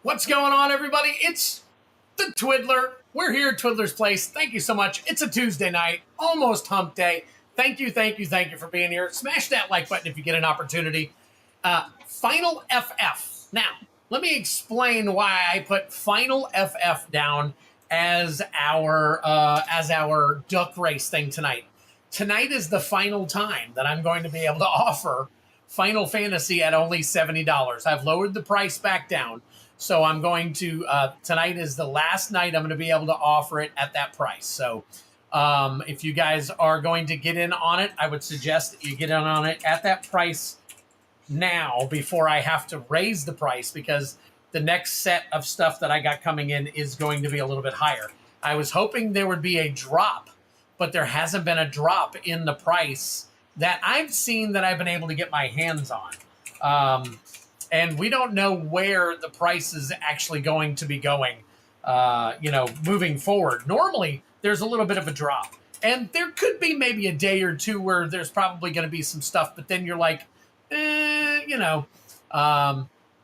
What's going on, everybody? It's the Twiddler. We're here at Twiddler's Place. Thank you so much. It's a Tuesday night, almost hump day. Thank you for being here. Smash that like button if you get an opportunity. Final FF. Now, let me explain why I put Final FF down as our duck race thing tonight. Tonight is the final time that I'm going to be able to offer Final Fantasy at only $70. I've lowered the price back down. So I'm going to, tonight is the last night I'm going to be able to offer it at that price. So if you guys are going to get in on it, I would suggest that you get in on it at that price now before I have to raise the price, because the next set of stuff that I got coming in is going to be a little bit higher. I was hoping there would be a drop, but there hasn't been a drop in the price that I've seen that I've been able to get my hands on. And we don't know where the price is actually going to be going, moving forward. Normally, there's a little bit of a drop. And there could be maybe a day or two where there's probably going to be some stuff, but then you're like,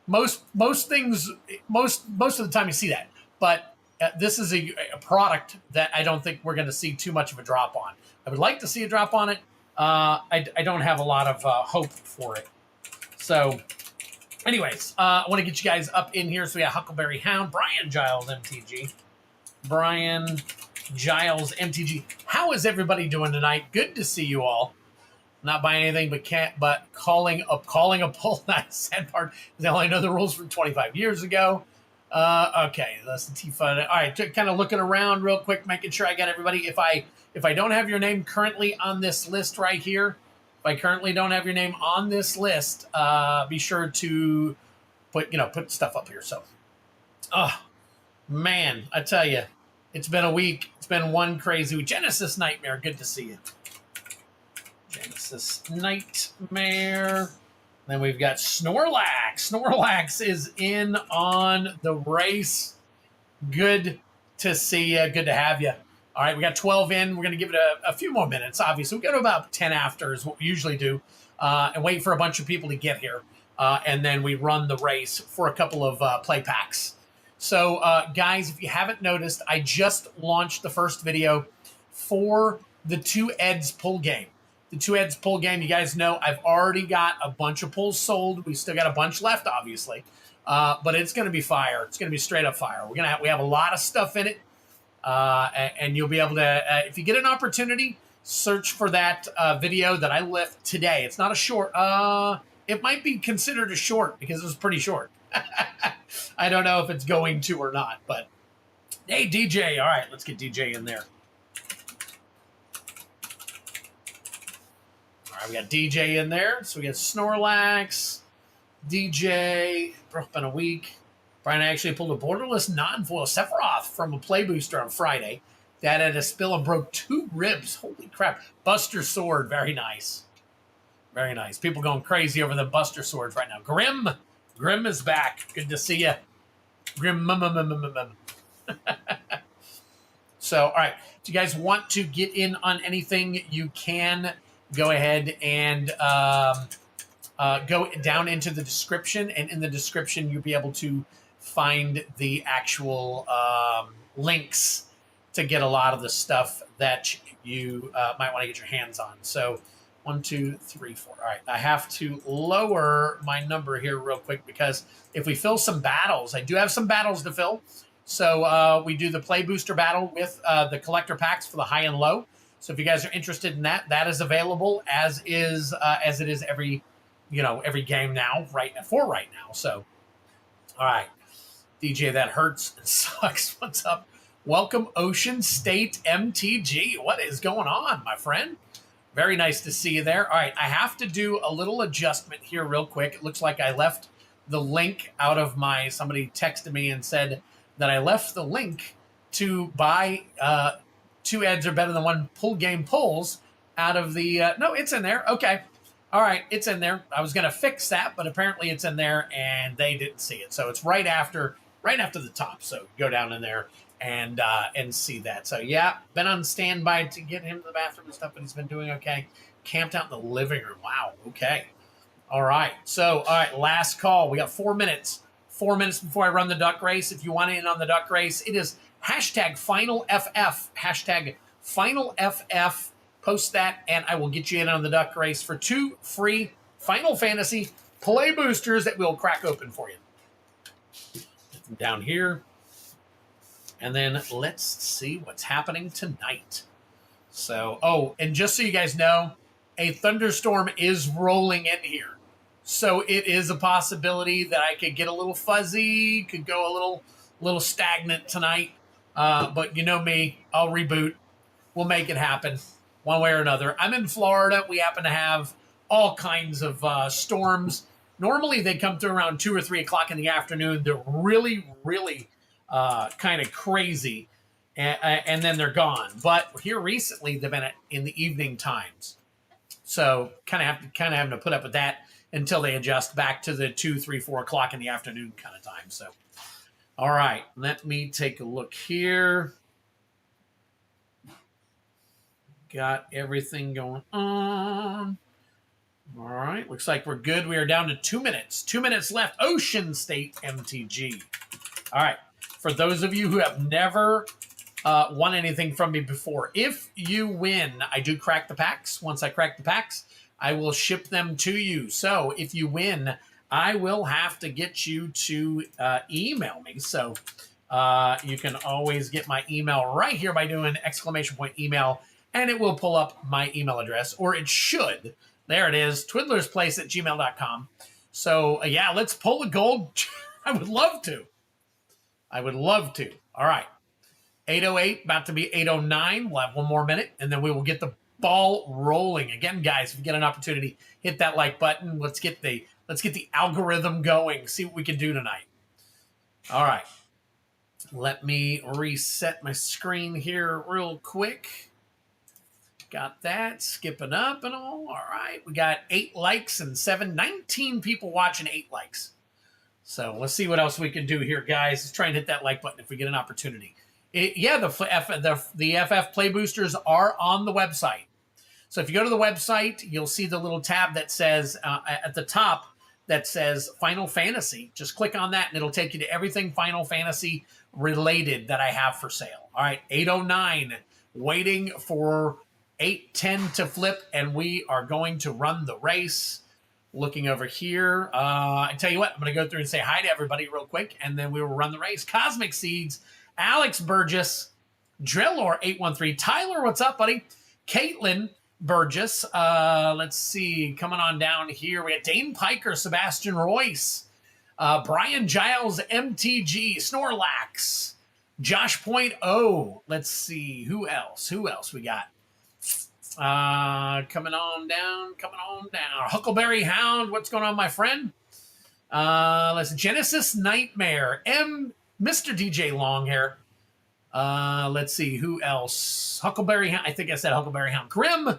most things, most of the time you see that. But this is a product that I don't think we're going to see too much of a drop on. I would like to see a drop on it. I don't have a lot of hope for it. So... anyways, I want to get you guys up in here. So we got Huckleberry Hound, Brian Giles, MTG. Brian Giles, MTG. How is everybody doing tonight? Good to see you all. Not buying anything, but calling a pull. That sad part is I only know the rules from 25 years ago. Okay, that's the T-Fun. All right, kind of looking around real quick, making sure I got everybody. If I don't have your name currently on this list right here, if I currently don't have your name on this list, be sure to put stuff up here. So, man, I tell you, it's been a week. It's been one crazy week. Genesis Nightmare, good to see you. Genesis Nightmare. Then we've got Snorlax. Snorlax is in on the race. Good to see you. Good to have you. All right, we got 12 in. We're going to give it a few more minutes, obviously. We go to about 10 after is what we usually do, and wait for a bunch of people to get here. And then we run the race for a couple of play packs. So, guys, if you haven't noticed, I just launched the first video for the 2 Eds pull game. The 2 Eds pull game, you guys know I've already got a bunch of pulls sold. We still got a bunch left, obviously. But it's going to be fire. It's going to be straight up fire. We have a lot of stuff in it. And you'll be able to, if you get an opportunity, search for that video that I left today. It's not a short. It might be considered a short because it was pretty short. I don't know if it's going to or not, but hey, DJ. All right, let's get DJ in there. All right, we got DJ in there. So we got Snorlax, DJ, broke in a week. Brian actually pulled a borderless non-foil Sephiroth from a play booster on Friday. That had a spill and broke 2 ribs. Holy crap. Buster Sword. Very nice. Very nice. People going crazy over the Buster Swords right now. Grim is back. Good to see you. Grim. So, all right. If you guys want to get in on anything, you can go ahead and go down into the description. And in the description, you'll be able to find the actual links to get a lot of the stuff that you might want to get your hands on. So 1, 2, 3, 4. All right, I have to lower my number here real quick because if we fill some battles, I do have some battles to fill. So we do the play booster battle with the collector packs for the high and low. So if you guys are interested in that, that is available as it is every game now, right now. So, all right. DJ, that hurts and sucks. What's up? Welcome, Ocean State MTG. What is going on, my friend? Very nice to see you there. All right, I have to do a little adjustment here real quick. It looks like I left the link out of somebody texted me and said that I left the link to buy 2 Eds are better than 1 pull game pulls out of the, no, it's in there. Okay. All right, it's in there. I was going to fix that, but apparently it's in there, and they didn't see it. So it's right after the top. So go down in there and see that. So yeah, been on standby to get him to the bathroom and stuff, but he's been doing okay. Camped out in the living room. Wow. Okay. All right. So all right, last call. We got 4 minutes. 4 minutes before I run the duck race. If you want in on the duck race, it is #FinalFF, #FinalFF. Post that, and I will get you in on the duck race for 2 free Final Fantasy play boosters that we'll crack open for you. Get them down here. And then let's see what's happening tonight. So, oh, and just so you guys know, a thunderstorm is rolling in here. So it is a possibility that I could get a little fuzzy, could go a little stagnant tonight. But you know me, I'll reboot. We'll make it happen one way or another. I'm in Florida. We happen to have all kinds of storms. Normally they come through around 2 or 3 o'clock in the afternoon. They're really, really kind of crazy. And then they're gone. But here recently, they've been in the evening times. So kind of having to put up with that until they adjust back to the 2, 3, 4 o'clock in the afternoon kind of time. So, all right, let me take a look here. Got everything going on. All right, looks like we're good. We are down to 2 minutes. 2 minutes left. Ocean State MTG. All right, for those of you who have never won anything from me before, if you win, I do crack the packs. Once I crack the packs, I will ship them to you. So if you win, I will have to get you to email me. So you can always get my email right here by doing !email, and it will pull up my email address, or it should. There it is, twiddlersplace@gmail.com. So yeah, let's pull the gold. I would love to. All right. 8:08, about to be 8:09. We'll have 1 more minute, and then we will get the ball rolling. Again, guys, if you get an opportunity, hit that like button. Let's get the algorithm going. See what we can do tonight. All right. Let me reset my screen here real quick. Got that. Skipping up and all. All right. We got 8 likes and 19 people watching, 8 likes. So let's see what else we can do here, guys. Let's try and hit that like button if we get an opportunity. The FF Play Boosters are on the website. So if you go to the website, you'll see the little tab that says at the top that says Final Fantasy. Just click on that, and it'll take you to everything Final Fantasy related that I have for sale. All right, 8:09, waiting for 8:10 to flip, and we are going to run the race. Looking over here, I tell you what, I'm going to go through and say hi to everybody real quick, and then we will run the race. Cosmic Seeds, Alex Burgess, Drillor813, Tyler, what's up, buddy? Caitlin Burgess, let's see, coming on down here, we got Dane Piker, Sebastian Royce, Brian Giles, MTG, Snorlax, Josh Point O, let's see, who else we got? Coming on down. Huckleberry Hound, what's going on, my friend? Let's Genesis Nightmare, Mr. DJ Longhair. Let's see, who else? Huckleberry Hound, I think I said Huckleberry Hound. Grim,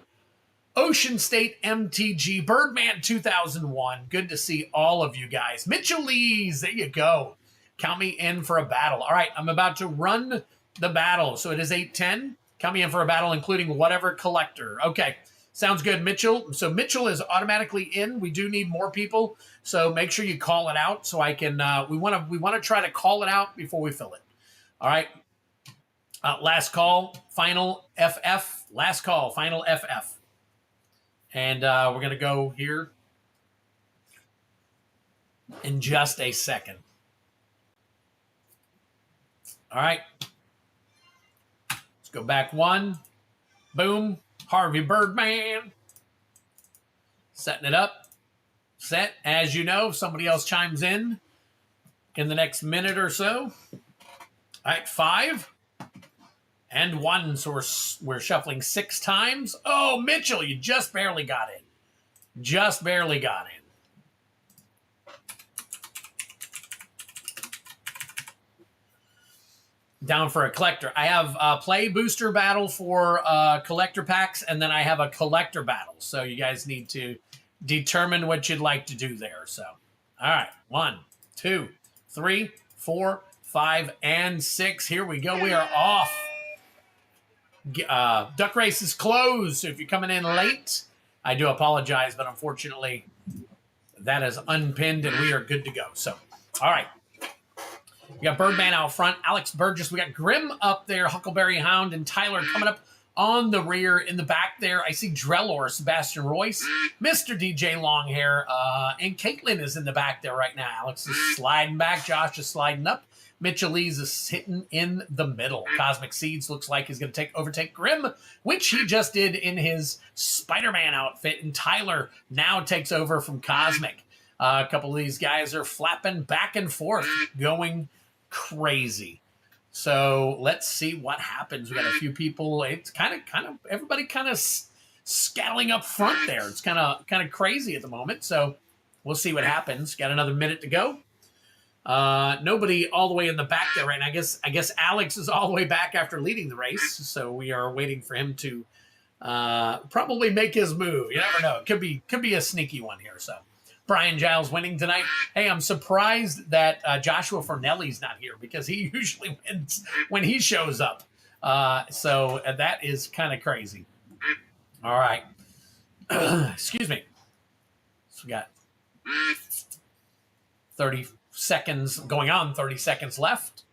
Ocean State MTG, Birdman 2001. Good to see all of you guys. Mitchell Lees, there you go. Count me in for a battle. All right, I'm about to run the battle. So it is 8:10. Count me in for a battle, including whatever collector. Okay, sounds good, Mitchell. So Mitchell is automatically in. We do need more people, so make sure you call it out so I can. We want to try to call it out before we fill it. All right. Last call, Final FF. Last call, Final FF. And we're gonna go here in just a second. All right. Go back 1. Boom. Harvey Birdman. Setting it up. Set. As you know, if somebody else chimes in the next minute or so. All right, 5 and 1. So we're shuffling 6 times. Oh, Mitchell, you just barely got in. Just barely got in. Down for a collector. I have a play booster battle for collector packs, and then I have a collector battle. So you guys need to determine what you'd like to do there. So, all right, 1, 2, 3, 4, 5, and 6. Here we go. We are off. Duck race is closed. So if you're coming in late, I do apologize, but unfortunately, that is unpinned, and we are good to go. So, all right. We got Birdman out front, Alex Burgess. We got Grim up there, Huckleberry Hound, and Tyler coming up on the rear. In the back there, I see Drellor, Sebastian Royce, Mr. DJ Longhair, and Caitlin is in the back there right now. Alex is sliding back. Josh is sliding up. Mitchell Lees is sitting in the middle. Cosmic Seeds looks like he's going to overtake Grim, which he just did in his Spider-Man outfit. And Tyler now takes over from Cosmic. A couple of these guys are flapping back and forth, going crazy. So let's see what happens. We got a few people. It's kind of everybody kind of scattering up front there. It's kind of crazy at the moment. So we'll see what happens. Got another minute to go. Nobody all the way in the back there right now. I guess Alex is all the way back after leading the race, so we are waiting for him to probably make his move. You never know. It could be a sneaky one here. So Brian Giles winning tonight. Hey, I'm surprised that Joshua Fornelli's not here because he usually wins when he shows up. So that is kind of crazy. All right. Excuse me. So we got 30 seconds going on, 30 seconds left.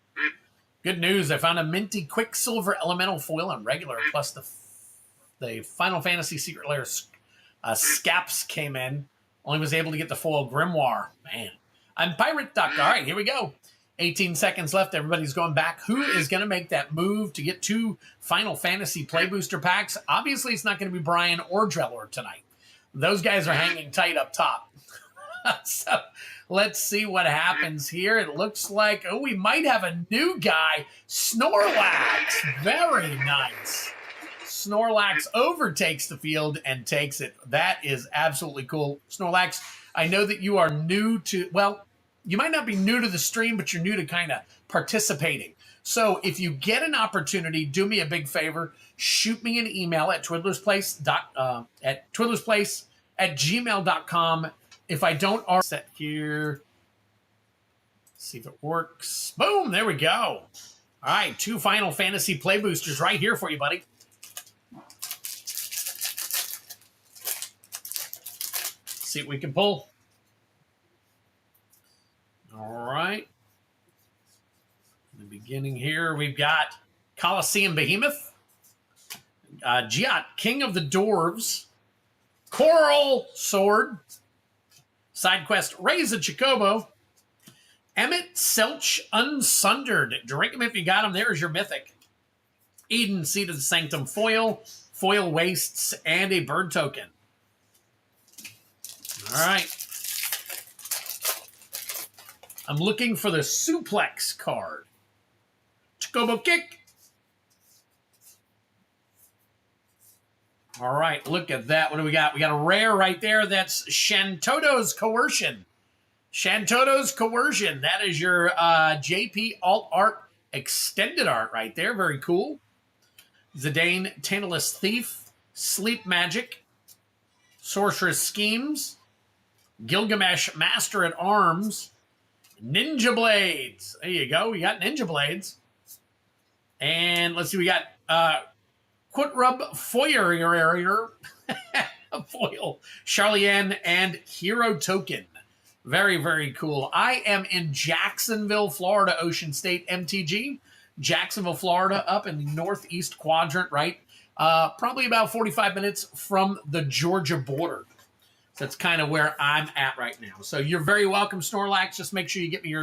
Good news, I found a minty Quicksilver Elemental Foil and regular, plus the Final Fantasy Secret Lair Scaps came in. Only was able to get the foil Grimoire. Man. I'm Pirate Duck. All right, here we go. 18 seconds left. Everybody's going back. Who is going to make that move to get 2 Final Fantasy Play Booster packs? Obviously, it's not going to be Brian or Drellor tonight. Those guys are hanging tight up top. So let's see what happens here. It looks like, we might have a new guy. Snorlax. Very nice. Snorlax overtakes the field and takes it. That is absolutely cool. Snorlax, I know that you are new to, well, you might not be new to the stream, but you're new to kind of participating. So if you get an opportunity, do me a big favor. Shoot me an email at twiddlersplace@gmail.com. If I don't already set here, see if it works. Boom, there we go. All right, 2 Final Fantasy Play Boosters right here for you, buddy. See what we can pull. All right. In the beginning here, we've got Coliseum Behemoth, Giat, King of the Dwarves, Coral Sword, Side quest, Raise a Chocobo, Emmett Selch Unsundered. Drink him if you got him. There's your Mythic. Eden, Seed of the Sanctum Foil, Foil Wastes, and a Bird Token. All right. I'm looking for the Suplex card. Chocobo Kick. All right, look at that. What do we got? We got a rare right there. That's Shantoto's Coercion. Shantoto's Coercion. That is your JP Alt Art Extended Art right there. Very cool. Zidane, Tantalus Thief, Sleep Magic, Sorceress Schemes, Gilgamesh Master at Arms, Ninja Blades. There you go. We got Ninja Blades. And let's see, we got Quitrub Foyer, Foil, Charlienne, and Hero Token. Very, very cool. I am in Jacksonville, Florida, Ocean State MTG. Jacksonville, Florida, up in the northeast quadrant, right? Probably about 45 minutes from the Georgia border. So that's kind of where I'm at right now. So you're very welcome, Snorlax. Just make sure you get me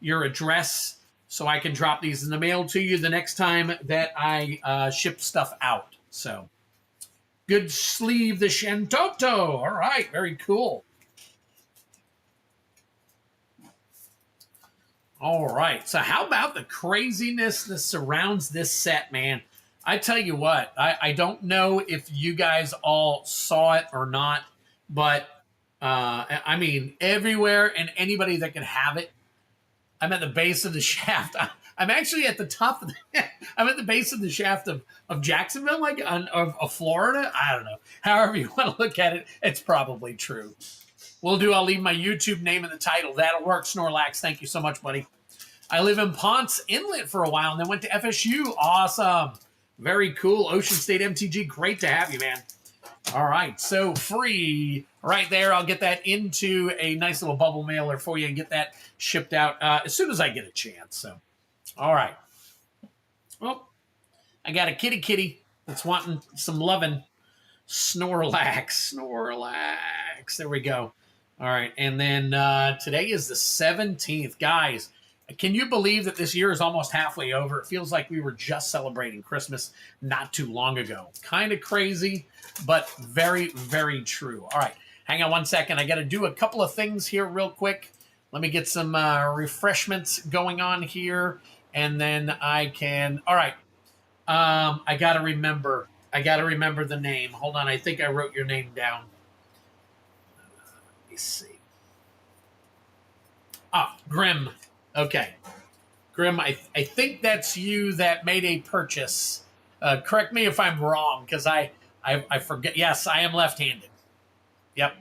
your address so I can drop these in the mail to you the next time that I ship stuff out. So good sleeve, the Shantoto. All right, very cool. All right, so how about the craziness that surrounds this set, man? I tell you what, I don't know if you guys all saw it or not, but I mean, everywhere and anybody that can have it. I'm at the base of the shaft. I'm actually at the top of the, I'm at the base of the shaft of Jacksonville, like of Florida. I don't know. However you want to look at it, it's probably true. Will do. I'll leave my YouTube name in the title. That'll work, Snorlax. Thank you so much, buddy. I live in Ponce Inlet for a while and then went to FSU. Awesome. Very cool. Ocean State MTG. Great to have you, man. All right, so free right there. I'll get that into a nice little bubble mailer for you and get that shipped out as soon as I get a chance. So, all right. Well, I got a kitty that's wanting some loving. Snorlax. There we go. All right, and then today is the 17th. Guys, can you believe that this year is almost halfway over? It feels like we were just celebrating Christmas not too long ago. Kind of crazy, but very, very true. All right, hang on one second. I got to do a couple of things here real quick. Let me get some refreshments going on here, and then I can... All right, I got to remember the name. Hold on, I think I wrote your name down. Let me see. Grim. Okay. Grim, I think that's you that made a purchase. Correct me if I'm wrong, because I forget. Yes, I am left-handed. Yep.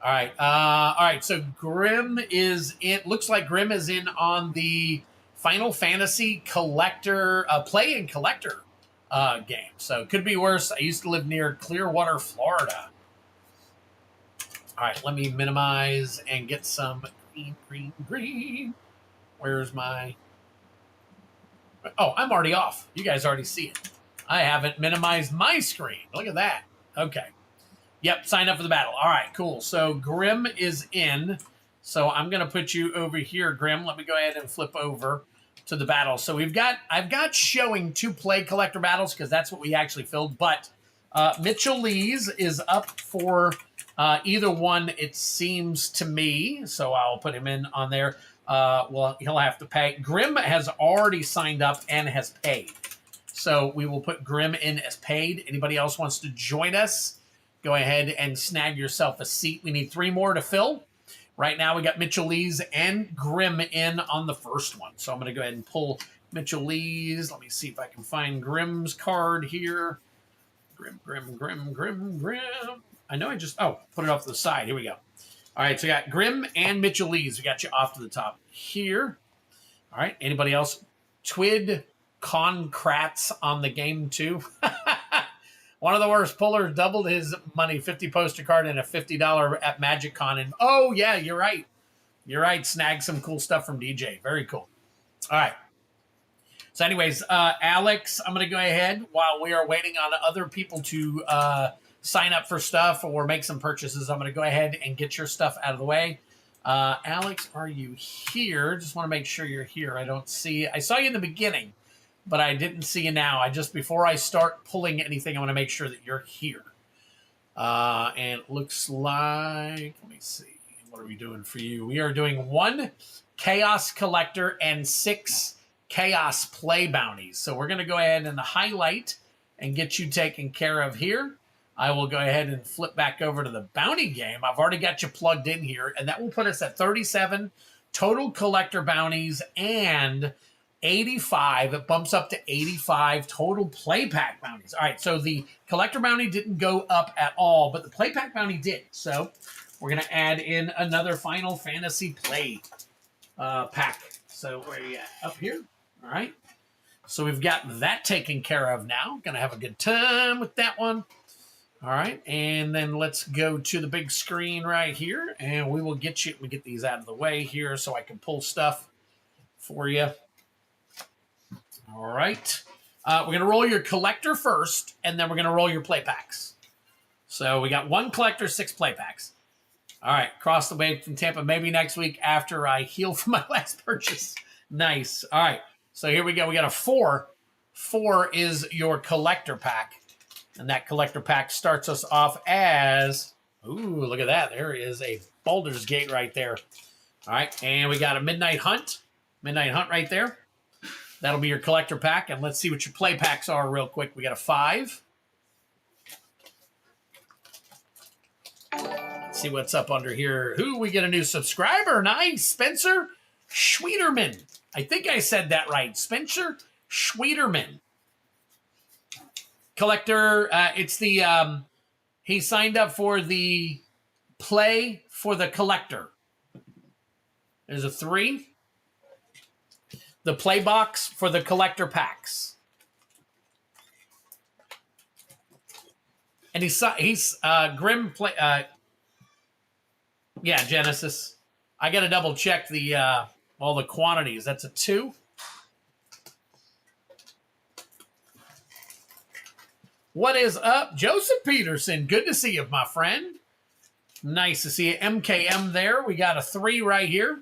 All right. All right, so Grim is in. Looks like Grim is in on the Final Fantasy collector, play and collector game. So it could be worse. I used to live near Clearwater, Florida. All right, let me minimize and get some green. Where's my... Oh, I'm already off. You guys already see it. I haven't minimized my screen. Look at that. Okay. Yep, sign up for the battle. All right, cool. So Grim is in. So I'm going to put you over here, Grim. Let me go ahead and flip over to the battle. So I've got showing 2 play collector battles because that's what we actually filled. But Mitchell Lees is up for either one, it seems to me. So I'll put him in on there. Well, he'll have to pay. Grim has already signed up and has paid. So we will put Grim in as paid. Anybody else wants to join us, go ahead and snag yourself a seat. We need 3 more to fill. Right now we got Mitchell Lees and Grim in on the first one. So I'm going to go ahead and pull Mitchell Lees. Let me see if I can find Grim's card here. Grim. I know I just... Oh, put it off to the side. Here we go. All right, so we got Grim and Mitchell Lees. We got you off to the top here. All right, anybody else? Twid Concrats on the game too. One of the worst pullers doubled his money, 50 poster card and a $50 at MagicCon. And oh yeah, you're right. You're right. Snag some cool stuff from DJ. Very cool. All right. So anyways, Alex, I'm going to go ahead while we are waiting on other people to sign up for stuff or make some purchases. I'm going to go ahead and get your stuff out of the way. Alex, are you here? Just want to make sure you're here. I don't see... I saw you in the beginning, but I didn't see you now. Before I start pulling anything, I want to make sure that you're here. And it looks like... Let me see. What are we doing for you? We are doing 1 Chaos Collector and 6 Chaos Play Bounties. So we're going to go ahead and highlight and get you taken care of here. I will go ahead and flip back over to the bounty game. I've already got you plugged in here, and that will put us at 37 total collector bounties and 85. It bumps up to 85 total play pack bounties. All right, so the collector bounty didn't go up at all, but the play pack bounty did. So we're going to add in another Final Fantasy play pack. So where are you at? Up here? All right. So we've got that taken care of now. Going to have a good time with that one. All right, and then let's go to the big screen right here, and we will get you. We get these out of the way here so I can pull stuff for you. All right, we're gonna roll your collector first, and then we're gonna roll your play packs. So we got 1 collector, 6 play packs. All right, across the way from Tampa. Maybe next week after I heal from my last purchase. Nice. All right, so here we go. We got a 4. 4 is your collector pack. And that collector pack starts us off as, ooh, look at that. There is a Baldur's Gate right there. All right, and we got a Midnight Hunt. Midnight Hunt right there. That'll be your collector pack. And let's see what your play packs are real quick. We got a 5. Let's see what's up under here. Who, we get a new subscriber. Nice. Spencer Schwederman. I think I said that right. Spencer Schwederman. Collector, it's the, he signed up for the play for the collector. There's a 3. The play box for the collector packs. And he's Grim play. Yeah, Genesis. I got to double check the all the quantities. That's a 2. What is up, Joseph Peterson? Good to see you, my friend. Nice to see you. MKM there. We got a 3 right here.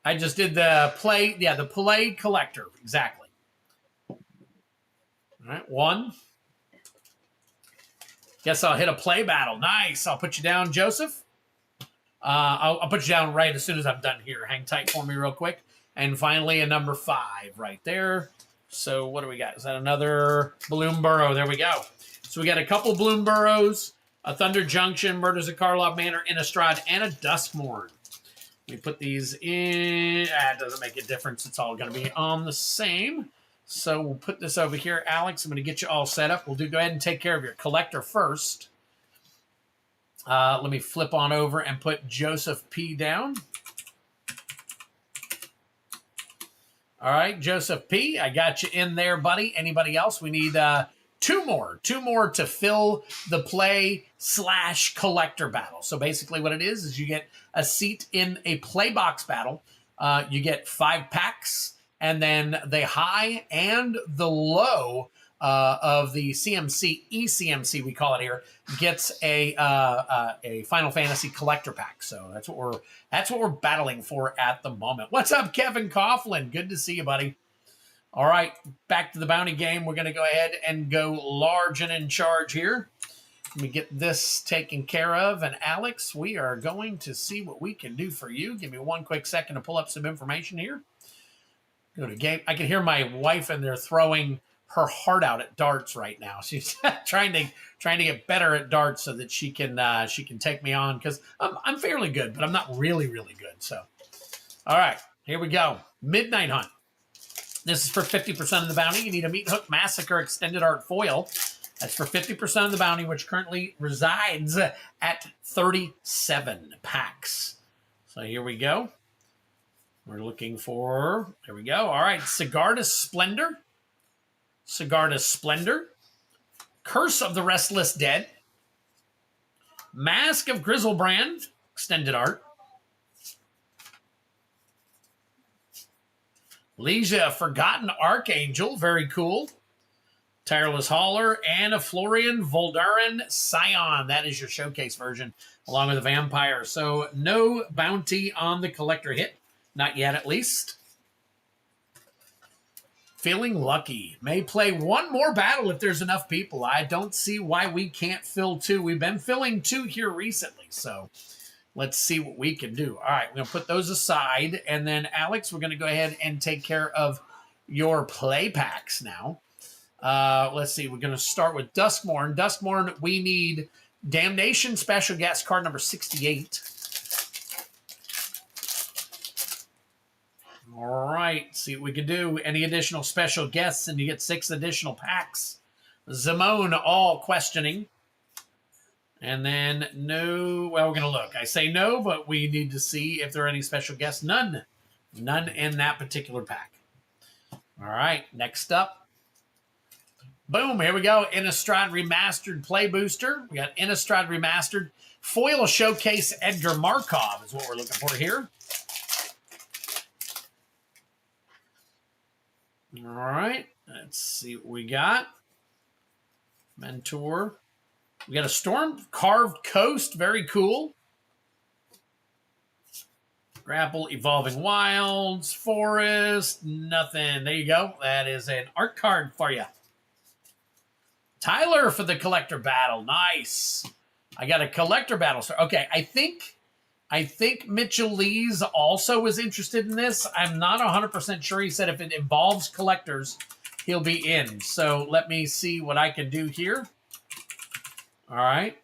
I just did the play. Yeah, the play collector. Exactly. All right, 1. Guess I'll hit a play battle. Nice. I'll put you down, Joseph. I'll put you down right as soon as I'm done here. Hang tight for me real quick. And finally, a number 5 right there. So what do we got? Is that another Bloom Burrow? There we go. So we got a couple Bloom Burrows, a Thunder Junction, Murders of Karlov Manor, Innistrad, and a Duskmourn. We put these in. It doesn't make a difference. It's all going to be on the same. So we'll put this over here. Alex, I'm going to get you all set up. We'll go ahead and take care of your collector first. Let me flip on over and put Joseph P. down. All right, Joseph P., I got you in there, buddy. Anybody else? We need 2 more. 2 more to fill the play/collector battle. So basically what it is you get a seat in a play box battle. You get 5 packs, and then the high and the low of the CMC, ECMC we call it here, gets a Final Fantasy collector pack. So that's what we're battling for at the moment. What's up, Kevin Coughlin? Good to see you, buddy. All right, back to the bounty game. We're going to go ahead and go large and in charge here. Let me get this taken care of. And Alex, we are going to see what we can do for you. Give me one quick second to pull up some information here. Go to game. I can hear my wife in there throwing her heart out at darts right now. She's trying to get better at darts so that she can take me on, because I'm fairly good, but I'm not really good. So, all right, here we go. Midnight Hunt. This is for 50% of the bounty. You need a Meat Hook Massacre Extended Art Foil. That's for 50% of the bounty, which currently resides at 37 packs. So here we go. We're looking for, there we go. All right, Sigarda's Splendor. Sigarda's Splendor. Curse of the Restless Dead. Mask of Grizzlebrand, Extended Art. Legia, Forgotten Archangel, very cool. Tireless Hauler, and a Florian Voldaren Scion. That is your showcase version, along with a Vampire. So no bounty on the collector hit. Not yet, at least. Feeling lucky. May play 1 more battle if there's enough people. I don't see why we can't fill 2. We've been filling 2 here recently, so let's see what we can do. All right, we're going to put those aside. And then, Alex, we're going to go ahead and take care of your play packs now. Let's see. We're going to start with Duskmourn. Duskmourn, we need Damnation Special Guest card number 68. All right, see what we can do. Any additional special guests, and you get 6 additional packs. Zimone, all questioning. And then no, well, we're going to look. I say no, but we need to see if there are any special guests. None. None in that particular pack. All right, next up. Boom, here we go. Innistrad Remastered Play Booster. We got Innistrad Remastered. Foil Showcase Edgar Markov is what we're looking for here. All right, let's see what we got. Mentor. We got a Storm Carved Coast, very cool. Grapple, Evolving Wilds, Forest, nothing. There you go. That is an art card for you. Tyler for the collector battle. Nice. I got a collector battle. Okay, I think Mitchell Lees also was interested in this. I'm not 100% sure. He said if it involves collectors, he'll be in. So let me see what I can do here. All right.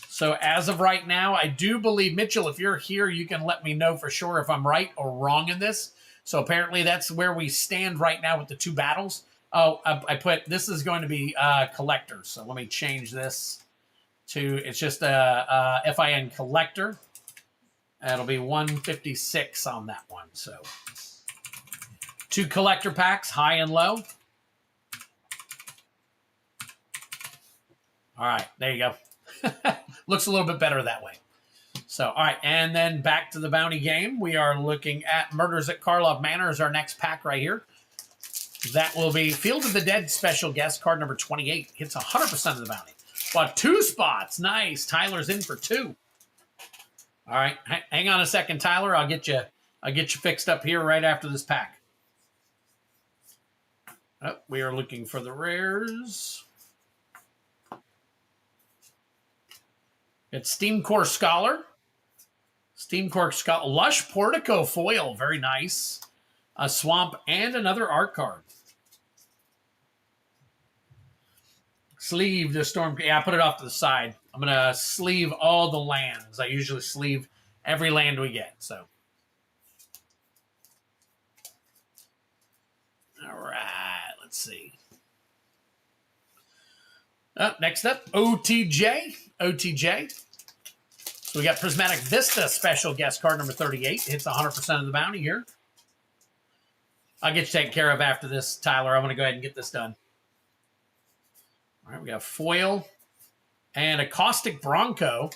So as of right now, I do believe, Mitchell, if you're here, you can let me know for sure if I'm right or wrong in this. So apparently that's where we stand right now with the 2 battles. Oh, I put, this is going to be collectors. So let me change this to, it's just a FIN collector. That'll be 156 on that one. So 2 collector packs, high and low. All right, there you go. Looks a little bit better that way. So, all right, and then back to the bounty game. We are looking at Murders at Karlov Manor is our next pack right here. That will be Field of the Dead special guest, card number 28. Hits 100% of the bounty. Well, 2 spots. Nice. Tyler's in for 2. All right, hang on a second, Tyler. I'll get you fixed up here right after this pack. Oh, we are looking for the rares. It's Steam Core Scholar. Steam Core Scholar. Lush Portico foil. Very nice. A Swamp and another art card. Sleeve the Storm. Yeah, I put it off to the side. I'm going to sleeve all the lands. I usually sleeve every land we get. So, all right. Let's see. Next up, OTJ. OTJ. So we got Prismatic Vista special guest card number 38. Hits 100% of the bounty here. I'll get you taken care of after this, Tyler. I'm going to go ahead and get this done. All right, we got foil and a Caustic Bronco.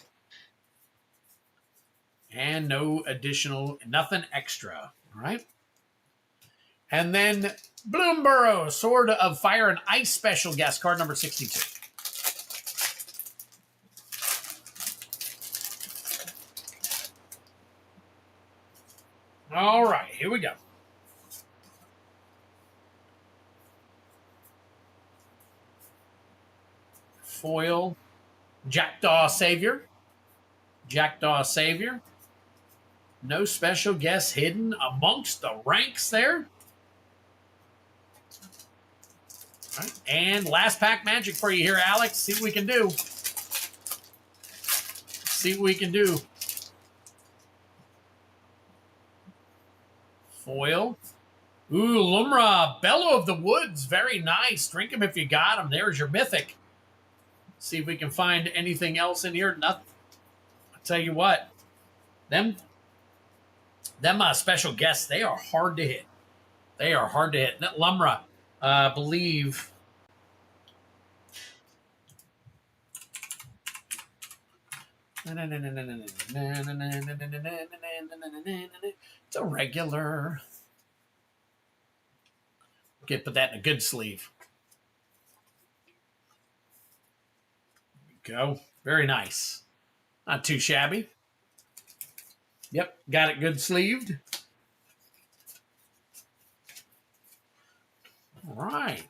And no additional, nothing extra. All right. And then Bloomburrow, Sword of Fire and Ice special guest card number 62. All right, here we go. Foil, Jackdaw Savior. Jackdaw Savior. No special guests hidden amongst the ranks there. All right. And last pack magic for you here, Alex. See what we can do. See what we can do. Foil. Ooh, Lumra, Bellow of the Woods. Very nice. Drink them if you got them. There's your Mythic. See if we can find anything else in here. Nothing. I'll tell you what. Them special guests, they are hard to hit. They are hard to hit. Lumra, I believe. It's a regular. Okay, put that in a good sleeve. There we go. Very nice. Not too shabby. Yep, got it good sleeved. All right.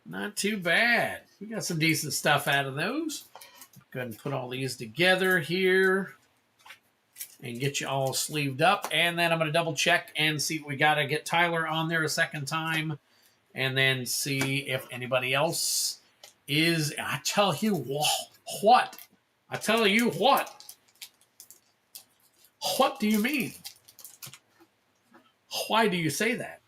Not too bad. We got some decent stuff out of those. Go ahead and put all these together here and get you all sleeved up. And then I'm going to double check and see. We got to get Tyler on there a second time and then see if anybody else is. I tell you what. I tell you what. What do you mean? Why do you say that?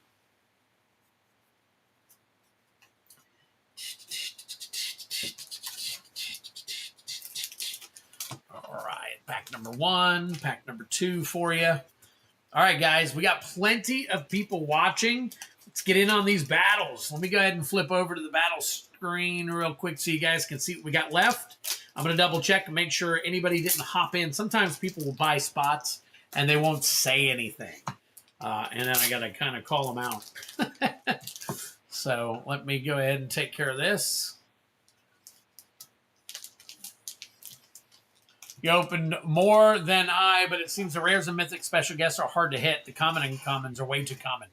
All right, pack number 1, pack number 2 for you. All right, guys, we got plenty of people watching. Let's get in on these battles. Let me go ahead and flip over to the battle screen real quick so you guys can see what we got left. I'm going to double check and make sure anybody didn't hop in. Sometimes people will buy spots and they won't say anything. And then I got to kind of call them out. So let me go ahead and take care of this. You opened more than I, but it seems the rares and mythic special guests are hard to hit. The common and commons are way too common.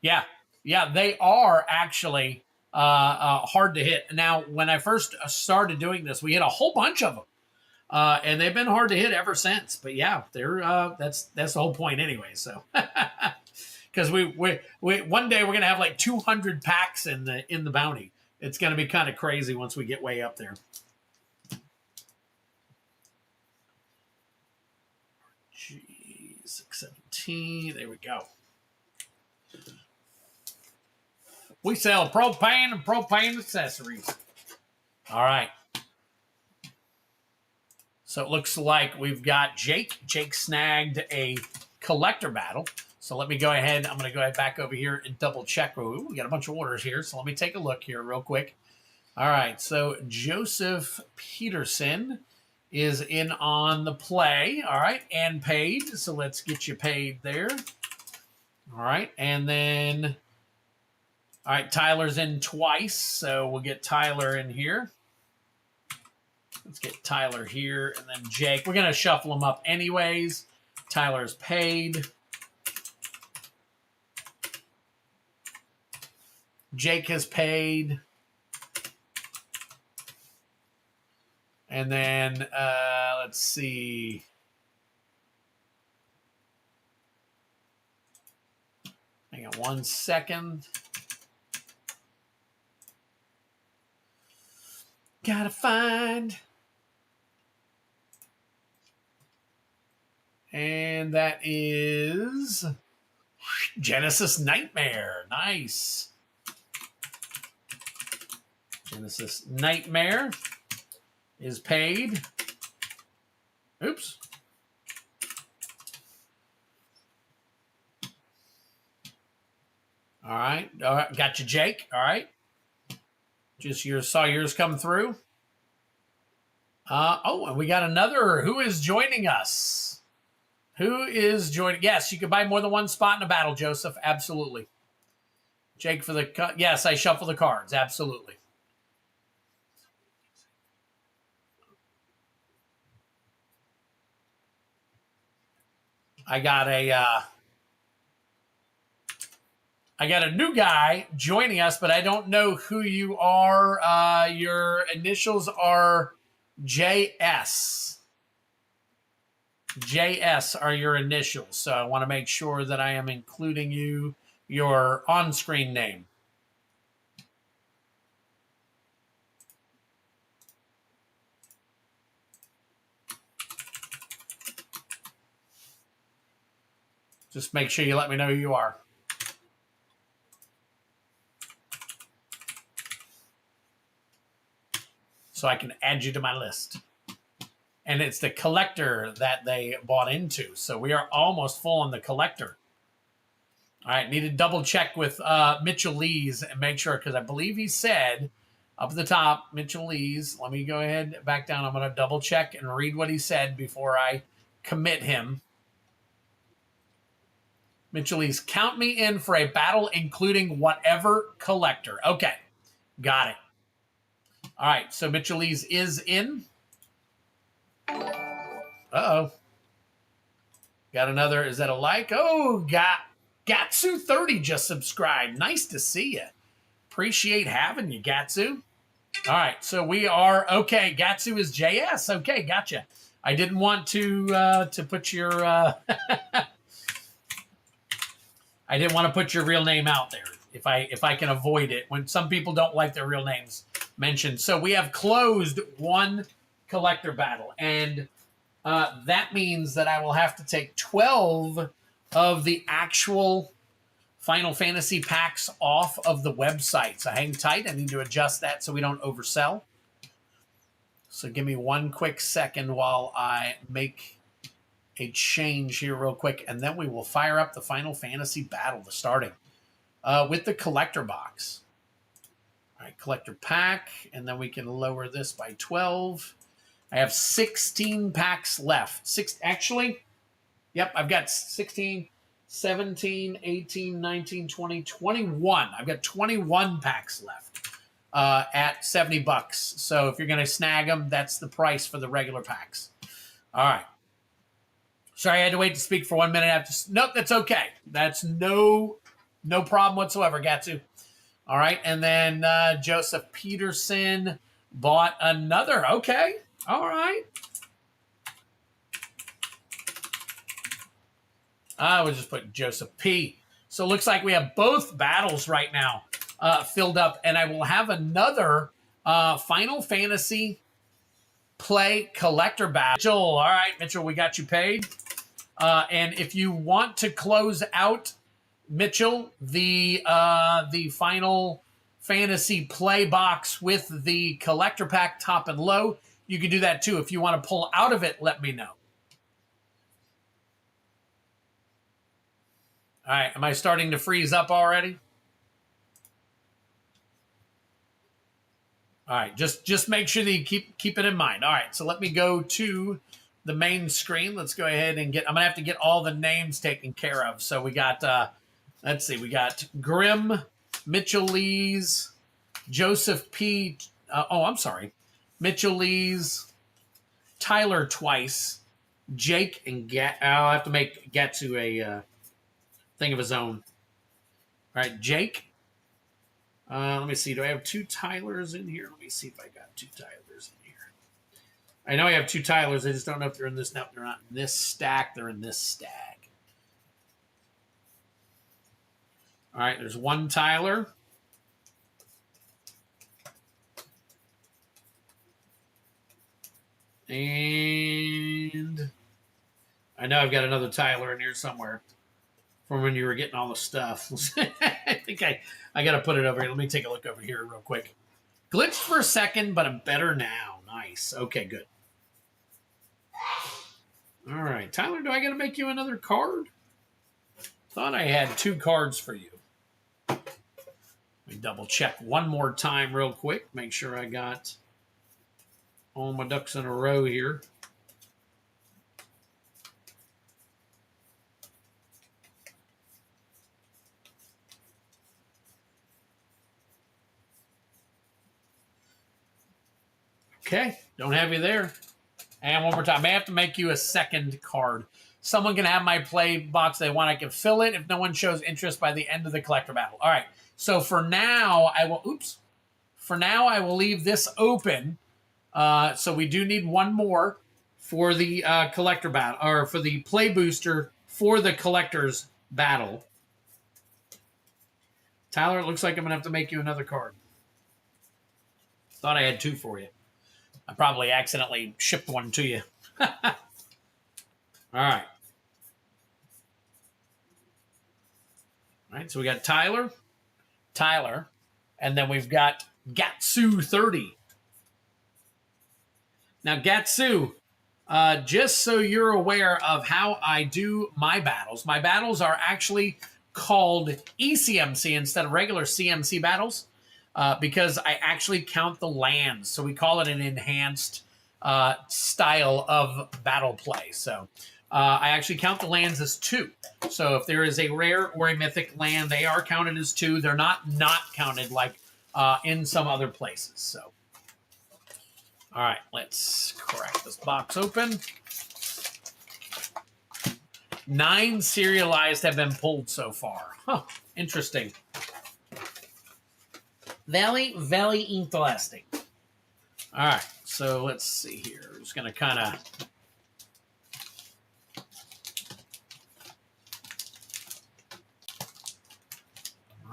Yeah, they are actually hard to hit. Now, when I first started doing this, we hit a whole bunch of them, and they've been hard to hit ever since. But yeah, they're that's the whole point anyway. So, because we one day we're gonna have like 200 packs in the bounty. It's gonna be kind of crazy once we get way up there. G 617. There we go. We sell propane and propane accessories. All right. So it looks like we've got Jake. Jake snagged a collector battle. So let me go ahead. I'm going to go ahead back over here and double check. Ooh, we got a bunch of orders here. So let me take a look here real quick. All right, so Joseph Peterson is in on the play. All right, and paid. So let's get you paid there. All right, and then, all right, Tyler's in twice, so we'll get Tyler in here. Let's get Tyler here, and then Jake. We're going to shuffle them up anyways. Tyler's paid. Jake has paid. And then, let's see. Hang on 1 second. Gotta find. And that is Genesis Nightmare. Nice. Genesis Nightmare is paid. Oops. All right. All right. Got you, Jake. All right. Saw yours come through. Oh, and we got another. Who is joining us? Who is joining? Yes, you can buy more than one spot in a battle, Joseph. Absolutely. Jake for the yes, I shuffle the cards. Absolutely. I got a new guy joining us, but I don't know who you are. Your initials are JS. JS are your initials, so I want to make sure that I am including your on-screen name. Just make sure you let me know who you are. So I can add you to my list. And it's the collector that they bought into. So we are almost full on the collector. All right, need to double check with Mitchell Lees and make sure, because I believe he said up at the top, Mitchell Lees, let me go ahead, back down. I'm going to double check and read what he said before I commit him. Mitchell Lees, count me in for a battle including whatever collector. Okay, got it. All right, so Mitchell Lees is in. Uh-oh. Got another, is that a like? Oh, Gatsu30 just subscribed. Nice to see you. Appreciate having you, Gatsu. All right, so we are, okay, Gatsu is JS. Okay, gotcha. I didn't want to put your, I didn't want to put your real name out there if I can avoid it when some people don't like their real names mentioned. So we have closed one collector battle, and that means that I will have to take 12 of the actual Final Fantasy packs off of the website. So hang tight. I need to adjust that so we don't oversell. So give me 1 quick second while I make a change here real quick, and then we will fire up the Final Fantasy battle, the starting, with the collector box. All right, collector pack, and then we can lower this by 12. I have 16 packs left. Actually, yep, I've got 16, 17, 18, 19, 20, 21. I've got 21 packs left at $70. So if you're going to snag them, that's the price for the regular packs. All right. Sorry, I had to wait to speak for 1 minute after. Nope, that's okay. That's no problem whatsoever, Gatsu. All right, and then Joseph Peterson bought another. Okay, all right. I would just put Joseph P. So it looks like we have both battles right now filled up, and I will have another Final Fantasy play collector battle. Mitchell, all right, Mitchell, we got you paid. And if you want to close out, Mitchell, the Final Fantasy play box with the collector pack top and low, you can do that too. If you want to pull out of it, let me know. All right, am I starting to freeze up already? All right, just make sure that you keep it in mind. All right, so let me go to the main screen. Let's go ahead and get. I'm gonna have to get all the names taken care of. So we got. Let's see. We got Grim, Mitchell Lees, Joseph P. I'm sorry, Mitchell Lees, Tyler twice, Jake and I'll have to make Gatsu a thing of his own. All right, Jake. Let me see. Do I have 2 Tylers in here? Let me see if I got 2 Tylers in here. I know I have 2 Tylers. I just don't know if they're in this. No, they're not in this stack. They're in this stack. All right, there's 1 Tyler. And I know I've got another Tyler in here somewhere from when you were getting all the stuff. I think I got to put it over here. Let me take a look over here real quick. Glitched for a second, but I'm better now. Nice. Okay, good. All right. Tyler, do I got to make you another card? Thought I had 2 cards for you. Let me double check one more time real quick. Make sure I got all my ducks in a row here. Okay, don't have you there. And one more time. I may have to make you a second card. Someone can have my play box they want. I can fill it if no one shows interest by the end of the collector battle. All right. So for now, I will. For now, I will leave this open. So we do need one more for the collector battle, or for the play booster for the collector's battle. Tyler, it looks like I'm gonna have to make you another card. Thought I had 2 for you. I probably accidentally shipped 1 to you. All right. All right, so we got Tyler, and then we've got Gatsu 30. Now, Gatsu, just so you're aware of how I do my battles are actually called ECMC instead of regular CMC battles. Because I actually count the lands. So we call it an enhanced style of battle play. So I actually count the lands as 2. So if there is a rare or a mythic land, they are counted as 2. They're not counted like in some other places. So, all right, let's crack this box open. 9 serialized have been pulled so far. Huh, interesting. Very, very interesting. All right, so let's see here. I'm just going to kind of...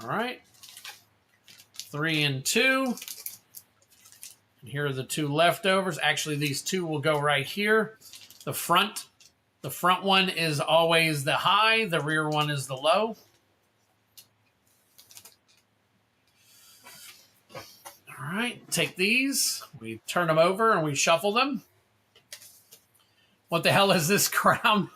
All right. 3 and 2. And here are the 2 leftovers. Actually, these 2 will go right here. The front one is always the high. The rear one is the low. All right, take these. We turn them over and we shuffle them. What the hell is this crown?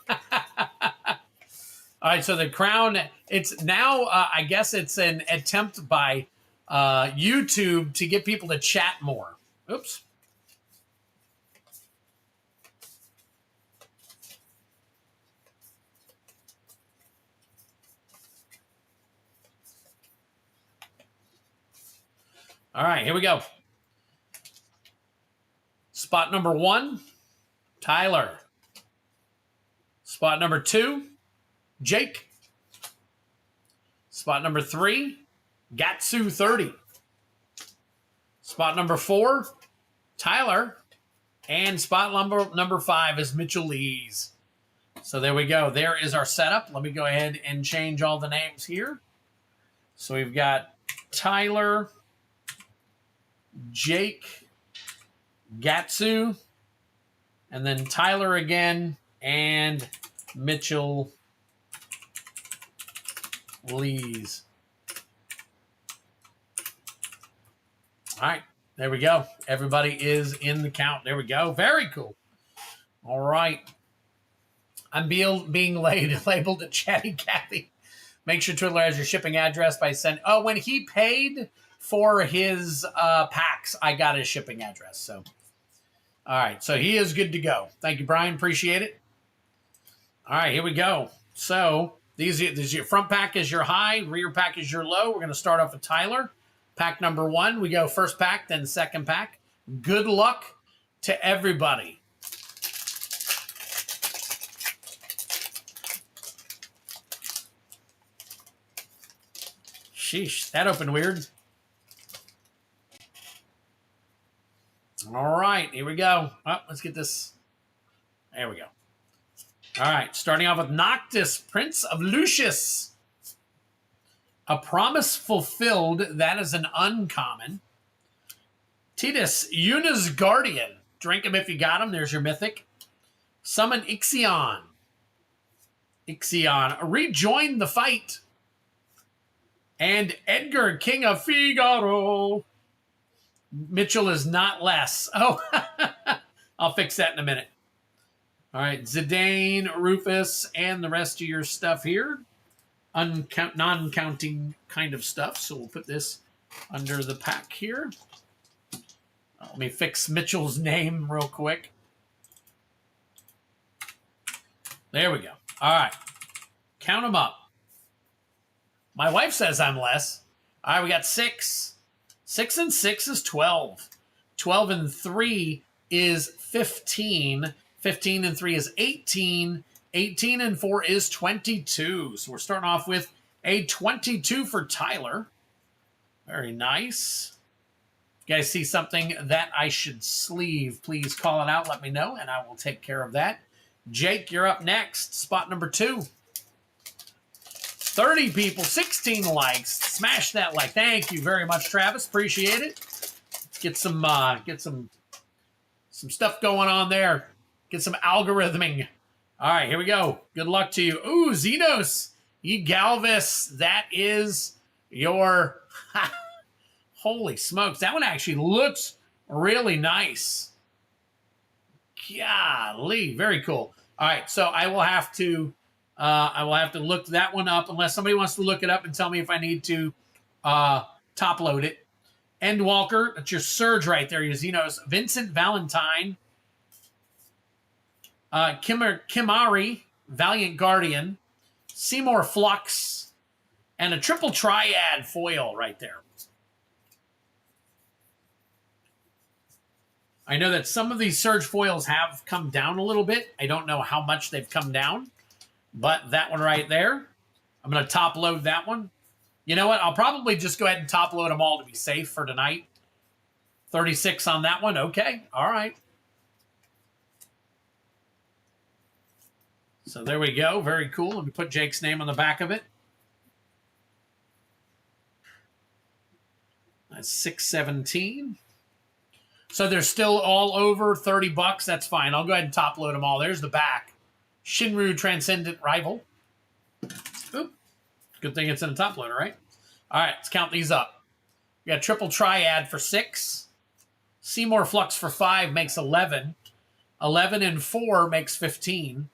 All right, so the crown, it's now, I guess it's an attempt by YouTube to get people to chat more. Oops. All right, here we go. Spot number 1, Tyler. Spot number 2, Jake. Spot number 3, Gatsu 30. Spot number 4, Tyler. And spot number 5 is Mitchell Lees. So there we go. There is our setup. Let me go ahead and change all the names here. So we've got Tyler, Jake, Gatsu, and then Tyler again, and Mitchell Lees. All right, there we go. Everybody is in the count. There we go. Very cool. All right. I'm being labeled a chatty Cathy. Make sure Twiddler has your shipping address by sending. Oh, when he paid, for his packs, I got his shipping address. So, all right. So he is good to go. Thank you, Brian. Appreciate it. All right, here we go. So these your front pack is your high, rear pack is your low. We're going to start off with Tyler. Pack number 1. We go first pack, then second pack. Good luck to everybody. Sheesh, that opened weird. All right, here we go. Oh, let's get this. There we go. All right, starting off with Noctis, Prince of Lucius. A Promise Fulfilled. That is an uncommon. Titus, Yuna's Guardian. Drink him if you got him. There's your Mythic. Summon Ixion. Rejoin the Fight. And Edgar, King of Figaro. Mitchell is not less. Oh, I'll fix that in a minute. All right, Zidane, Rufus, and the rest of your stuff here. Non-counting kind of stuff. So we'll put this under the pack here. Let me fix Mitchell's name real quick. There we go. All right. Count them up. My wife says I'm less. All right, we got 6. 6 and 6 is 12. 12 and 3 is 15. 15 and 3 is 18. 18 and 4 is 22. So we're starting off with a 22 for Tyler. Very nice. If you guys see something that I should sleeve, please call it out. Let me know, and I will take care of that. Jake, you're up next. Spot number 2. 30 people, 16 likes. Smash that like. Thank you very much, Travis. Appreciate it. Let's get some stuff going on there. Get some algorithming. All right, here we go. Good luck to you. Ooh, Xenos, Galvis. That is your... Holy smokes. That one actually looks really nice. Golly, very cool. All right, so I will have to look that one up unless somebody wants to look it up and tell me if I need to top load it. Endwalker, that's your Surge right there, your Xenos. Vincent Valentine. Kimari, Valiant Guardian. Seymour Flux. And a triple triad foil right there. I know that some of these Surge foils have come down a little bit. I don't know how much they've come down. But that one right there, I'm going to top load that one. You know what? I'll probably just go ahead and top load them all to be safe for tonight. 36 on that one. Okay. All right. So there we go. Very cool. Let me put Jake's name on the back of it. That's 617. So they're still all over $30. That's fine. I'll go ahead and top load them all. There's the back. Shinru Transcendent Rival. Oop. Good thing it's in a top loader, right? All right, let's count these up. We got Triple Triad for 6. Seymour Flux for 5 makes 11. 11 and 4 makes 15.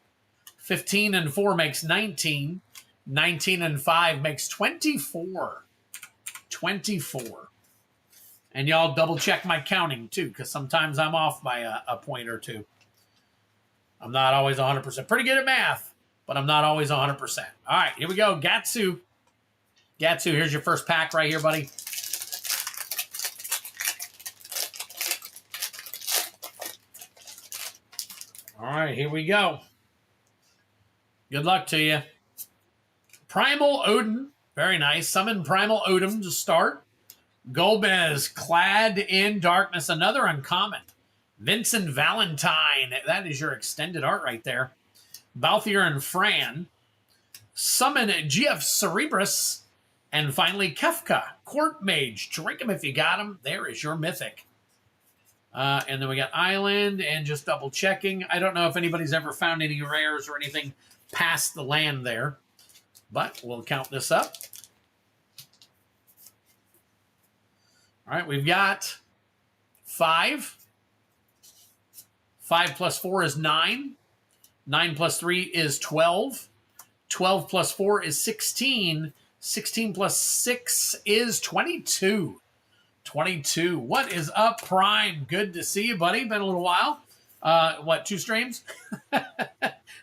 15 and 4 makes 19. 19 and 5 makes 24. 24. And y'all double check my counting too, because sometimes I'm off by a point or two. I'm not always 100%. Pretty good at math, but I'm not always 100%. All right, here we go. Gatsu. Gatsu, here's your first pack right here, buddy. All right, here we go. Good luck to you. Primal Odin. Very nice. Summon Primal Odin to start. Golbez, Clad in Darkness. Another uncommon. Vincent Valentine. That is your extended art right there. Balthier and Fran. Summon GF Cerebrus. And finally, Kefka, Court Mage. Drink him if you got him. There is your Mythic. And then we got Island, and just double checking. I don't know if anybody's ever found any rares or anything past the land there, but we'll count this up. All right, we've got 5. 5 plus 4 is 9. 9 plus 3 is 12. 12 plus 4 is 16. 16 plus 6 is 22. 22. What is up, Prime? Good to see you, buddy. Been a little while. What, 2 streams?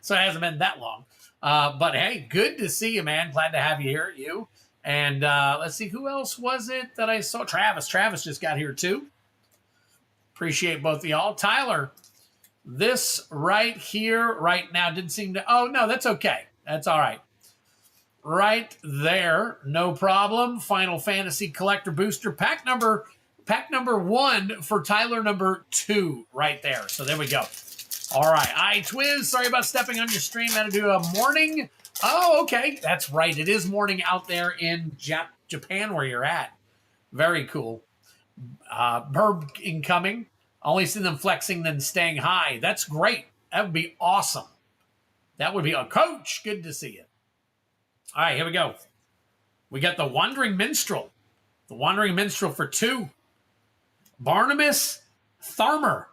So it hasn't been that long. But hey, good to see you, man. Glad to have you here, you. And let's see, who else was it that I saw? Travis. Travis just got here too. Appreciate both of y'all. Tyler, this right here, right now, didn't seem to. Oh, no, that's okay. That's all right. Right there, no problem. Final Fantasy Collector Booster pack number 1 for Tyler number 2 right there. So there we go. All right, Twiz, sorry about stepping on your stream. Had to do a morning. Oh, okay, that's right. It is morning out there in Japan where you're at. Very cool. Burb incoming. Only see them flexing, then staying high. That's great. That would be awesome. That would be a coach. Good to see you. All right, here we go. We got the Wandering Minstrel. The Wandering Minstrel for 2. Barnabas Tharmer.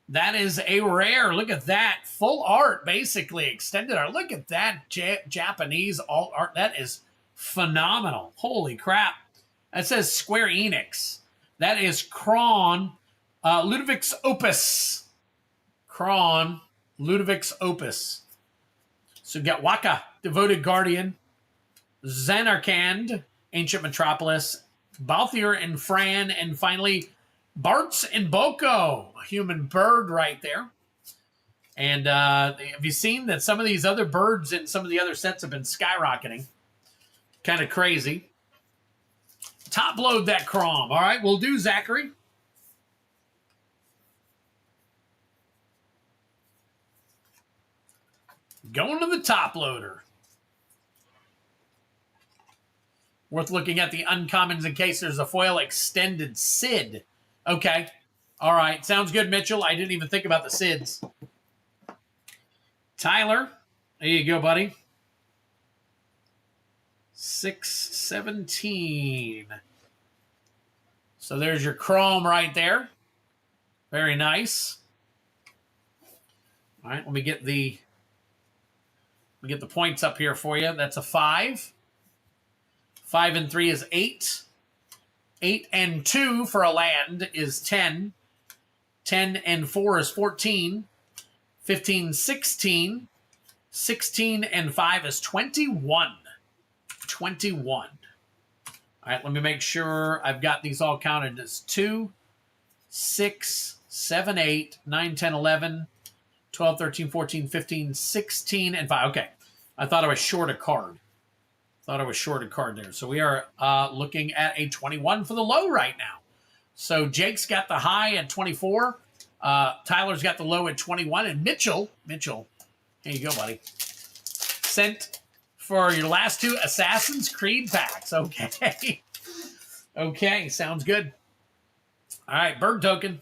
That is a rare. Look at that. Full art, basically. Extended art. Look at that Japanese alt art. That is phenomenal. Holy crap. That says Square Enix. That is Kron Ludwig's Opus. Kron Ludwig's Opus. So we got Waka, Devoted Guardian. Zanarkand, Ancient Metropolis. Balthier and Fran. And finally, Bartz and Boko. A human bird right there. And have you seen that some of these other birds in some of the other sets have been skyrocketing? Kind of crazy. Top load that Crom. All right, we'll do Zachary. Going to the top loader. Worth looking at the uncommons in case there's a foil extended Sid. Okay. All right. Sounds good, Mitchell. I didn't even think about the Sids. Tyler. There you go, buddy. 617. So there's your Chrome right there. Very nice. All right. Let me get the points up here for you. That's a 5. 5 and 3 is 8. 8 and 2 for a land is 10. 10 and 4 is 14. 15, 16. 16 and 5 is 21. 21. All right, let me make sure I've got these all counted as 2, 6, 7, 8, 9, 10, 11, 12, 13, 14, 15, 16, and 5. Okay, I thought I was short a card. There. So we are looking at a 21 for the low right now. So Jake's got the high at 24. Tyler's got the low at 21. And Mitchell, here you go, buddy. Sent for your last 2 Assassin's Creed packs. Okay. Okay, sounds good. All right, bird token.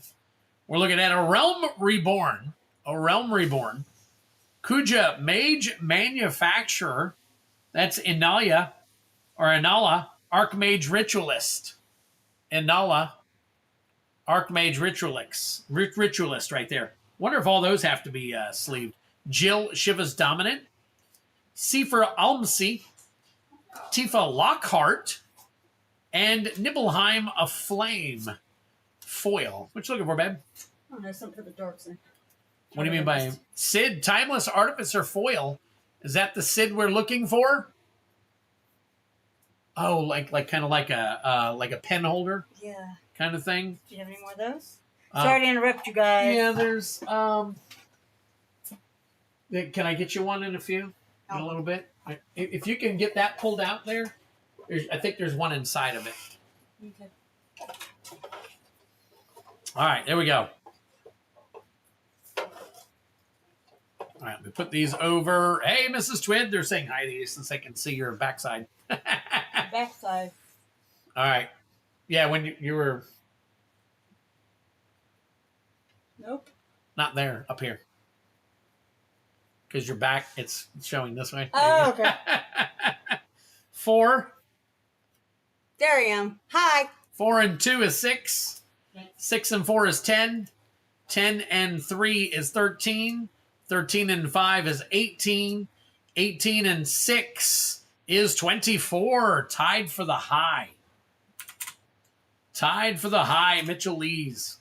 We're looking at a Realm Reborn. Kuja Mage Manufacturer. That's Inala, Archmage Ritualist. Inala, Archmage Ritualist right there. Wonder if all those have to be sleeved. Jill, Shiva's Dominant. Seifer Almsey. Tifa Lockhart. And Nibelheim Aflame. Foil. What you looking for, babe? Oh, there's something for the dorks in. What do you mean by Sid? Timeless Artificer Foil. Is that the Sid we're looking for? Oh, like kind of like a pen holder? Yeah. Kind of thing? Do you have any more of those? Sorry to interrupt you guys. Yeah, there's can I get you one in a few? In a little bit? If you can get that pulled out there, I think there's one inside of it. Okay. All right, there we go. All right, we put these over. Hey, Mrs. Twid, they're saying hi to you since they can see your backside. Backside. All right. Yeah, when you were... Nope. Not there, up here. Because your back, it's showing this way. Oh, okay. 4. There I am. Hi. 4 and 2 is 6. 6 and 4 is 10. 10 and 3 is 13. 13 and 5 is 18. 18 and 6 is 24. Tied for the high. Tied for the high, Mitchell Lees.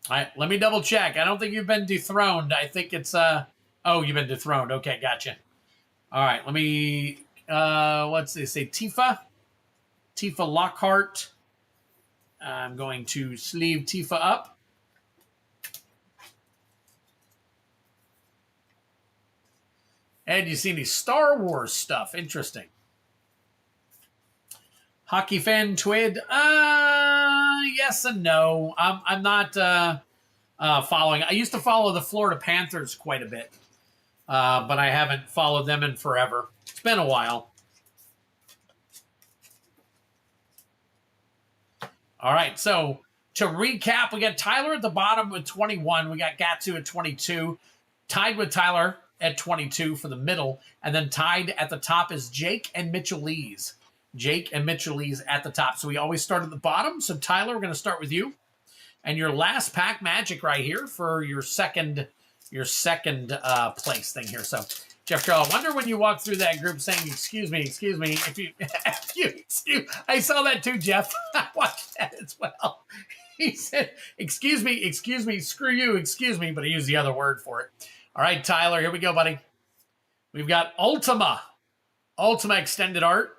All right, let me double check. I don't think you've been dethroned. I think it's oh, you've been dethroned. Okay, gotcha. All right, let me what's this say? Tifa Lockhart. I'm going to sleeve Tifa up. And you see any Star Wars stuff? Interesting. Hockey fan Twid? Yes and no. I'm not following. I used to follow the Florida Panthers quite a bit, but I haven't followed them in forever. It's been a while. All right, so to recap, we got Tyler at the bottom with 21. We got Gatsu at 22. Tied with Tyler at 22 for the middle. And then tied at the top is Jake and Mitchell Lees. Jake and Mitchell Lees at the top. So we always start at the bottom. So Tyler, we're going to start with you. And your last pack magic right here for your second place thing here. So Jeff Carroll, I wonder when you walk through that group saying, excuse me, if you, I saw that too, Jeff. I watched that as well. He said, excuse me, screw you, excuse me, but he used the other word for it. All right, Tyler, here we go, buddy. We've got Ultima Extended Art.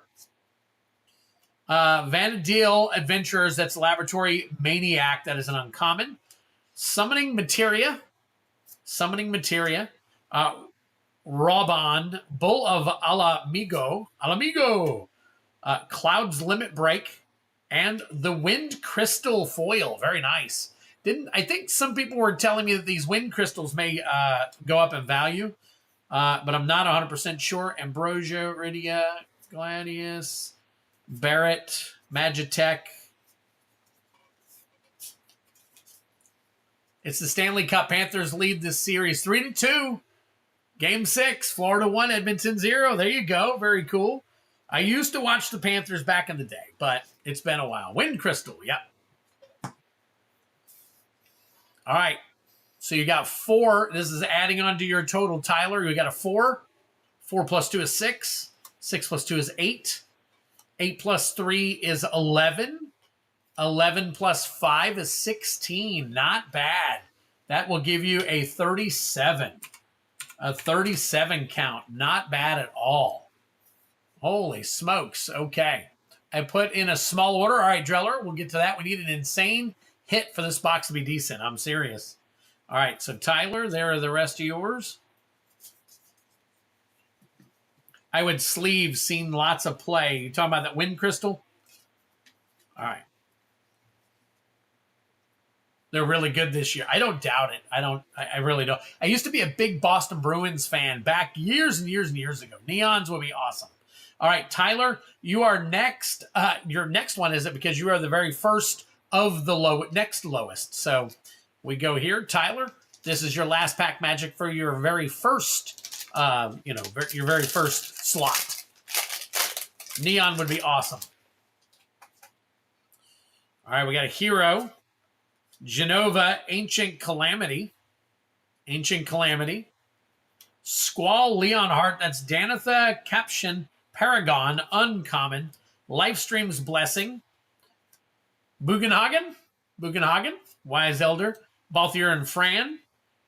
Vanadil Adventurers, that's Laboratory Maniac, that is an uncommon. Summoning Materia. Raubon, Bull of Alamigo, Cloud's Limit Break, and the Wind Crystal Foil. Very nice. I think some people were telling me that these Wind Crystals may go up in value, but I'm not 100% sure. Ambrosia, Rydia, Gladius, Barrett, Magitech. It's the Stanley Cup. Panthers lead this series 3-2. Game 6, Florida 1, Edmonton 0. There you go. Very cool. I used to watch the Panthers back in the day, but it's been a while. Wind Crystal, yep. All right. So you got 4. This is adding on to your total, Tyler. You got a 4. 4 plus 2 is 6. 6 plus 2 is 8. 8 plus 3 is 11. 11 plus 5 is 16. Not bad. That will give you a 37. A 37 count. Not bad at all. Holy smokes. Okay. I put in a small order. All right, Dreller, we'll get to that. We need an insane hit for this box to be decent. I'm serious. All right, so Tyler, there are the rest of yours. I would sleeve, seen lots of play. You talking about that Wind Crystal? All right. They're really good this year. I don't doubt it. I really don't. I used to be a big Boston Bruins fan back years and years and years ago. Neons would be awesome. All right, Tyler, you are next. Your next one is it because you are the very first of the next lowest. So we go here, Tyler. This is your last pack magic for your very first, your very first slot. Neon would be awesome. All right, we got a hero. Genova, Ancient Calamity. Squall, Leonhart, that's Danitha, Caption, Paragon, Uncommon. Lifestream's Blessing. Bugenhagen, Wise Elder, Balthier and Fran.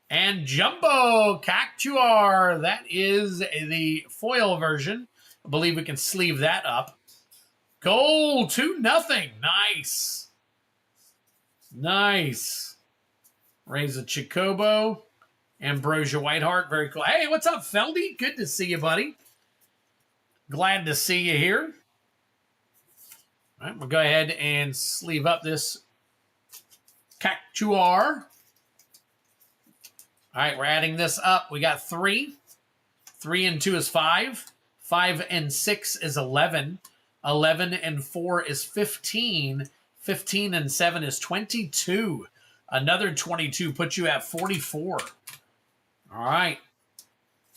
And Jumbo Cactuar, that is the foil version. I believe we can sleeve that up. Goal 2-0, nice. Nice. Reza Chicobo. Ambrosia Whiteheart. Very cool. Hey, what's up, Feldy? Good to see you, buddy. Glad to see you here. All right, we'll go ahead and sleeve up this Cactuar. All right, we're adding this up. We got 3. 3 and 2 is 5. 5 and 6 is 11. 11 and 4 is 15. 15 and 7 is 22. Another 22 puts you at 44. All right.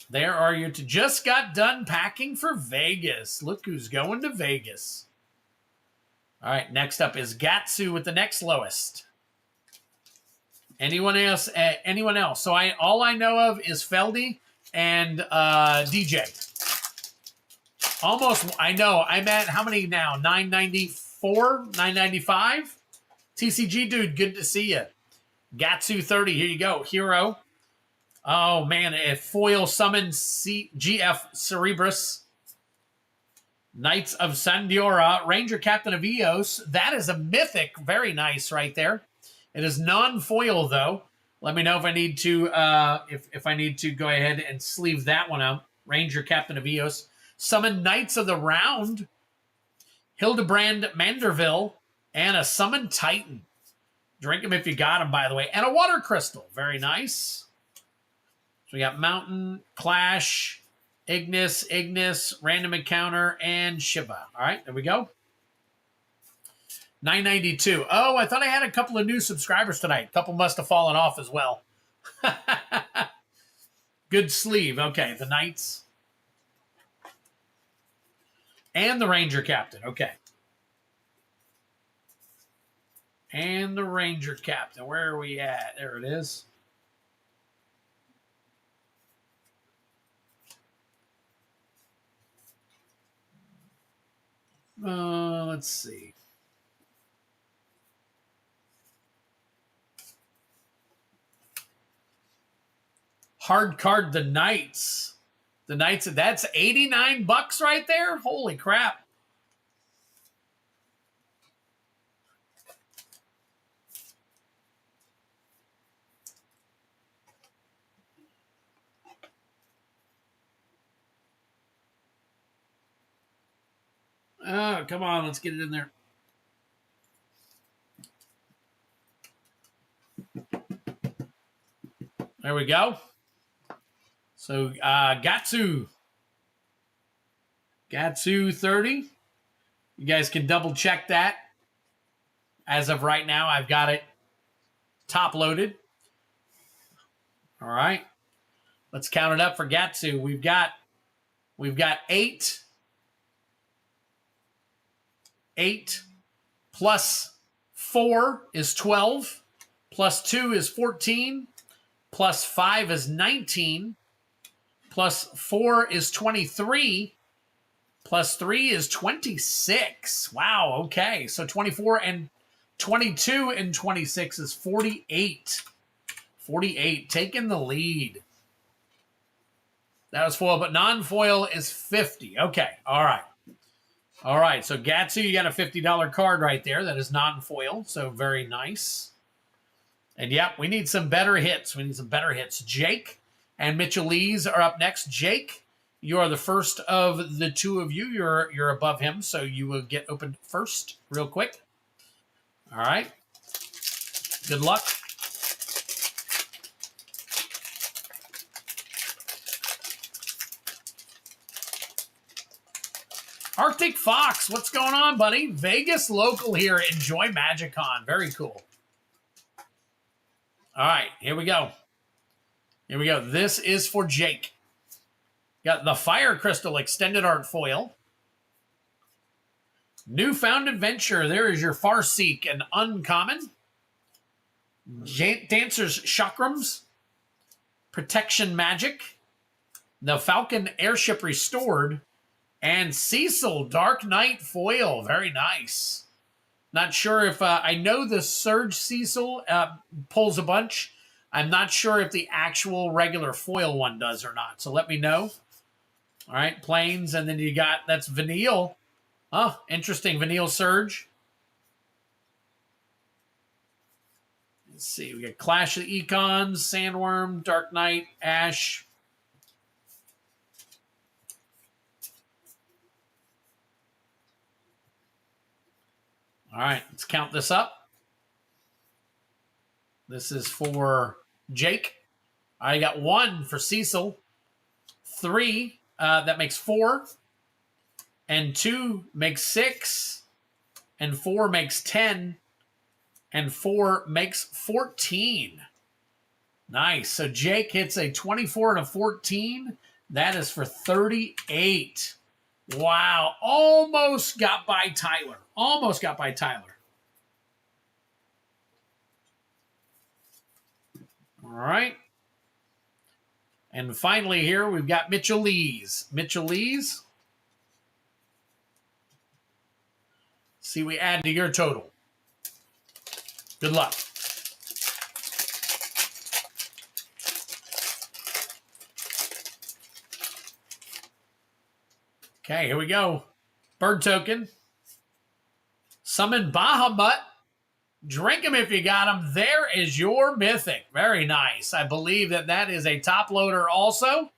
There are your two. Just got done packing for Vegas. Look who's going to Vegas. All right. Next up is Gatsu with the next lowest. Anyone else? So all I know of is Feldy and DJ. Almost, I know. I'm at how many now? 994, 995. TCG dude, good to see you. Gatsu 30, here you go. Hero. Oh man, a foil summon GF Cerebrus. Knights of Sandiora, Ranger Captain of Eos. That is a mythic. Very nice right there. It is non-foil though. Let me know if I need to if I need to go ahead and sleeve that one out. Ranger Captain of Eos. Summon Knights of the Round. Hildebrand Manderville. And a Summon Titan. Drink them if you got them, by the way. And a Water Crystal. Very nice. So we got Mountain, Clash, Ignis, Random Encounter, and Shiva. All right, there we go. 992. Oh, I thought I had a couple of new subscribers tonight. A couple must have fallen off as well. Good sleeve. Okay, the Knights. And the Ranger Captain. Okay. And the Ranger Captain. Where are we at? There it is. Let's see. Hard card, the Knights. The Knights, that's $89 right there? Holy crap. Oh, come on, let's get it in there. There we go. So, Gatsu 30. You guys can double check that. As of right now, I've got it top loaded. All right. Let's count it up for Gatsu. We've got 8. 8 plus 4 is 12. Plus 2 is 14. Plus 5 is 19. Plus 4 is 23. Plus 3 is 26. Wow, okay. So 24 and 22 and 26 is 48. 48, taking the lead. That was foil, but non-foil is 50. Okay, all right. All right, so Gatsu, you got a $50 card right there. That is non-foil, so very nice. And yep, we need some better hits. We need some better hits. Jake and Mitchell Lees are up next. Jake, you are the first of the two of you. You're above him, so you will get opened first real quick. All right. Good luck. Arctic Fox, what's going on, buddy? Vegas local here. Enjoy MagicCon. Very cool. All right, here we go. Here we go. This is for Jake. Got the Fire Crystal Extended Art Foil. Newfound Adventure. There is your Farseek, an uncommon. Dancer's Chakrams. Protection Magic. The Falcon Airship Restored. And Cecil, Dark Knight Foil. Very nice. Not sure if... I know the Surge Cecil pulls a bunch. I'm not sure if the actual regular foil one does or not. So let me know. All right, Plains. And then you got... That's Vanille. Oh, interesting. Vanille Surge. Let's see. We got Clash of the Econs, Sandworm, Dark Knight, Ash... All right, let's count this up. This is for Jake. I got 1 for Cecil. 3, that makes 4. And 2 makes 6. And 4 makes 10. And 4 makes 14. Nice. So Jake hits a 24 and a 14. That is for 38. Wow. Almost got by Tyler. Almost got by Tyler. All right. And finally here, we've got Mitchell Lees. Mitchell Lees. See, we add to your total. Good luck. Okay, here we go. Bird token. Summon Bahamut. Drink them if you got them. There is your Mythic. Very nice. I believe that is a top loader also.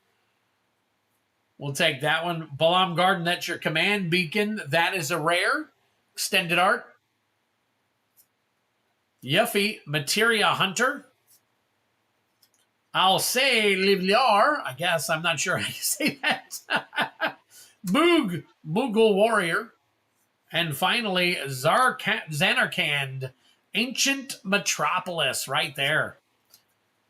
We'll take that one. Balam Garden, that's your command beacon. That is a rare. Extended art. Yuffie, Materia Hunter. I'll say Livliar. I guess. I'm not sure how you say that. Boog, Moogle Warrior. And finally, Zanarkand, Ancient Metropolis, right there.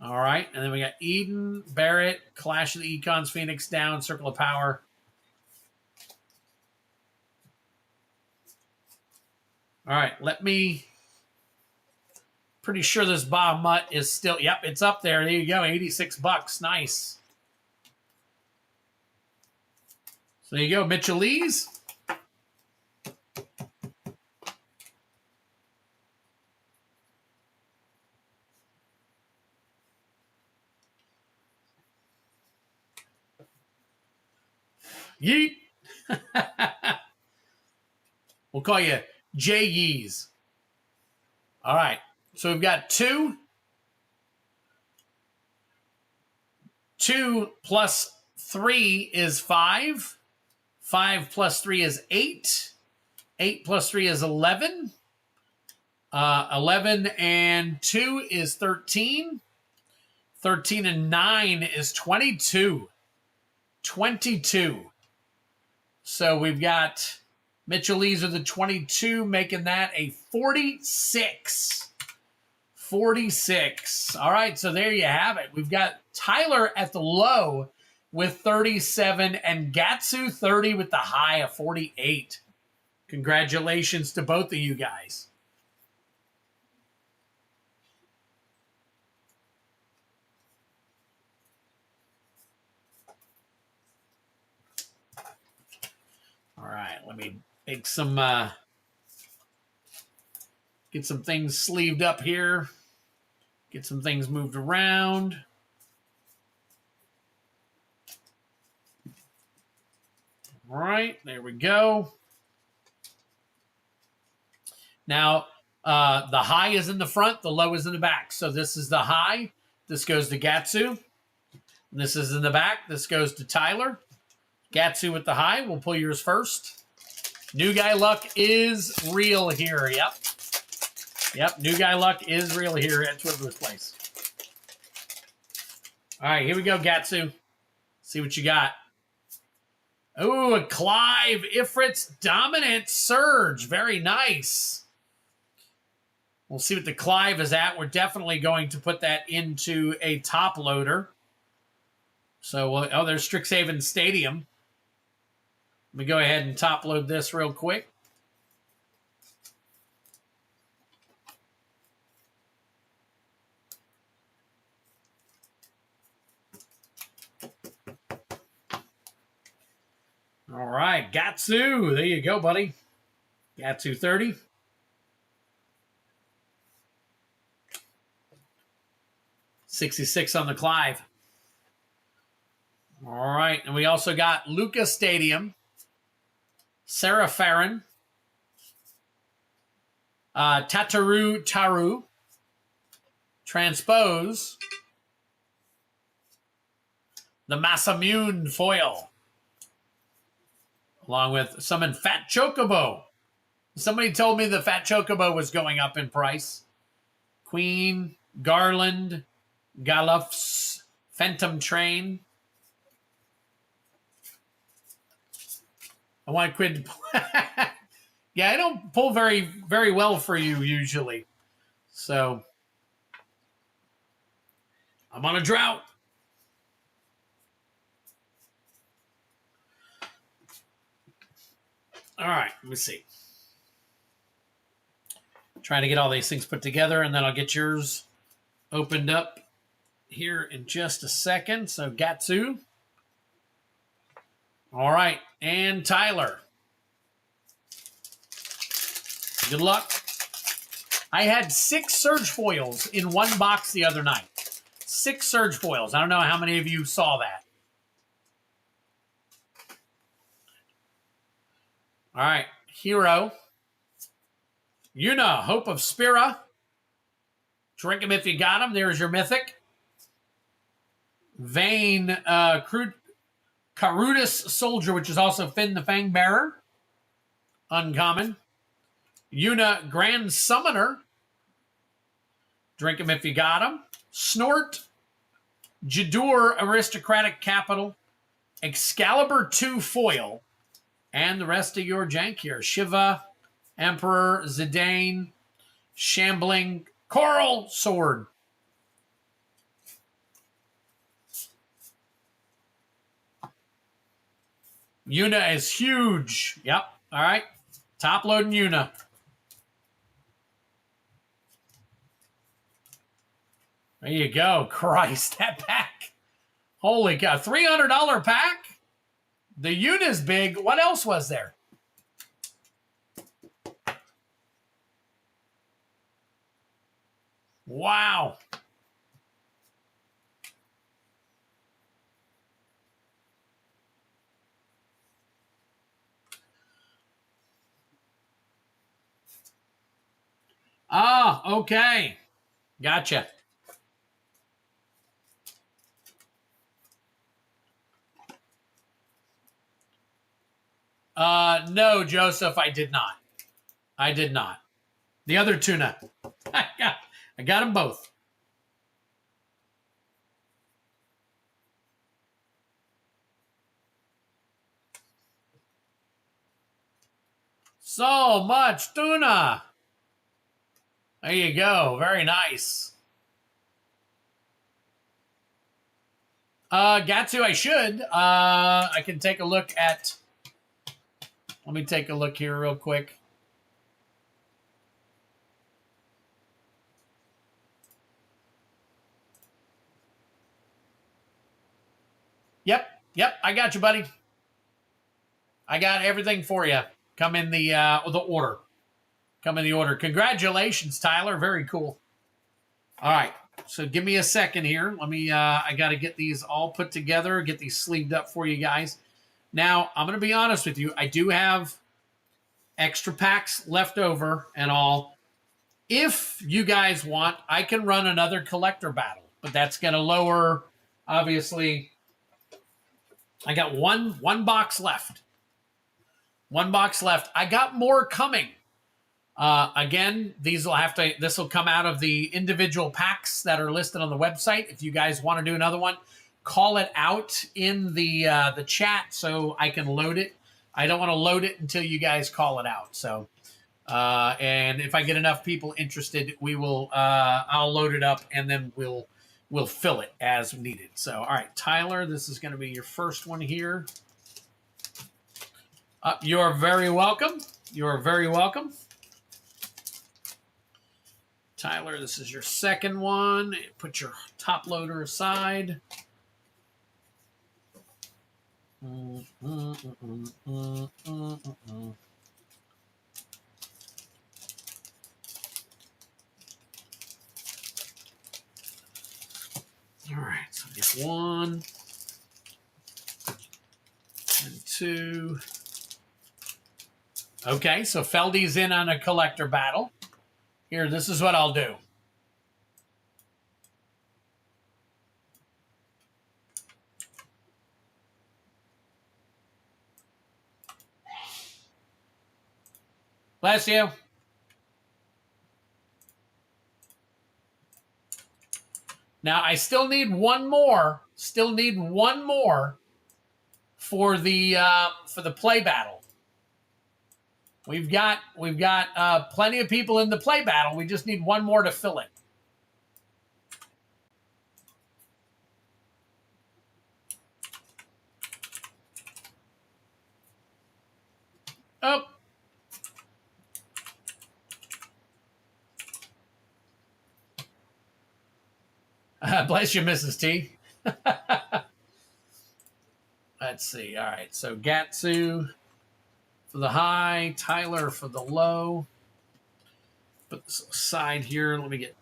All right, and then we got Eden, Barrett, Clash of the Econs, Phoenix Down, Circle of Power. All right, pretty sure this Bahamut is still, yep, it's up there. There you go, $86. Nice. So there you go, Mitchellese. Yeet. We'll call you J Yees. All right. So we've got 2. 2 plus 3 is 5. 5 plus 3 is 8. 8 plus 3 is 11. 11 and 2 is 13. 13 and 9 is 22. 22. So we've got Mitchellese with the 22, making that a 46. 46. All right, so there you have it. We've got Tyler at the low with 37 and Gatsu 30 with the high of 48. Congratulations to both of you guys. All right, let me make some, get some things sleeved up here. Get some things moved around. All right, there we go. Now, the high is in the front, the low is in the back. So this is the high. This goes to Gatsu. This is in the back. This goes to Tyler. Gatsu with the high. We'll pull yours first. New guy luck is real here. Yep. Yep, new guy luck is real here at Twiddler's Place. All right, here we go, Gatsu. See what you got. Oh, a Clive Ifrit's Dominant Surge. Very nice. We'll see what the Clive is at. We're definitely going to put that into a top loader. So, oh, there's Strixhaven Stadium. Let me go ahead and top load this real quick. All right, Gatsu. There you go, buddy. Gatsu 30. $66 on the Clive. All right, and we also got Luca Stadium, Sarah Farron, Tataru Taru, Transpose, the Masamune foil, along with summon Fat Chocobo. Somebody told me the Fat Chocobo was going up in price. Queen, Garland, Galufs, Phantom Train. I want to quit. Yeah, I don't pull very, very well for you usually. So I'm on a drought. All right, let me see. Trying to get all these things put together, and then I'll get yours opened up here in just a second. So Gatsu. All right, and Tyler. Good luck. I had 6 surge foils in one box the other night. 6 surge foils. I don't know how many of you saw that. All right. Hero. Yuna, Hope of Spira. Drink him if you got him. There's your Mythic. Vayne, Carudus Soldier, which is also Finn the Fang Bearer. Uncommon. Yuna, Grand Summoner. Drink him if you got him. Snort. Jadur, Aristocratic Capital. Excalibur 2 Foil. And the rest of your jank here. Shiva, Emperor, Zidane, Shambling, Coral, Sword. Yuna is huge. Yep. All right. Top loading Yuna. There you go. Christ, that pack. Holy cow. $300 pack? The Yuna's big. What else was there? Wow. Ah, okay. Gotcha. No, Joseph, I did not. I did not. The other tuna. I got them both. So much tuna. There you go. Very nice. Gatsu, I should. I can take a look at... Let me take a look here real quick. Yep, I got you, buddy. I got everything for you. Come in the order. Come in the order. Congratulations, Tyler. Very cool. All right. So give me a second here. Let me, I got to get these all put together, get these sleeved up for you guys. Now, I'm going to be honest with you. I do have extra packs left over and all. If you guys want, I can run another collector battle, but that's going to lower, obviously. I got one box left. One box left. I got more coming. Again, this will come out of the individual packs that are listed on the website. If you guys want to do another one, call it out in the chat so I can load it. I don't want to load it until you guys call it out. So, and if I get enough people interested, I'll load it up and then we'll fill it as needed. So, all right, Tyler, this is going to be your first one here. You're very welcome. You're very welcome. Tyler, this is your second one. Put your top loader aside. All right, so get 1 and 2. Okay, so Feldy's in on a collector battle. Here, this is what I'll do. Bless you. Now, I still need one more. Still need one more for the play battle. We've got plenty of people in the play battle. We just need one more to fill it. Oh. Bless you, Mrs. T. Let's see. All right. So Gatsu for the high, Tyler for the low. put this aside here. Let me get.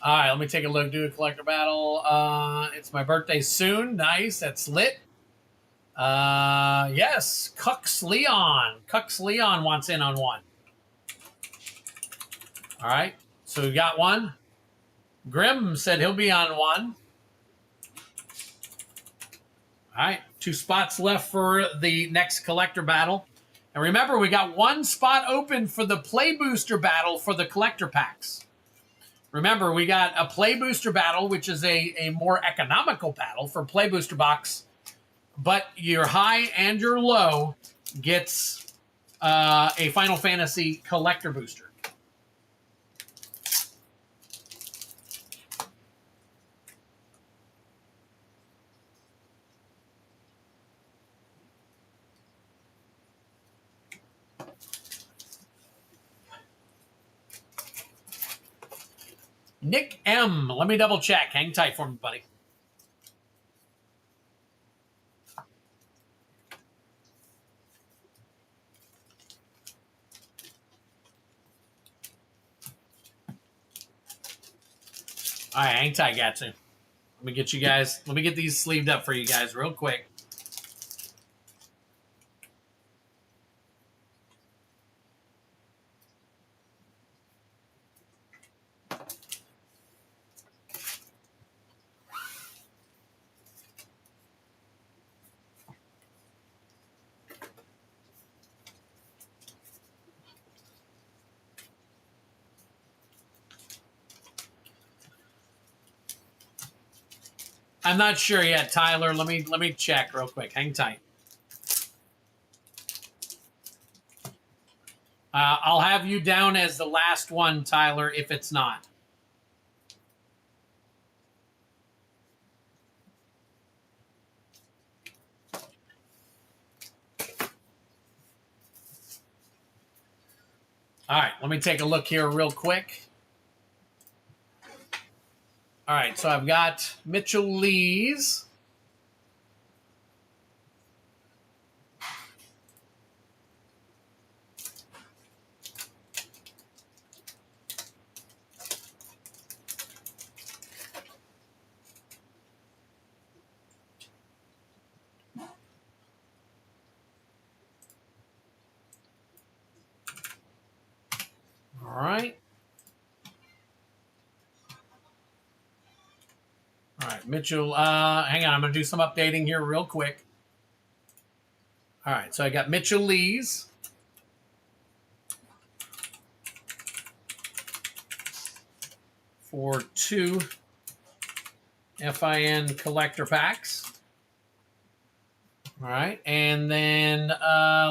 All right, let me take a look. Do a collector battle. It's my birthday soon. Nice. That's lit. Yes. Cux Leon. Cux Leon wants in on one. All right. So we got one. Grim said he'll be on one. All right. 2 spots left for the next collector battle. And remember, we got 1 spot open for the play booster battle for the collector packs. Remember, we got a play booster battle, which is a more economical battle for play booster box. But your high and your low gets a Final Fantasy collector booster. Nick M. Let me double check. Hang tight for me, buddy. All right, hang tight, Gatsu. Let me get you guys, let me get these sleeved up for you guys real quick. I'm not sure yet, Tyler. Let me check real quick. Hang tight. I'll have you down as the last one, Tyler, if it's not. All right, let me take a look here real quick. All right, so I've got Mitchell Lees. All right. All right, Mitchell. Hang on, I'm going to do some updating here real quick. All right, so I got Mitchell Lees. For 2 FIN collector packs. All right, and then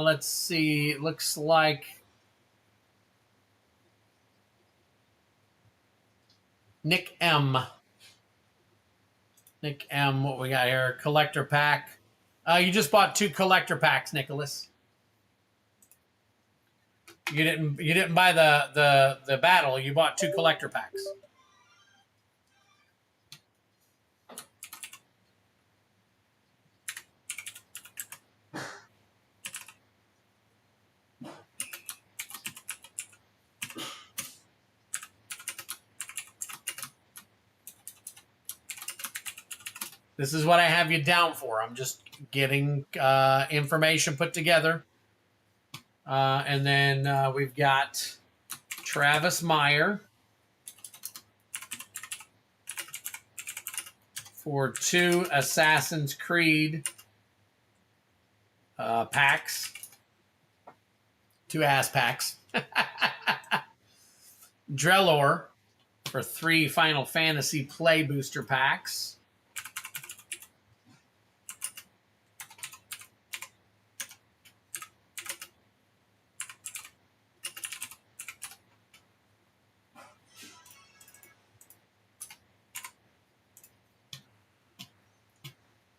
let's see. It looks like Nick M. Nick M. What we got here? Collector pack. You just bought 2 collector packs, Nicholas. You didn't buy the battle. You bought 2 collector packs. This is what I have you down for. I'm just getting information put together. And then we've got Travis Meyer for 2 Assassin's Creed packs. 2 ass packs. Drellor for 3 Final Fantasy Play Booster packs.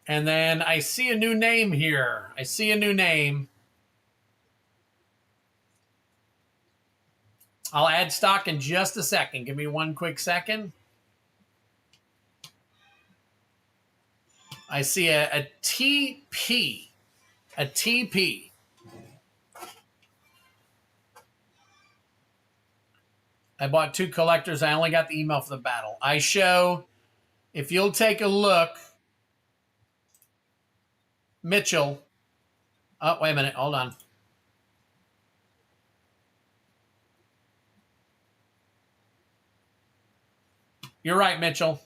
And then I see a new name here. I see a new name. I'll add stock in just a second. Give me one quick second. I see a TP. A TP. I bought 2 collectors. I only got the email for the battle. I show, if you'll take a look, Mitchell. Oh, wait a minute. Hold on. You're right, Mitchell.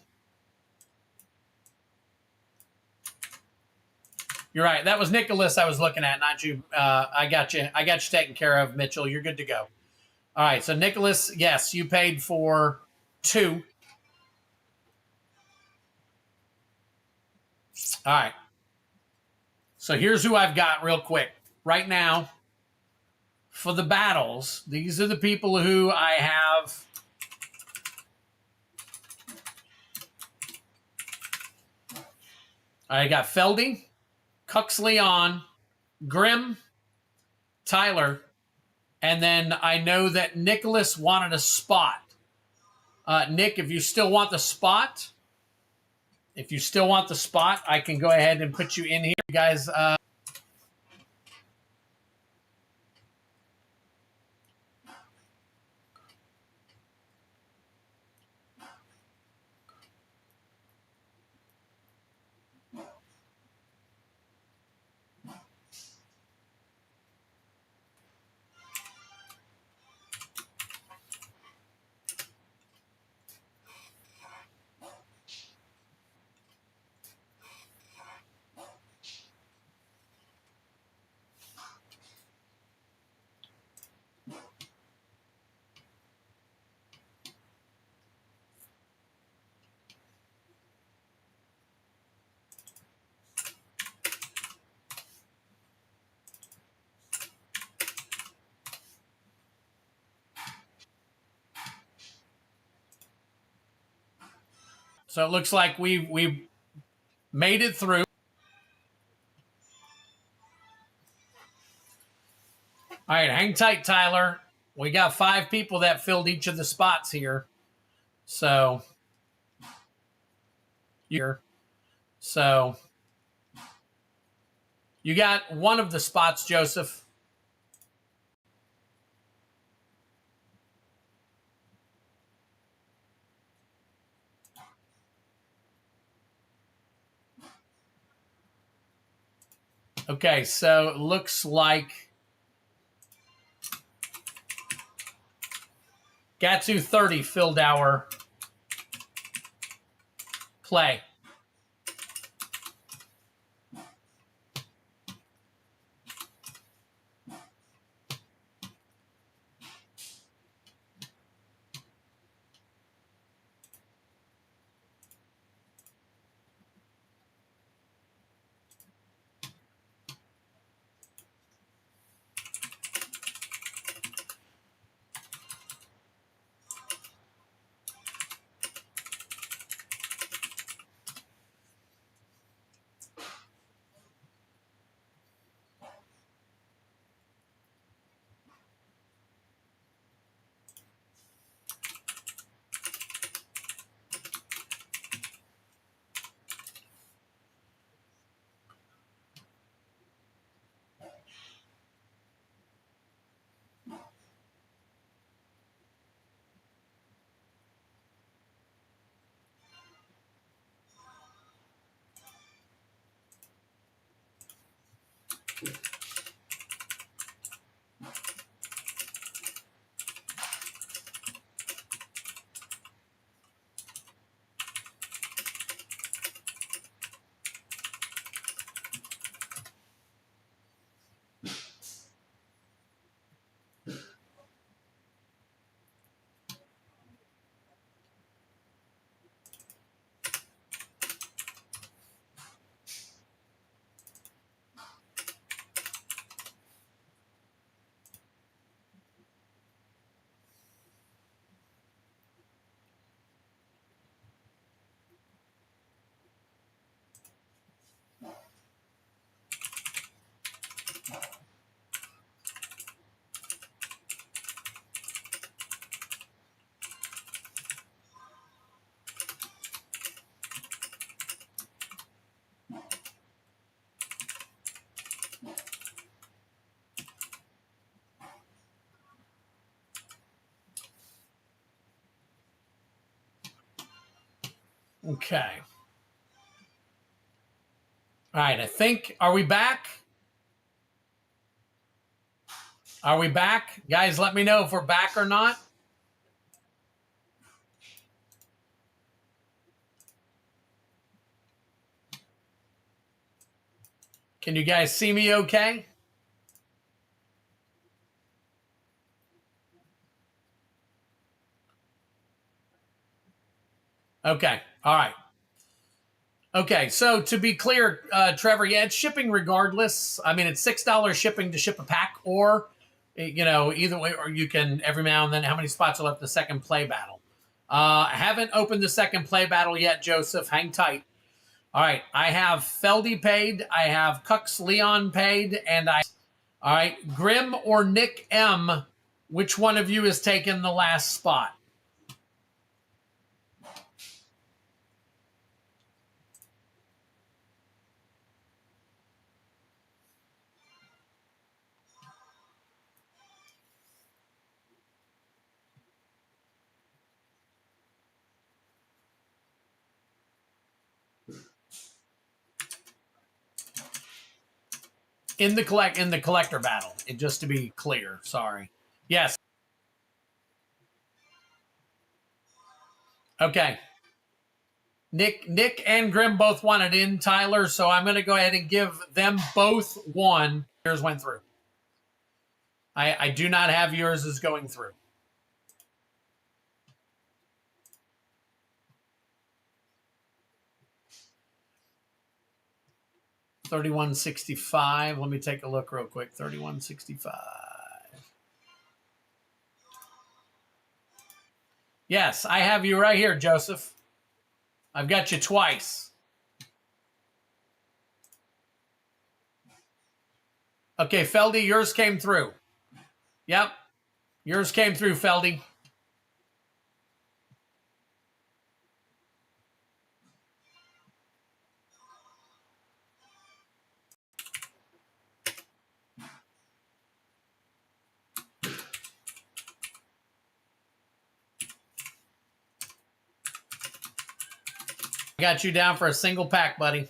You're right. That was Nicholas I was looking at, not you. I got you. I got you taken care of, Mitchell. You're good to go. All right. So, Nicholas, yes, you paid for 2. All right. So, here's who I've got real quick. Right now, for the battles, these are the people who I have. I got Feldy, Cuxley on, Grimm, Tyler, and then I know that Nicholas wanted a spot. Nick, if you still want the spot, I can go ahead and put you in here, you guys. So it looks like we've made it through. All right, hang tight, Tyler. We got 5 people that filled each of the spots here. So you got one of the spots, Joseph. Okay, so it looks like Gatsu 30 filled our play. Okay. All right, I think, are we back? Are we back? Guys, let me know if we're back or not. Can you guys see me okay? Okay, all right. Okay, so to be clear, Trevor, yeah, it's shipping regardless. I mean, it's $6 shipping to ship a pack, or, you know, either way, or you can every now and then, how many spots are left in the second play battle? I haven't opened the second play battle yet, Joseph. Hang tight. All right, I have Feldy paid, I have Cux Leon paid, and all right, Grim or Nick M, which one of you has taken the last spot? In the collector battle, just to be clear, sorry. Yes. Okay. Nick and Grim both wanted in, Tyler, so I'm going to go ahead and give them both one. Yours went through. I do not have yours as going through. $31.65. Let me take a look real quick. $31.65. Yes, I have you right here, Joseph. I've got you twice. Okay, Feldy, yours came through. Yep. Yours came through, Feldy. I got you down for a single pack, buddy.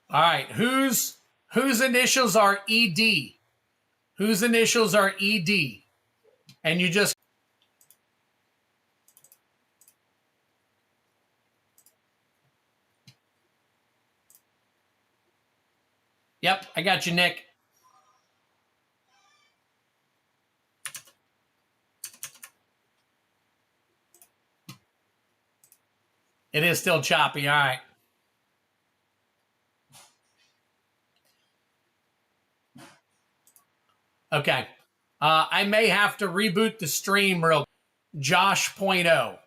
All right, whose initials are ED? Whose initials are ED? And you just... Yep, I got you, Nick. It is still choppy. All right. Okay. I may have to reboot the stream real. Josh.0.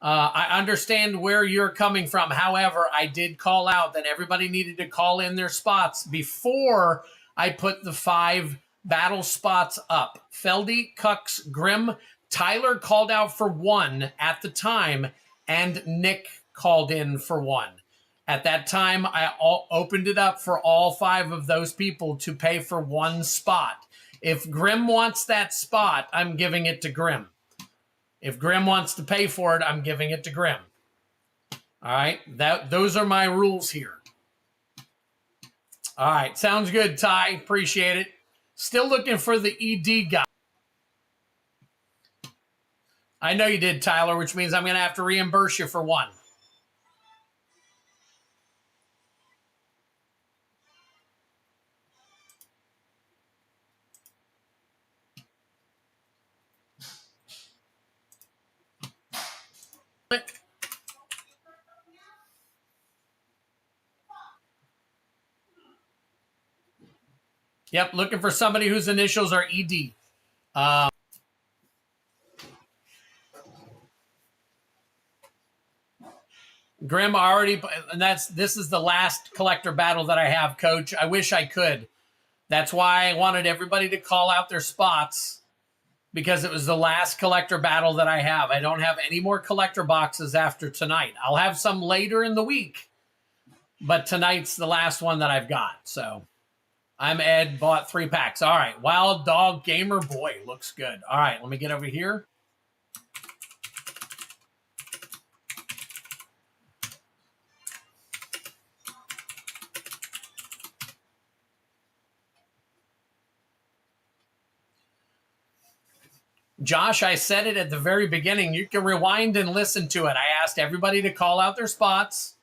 I understand where you're coming from. However, I did call out that everybody needed to call in their spots before I put the 5 battle spots up. Feldy, Cux, Grim, Tyler called out for 1 at the time, and Nick called in for 1. At that time, I opened it up for all 5 of those people to pay for 1 spot. If Grim wants that spot, I'm giving it to Grim. If Grim wants to pay for it, I'm giving it to Grim. All right, those are my rules here. All right, sounds good, Ty. Appreciate it. Still looking for the ED guy. I know you did, Tyler, which means I'm going to have to reimburse you for 1. Yep, looking for somebody whose initials are ED. Grim already, and this is the last collector battle that I have, Coach. I wish I could. That's why I wanted everybody to call out their spots, because it was the last collector battle that I have. I don't have any more collector boxes after tonight. I'll have some later in the week, but tonight's the last one that I've got. So I'm Ed, bought 3 packs. All right, Wild Dog Gamer Boy looks good. All right, let me get over here. Josh, I said it at the very beginning. You can rewind and listen to it. I asked everybody to call out their spots.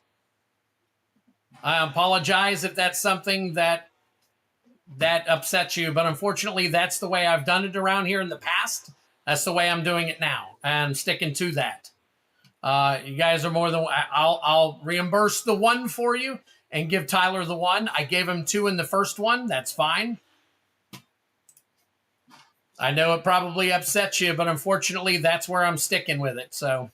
I apologize if that's something that upsets you, but unfortunately, that's the way I've done it around here in the past. That's the way I'm doing it now, and sticking to that. You guys are more than... I'll reimburse the 1 for you and give Tyler the 1. I gave him 2 in the first one. That's fine. I know it probably upsets you, but unfortunately, that's where I'm sticking with it. So,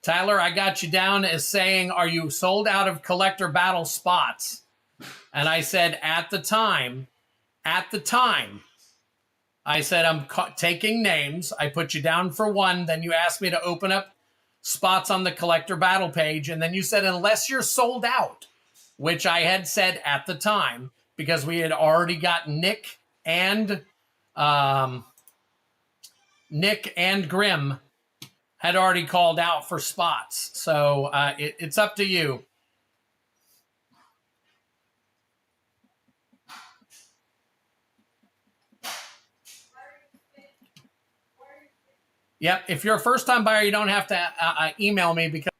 Tyler, I got you down as saying, are you sold out of collector battle spots? And I said, at the time, I said, I'm taking names. I put you down for 1. Then you asked me to open up spots on the collector battle page. And then you said, unless you're sold out, which I had said at the time, because we had already got Nick and Grim had already called out for spots. So it's up to you. Yep. If you're a first-time buyer, you don't have to email me because.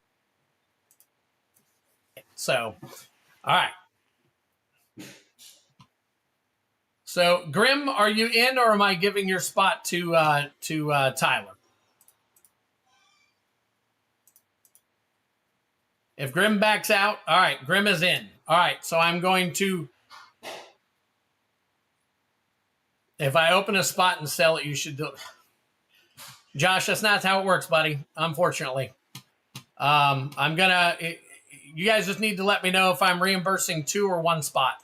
So, all right. So, Grim, are you in, or am I giving your spot to Tyler? If Grim backs out, all right, Grim is in. All right, so I'm going to. If I open a spot and sell it, you should do it. Josh, that's not how it works, buddy. Unfortunately, I'm gonna. You guys just need to let me know if I'm reimbursing 2 or 1 spot.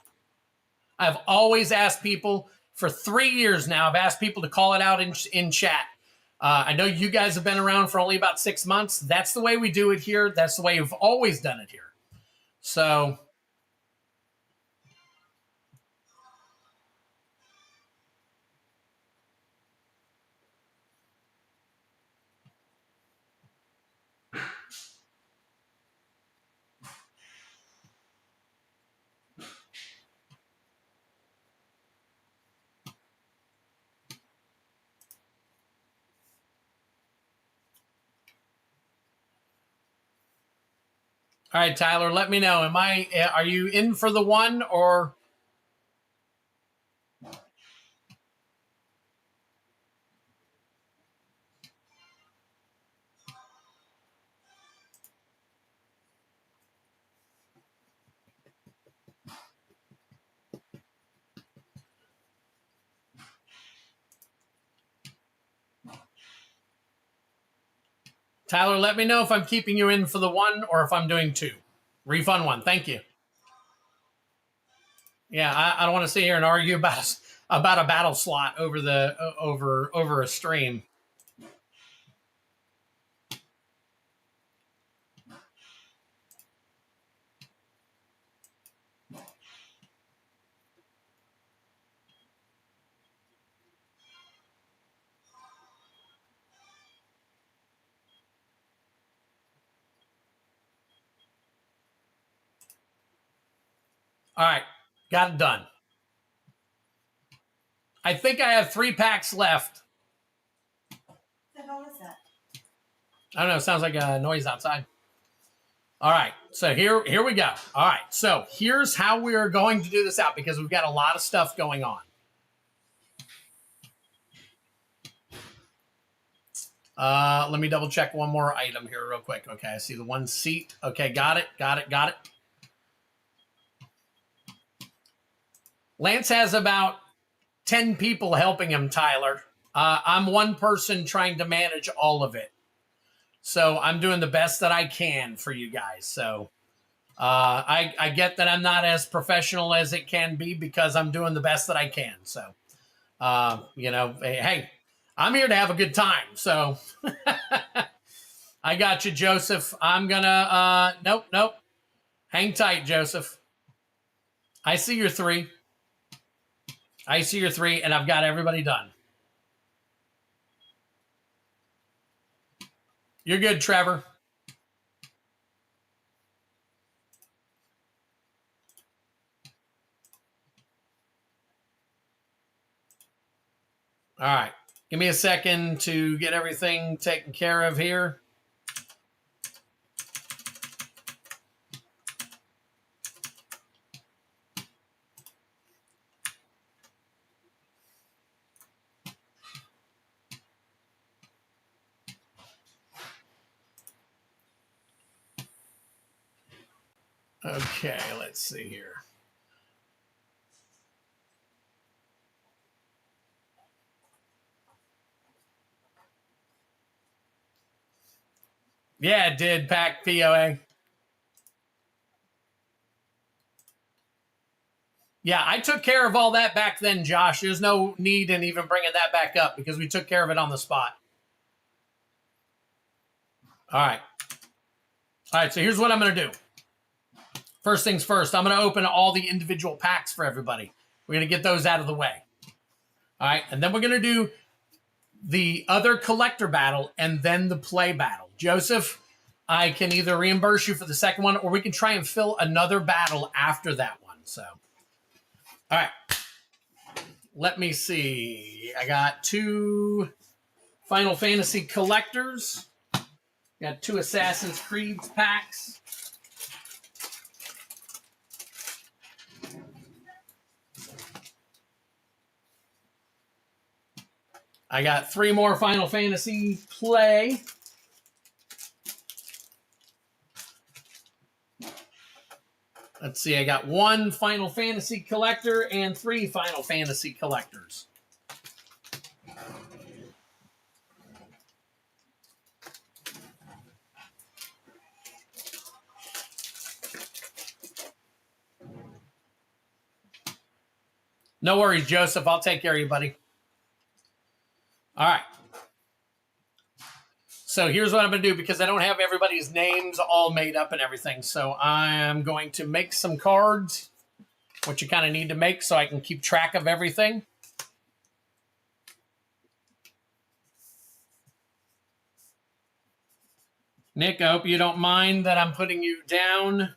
I've always asked people for 3 years now. I've asked people to call it out in chat. I know you guys have been around for only about 6 months. That's the way we do it here. That's the way we've always done it here. So. All right, Tyler, let me know. Are you in for the 1 or? Tyler, let me know if I'm keeping you in for the 1 or if I'm doing 2. Refund 1. Thank you. Yeah, I don't want to sit here and argue about a battle slot over a stream. All right, got it done. I think I have 3 packs left. What the hell is that? I don't know. It sounds like a noise outside. All right, so here we go. All right, so here's how we are going to do this out, because we've got a lot of stuff going on. Let me double check one more item here real quick. Okay, I see the one seat. Okay, got it. Lance has about 10 people helping him, Tyler. I'm one person trying to manage all of it. So I'm doing the best that I can for you guys. So I get that I'm not as professional as it can be because I'm doing the best that I can. So, hey, I'm here to have a good time. So I got you, Joseph. I'm going to, nope. Hang tight, Joseph. I see your 3. And I've got everybody done. You're good, Trevor. All right. Give me a second to get everything taken care of here. Okay, let's see here. Yeah, it did, Pack POA. Yeah, I took care of all that back then, Josh. There's no need in even bringing that back up because we took care of it on the spot. All right. So here's what I'm going to do. First things first, I'm going to open all the individual packs for everybody. We're going to get those out of the way. All right, and then we're going to do the other collector battle and then the play battle. Joseph, I can either reimburse you for the second one or we can try and fill another battle after that one. So, all right. Let me see. I got 2 Final Fantasy collectors. Got 2 Assassin's Creed packs. I got 3 more Final Fantasy play. Let's see, I got 1 Final Fantasy collector and 3 Final Fantasy collectors. No worries, Joseph. I'll take care of you, buddy. All right. So here's what I'm going to do because I don't have everybody's names all made up and everything. So I'm going to make some cards, which you kind of need to make so I can keep track of everything. Nick, I hope you don't mind that I'm putting you down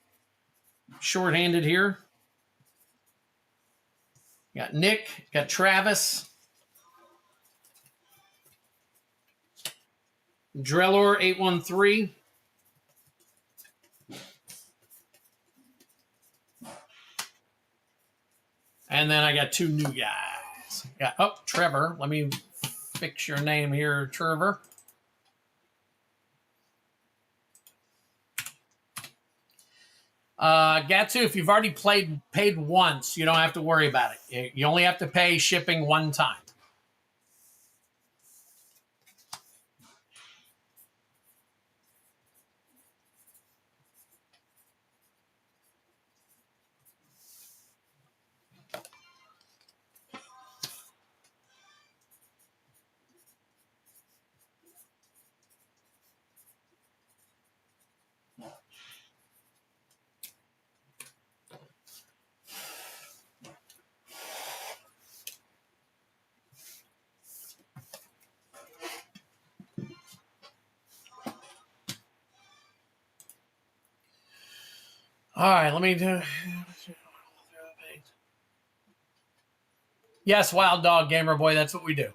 shorthanded here. Got Nick, got Travis, Drellor 813. And then I got 2 new guys. Got Trevor. Let me fix your name here, Trevor. Gatsu, if you've already paid once, you don't have to worry about it. You only have to pay shipping 1 time. All right, let me do. Yes, Wild Dog Gamer Boy, that's what we do.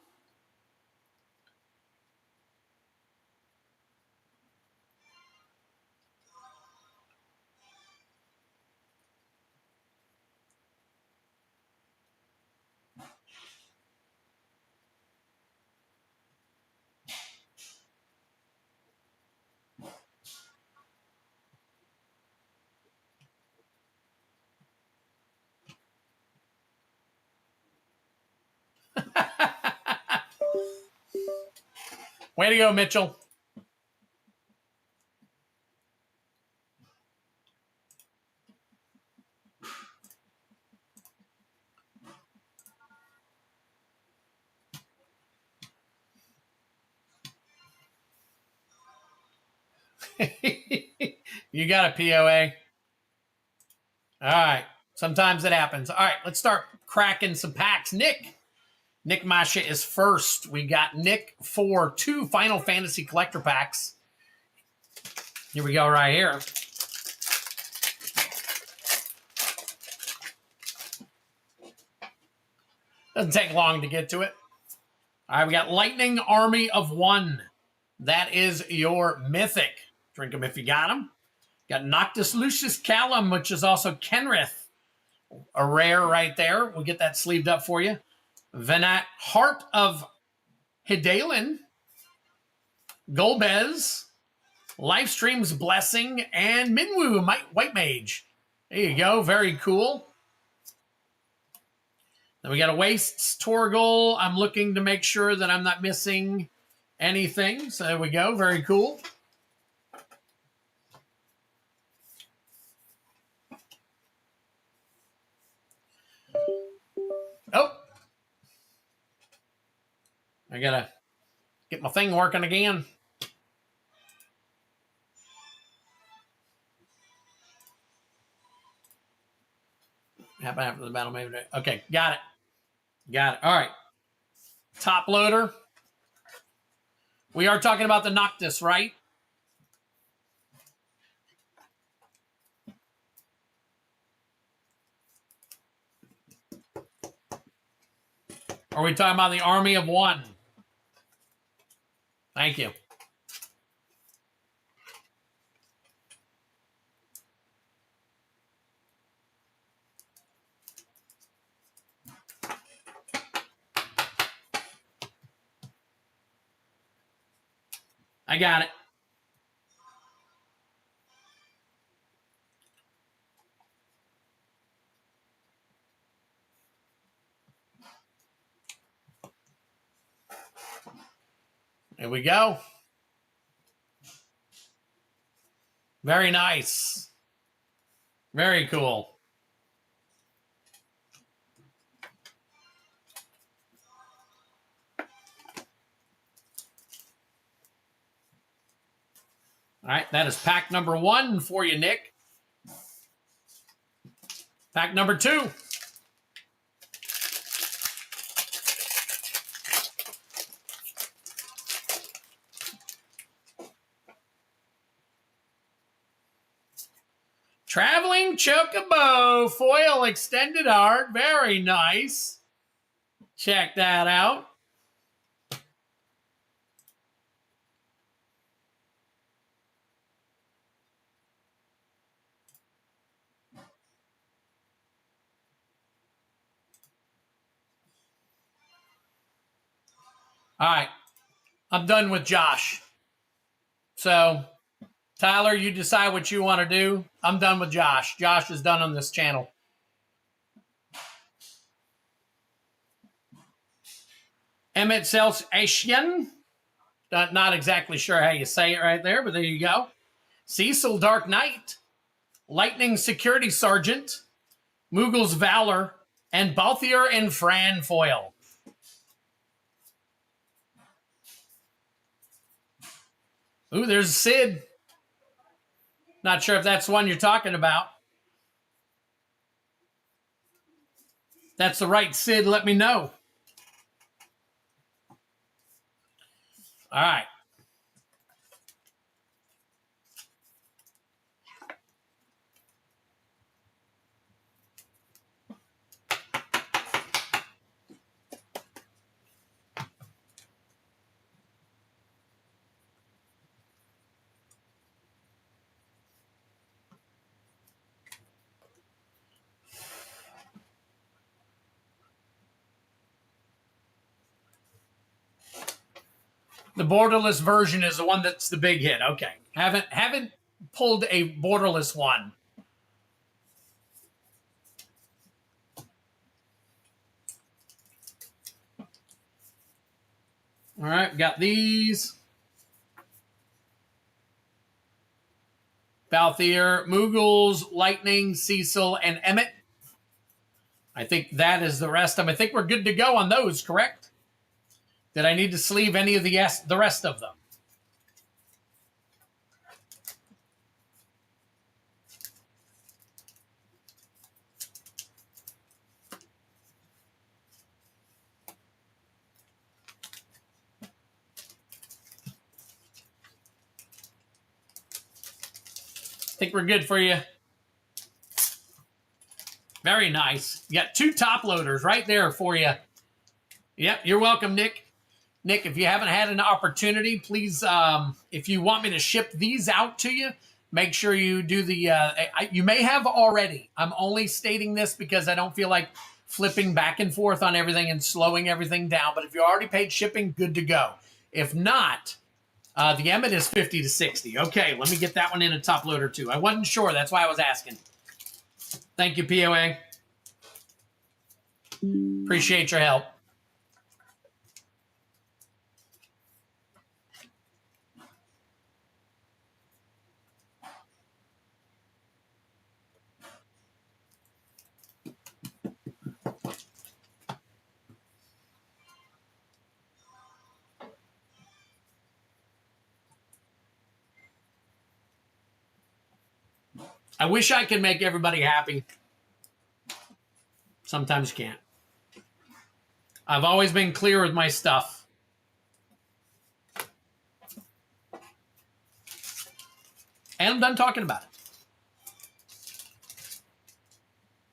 Way to go, Mitchell. You got a POA. All right. Sometimes it happens. All right, let's start cracking some packs. Nick Masha is first. We got Nick for 2 Final Fantasy collector packs. Here we go right here. Doesn't take long to get to it. All right, we got Lightning Army of 1. That is your Mythic. Drink them if you got them. Got Noctis Lucius Callum, which is also Kenrith. A rare right there. We'll get that sleeved up for you. Venat, Heart of Hidalin. Golbez. Lifestream's Blessing. And Minwu, White Mage. There you go. Very cool. Then we got a Wastes Torgal. I'm looking to make sure that I'm not missing anything. So there we go. Very cool. Oh. I gotta get my thing working again. Happen after the battle, maybe. Okay, got it. All right. Top loader. We are talking about the Noctis, right? Or are we talking about the Army of 1? Thank you. I got it. There we go. Very nice. Very cool. All right, that is pack number 1 for you, Nick. Pack number 2. Traveling Chocobo foil extended art. Very nice. Check that out. All right. I'm done with Josh. So, Tyler, you decide what you want to do. I'm done with Josh. Josh is done on this channel. Emmett Sells Asian. Not exactly sure how you say it right there, but there you go. Cecil Dark Knight. Lightning Security Sergeant. Moogle's Valor. And Balthier and Fran foil. Ooh, there's Sid. Not sure if that's the one you're talking about. If that's the right Sid, let me know. All right. The borderless version is the one that's the big hit. Okay. Haven't pulled a borderless one. All right, got these. Balthier, Moogles, Lightning, Cecil, and Emmett. I think that is the rest of them. I think we're good to go on those, correct? Did I need to sleeve any of the rest of them? I think we're good for you. Very nice. You got 2 top loaders right there for you. Yep, you're welcome, Nick. Nick, if you haven't had an opportunity, please, if you want me to ship these out to you, make sure you do the, you may have already. I'm only stating this because I don't feel like flipping back and forth on everything and slowing everything down. But if you already paid shipping, good to go. If not, the Emmett is 50 to 60. Okay, let me get that one in a top loader too. I wasn't sure. That's why I was asking. Thank you, POA. Appreciate your help. I wish I could make everybody happy. Sometimes can't. I've always been clear with my stuff. And I'm done talking about it.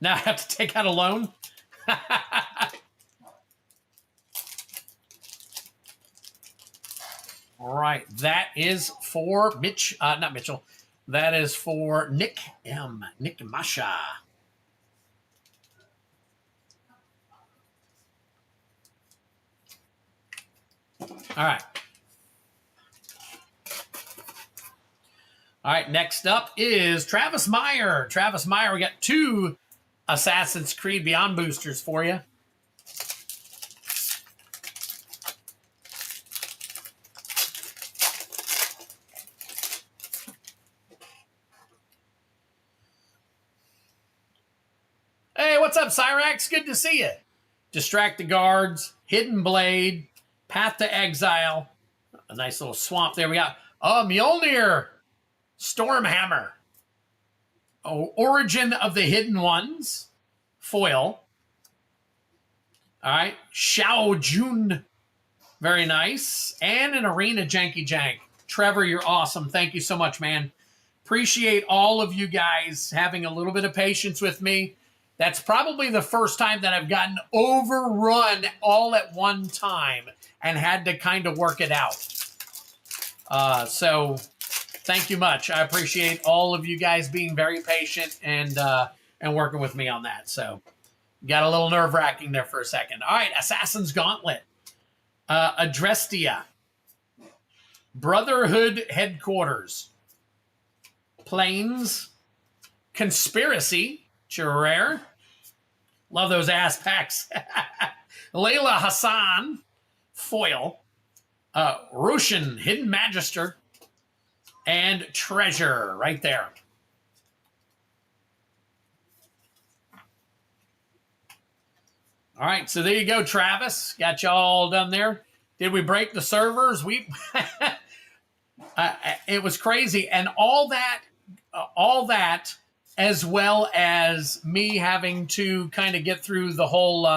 Now I have to take out a loan? All right. That is for Mitch. Not Mitchell. That is for Nick M. Nick Masha. All right. All right, next up is Travis Meyer. Travis Meyer, we got 2 Assassin's Creed Beyond boosters for you. Hey, what's up, Cyrax? Good to see you. Distract the Guards, Hidden Blade, Path to Exile. A nice little swamp there. We got Mjolnir, Stormhammer, Origin of the Hidden Ones, foil. All right, Xiao Jun, very nice. And an Arena Janky Jank. Trevor, you're awesome. Thank you so much, man. Appreciate all of you guys having a little bit of patience with me. That's probably the first time that I've gotten overrun all at one time and had to kind of work it out. So thank you much. I appreciate all of you guys being very patient and working with me on that. So got a little nerve-wracking there for a second. All right, Assassin's Gauntlet. Adrestia. Brotherhood Headquarters. Planes. Conspiracy. Rare. Love those ass packs. Layla Hassan. Foil. Roshan, Hidden Magister. And Treasure right there. All right, so there you go, Travis. Got you all done there. Did we break the servers? We it was crazy, and all that, as well as me having to kind of get through the whole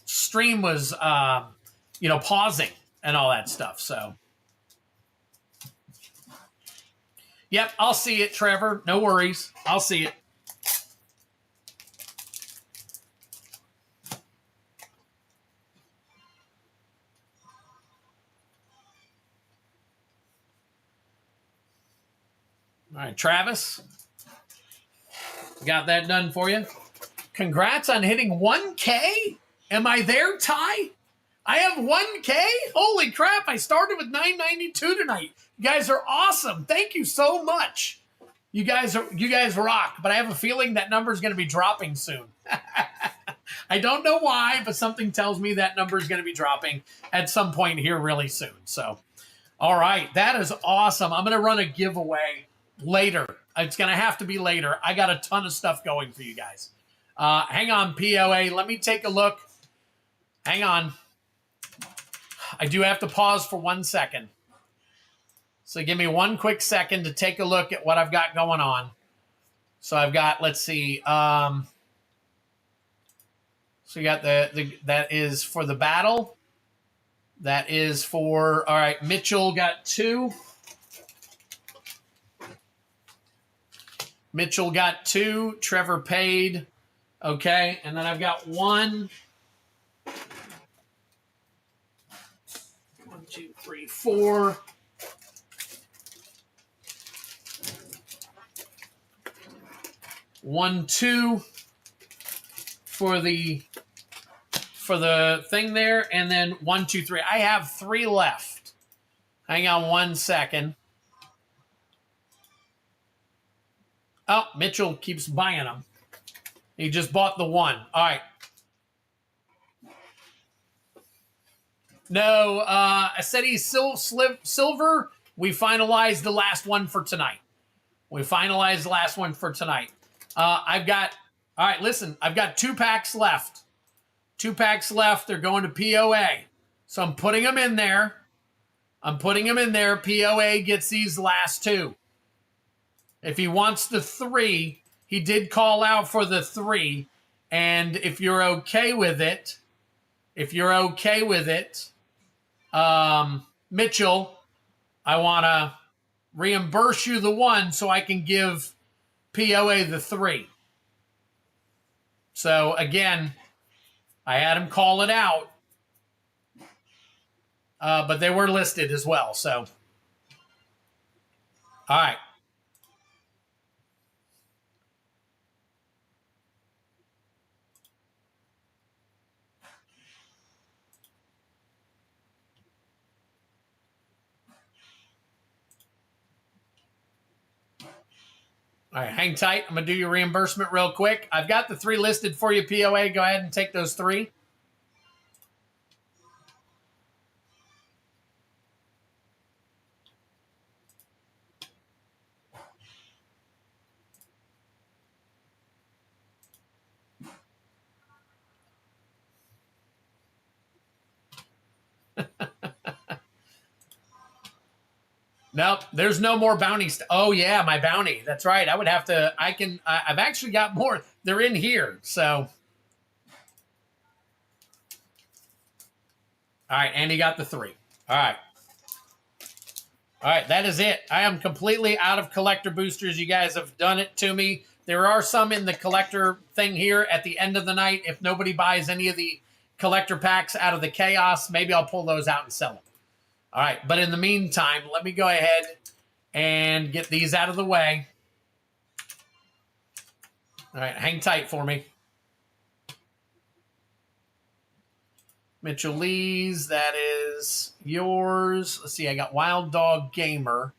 stream was, pausing and all that stuff. So, yep, I'll see it, Trevor. No worries, I'll see it. All right, Travis, got that done for you. Congrats on hitting 1K. Am I there, Ty? I have 1K? Holy crap, I started with 992 tonight. You guys are awesome. Thank you so much. You guys rock, but I have a feeling that number is going to be dropping soon. I don't know why, but something tells me that number is going to be dropping at some point here really soon. So, All right, that is awesome. I'm going to run a giveaway later. It's going to have to be later. I got a ton of stuff going for you guys. Hang on, POA. Let me take a look. Hang on. I do have to pause for 1 second. So give me 1 quick second to take a look at what I've got going on. So I've got, let's see. So you got that is for the battle. That is for, all right, Mitchell got 2. Mitchell got 2. Trevor paid. Okay, and then I've got 1. 1, 2, 3, 4. One, 2 for the thing there, and then 1, 2, 3. I have 3 left. Hang on 1 second. Oh, Mitchell keeps buying them. He just bought the 1. All right. No, I said he's silver. We finalized the last one for tonight. I've got, all right, listen, I've got 2 packs left. 2 packs left. They're going to POA. So I'm putting them in there. POA gets these last 2. If he wants the 3, he did call out for the 3. And if you're okay with it, Mitchell, I want to reimburse you the 1 so I can give POA the 3. So again, I had him call it out, but they were listed as well. So, all right. All right, hang tight. I'm going to do your reimbursement real quick. I've got the 3 listed for you, POA. Go ahead and take those 3. Nope, there's no more bounty. Oh, yeah, my bounty. That's right. I would have to, I've actually got more. They're in here, so. All right, and he got the 3. All right. All right, that is it. I am completely out of collector boosters. You guys have done it to me. There are some in the collector thing here at the end of the night. If nobody buys any of the collector packs out of the chaos, maybe I'll pull those out and sell them. All right, but in the meantime, let me go ahead and get these out of the way. All right, hang tight for me. Mitchell Lee's, that is yours. Let's see, I got Wild Dog Gamer.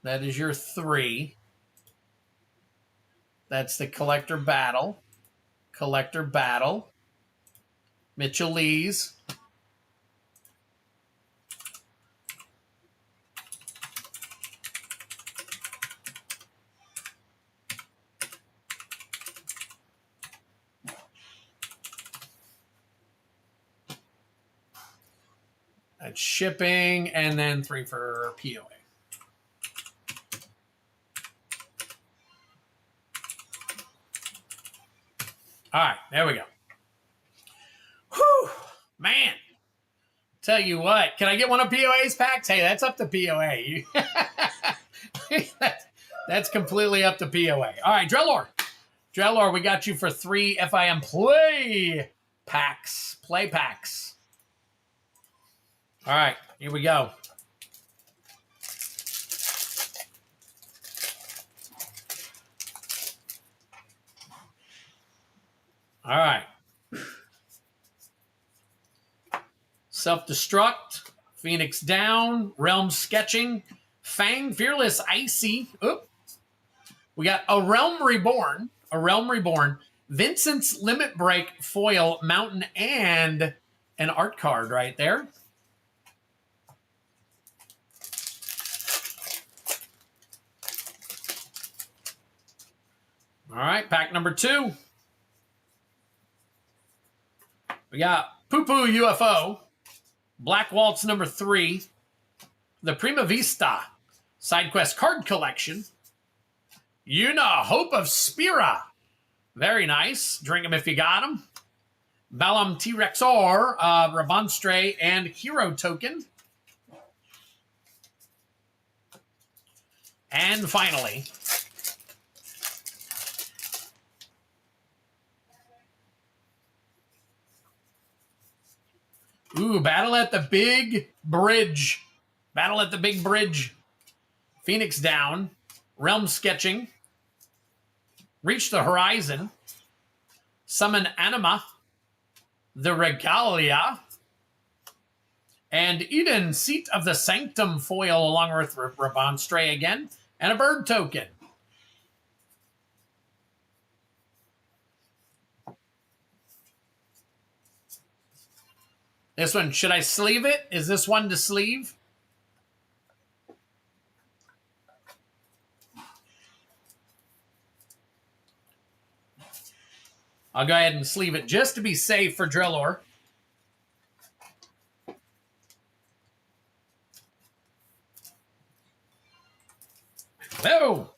That is your 3. That's the Collector Battle. Mitchell Lee's. That's shipping, and then 3 for POA. All right, there we go. Whew, man. Tell you what, can I get one of POA's packs? Hey, that's up to POA. That's completely up to POA. All right, Drellor. Drellor, we got you for 3 FIM play packs. All right, here we go. All right. Self-destruct, Phoenix down, Realm sketching, Fang, Fearless, Icy. Oop. We got a Realm Reborn, Vincent's Limit Break, Foil, Mountain, and an art card right there. All right, pack number 2. We got Poo Poo UFO, Black Waltz number 3, the Prima Vista Side Quest card collection, Una Hope of Spira, very nice. Drink them if you got them. Balam T-Rexor, Rabonstre, and Hero Token. And finally, Battle at the Big Bridge. Battle at the Big Bridge. Phoenix Down. Realm Sketching. Reach the Horizon. Summon Anima. The Regalia. And Eden, Seat of the Sanctum foil along with Rabonstre again. And a bird token. This one, should I sleeve it? Is this one to sleeve? I'll go ahead and sleeve it just to be safe for Drillor. Oh!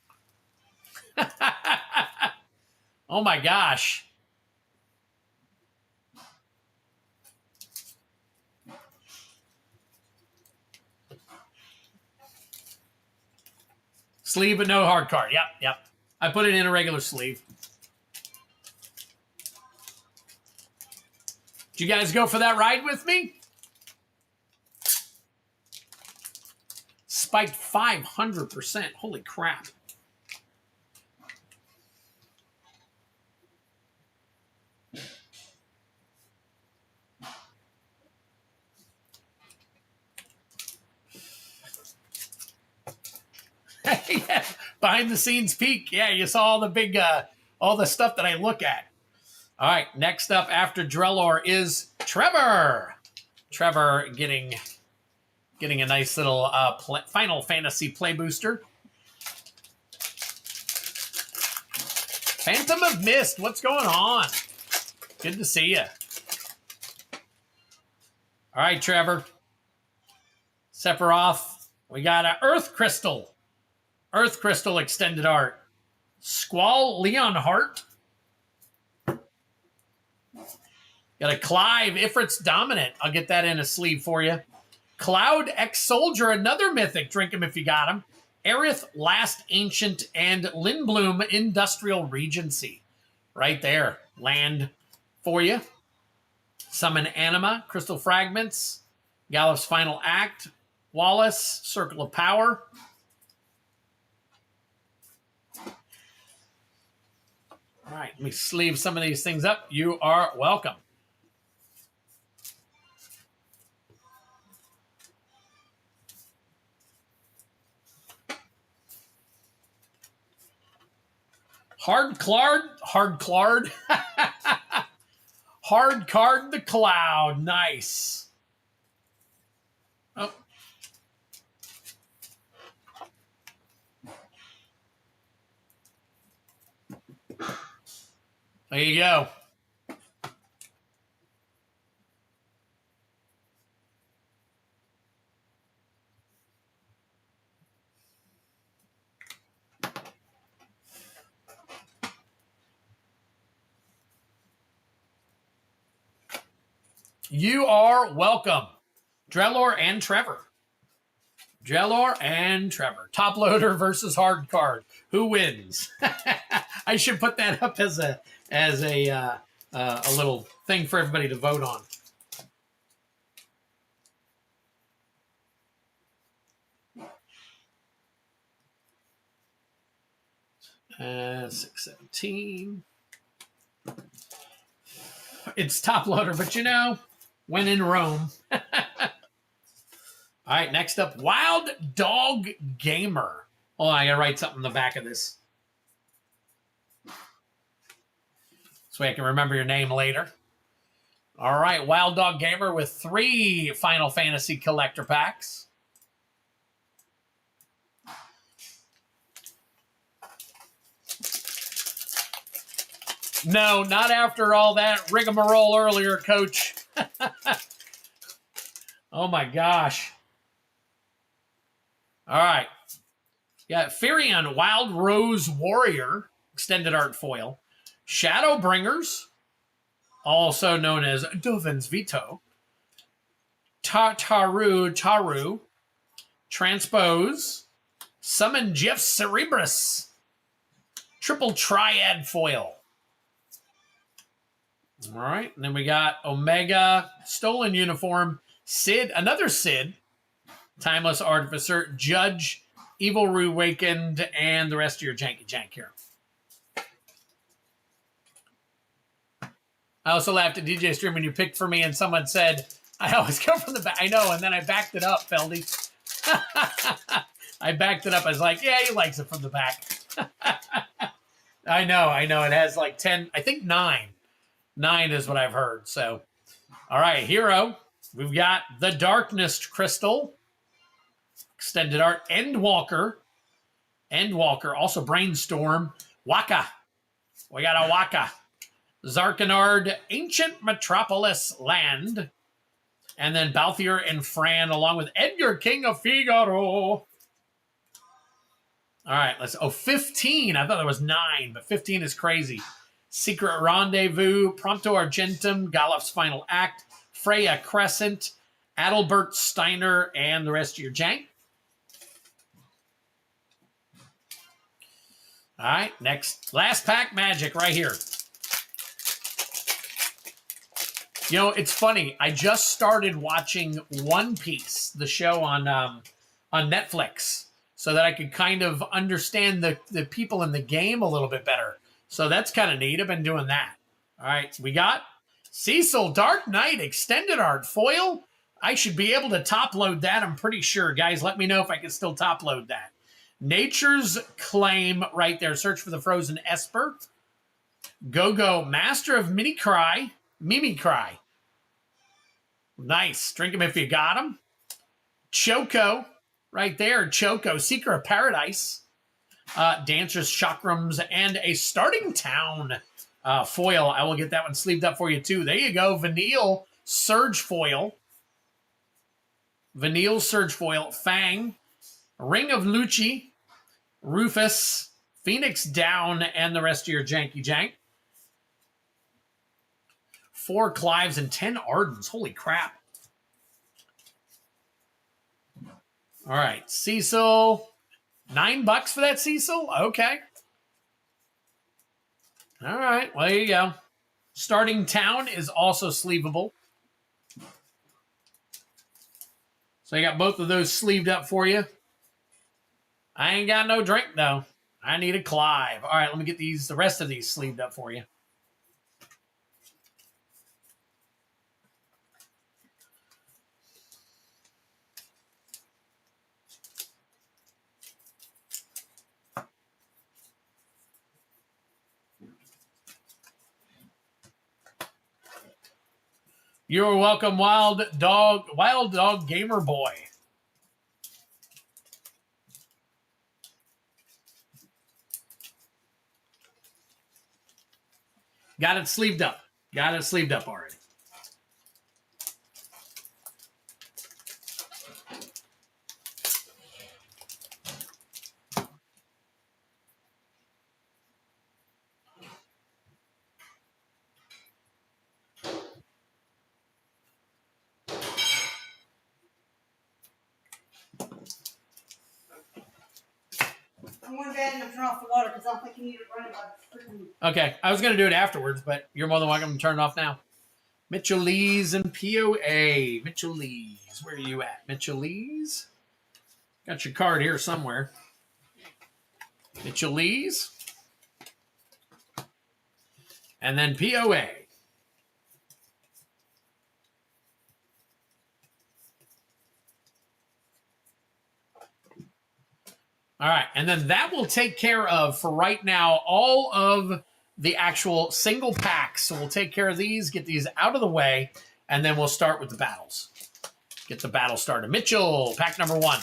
Oh my gosh. Sleeve but no hard card. Yep. I put it in a regular sleeve. Did you guys go for that ride with me? Spiked 500%. Holy crap. Yeah, behind the scenes peek. Yeah, you saw all the big, all the stuff that I look at. All right, next up after Drellor is Trevor. Trevor getting a nice little Final Fantasy play booster. Phantom of Mist, what's going on? Good to see you. All right, Trevor. Sephiroth. We got an Earth Crystal. Earth Crystal Extended Art. Squall Leonhart. Got a Clive Ifrit's Dominant. I'll get that in a sleeve for you. Cloud Ex-Soldier, another Mythic. Drink him if you got him. Aerith Last Ancient and Lindblom Industrial Regency. Right there. Land for you. Summon Anima. Crystal Fragments. Gallup's Final Act. Wallace. Circle of Power. All right, let me sleeve some of these things up. You are welcome. Hard card the Cloud. Nice. Oh. There you go. You are welcome. Drellor and Trevor. Drellor and Trevor. Top loader versus hard card. Who wins? I should put that up as a little thing for everybody to vote on. Uh, 617. It's top loader, but you know, when in Rome. All right, next up, Wild Dog Gamer. Oh, I gotta write something in the back of this. So I can remember your name later. All right, Wild Dog Gamer with 3 Final Fantasy collector packs. No, not after all that rigmarole earlier, Coach. Oh my gosh. All right. Yeah, Firion, Wild Rose Warrior, extended art foil. Shadowbringers, also known as Dovin's Veto. Taru, Transpose, Summon Jeff Cerebrus, Triple Triad foil. All right, and then we got Omega, Stolen Uniform, Sid, another Sid, Timeless Artificer, Judge, Evil Reawakened, and the rest of your janky jank here. I also laughed at DJ Stream when you picked for me and someone said, I always come from the back. I know, and then I backed it up, Feldy. I backed it up. I was like, yeah, he likes it from the back. I know. It has like 10, I think 9. 9 is what I've heard. So, all right, Hero. We've got the Darkness Crystal. Extended art. Endwalker. Also Brainstorm. Waka. We got a Waka. Zarkanard, Ancient Metropolis Land. And then Balthier and Fran, along with Edgar, King of Figaro. All right, 15. I thought there was 9, but 15 is crazy. Secret Rendezvous, Prompto Argentum, Galloff's Final Act, Freya Crescent, Adalbert Steiner, and the rest of your jank. All right, next. Last pack magic right here. You know, it's funny. I just started watching One Piece, the show on Netflix, so that I could kind of understand the people in the game a little bit better. So that's kind of neat. I've been doing that. All right, we got Cecil Dark Knight Extended Art Foil. I should be able to top load that, I'm pretty sure. Guys, let me know if I can still top load that. Nature's Claim right there. Search for the Frozen Esper. Go-Go Master of Mimicry. Nice. Drink them if you got them. Choco right there. Choco. Seeker of Paradise. Dancer's Chakrams. And a Starting Town foil. I will get that one sleeved up for you too. There you go. Vanille Surge Foil. Fang. Ring of Lucci. Rufus. Phoenix Down. And the rest of your janky jank. 4 Clives and 10 Ardens. Holy crap. All right. Cecil. $9 for that Cecil? Okay. All right. Well, there you go. Starting Town is also sleevable. So I got both of those sleeved up for you. I ain't got no drink, though. I need a Clive. All right. Let me get the rest of these sleeved up for you. You're welcome, Wild Dog Gamer Boy. Got it sleeved up. Already. I'm going to bed and I'm turning off the water because I don't think you need it running by Okay, I was going to do it afterwards, but you're more than welcome to turn it off now. Mitchell Lees and POA. Mitchell Lees. Where are you at? Mitchell Lees? Got your card here somewhere. Mitchell Lees. And then POA. All right, and then that will take care of, for right now, all of the actual single packs. So we'll take care of these, get these out of the way, and then we'll start with the battles. Get the battle started. Mitchell, pack number 1.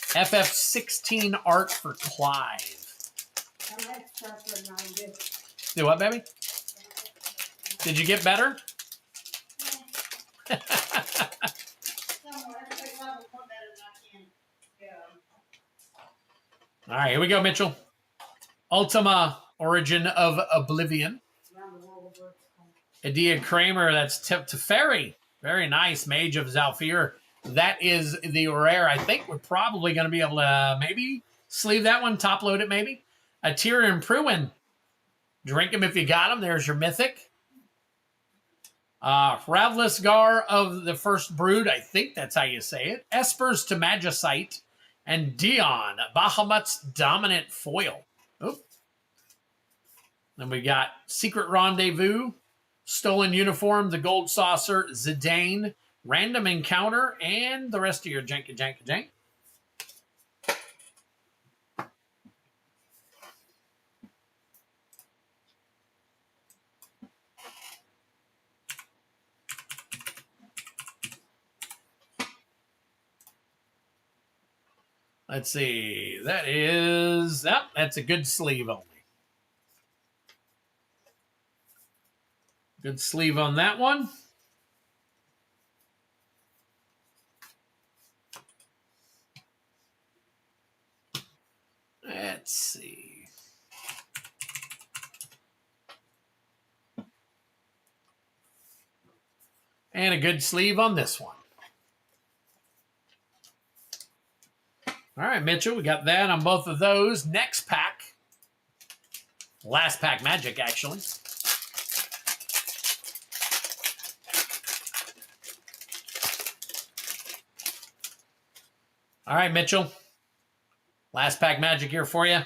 FF16 art for Clive. Do what, baby? Did you get better? All right, here we go, Mitchell. Ultima, Origin of Oblivion. Adia Kramer, that's Teferi. Very nice. Mage of Zalfir. That is the rare. I think we're probably going to be able to maybe sleeve that one, top load it maybe. A Tyrion Pruin. Drink him if you got him. There's your Mythic. Ravlisgar of the First Brood. I think that's how you say it. Espers to Magicite. And Dion, Bahamut's Dominant Foil. Oop. Then we got Secret Rendezvous, Stolen Uniform, The Gold Saucer, Zidane, Random Encounter, and the rest of your jank. Let's see. That is... that's a good sleeve only. Good sleeve on that one. Let's see. And a good sleeve on this one. All right, Mitchell, we got that on both of those. Next pack. Last pack magic, actually. All right, Mitchell. Last pack magic here for you.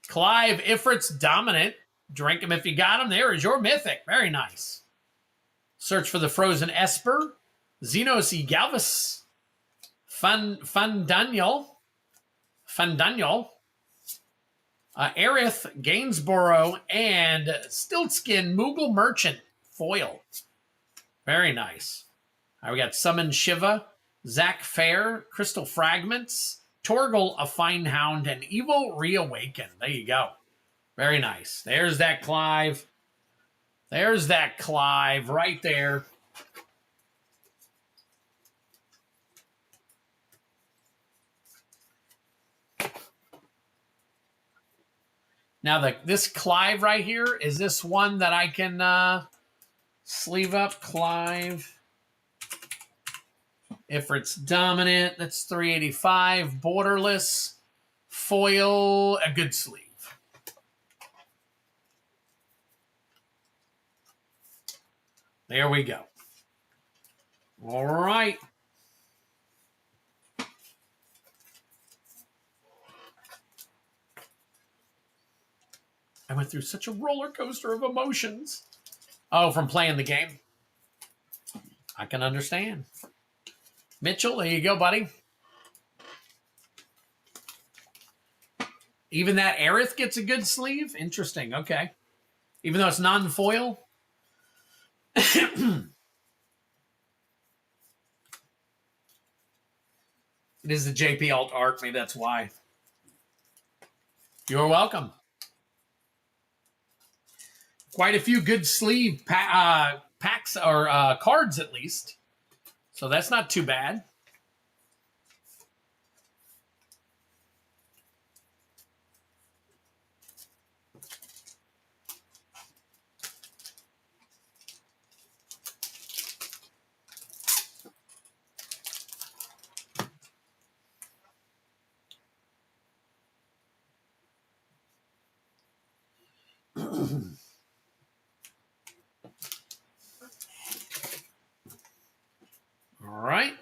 Clive Ifrit's Dominant. Drink him if you got him. There is your Mythic. Very nice. Search for the Frozen Esper. Xenos Galvis. Fandaniel. Aerith Gainsborough. And Stiltskin Moogle Merchant. Foil. Very nice. All right, we got Summon Shiva. Zach Fair. Crystal Fragments. Torgal, A Fine Hound, and Evil Reawaken. There you go. Very nice. There's that Clive. There's that Clive right there. Now, this Clive right here, is this one that I can sleeve up? Clive. Ifrit's Dominant, that's 385. Borderless, foil, a good sleeve. There we go. All right. I went through such a roller coaster of emotions. Oh, from playing the game? I can understand. Mitchell, there you go, buddy. Even that Aerith gets a good sleeve? Interesting, okay. Even though it's non-foil? It is the JP Alt Art, maybe that's why. You're welcome. Quite a few good sleeve packs, or cards at least. So that's not too bad. All right.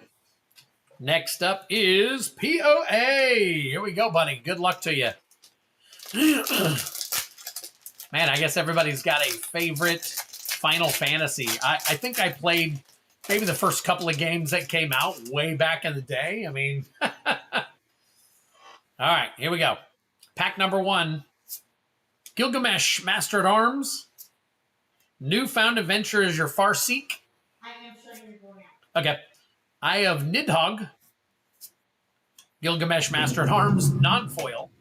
Next up is POA. Here we go, buddy. Good luck to you. Man, I guess everybody's got a favorite Final Fantasy. I think I played maybe the first couple of games that came out way back in the day. I mean, all right, here we go. Pack number 1. Gilgamesh, Master at Arms. Newfound Adventure is your Farseek. I am shutting your door now. Okay. Eye of Nidhogg. Gilgamesh, Master at Arms, non-foil.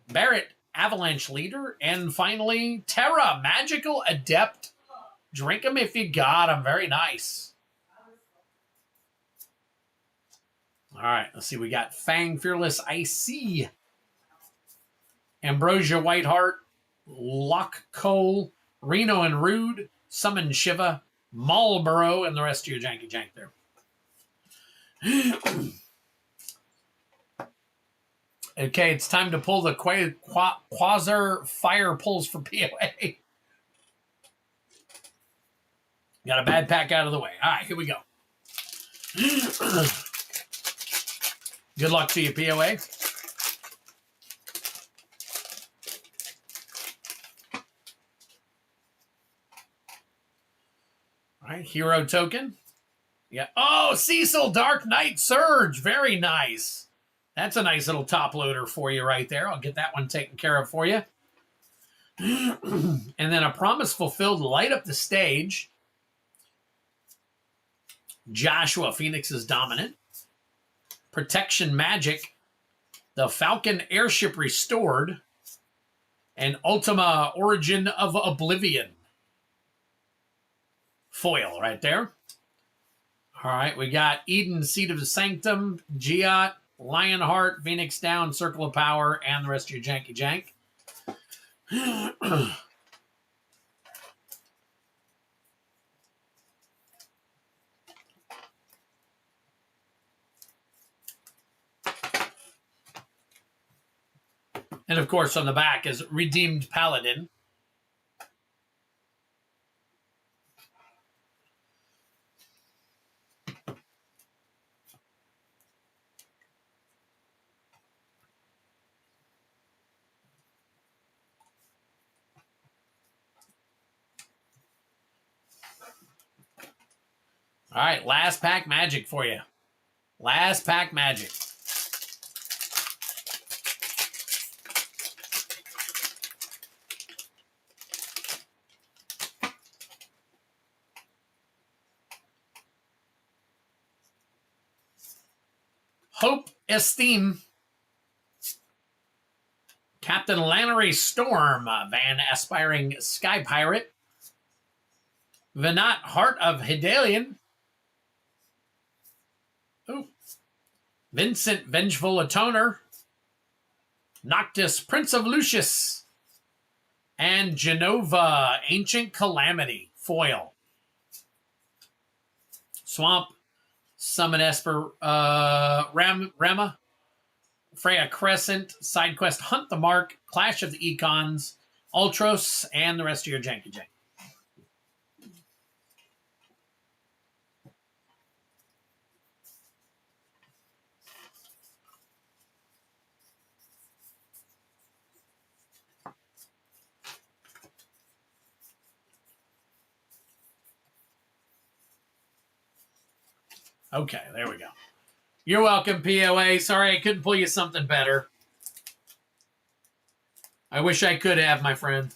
Barrett, Avalanche Leader. And finally, Terra, Magical Adept. Drink 'em if you got 'em. Very nice. All right, let's see. We got Fang, Fearless, IC. Ambrosia, Whiteheart. Lock Cole, Reno and Rude. Summon Shiva. Marlboro, and the rest of your janky jank there. Okay, it's time to pull the Quasar Fire pulls for POA. Got a bad pack out of the way. All right, here we go. Good luck to you, POA. All right, hero token. Yeah. Oh, Cecil, Dark Knight Surge. Very nice. That's a nice little top loader for you right there. I'll get that one taken care of for you. And then a Promise Fulfilled, Light Up the Stage. Joshua, Phoenix's Dominant. Protection Magic. The Falcon Airship Restored. And Ultima Origin of Oblivion. Foil right there. All right, we got Eden, Seed of the Sanctum, Giat, Lionheart, Phoenix Down, Circle of Power, and the rest of your janky jank. And of course, on the back is Redeemed Paladin. All right, last pack magic for you. Last pack magic. Hope Esteem. Captain Lannery Storm. Van Aspiring Sky Pirate. Venat, Heart of Hidalian. Ooh. Vincent, Vengeful Atoner. Noctis, Prince of Lucius. And Genova, Ancient Calamity. Foil. Swamp, Summon Esper, Rama. Freya Crescent, Side Quest, Hunt the Mark, Clash of the Econs, Ultros, and the rest of your janky jank. Okay, there we go. You're welcome, POA. Sorry I couldn't pull you something better. I wish I could have, my friend.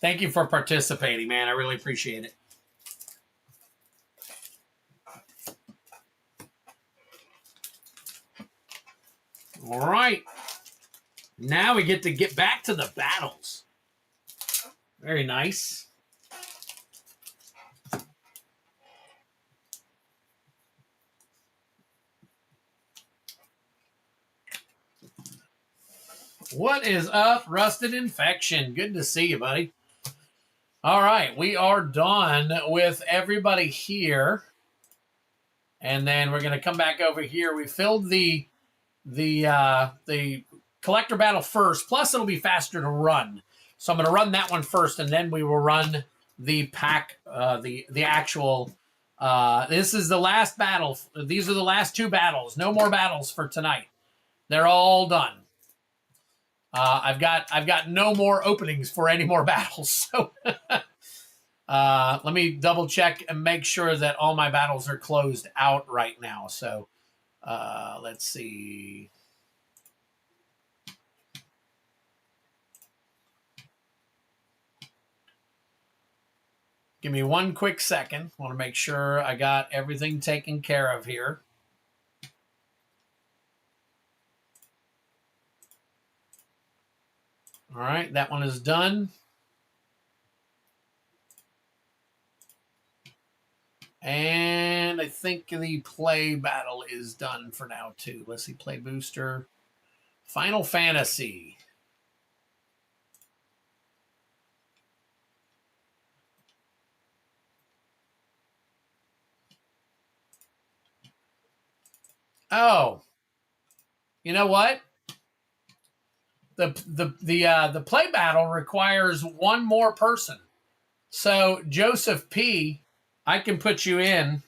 Thank you for participating, man. I really appreciate it. All right. Now we get to get back to the battles. Very nice. What is up, Rusted Infection? Good to see you, buddy. All right, we are done with everybody here. And then we're going to come back over here. We filled the collector battle first, plus it'll be faster to run. So I'm going to run that one first, and then we will run the pack, the actual. This is the last battle. These are the last two battles. No more battles for tonight. They're all done. I've got no more openings for any more battles. So let me double check and make sure that all my battles are closed out right now. So let's see. Give me one quick second. Want to make sure I got everything taken care of here. All right, that one is done. And I think the play battle is done for now, too. Let's see, play booster. Final Fantasy. Oh, you know what? The play battle requires one more person. So Joseph P, I can put you in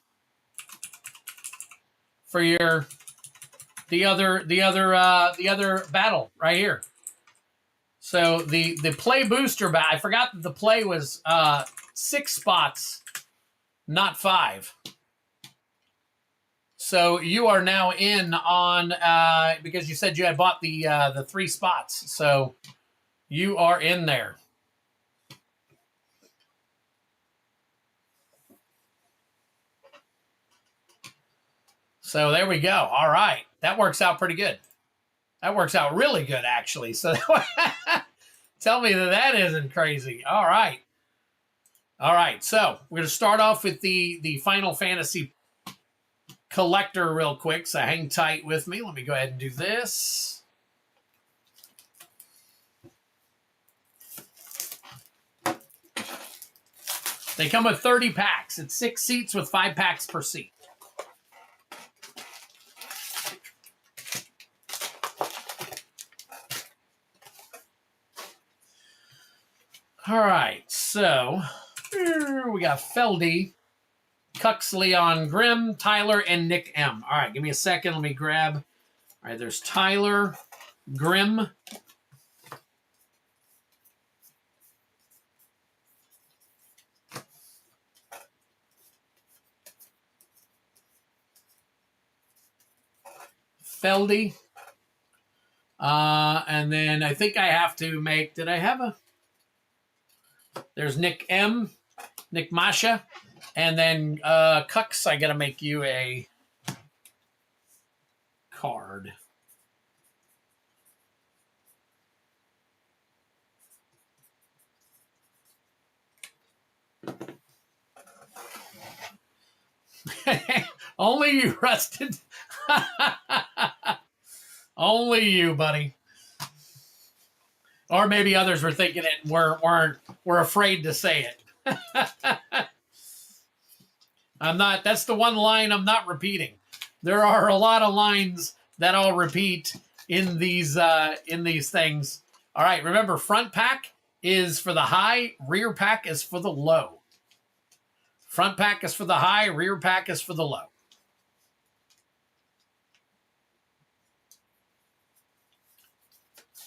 for your the other battle right here. So the play booster battle. I forgot that the play was 6 spots, not 5. So you are now in on because you said you had bought the 3 spots. So you are in there. So there we go. All right. That works out pretty good. That works out really good, actually. So tell me that isn't crazy. All right. All right. So we're going to start off with the Final Fantasy collector real quick. So hang tight with me. Let me go ahead and do this. They come with 30 packs. It's 6 seats with 5 packs per seat. All right, so we got Feldy, Cux, Leon, Grimm, Tyler, and Nick M. All right, give me a second. Let me grab. All right, there's Tyler, Grimm, Feldy, and then I think I have to make. Did I have a? There's Nick M, Nick Masha, and then Cux. I got to make you a card. Only you, Rusted. Only you, buddy. Or maybe others were thinking it and were afraid to say it. I'm not. That's the one line I'm not repeating. There are a lot of lines that I'll repeat in these things. All right. Remember, front pack is for the high. Rear pack is for the low. Front pack is for the high. Rear pack is for the low.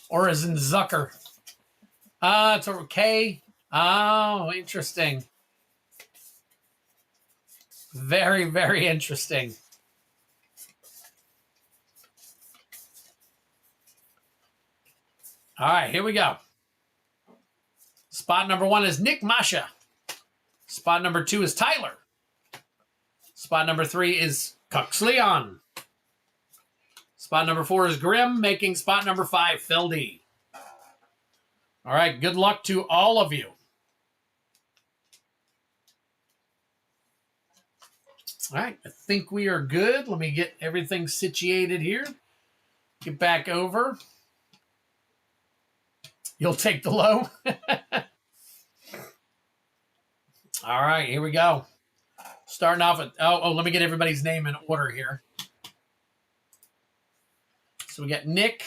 Or as in Zucker. It's okay. Oh, interesting. Very, very interesting. All right, here we go. Spot number 1 is Nick Masha. Spot number 2 is Tyler. Spot number 3 is Cux Leon. Spot number 4 is Grimm, making spot number 5 Feldy. All right, good luck to all of you. All right, I think we are good. Let me get everything situated here. Get back over. You'll take the low. All right, here we go. Starting off with, let me get everybody's name in order here. So we got Nick,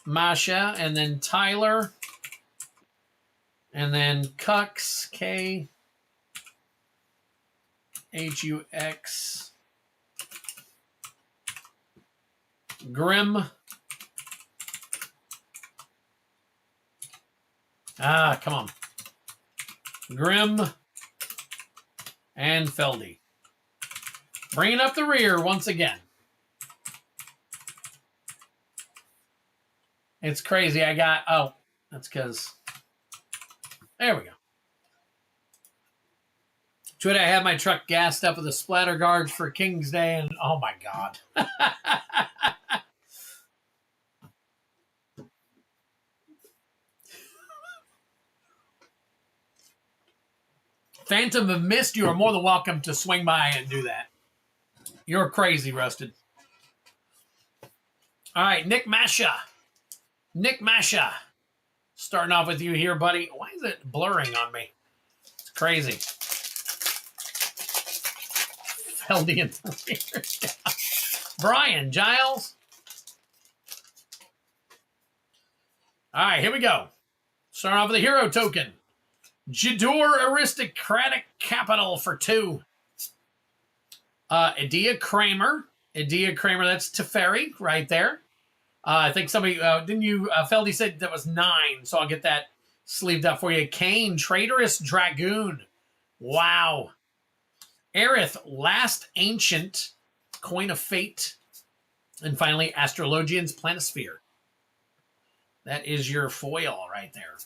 Masha, and then Tyler, and then Cux, K-H-U-X, Grimm. Come on. Grimm and Feldy. Bringing up the rear once again. It's crazy. I got, that's because, there we go. Twitter, I had my truck gassed up with a splatter guards for King's Day, and oh my God. Phantom of Mist, you are more than welcome to swing by and do that. You're crazy, Rusted. All right, Nick Masha. Nick Masha. Starting off with you here, buddy. Why is it blurring on me? It's crazy. Feldian. Brian Giles. All right, here we go. Starting off with a hero token. Jador Aristocratic Capital for 2. Adia Kramer. Adia Kramer, that's Teferi right there. I think somebody, didn't you, Feldy said that was 9, so I'll get that sleeved up for you. Kane, Traitorous Dragoon. Wow. Aerith, Last Ancient, Coin of Fate. And finally, Astrologian's Planisphere. That is your foil right there.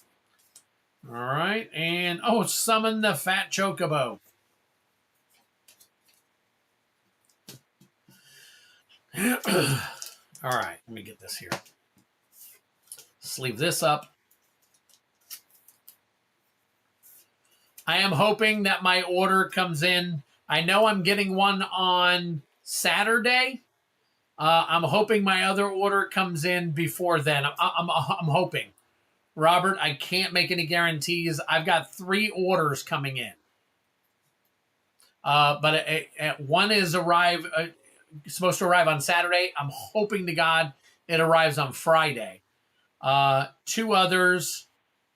All right, and, oh, Summon the Fat Chocobo. All right, let me get this here. Sleeve this up. I am hoping that my order comes in. I know I'm getting one on Saturday. I'm hoping my other order comes in before then. I'm hoping. Robert, I can't make any guarantees. I've got 3 orders coming in. But one is supposed to arrive on Saturday. I'm hoping to God it arrives on Friday. 2 others,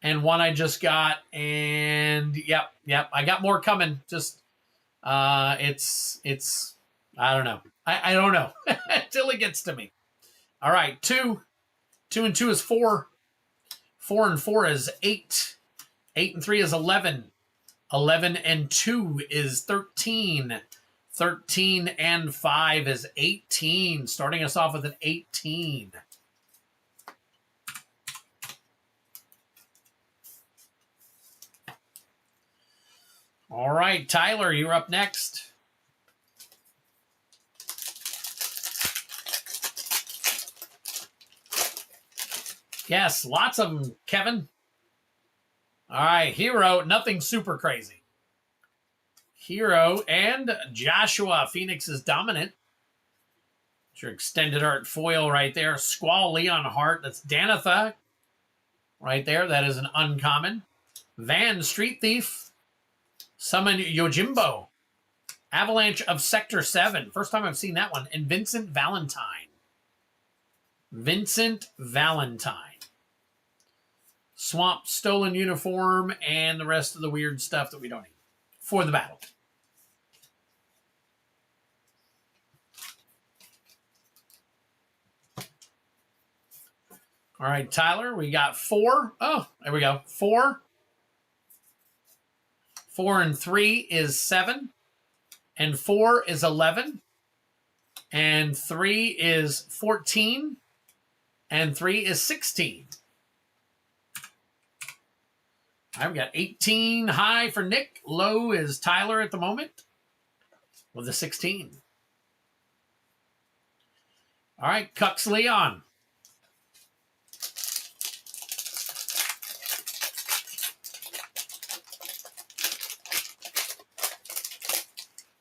and one I just got, and yep. I got more coming. Just it's I don't know. I don't know until it gets to me. All right, 2 and 2 is 4. 4 and 4 is 8. 8 and 3 is 11. 11 and 2 is 13. 13 and 5 is 18. Starting us off with an 18. All right, Tyler, you're up next. Yes, lots of them, Kevin. All right, Hero, nothing super crazy. Hero and Joshua, Phoenix is dominant. It's your extended art foil right there. Squall Leon Hart, that's Danitha right there. That is an uncommon. Van, Street Thief. Summon Yojimbo. Avalanche of Sector 7. First time I've seen that one. And Vincent Valentine. Vincent Valentine. Swamp, Stolen Uniform, and the rest of the weird stuff that we don't need for the battle. All right, Tyler, we got 4. Oh, there we go. 4. 4 and 3 is 7. And 4 is 11. And 3 is 14. And 3 is 16. I've got 18 high for Nick. Low is Tyler at the moment with a 16. All right, Cux Leon.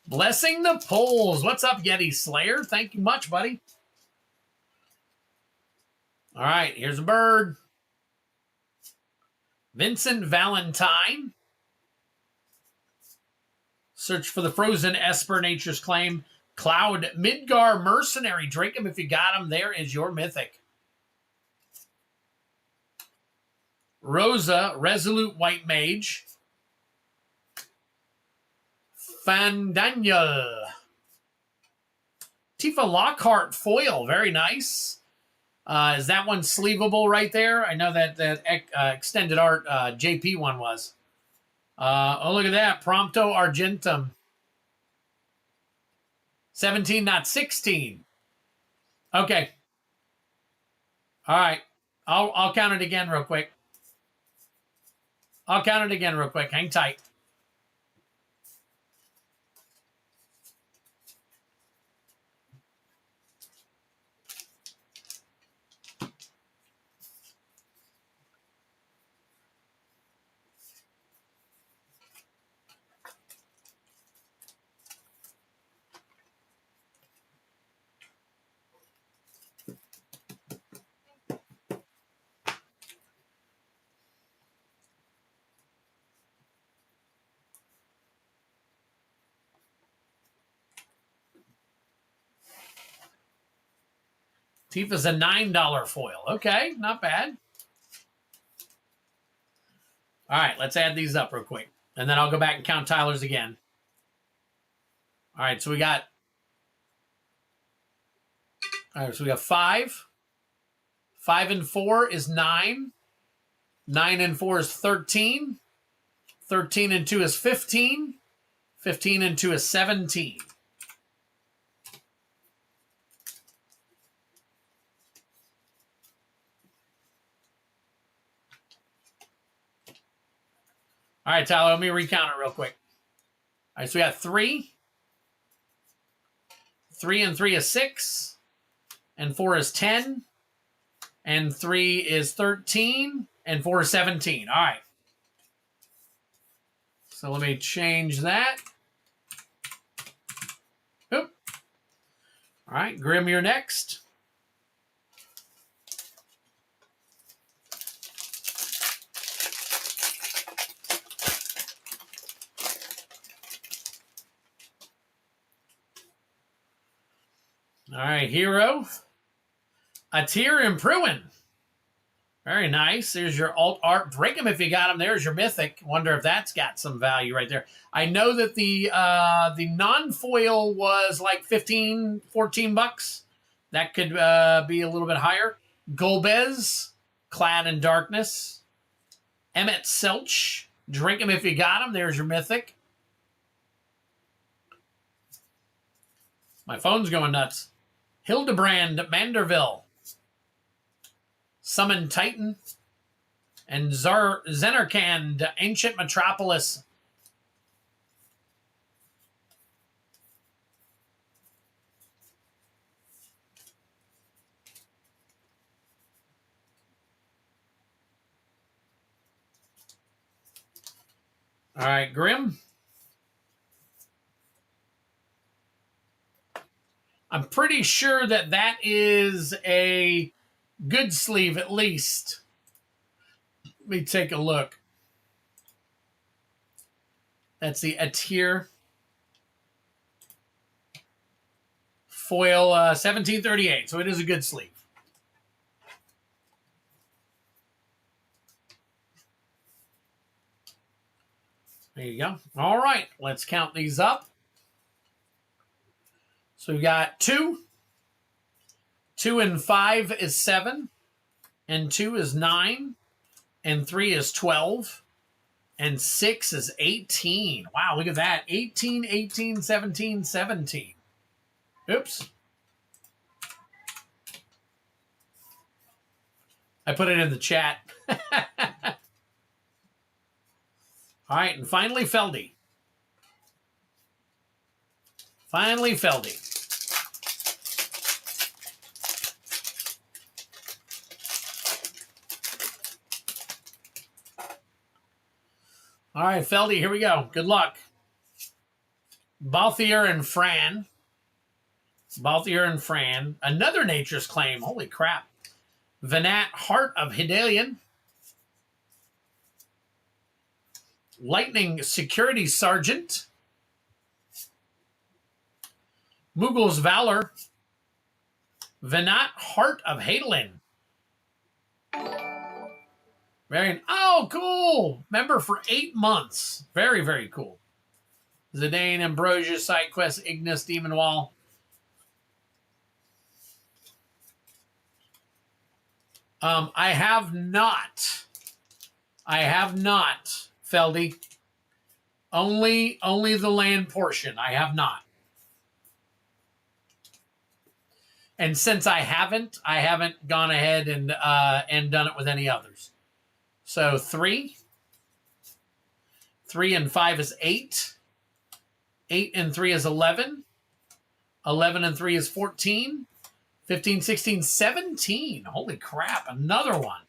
Blessing the polls. What's up, Yeti Slayer? Thank you much, buddy. All right, here's a bird. Vincent Valentine. Search for the Frozen Esper, Nature's Claim. Cloud Midgar Mercenary. Drink him if you got him. There is your Mythic. Rosa, Resolute White Mage. Fandaniel. Tifa Lockhart Foil. Very nice. Is that one sleevable right there? I know that extended art JP one was. Oh, look at that. Prompto Argentum. 17, not 16. Okay. All right. I'll count it again real quick. Hang tight. Tifa's a $9 foil. Okay, not bad. All right, let's add these up real quick. And then I'll go back and count Tyler's again. All right, so we got... All right, so we got 5. 5 and 4 is 9. 9 and 4 is 13. 13 and 2 is 15. 15 and 2 is 17. All right, Tyler, let me recount it real quick. All right, so we got 3. 3 and 3 is 6. And 4 is 10. And 3 is 13. And 4 is 17. All right. So let me change that. Oop. All right, Grim, you're next. All right, Hero. Atir and Pruin. Very nice. There's your alt art. Break them if you got them. There's your Mythic. Wonder if that's got some value right there. I know that the non-foil was like 15, 14 bucks. That could be a little bit higher. Golbez, Clad in Darkness. Emmett Selch. Drink them if you got them. There's your Mythic. My phone's going nuts. Hildebrand Manderville. Summon Titan. And Zenerkand, Ancient Metropolis. All right, Grim. I'm pretty sure that that is a good sleeve at least. Let me take a look. That's the Atir foil 1738. So it is a good sleeve. There you go. All right, let's count these up. So we got 2. 2 and 5 is 7. And 2 is 9. And 3 is 12. And 6 is 18. Wow, look at that. 18, 18, 17, 17. Oops. I put it in the chat. All right, and finally, Feldy. Finally, Feldy. All right, Feldy, here we go. Good luck. Balthier and Fran. Balthier and Fran. Another Nature's Claim. Holy crap. Venat, Heart of Hidalian. Lightning Security Sergeant. Mughals Valor. Venat, Heart of Hadalin. Oh, cool. Member for 8 months. Very, very cool. Zidane, Ambrosia, Side Quest, Ignis, Demon Wall. I have not, Feldy. Only the land portion. I have not. And since I haven't gone ahead and done it with any others. So 3. 3 and 5 is 8. 8 and 3 is 11. 11 and 3 is 14. 15, 16, 17. Holy crap, another one.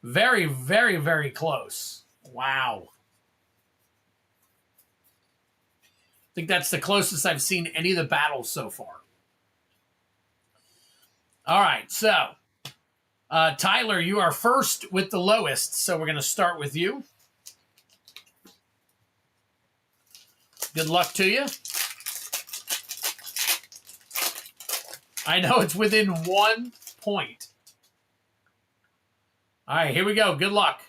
Very, very, very close. Wow. I think that's the closest I've seen any of the battles so far. All right, so Tyler, you are first with the lowest, so we're going to start with you. Good luck to you. I know it's within 1 point. All right, here we go. Good luck.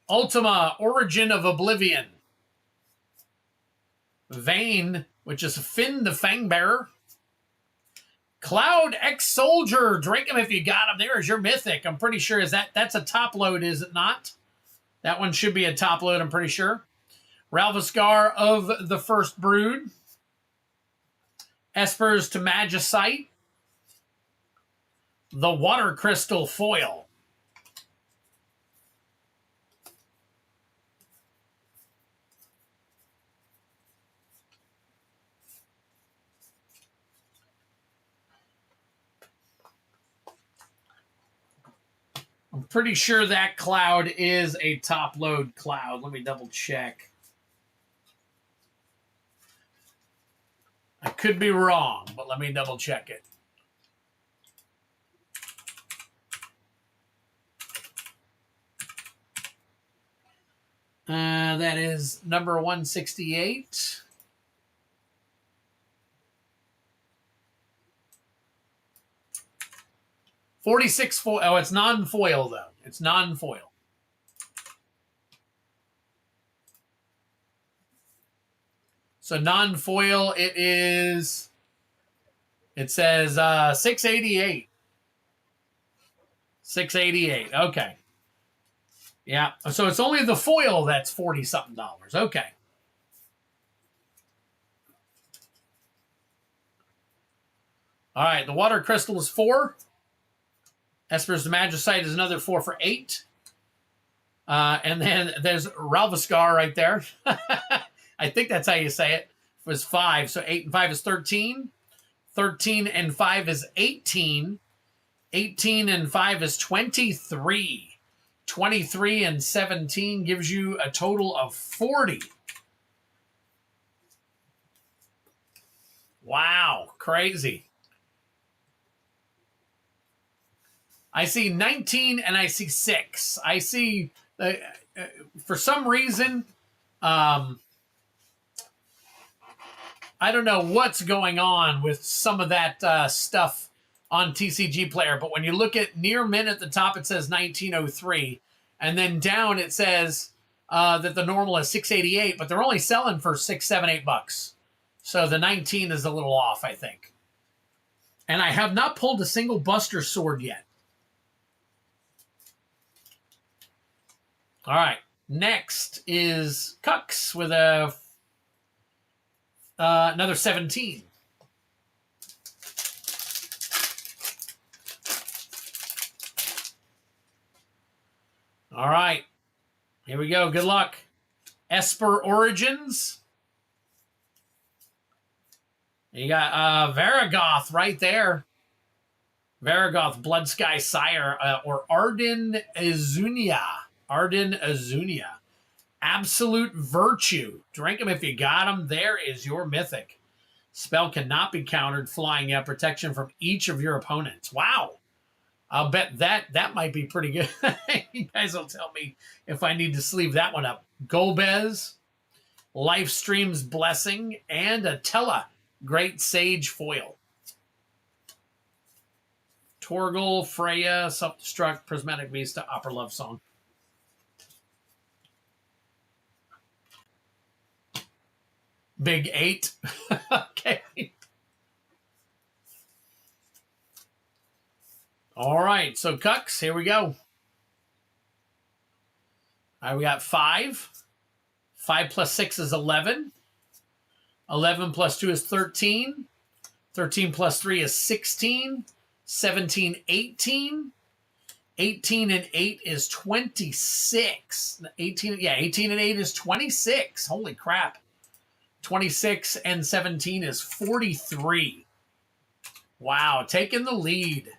Ultima, Origin of Oblivion. Vayne, which is Finn the Fangbearer. Cloud Ex-Soldier. Drink him if you got him. There is your Mythic. I'm pretty sure that's a top load, is it not? That one should be a top load, I'm pretty sure. Ralvaskar of the First Brood. Espers to Magicite. The Water Crystal Foil. I'm pretty sure that cloud is a top load cloud. Let me double check. I could be wrong, but let me double check it. That is number 168. $46 foil. Oh, it's non-foil, though. It's non-foil. So non-foil, it says 688. 688. Okay. Yeah. So it's only the foil that's $40-something. Okay. All right. The Water Crystal is 4. Esper's the Magicite is another 4 for 8. And then there's Ralvaskar right there. I think that's how you say it. It was 5. So 8 and 5 is 13. 13 and 5 is 18. 18 and 5 is 23. 23 and 17 gives you a total of 40. Wow, crazy. I see 19 and I see 6. I see, for some reason, I don't know what's going on with some of that stuff on TCG Player, but when you look at near min at the top, it says 1903, and then down it says that the normal is 688, but they're only selling for $6, $7, $8. So the 19 is a little off, I think. And I have not pulled a single Buster Sword yet. All right, next is Cux with another 17. All right, here we go. Good luck. Esper Origins. You got Varagoth right there. Varagoth, Blood Sky Sire, or Arden Azunia. Arden Azunia. Absolute Virtue. Drink them if you got them. There is your Mythic. Spell cannot be countered. Flying out. Protection from each of your opponents. Wow. I'll bet that might be pretty good. You guys will tell me if I need to sleeve that one up. Golbez, Lifestream's Blessing, and Atella, Great Sage Foil. Torgal, Freya, Self-Destruct, Prismatic Vista, Opera Love Song. Big 8. Okay. All right, so Cux, here we go. All right, we got 5. 5 plus 6 is 11. 11 plus 2 is 13. 13 plus 3 is 16. 17, 18. 18 and 8 is 26. 18 and 8 is 26. Holy crap. 26 and 17 is 43. Wow, taking the lead.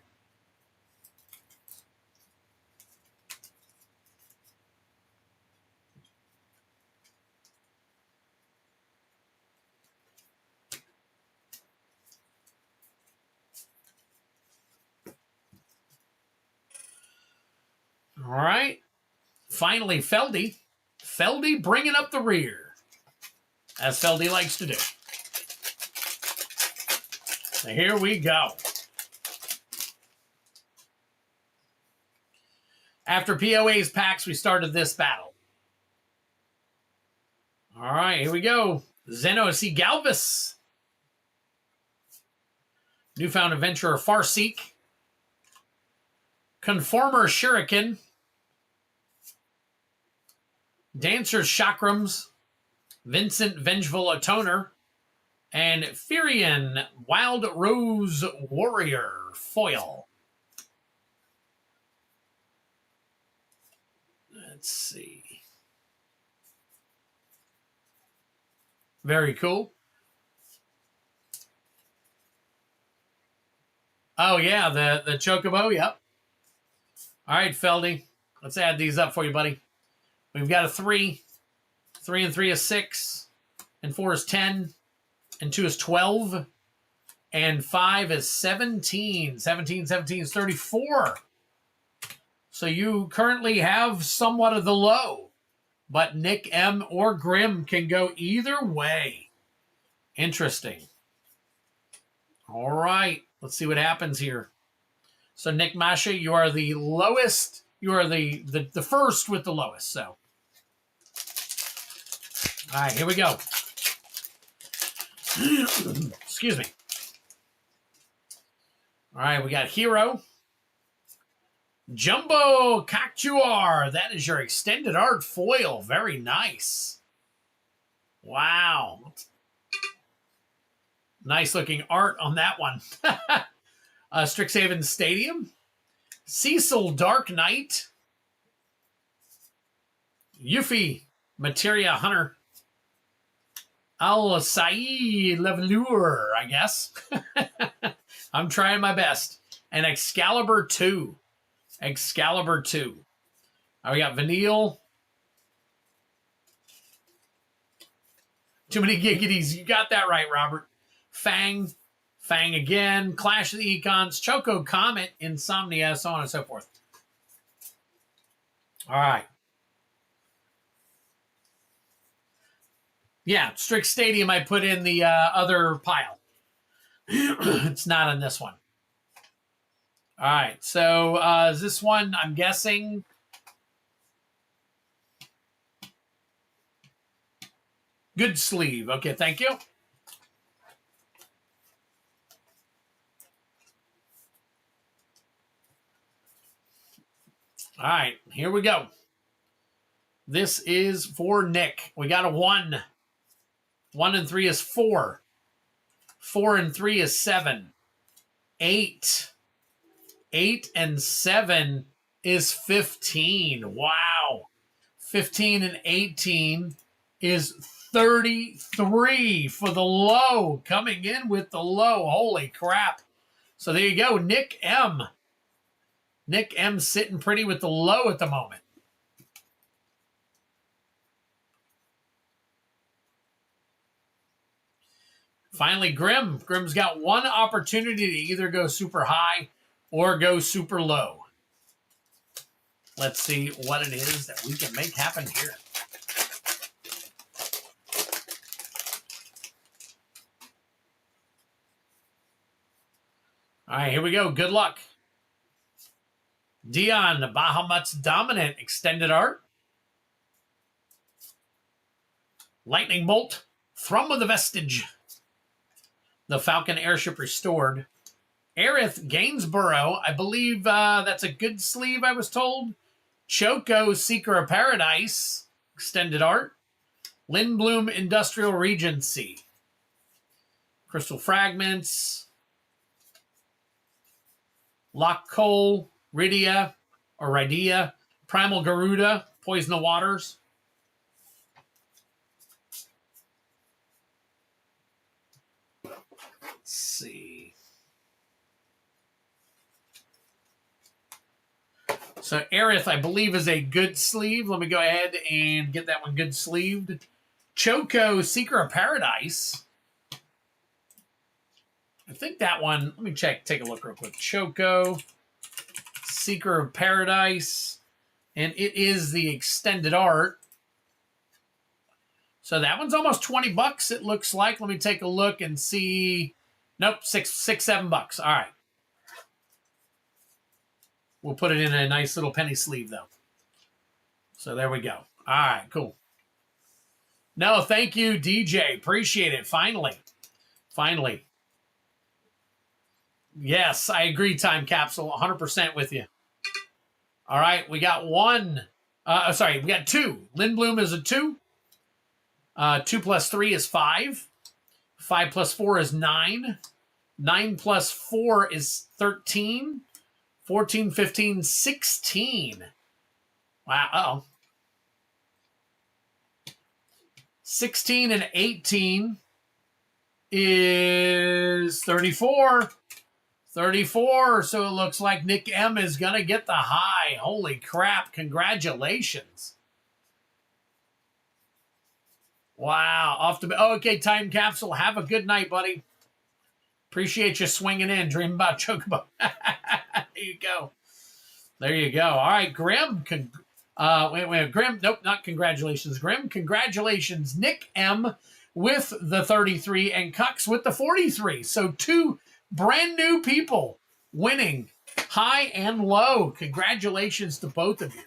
All right. Finally, Feldy. Feldy bringing up the rear, as Feldy likes to do. So here we go. After POA's packs, we started this battle. All right, here we go. Zeno C. Galvis. Newfound Adventurer Farseek. Conformer Shuriken. Dancer Chakrams. Vincent Vengeful Atoner. And Firion Wild Rose Warrior Foil. Let's see. Very cool. Oh, yeah, the Chocobo, yep. All right, Feldy. Let's add these up for you, buddy. We've got a 3. 3 and 3 is 6. And 4 is 10. And 2 is 12. And 5 is 17. 17 is 34. So you currently have somewhat of the low. But Nick M. or Grim can go either way. Interesting. All right. Let's see what happens here. So, Nick Masha, you are the lowest. You are the first with the lowest. So, all right, here we go. Excuse me. All right, we got Hero. Jumbo Cactuar. That is your extended art foil. Very nice. Wow. Nice looking art on that one. Strixhaven Stadium. Cecil Dark Knight. Yuffie Materia Hunter. Al-Sa'i Levelure, I guess. I'm trying my best. And Excalibur 2. Excalibur 2. We got Vanille. Too many giggities. You got that right, Robert. Fang. Fang again. Clash of the Econs. Choco Comet. Insomnia. So on and so forth. All right. Yeah, Strix Stadium I put in the other pile. It's not on this one. All right, so is this one, I'm guessing? Good sleeve. Okay, thank you. All right, here we go. This is for Nick. We got a 1. 1 and 3 is 4. 4 and 3 is 7. 8. 8 and 7 is 15. Wow. 15 and 18 is 33 for the low. Coming in with the low. Holy crap. So there you go. Nick M. Nick M sitting pretty with the low at the moment. Finally, Grim. Grim's got one opportunity to either go super high or go super low. Let's see what it is that we can make happen here. All right, here we go. Good luck. Dion, Bahamut's Dominant Extended Art. Lightning Bolt, Thrum of the Vestige. The Falcon Airship Restored. Aerith Gainsborough, I believe that's a good sleeve, I was told. Choco Seeker of Paradise, Extended Art. Lindblom Industrial Regency. Crystal Fragments. Lock Cole, Rydia, or Rydia. Primal Garuda, Poison the Waters. Let's see. So Aerith, I believe, is a good sleeve. Let me go ahead and get that one good sleeved. Choco, Seeker of Paradise. I think that one, let me take a look real quick. Choco, Seeker of Paradise. And it is the extended art. So that one's almost $20, it looks like. Let me take a look and see Nope, $6, $7. All right. We'll put it in a nice little penny sleeve, though. So there we go. All right, cool. No, thank you, DJ. Appreciate it. Finally. Yes, I agree, Time Capsule. 100% with you. All right, we got one. We got two. Lindblom is a 2. 2 plus 3 is 5. 5 plus 4 is 9. 9 plus 4 is 13. 14, 15, 16. Wow. Uh-oh. 16 and 18 is 34. 34. So it looks like Nick M is going to get the high. Holy crap. Congratulations. Wow. Okay, Time Capsule. Have a good night, buddy. Appreciate you swinging in. Dream about Chocobo. There you go. There you go. All right, Grim. Grim. Nope, not congratulations, Grim. Congratulations, Nick M with the 33 and Cucks with the 43. So 2 brand new people winning high and low. Congratulations to both of you.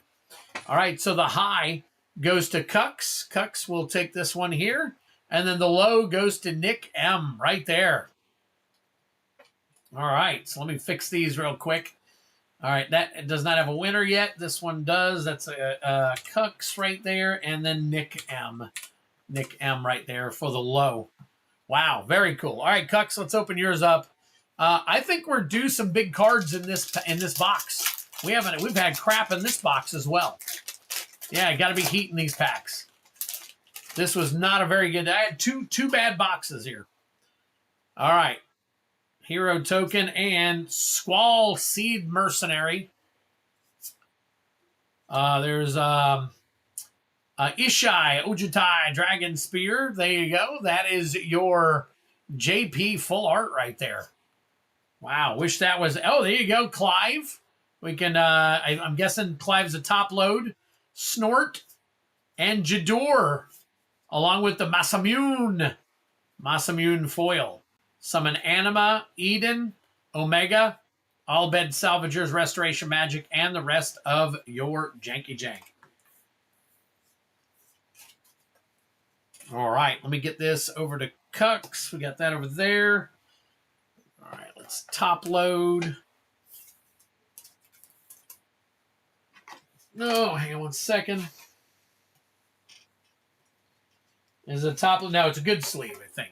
All right, so the high goes to Cucks. Cucks will take this one here. And then the low goes to Nick M right there. All right, so let me fix these real quick. All right, that does not have a winner yet. This one does. That's a Cucks right there. And then Nick M. Nick M right there for the low. Wow, very cool. All right, Cucks, let's open yours up. I think we're due some big cards in this box. We've had crap in this box as well. Yeah, got to be heating these packs. This was not a very good. I had two bad boxes here. All right. Hero Token and Squall Seed Mercenary. There's Ishai Ojutai Dragon Spear. There you go. That is your JP full art right there. Wow. Wish that was. Oh, there you go, Clive. We can. I'm guessing Clive's a top load. Snort and Jador, along with the Masamune foil. Summon Anima, Eden, Omega, All Bed Salvagers, Restoration Magic, and the rest of your Janky Jank. All right, let me get this over to Cucks. We got that over there. All right, let's top load. No, hang on one second. Is it a top load? No, it's a good sleeve, I think.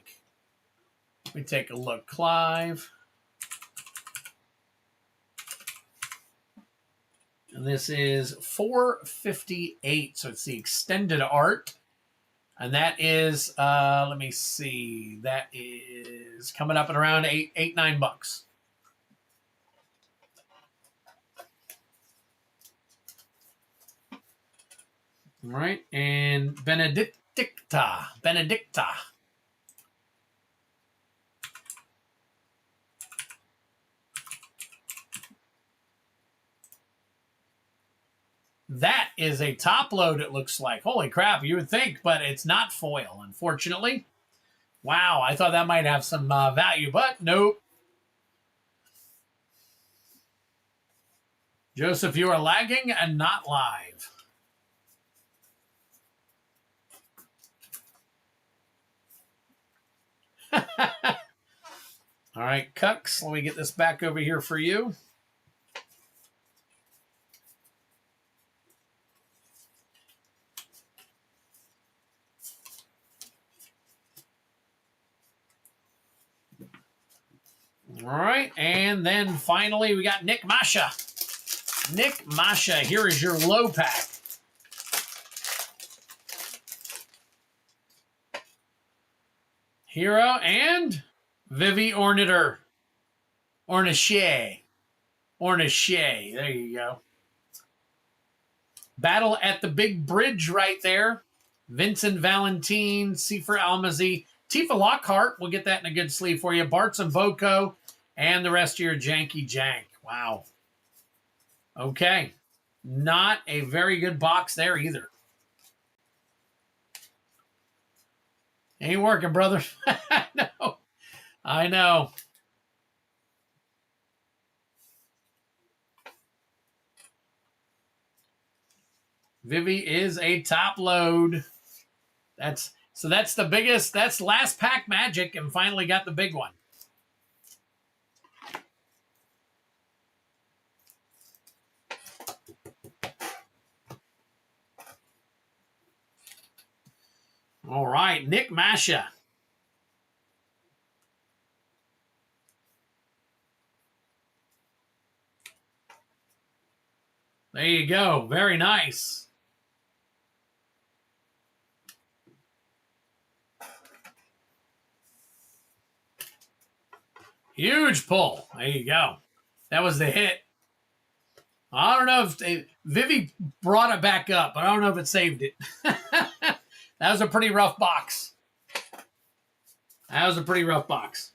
Let me take a look. Clive. And this is $4.58. So it's the extended art. And that is, let me see. That is coming up at around $9. All right. And Benedicta. That is a top load, it looks like. Holy crap, you would think, but it's not foil, unfortunately. Wow, I thought that might have some value, but nope. Joseph, you are lagging and not live. All right, Cucks, let me get this back over here for you. All right, and then finally we got Nick Masha. Nick Masha, here is your low pack. Hero and Vivi Orniter. Ornachet. There you go. Battle at the Big Bridge right there. Vincent Valentine, Seifer Almazy, Tifa Lockhart. We'll get that in a good sleeve for you. Bartz and Boko, and the rest of your Janky Jank. Wow. Okay. Not a very good box there either. Ain't working, brother. I know. Vivi is a top load. That's the biggest. That's last pack magic, and finally got the big one. All right, Nick Masha. There you go. Very nice. Huge pull. There you go. That was the hit. I don't know if Vivi brought it back up, but I don't know if it saved it. That was a pretty rough box. That was a pretty rough box.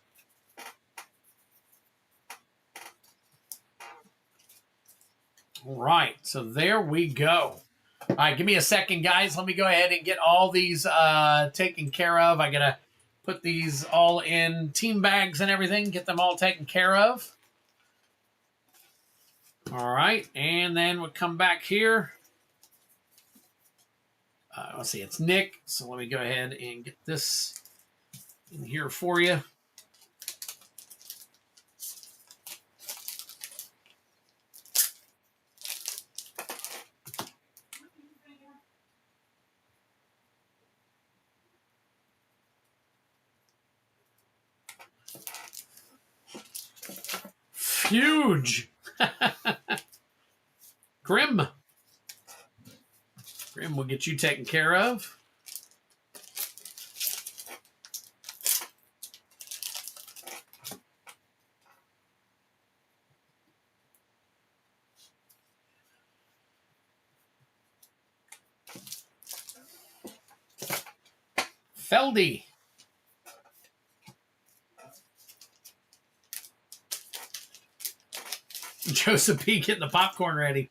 All right, so there we go. All right, give me a second, guys. Let me go ahead and get all these taken care of. I got to put these all in team bags and everything, get them all taken care of. All right, and then we'll come back here. Let's see, it's Nick. So let me go ahead and get this in here for you. Huge. Grim. Grim will get you taken care of. Feldy. Joseph P. getting the popcorn ready.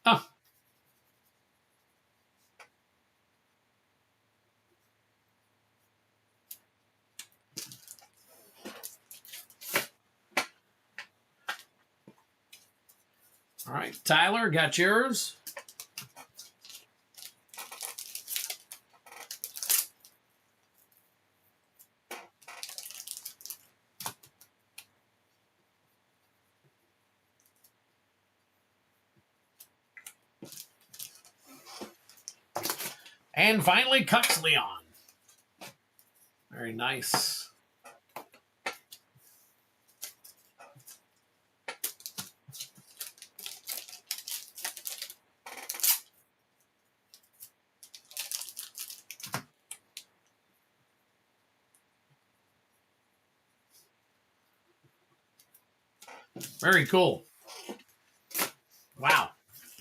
Oh. All right, Tyler, got yours. And finally, Cuxley on. Very nice. Very cool. Wow.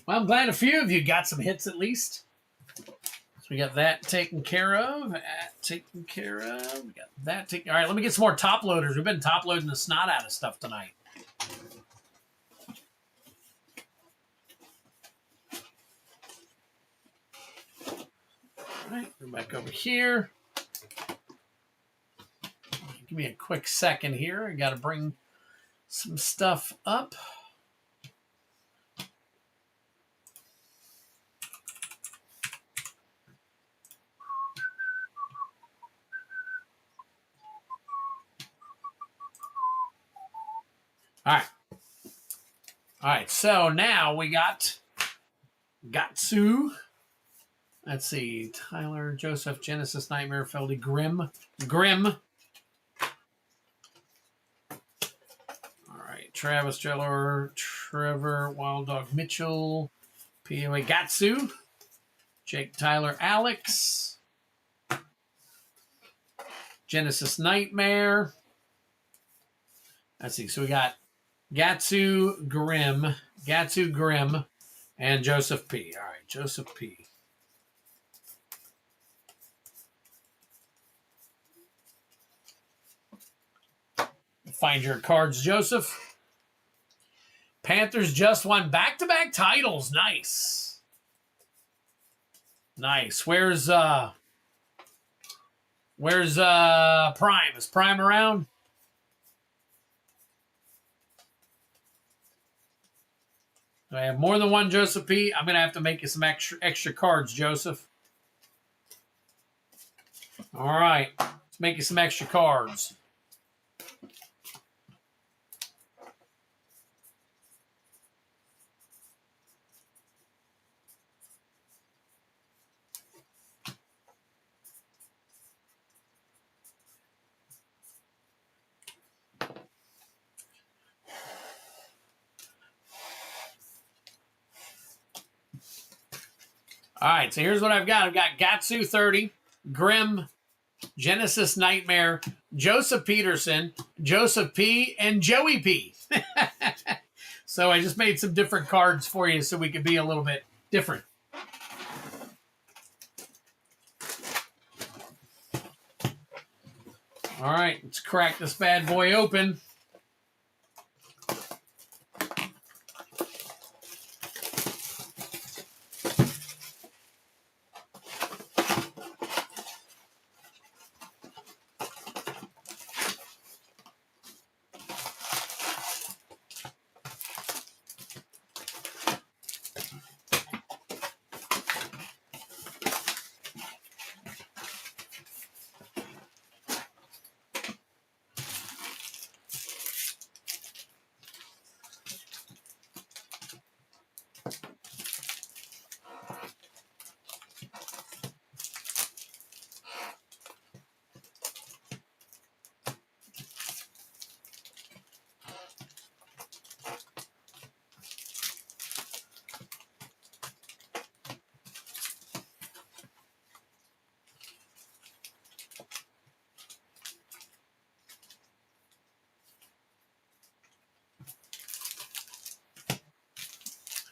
Well, I'm glad a few of you got some hits at least. So we got that taken care of. Taken care of. We got that taken. All right, let me get some more top loaders. We've been top loading the snot out of stuff tonight. All right, go back over here. Give me a quick second here. I got to bring some stuff up. All right. All right, so now we got Gatsu. Let's see. Tyler, Joseph, Genesis, Nightmare, Feldy, Grim. All right, Travis, Jeller, Trevor, Wild Dog, Mitchell, POA, Gatsu, Jake, Tyler, Alex, Genesis, Nightmare. Let's see. So we got Gatsu, Grim, and Joseph P. All right, Joseph P. Find your cards, Joseph. Panthers just won back-to-back titles. Nice. Nice. Where's Prime? Is Prime around? Do I have more than one Joseph P? I'm going to have to make you some extra cards, Joseph. All right. Let's make you some extra cards. All right, so here's what I've got. I've got Gatsu 30, Grim, Genesis Nightmare, Joseph Peterson, Joseph P, and Joey P. So I just made some different cards for you so we could be a little bit different. All right, let's crack this bad boy open.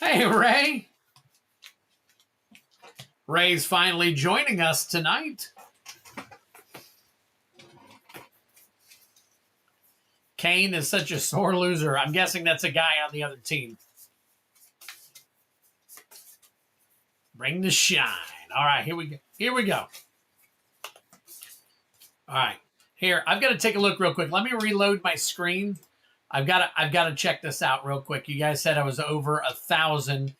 Hey, Ray. Ray's finally joining us tonight. Kane is such a sore loser. I'm guessing that's a guy on the other team. Bring the shine. All right, here we go. Here we go. All right. Here, I've got to take a look real quick. Let me reload my screen. I've got to check this out real quick. You guys said I was over 1,000,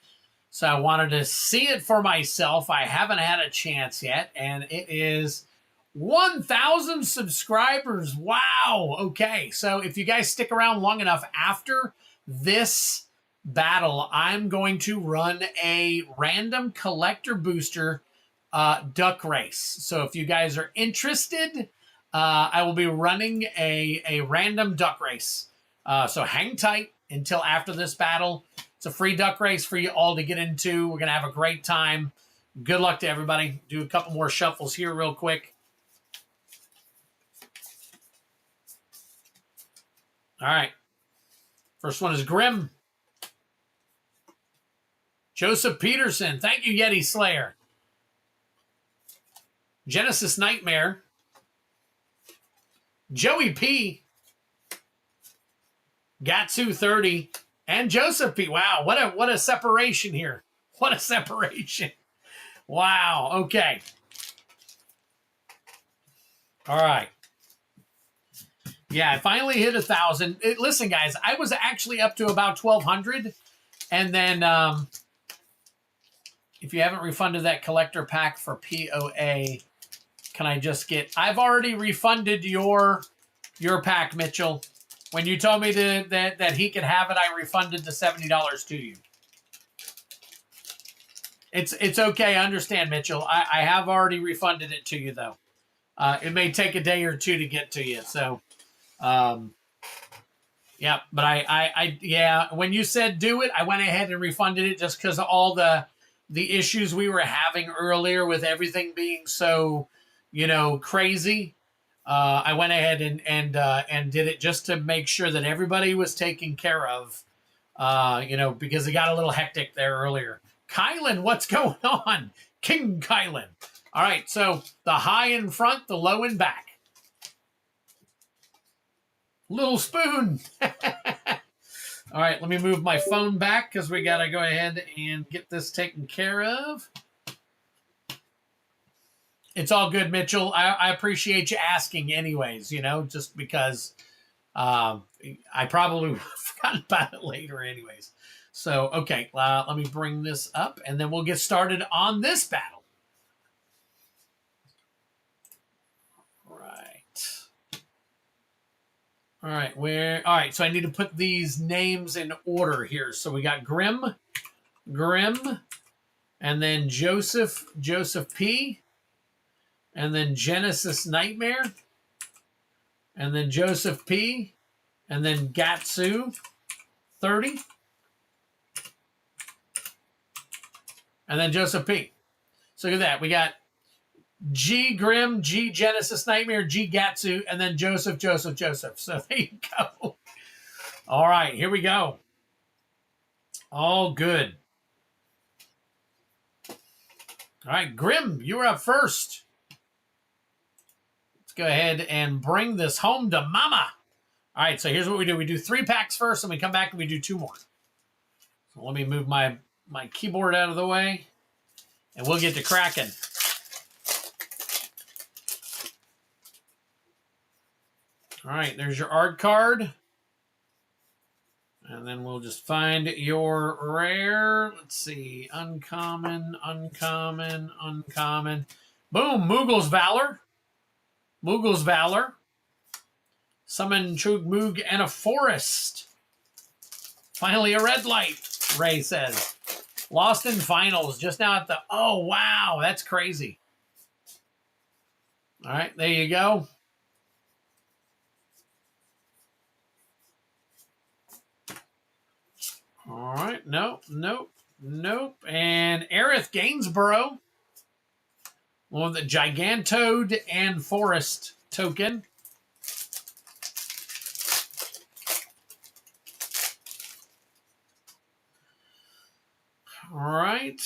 so I wanted to see it for myself. I haven't had a chance yet, and it is 1,000 subscribers. Wow. Okay, so if you guys stick around long enough after this battle, I'm going to run a random collector booster duck race. So if you guys are interested, I will be running a random duck race. So hang tight until after this battle. It's a free duck race for you all to get into. We're going to have a great time. Good luck to everybody. Do a couple more shuffles here real quick. All right. First one is Grim. Joseph Peterson. Thank you, Yeti Slayer. Genesis Nightmare. Joey P. Gatsu 30 and Joseph P. Wow, what a separation here. What a separation. Wow, okay. All right. Yeah, I finally hit 1,000. Listen, guys, I was actually up to about 1,200. And then if you haven't refunded that collector pack for POA, can I just get... I've already refunded your pack, Mitchell. When you told me that he could have it, I refunded the $70 to you. It's okay. I understand, Mitchell. I have already refunded it to you, though. It may take a day or two to get to you. So, yeah. But yeah, when you said do it, I went ahead and refunded it just because of all the issues we were having earlier with everything being so, crazy. I went ahead and did it just to make sure that everybody was taken care of, because it got a little hectic there earlier. Kylan, what's going on? King Kylan. All right, so the high in front, the low in back. Little spoon. All right, let me move my phone back because we got to go ahead and get this taken care of. It's all good, Mitchell. I appreciate you asking anyways, just because I probably forgot about it later anyways. So, okay, let me bring this up, and then we'll get started on this battle. All right, all right, so I need to put these names in order here. So we got Grim, and then Joseph P, and then Genesis Nightmare, and then Joseph P, and then Gatsu 30, and then Joseph P. So look at that. We got G Grim, G Genesis Nightmare, G Gatsu, and then Joseph. So there you go. All right, here we go. All good. All right, Grim, you were up first. Let's go ahead and bring this home to mama. All right, so here's what we do. We do 3 packs first, and we come back and we do 2 more. So let me move my keyboard out of the way, and we'll get to cracking. All right, there's your art card. And then we'll just find your rare. Let's see. Uncommon. Boom. Moogle's Valor. Summon Chug Moog and a Forest. Finally a red light, Ray says. Lost in finals. Just now at the... Oh, wow. That's crazy. All right. There you go. All right. Nope. And Aerith Gainsborough. One with the Gigantoad and Forest token. All right.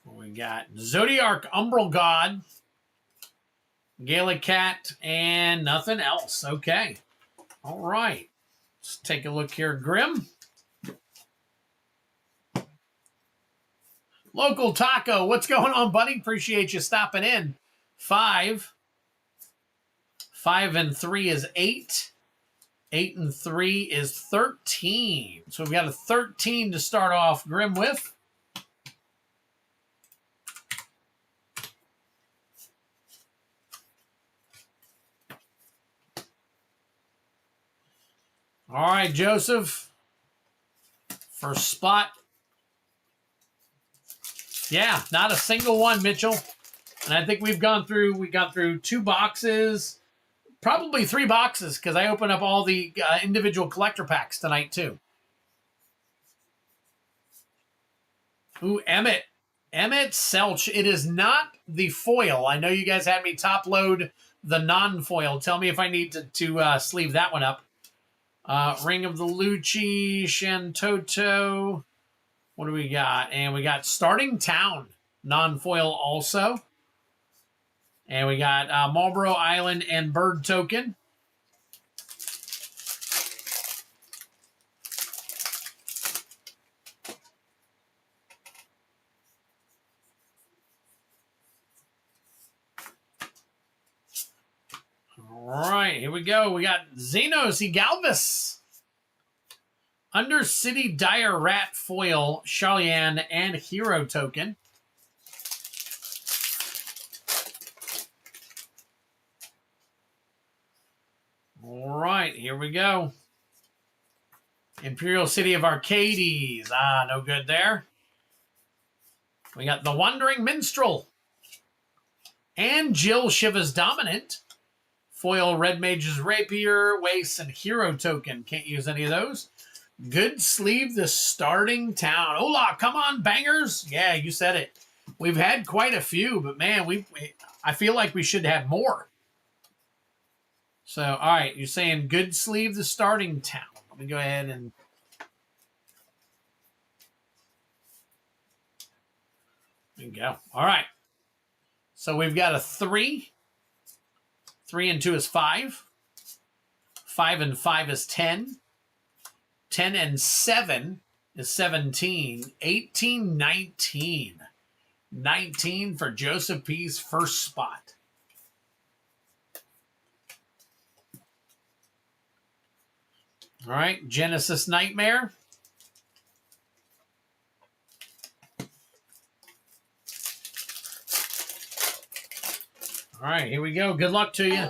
We got Zodiark Umbral God, Gaelic Cat, and nothing else. Okay. All right. Let's take a look here. Grim. Local Taco, what's going on, buddy? Appreciate you stopping in. 5. 5 and 3 is 8. 8 and 3 is 13. So we've got a 13 to start off Grim with. All right, Joseph. First spot. Yeah, not a single one, Mitchell. And I think we got through 2 boxes, probably 3 boxes, because I opened up all the individual collector packs tonight, too. Ooh, Emmett Selch. It is not the foil. I know you guys had me top load the non-foil. Tell me if I need to sleeve that one up. Ring of the Lucci, Shantoto. What do we got? And we got Starting Town, non-foil also. And we got Marlboro Island and Bird token. All right, here we go. We got Xenos Egalvis. Undercity Dire Rat foil, Charlian, and Hero token. All right, here we go. Imperial City of Arcades. No good there. We got the Wandering Minstrel. And Jill Shiva's Dominant. Foil Red Mage's Rapier, Waste, and Hero token. Can't use any of those. Good sleeve the Starting Town. Hola, come on, bangers. Yeah, you said it. We've had quite a few, but man, I feel like we should have more. So, all right, you're saying good sleeve the Starting Town. Let me go ahead and... There you go. All right. So we've got a 3. 3 and 2 is 5. 5 and 5 is 10. 10 and 7 is 17. 18, 19. 19 for Joseph P's first spot. All right, Genesis Nightmare. All right, here we go. Good luck to you.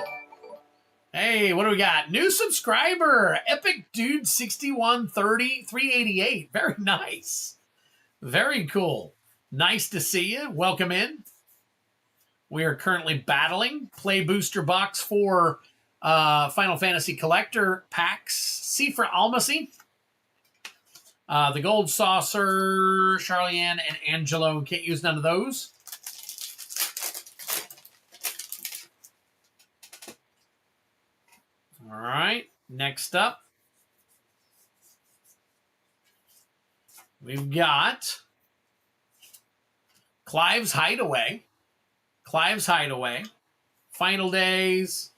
Hey, what do we got? New subscriber, Epic Dude 6130 388. Very nice. Very cool. Nice to see you. Welcome in. We are currently battling Play Booster Box for Final Fantasy Collector Packs. C for Almacy. The Gold Saucer, Charlianne, and Angelo. Can't use none of those. All right. Next up, we've got Clive's Hideaway. Clive's Hideaway. Final Days,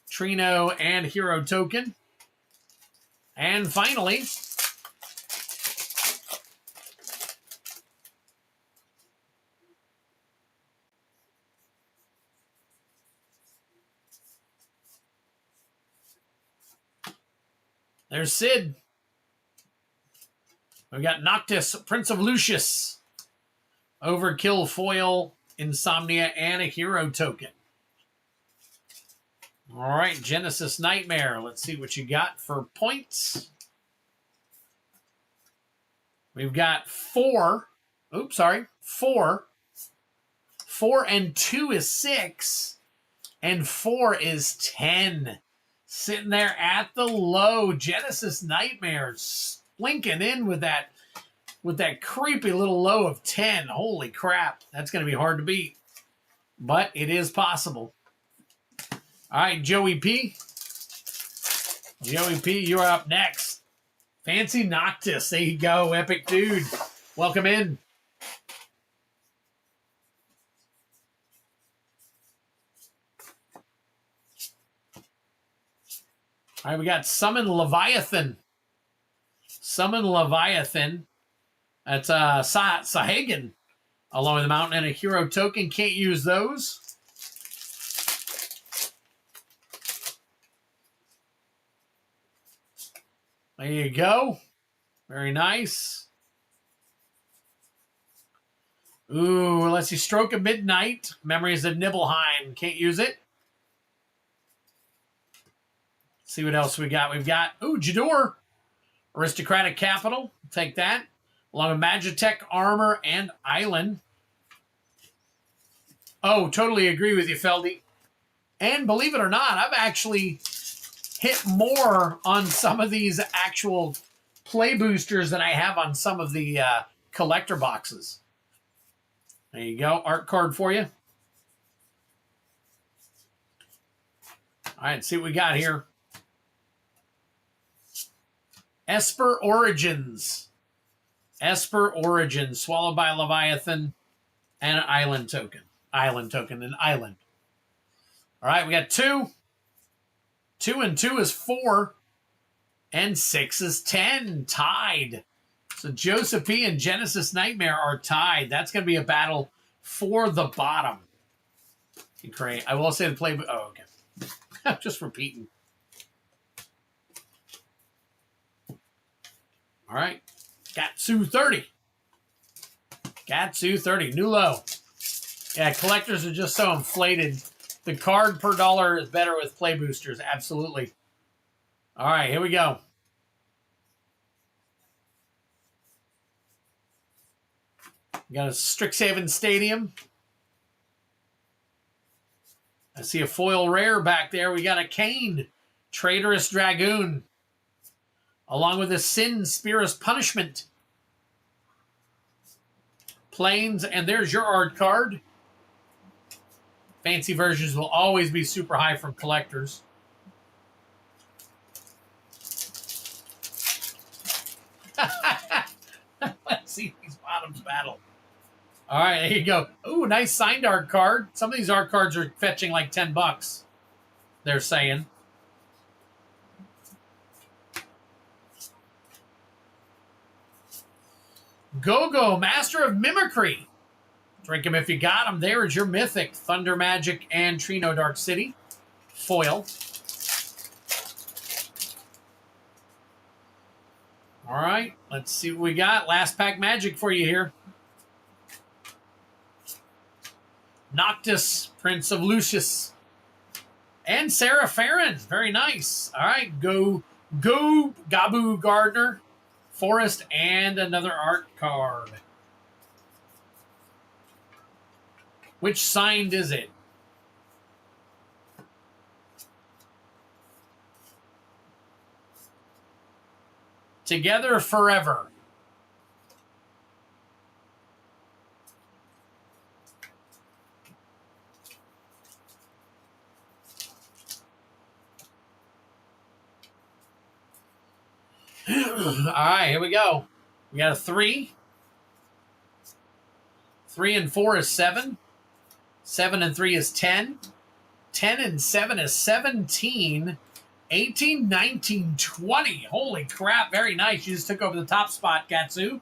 Trino, and Hero Token. And finally, there's Sid. We've got Noctis, Prince of Lucius, Overkill Foil, Insomnia, and a Hero Token. All right, Genesis Nightmare. Let's see what you got for points. We've got 4. Oops, sorry. 4. 4 and 2 is 6. And 4 is 10. Sitting there at the low. Genesis Nightmare slinking in with that creepy little low of 10. Holy crap. That's going to be hard to beat. But it is possible. All right, Joey P. Joey P, you're up next. Fancy Noctis. There you go, Epic Dude. Welcome in. All right, we got Summon Leviathan. Summon Leviathan. That's Sahagan along the mountain and a Hero Token. Can't use those. There you go. Very nice. Ooh, let's see. Stroke of Midnight. Memories of Nibelheim. Can't use it. See what else we got. We've got, Jador. Aristocratic Capital. Take that. Along with Magitech, Armor, and Island. Oh, totally agree with you, Feldy. And believe it or not, I've actually hit more on some of these actual play boosters than I have on some of the collector boxes. There you go. Art card for you. All right, see what we got here. Esper Origins. Esper Origins. Swallowed by Leviathan. And an Island Token. Island Token and Island. All right, we got 2. 2 and 2 is 4. And 6 is 10. Tied. So Joseph P. and Genesis Nightmare are tied. That's going to be a battle for the bottom. Great. I will say the play... Oh, okay. I'm just repeating. All right. Gatsu 30. Gatsu 30. New low. Yeah, collectors are just so inflated. The card per dollar is better with play boosters. Absolutely. All right, here we go. We got a Strixhaven Stadium. I see a foil rare back there. We got a Kane, Traitorous Dragoon, along with a Sin Spear's Punishment. Planes, and there's your art card. Fancy versions will always be super high from collectors. Let's see these bottoms battle. All right, there you go. Ooh, nice signed art card. Some of these art cards are fetching like $10, they're saying. Go-Go, Master of Mimicry. Drink him if you got him. There is your Mythic, Thunder Magic, and Trino Dark City. Foil. All right, let's see what we got. Last pack magic for you here. Noctis, Prince of Lucius. And Sarah Farron. Very nice. All right, go Gabu Gardner, Forest, and another art card. Which signed is it? Together Forever. All right, here we go. We got a 3. 3 and 4 is 7. 7 and 3 is 10. 10 and 7 is 17. 18, 19, 20. Holy crap, very nice. You just took over the top spot, Gatsu.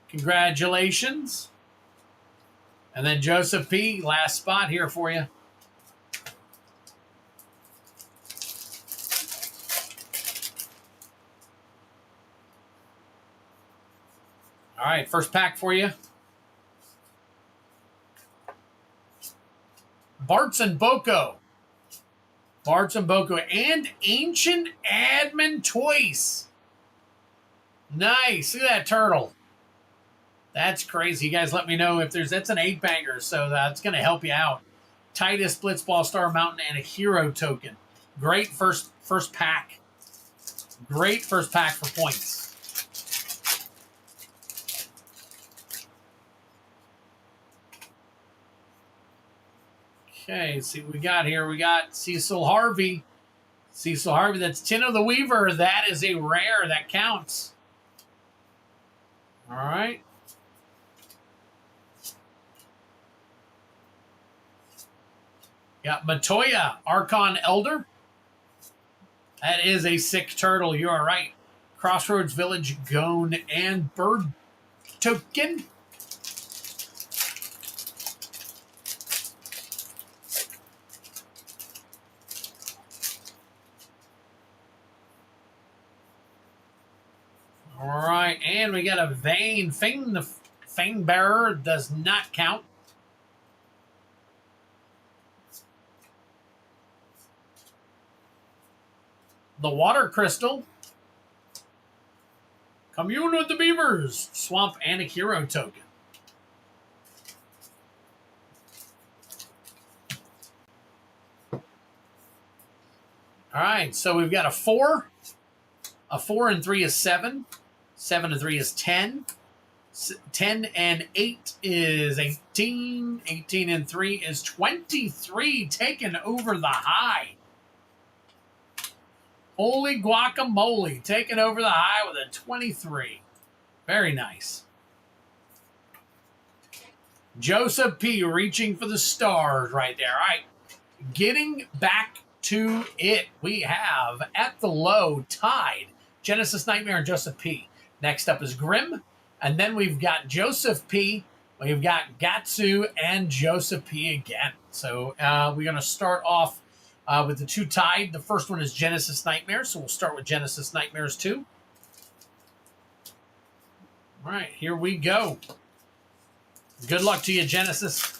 Congratulations. And then Joseph P., last spot here for you. All right, first pack for you. Bartz and Boko. Bartz and Boko. And Ancient Admin Toys. Nice. Look at that turtle. That's crazy. You guys let me know if that's an 8-banger, so that's going to help you out. Titus, Blitzball, Star Mountain, and a hero token. Great first pack. Great first pack for points. Okay, let's see what we got here. We got Cecil Harvey. Cecil Harvey, that's Tino the Weaver. That is a rare. That counts. All right. Got Matoya, Archon Elder. That is a sick turtle. You are right. Crossroads Village, Gone, and Bird Token. All right, and we got a Vane. The Fang Bearer does not count. The Water Crystal. Commune with the Beavers. Swamp and a hero token. All right, so we've got a 4. A 4 and 3 is 7. 7 and 3 is 10. 10 and 8 is 18. 18 and 3 is 23. Taking over the high. Holy guacamole. Taking over the high with a 23. Very nice. Joseph P. reaching for the stars right there. All right. Getting back to it. We have at the low tied Genesis Nightmare and Joseph P. Next up is Grim. And then we've got Joseph P. We've got Gatsu and Joseph P. again. So we're going to start off with the 2 tied. The first one is Genesis Nightmare. So we'll start with Genesis Nightmares 2. All right, here we go. Good luck to you, Genesis.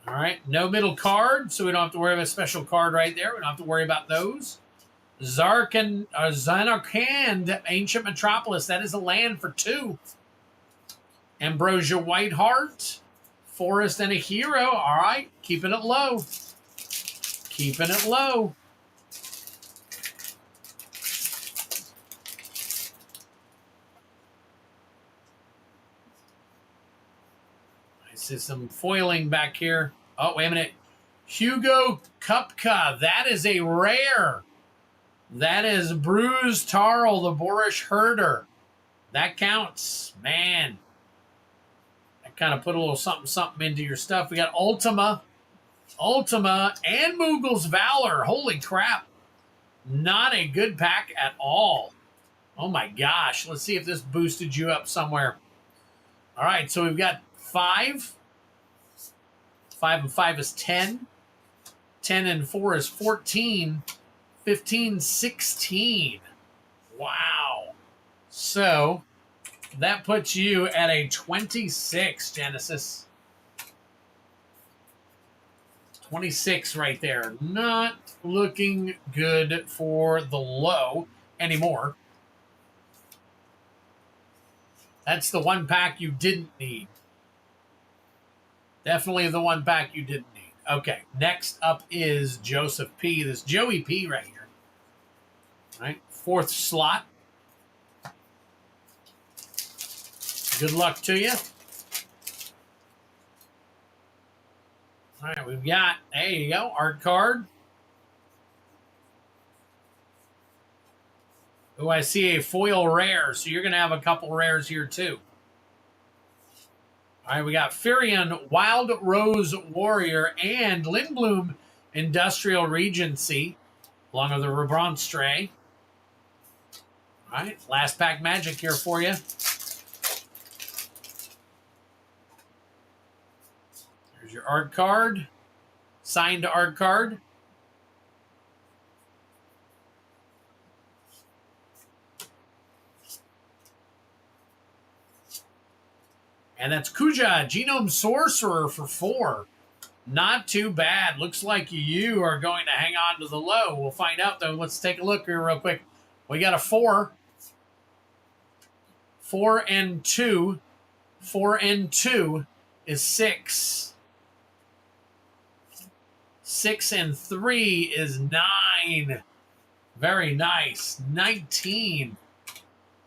All right, no middle card, so we don't have to worry about a special card right there. We don't have to worry about those. Zanarkand, Ancient Metropolis. That is a land for 2. Ambrosia Whiteheart, Forest, and a hero. All right, keeping it low. Keeping it low. I see some foiling back here. Oh, wait a minute. Hugo Kupka. That is a rare. That is Bruce Tarl, the Boorish Herder. That counts. Man. That kind of put a little something into your stuff. We got Ultima, and Moogle's Valor. Holy crap. Not a good pack at all. Oh my gosh. Let's see if this boosted you up somewhere. All right, so we've got 5. 5 and 5 is 10. 10 and 4 is 14. 15, 16. Wow. So that puts you at a 26, Genesis. 26 right there. Not looking good for the low anymore. That's the one pack you didn't need. Definitely the one pack you didn't need. Okay, next up is Joseph P. This Joey P right here. All right, 4th slot. Good luck to you. All right, we've got, there you go, art card. Oh, I see a foil rare, so you're going to have a couple rares here too. All right, we got Firion, Wild Rose Warrior, and Lindblom Industrial Regency, along with the Rebronstray. All right, last pack magic here for you. Here's your art card, signed art card. And that's Kuja, Genome Sorcerer for 4. Not too bad. Looks like you are going to hang on to the low. We'll find out, though. Let's take a look here real quick. We got a 4. 4 and 2. 4 and 2 is 6. 6 and 3 is 9. Very nice. 19.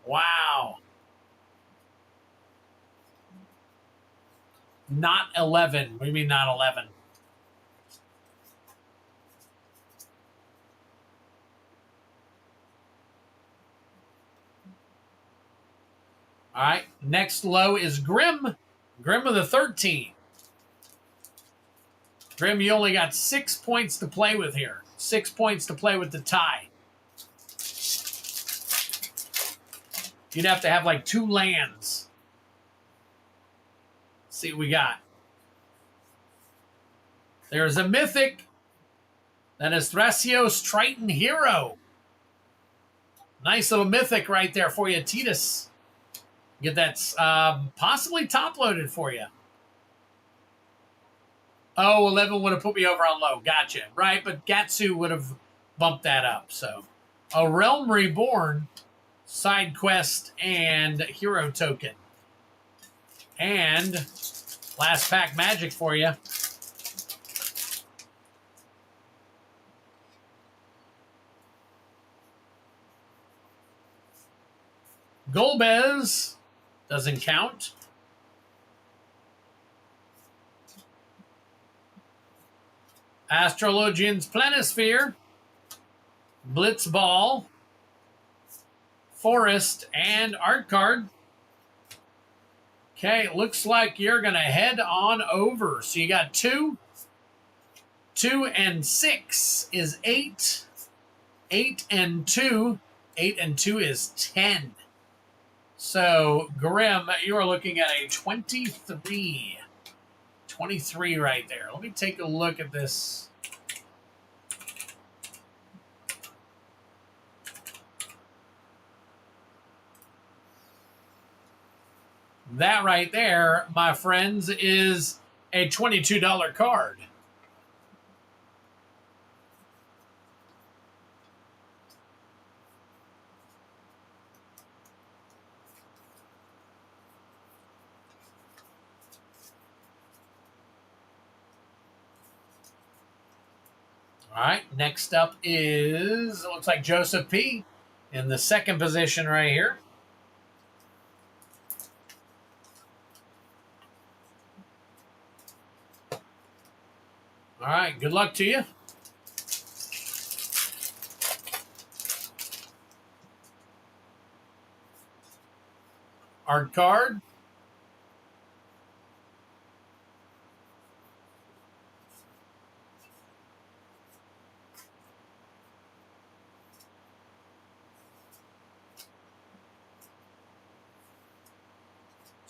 Wow. Not 11. What do you mean not 11? All right. Next low is Grim. Grim of the 13. Grim, you only got 6 points to play with here. 6 points to play with the tie. You'd have to have like 2 lands. Let's see what we got. There's a Mythic. That is Thrasios Triton Hero. Nice little Mythic right there for you, Titus. Get that possibly top-loaded for you. Oh, 11 would have put me over on low. Gotcha. Right, but Gatsu would have bumped that up. So, a Realm Reborn, side quest, and hero token. And last pack magic for you. Golbez doesn't count. Astrologian's Planisphere, Blitzball, Forest, and art card. Okay, it looks like you're going to head on over. So you got 2. 2 and 6 is 8. 8 and 2. 8 and 2 is 10. So, Grim, you are looking at a 23. 23 right there. Let me take a look at this. That right there, my friends, is a $22 card. All right, next up is, it looks like Joseph P. in the second position right here. All right, good luck to you. Art card.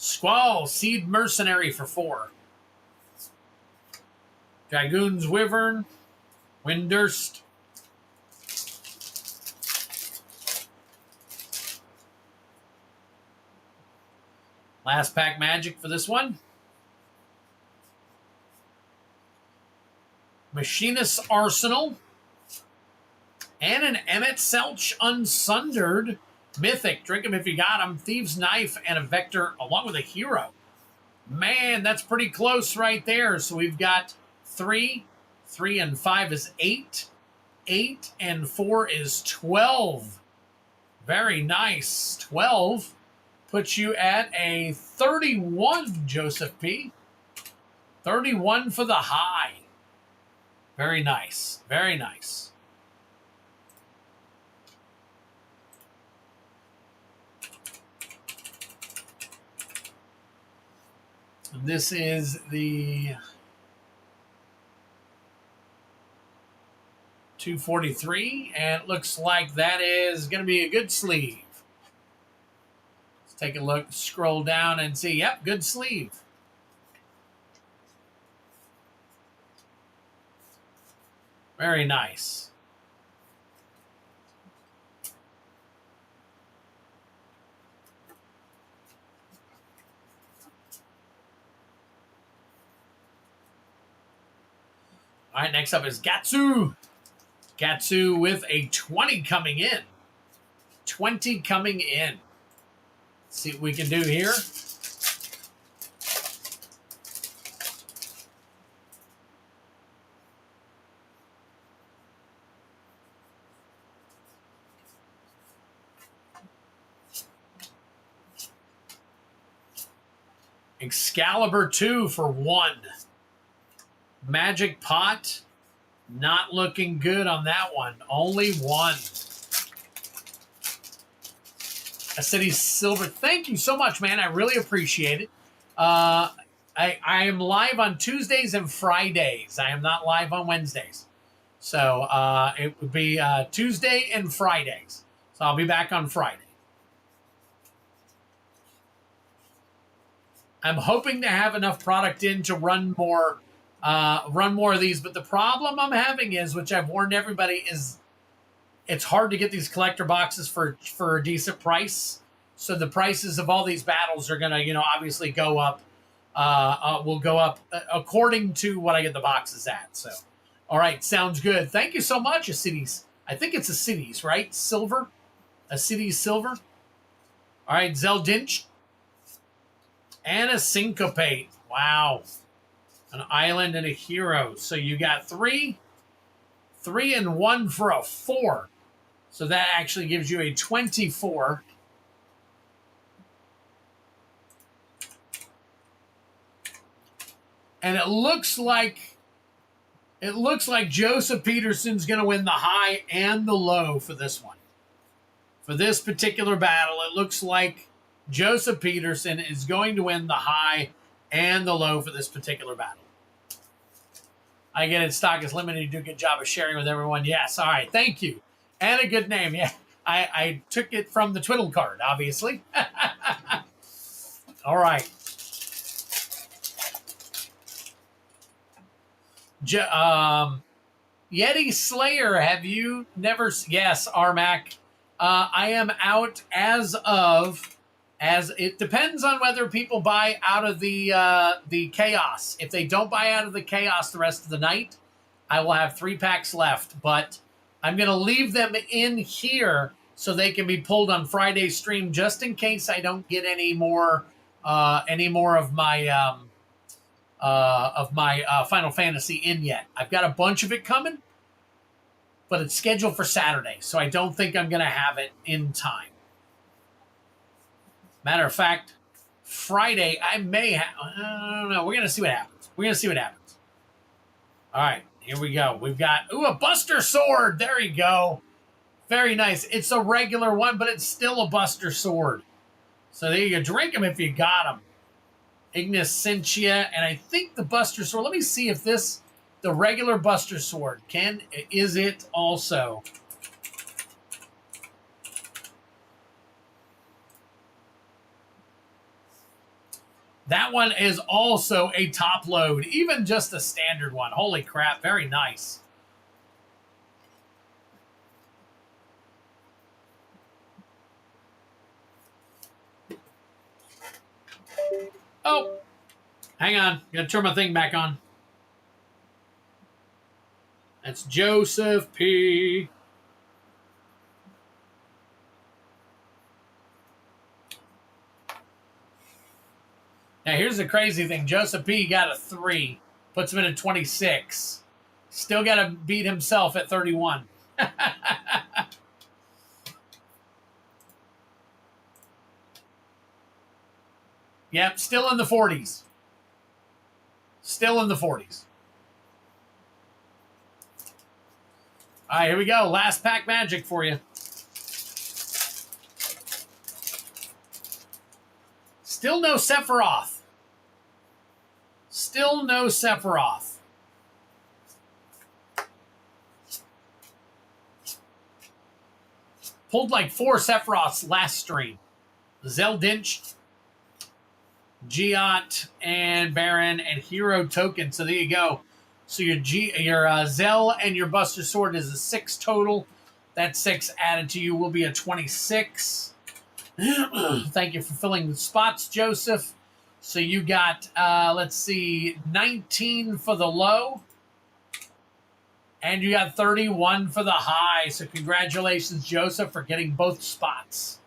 Squall, Seed Mercenary for 4. Dragoon's Wyvern, Windurst. Last pack magic for this one. Machinist's Arsenal. And an Emmett Selch Unsundered. Mythic. Drink him if you got him. Thieves' Knife and a Vector along with a hero. Man, that's pretty close right there. So we've got 3. 3 and 5 is 8. 8 and 4 is 12. Very nice. 12 puts you at a 31, Joseph P. 31 for the high. Very nice. Very nice. This is the 243, and it looks like that is going to be a good sleeve. Let's take a look, scroll down and see. Yep, good sleeve. Very nice. All right, next up is Gatsu. Gatsu with a 20 coming in. 20 coming in. Let's see what we can do here. Excalibur 2 for 1. Magic Pot, not looking good on that one. Only 1. A City Silver. Thank you so much, man. I really appreciate it. I am live on Tuesdays and Fridays. I am not live on Wednesdays. So it would be Tuesday and Fridays. So I'll be back on Friday. I'm hoping to have enough product in to run more of these, but the problem I'm having is, which I've warned everybody, is it's hard to get these collector boxes for a decent price. So the prices of all these battles are gonna, obviously go up. Will go up according to what I get the boxes at. So, all right, sounds good. Thank you so much, A Cities. I think it's A Cities, right? Silver, A Cities Silver. All right, Zeldinch and a Syncopate. Wow. An island and a hero. So you got 3 and 1 for a 4. So that actually gives you a 24. And it looks like Joseph Peterson's going to win the high and the low for this one. For this particular battle, it looks like Joseph Peterson is going to win the high and the low for this particular battle. I get it. Stock is limited. You do a good job of sharing with everyone. Yes. All right. Thank you. And a good name. Yeah. I took it from the Twiddle card, obviously. All right. Yeti Slayer. Have you never? Yes, Armac. I am out as it depends on whether people buy out of the chaos. If they don't buy out of the chaos the rest of the night, I will have 3 packs left. But I'm going to leave them in here so they can be pulled on Friday's stream, just in case I don't get any more of my Final Fantasy in yet. I've got a bunch of it coming, but it's scheduled for Saturday, so I don't think I'm going to have it in time. Matter of fact, Friday, I may have... I don't know. We're going to see what happens. All right, here we go. We've got... Ooh, a Buster Sword. There you go. Very nice. It's a regular one, but it's still a Buster Sword. So there you go. Drink them if you got them. Ignis Sentia, and I think the Buster Sword... Let me see if the regular Buster Sword, is it also... That one is also a top load, even just a standard one. Holy crap, very nice. Oh, hang on. Gotta turn my thing back on. That's Joseph P. Now, here's the crazy thing. Joseph P. got a 3. Puts him in at 26. Still got to beat himself at 31. Yep, still in the 40s. Still in the 40s. All right, here we go. Last pack magic for you. Still no Sephiroth. Still no Sephiroth. Pulled like 4 Sephiroths last stream. Zeldinch, Giot, and Baron, and Hero Token. So there you go. So your Zell and your Buster Sword is a 6 total. That 6 added to you will be a 26. Thank you for filling the spots, Joseph. So you got, let's see, 19 for the low. And you got 31 for the high. So congratulations, Joseph, for getting both spots.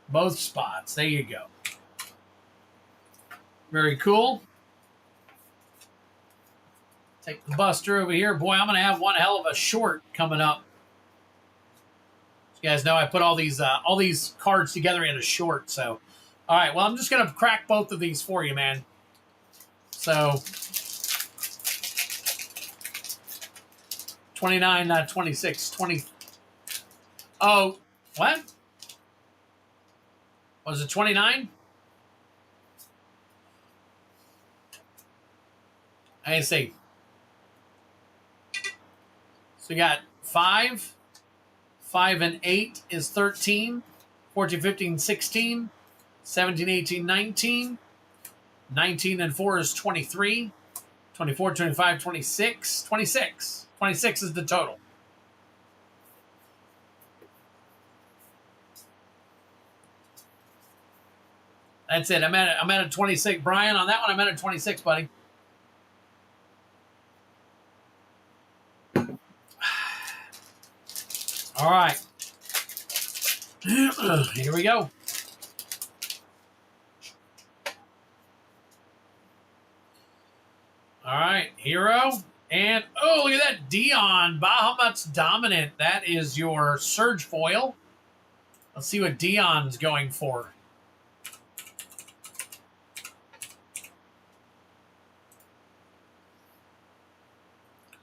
Both spots. There you go. Very cool. Take the Buster over here. Boy, I'm going to have one hell of a short coming up. You guys know I put all these cards together in a short. So, all right. Well, I'm just going to crack both of these for you, man. So, 29, not 26. 20. Oh, what? Was it 29? I see. So we got 5. 5 and 8 is 13. 14, 15, 16. 17, 18, 19. 19 and 4 is 23. 24, 25, 26. 26. 26 is the total. That's it. I'm at a 26. Brian, on that one, I'm at a 26, buddy. All right. Here we go. All right, Hero. And, oh, look at that. Dion, Bahamut's Dominant. That is your Surge Foil. Let's see what Dion's going for.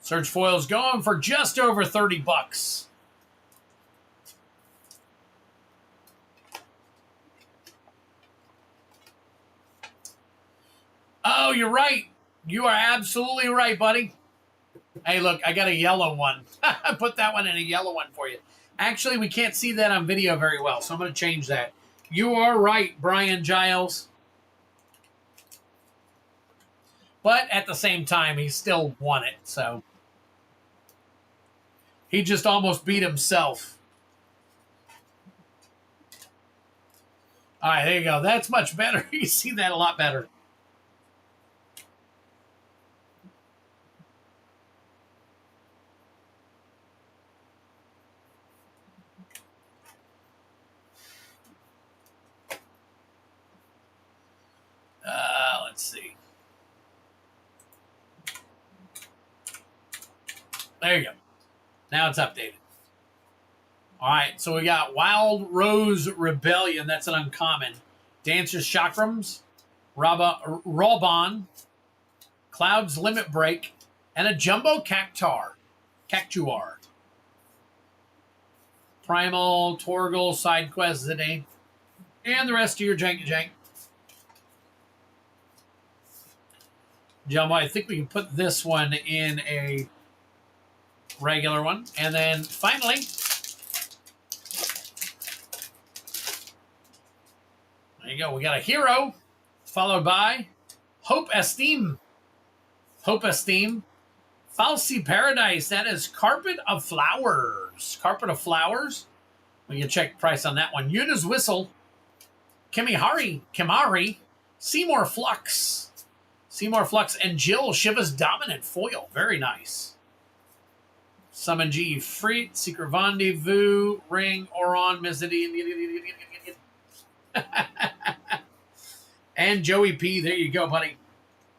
Surge Foil's going for just over 30 bucks. Oh, you're right. You are absolutely right, buddy. Hey, look, I got a yellow one. I put that one in a yellow one for you. Actually, we can't see that on video very well, so I'm going to change that. You are right, Brian Giles. But at the same time, he still won it, so. He just almost beat himself. All right, there you go. That's much better. You see that a lot better. Let's see. There you go. Now it's updated. All right, so we got Wild Rose Rebellion. That's an uncommon. Dancer's Chakrams, Rawbon, Cloud's Limit Break, and a Jumbo Cactuar. Primal, Torgal, Side Quest, Zidane, and the rest of your jank. Jumbo, I think we can put this one in a regular one. And then finally, there you go. We got a Hero, followed by Hope Esteem. Hope Esteem. Falsy Paradise. That is Carpet of Flowers. Carpet of Flowers. We can check the price on that one. Yuna's Whistle. Kimari. Seymour Flux. Seymour Flux and Jill Shiva's Dominant Foil. Very nice. Summon G. Freet. Secret Rendezvous. Ring. Oron. Mizzy. And Joey P. There you go, buddy.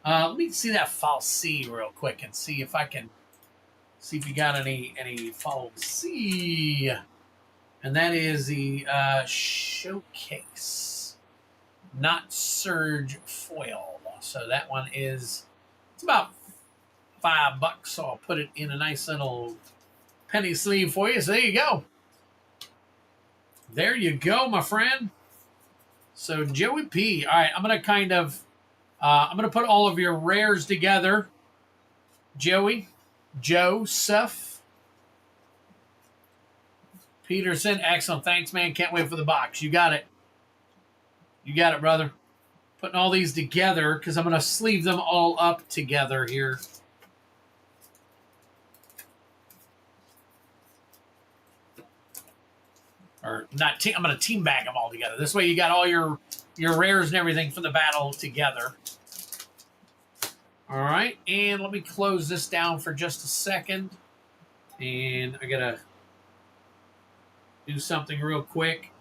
Let me see that Falsy real quick and see if I can see if you got any Falsy. And that is the Showcase, not Surge Foil. So that one it's about $5. So I'll put it in a nice little penny sleeve for you. So there you go. There you go, my friend. So Joey P. All right, I'm going to kind of, I'm going to put all of your rares together. Joey, Joseph, Peterson. Excellent. Thanks, man. Can't wait for the box. You got it. You got it, brother. Putting all these together because I'm going to sleeve them all up together here. Or not, I'm going to team bag them all together. This way you got all your rares and everything from the battle together. All right, and let me close this down for just a second. And I got to do something real quick.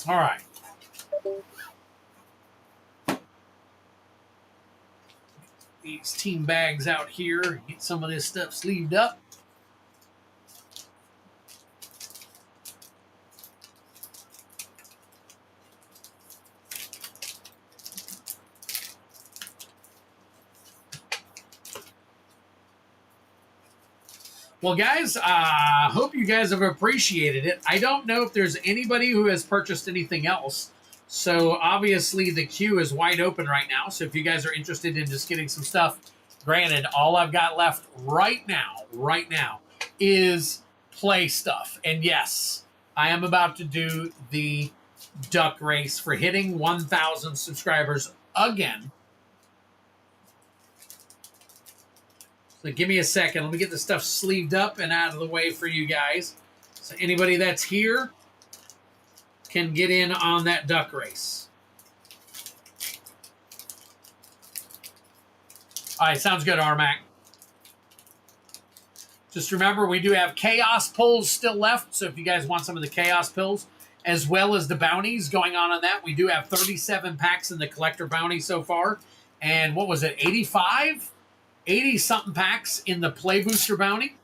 All right. These team bags out here. Get some of this stuff sleeved up. Well, guys, I hope you guys have appreciated it. I don't know if there's anybody who has purchased anything else. So, obviously, the queue is wide open right now. So, if you guys are interested in just getting some stuff, granted, all I've got left right now, is play stuff. And yes, I am about to do the duck race for hitting 1,000 subscribers again. So give me a second. Let me get the stuff sleeved up and out of the way for you guys. So anybody that's here can get in on that duck race. All right, sounds good, Armac. Just remember, we do have Chaos pulls still left. So if you guys want some of the Chaos pills, as well as the bounties going on that, we do have 37 packs in the collector bounty so far. And what was it, 85? 80-something packs in the Play Booster bounty.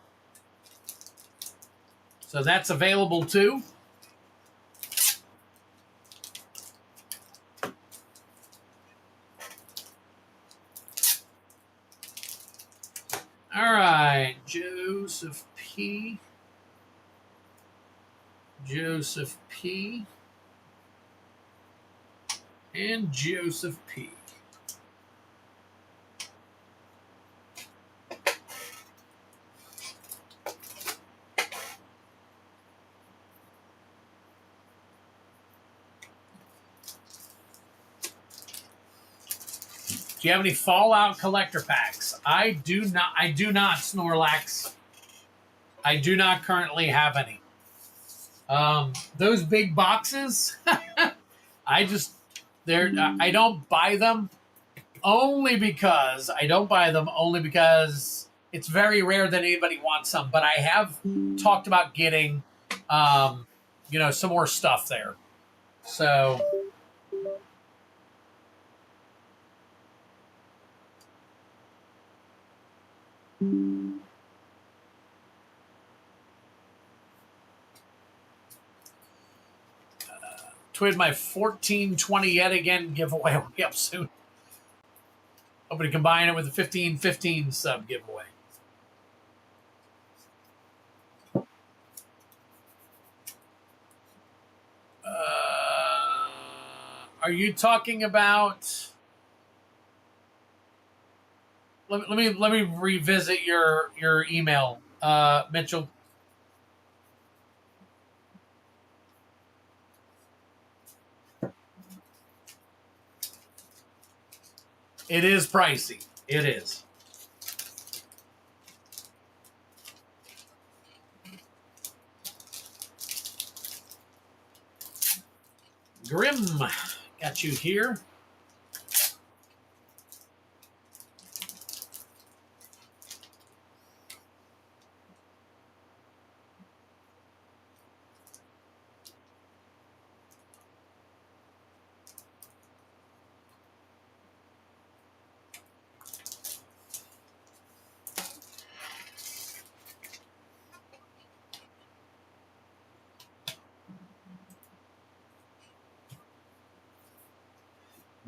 So that's available too. All right, Joseph P. And Joseph P. Do you have any Fallout collector packs? I do not, Snorlax. I do not currently have any. Those big boxes, I don't buy them only because it's very rare that anybody wants some, but I have talked about getting, some more stuff there. So, Twid, my 1420 yet again giveaway will be up soon. Hoping to combine it with the 1515 sub giveaway. Are you talking about? Let me revisit your email, Mitchell. It is pricey. It is. Grim, got you here.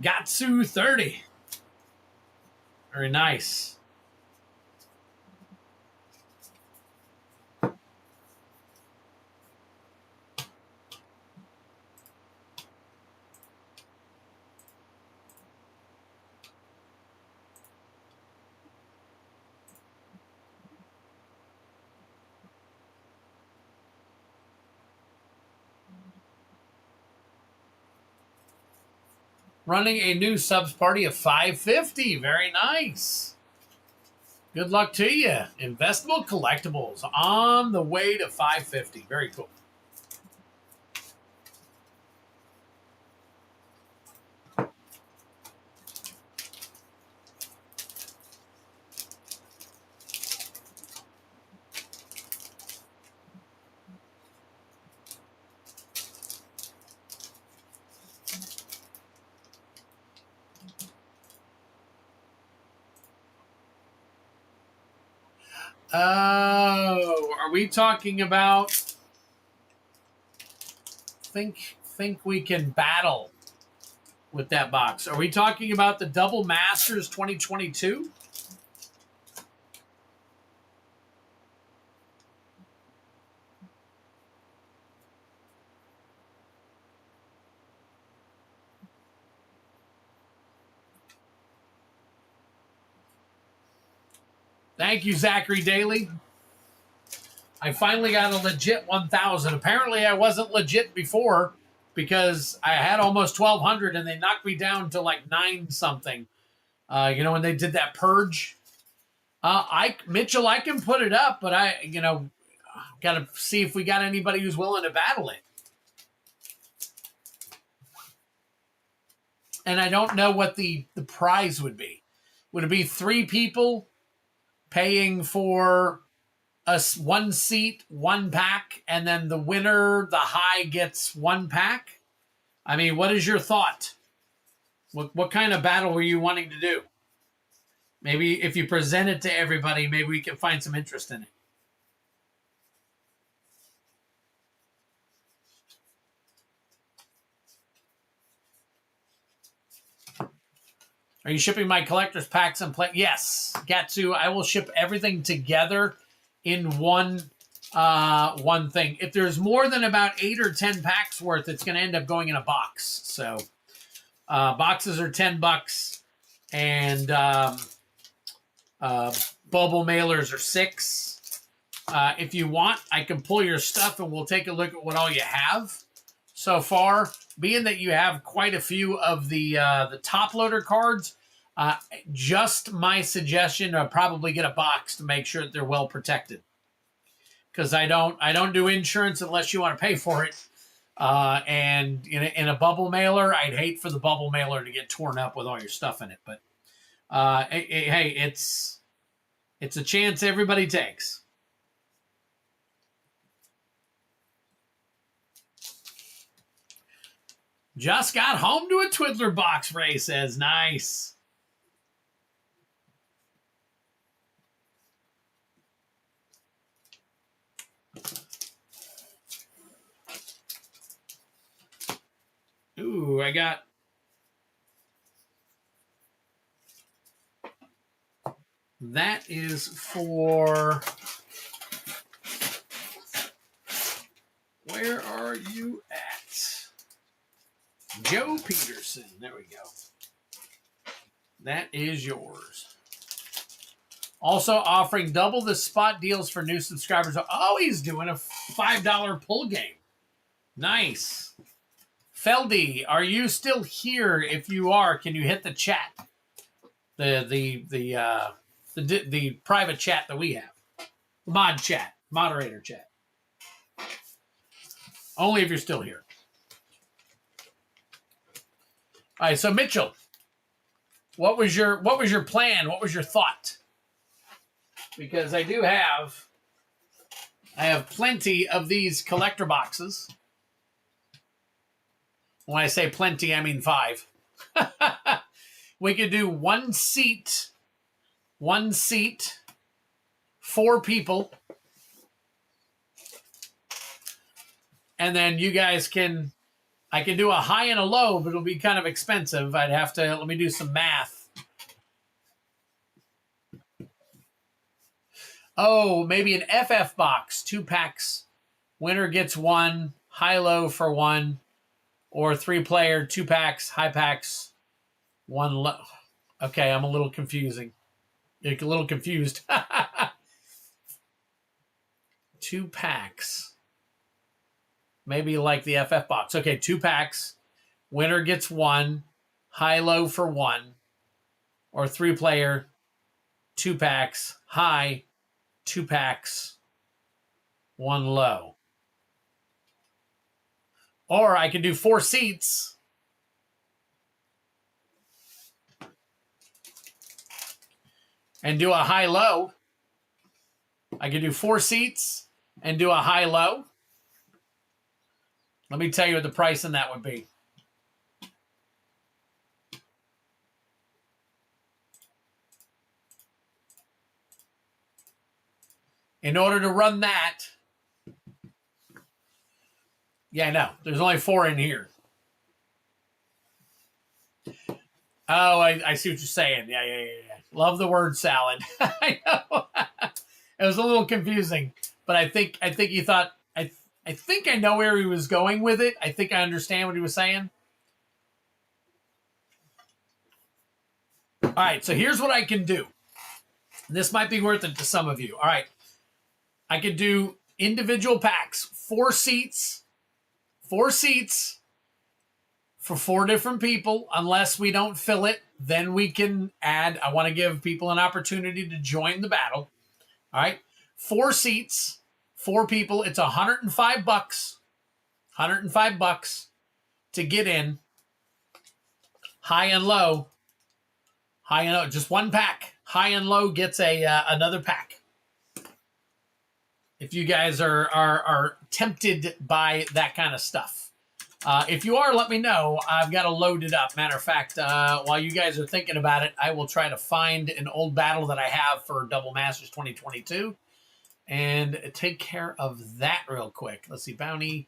Gatsu 30. Very nice. Running a new subs party of 550. Very nice. Good luck to you. Investable collectibles on the way to 550. Very cool. Oh, are we talking about think we can battle with that box? Are we talking about the Double Masters 2022? Thank you, Zachary Daly. I finally got a legit 1,000. Apparently, I wasn't legit before because I had almost 1,200 and they knocked me down to like 9 something. When they did that purge. Mitchell, I can put it up, but I got to see if we got anybody who's willing to battle it. And I don't know what the prize would be. Would it be 3 people paying for us 1 seat, 1 pack, and then the winner, the high, gets 1 pack? I mean, what is your thought? What kind of battle were you wanting to do? Maybe if you present it to everybody, maybe we can find some interest in it. Are you shipping my collector's packs and play? Yes, Gatsu. I will ship everything together in one thing. If there's more than about 8 or 10 packs worth, it's going to end up going in a box. So boxes are $10, and bubble mailers are $6. If you want, I can pull your stuff and we'll take a look at what all you have so far. Being that you have quite a few of the top loader cards, just my suggestion to probably get a box to make sure that they're well protected. Because I don't do insurance unless you want to pay for it. And in a bubble mailer, I'd hate for the bubble mailer to get torn up with all your stuff in it. But hey, it's a chance everybody takes. Just got home to a Twiddler box, Ray says. Nice. Ooh, I got... That is for... Where are you at? Joe Peterson. There we go. That is yours. Also offering double the spot deals for new subscribers. Oh, he's doing a $5 pull game. Nice. Feldy, are you still here? If you are, can you hit the chat? The private chat that we have. Mod chat. Moderator chat. Only if you're still here. All right, so Mitchell, what was your plan? What was your thought? Because I have plenty of these collector boxes. When I say plenty, I mean 5. We could do one seat, 4 people. And then you guys I can do a high and a low, but it'll be kind of expensive. I'd have to, let me do some math. Oh, maybe an FF box, 2 packs. Winner gets 1, high-low for 1, or 3-player, 2 packs, high packs, 1 low. Okay, I'm a little confusing. You're a little confused. 2 packs. Maybe like the FF box. Okay, 2 packs. Winner gets 1, high-low for 1, or 3-player, 2 packs, high, 2 packs, 1 low. Or I could do 4 seats. And do a high-low. I could do 4 seats and do a high-low. Let me tell you what the price on that would be. In order to run that, yeah, no, there's only 4 in here. Oh, I see what you're saying. Yeah. Love the word salad. I know. It was a little confusing, but I think you thought, I think I know where he was going with it. I think I understand what he was saying. All right, so here's what I can do. This might be worth it to some of you. All right. I could do individual packs, 4 seats for 4 different people. Unless we don't fill it, then we can add. I want to give people an opportunity to join the battle. All right. 4 seats, 4 people. It's $105. $105 to get in. High and low. High and low. Just 1 pack. High and low gets another pack. If you guys are tempted by that kind of stuff. If you are, let me know. I've got to load it up. Matter of fact, while you guys are thinking about it, I will try to find an old battle that I have for Double Masters 2022 and take care of that real quick. Let's see. Bounty,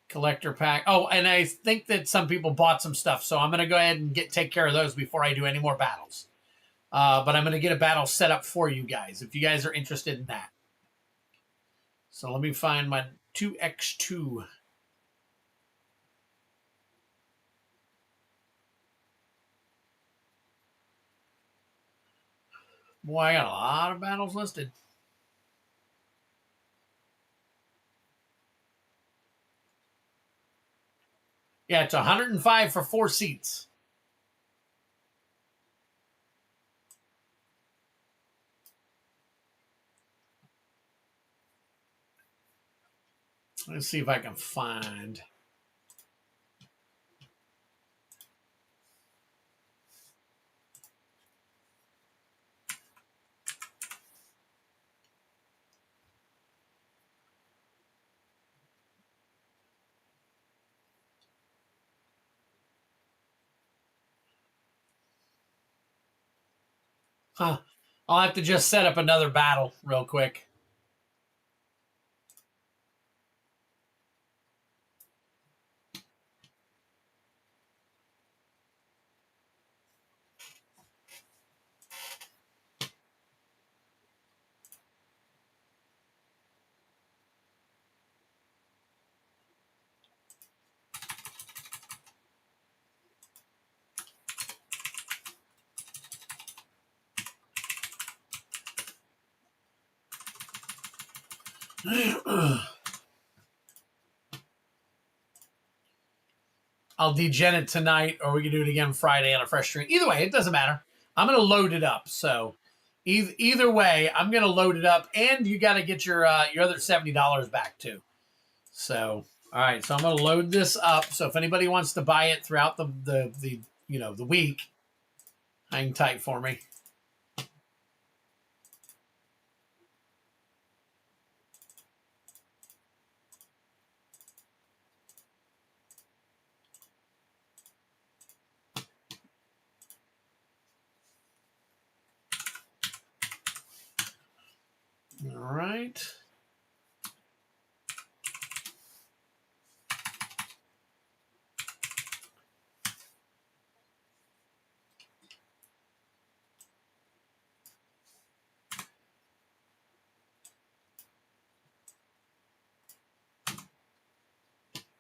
collector pack. Oh, and I think that some people bought some stuff, so I'm going to go ahead and take care of those before I do any more battles. But I'm going to get a battle set up for you guys if you guys are interested in that. So let me find my 2x2. Boy, I got a lot of battles listed. Yeah, it's 105 for 4 seats. Let's see if I can find. Huh. I'll have to just set up another battle real quick. I'll degen it tonight, or we can do it again Friday on a fresh stream. Either way, it doesn't matter. I'm going to load it up. So either way, I'm going to load it up, and you got to get your other $70 back too. So, all right. So I'm going to load this up. So if anybody wants to buy it throughout the week, hang tight for me. All right.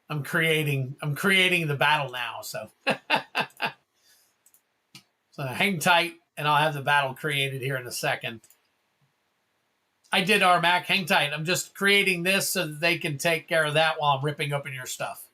I'm creating the battle now. So, so hang tight, and I'll have the battle created here in a second. I did RMAC. Hang tight. I'm just creating this so that they can take care of that while I'm ripping open your stuff.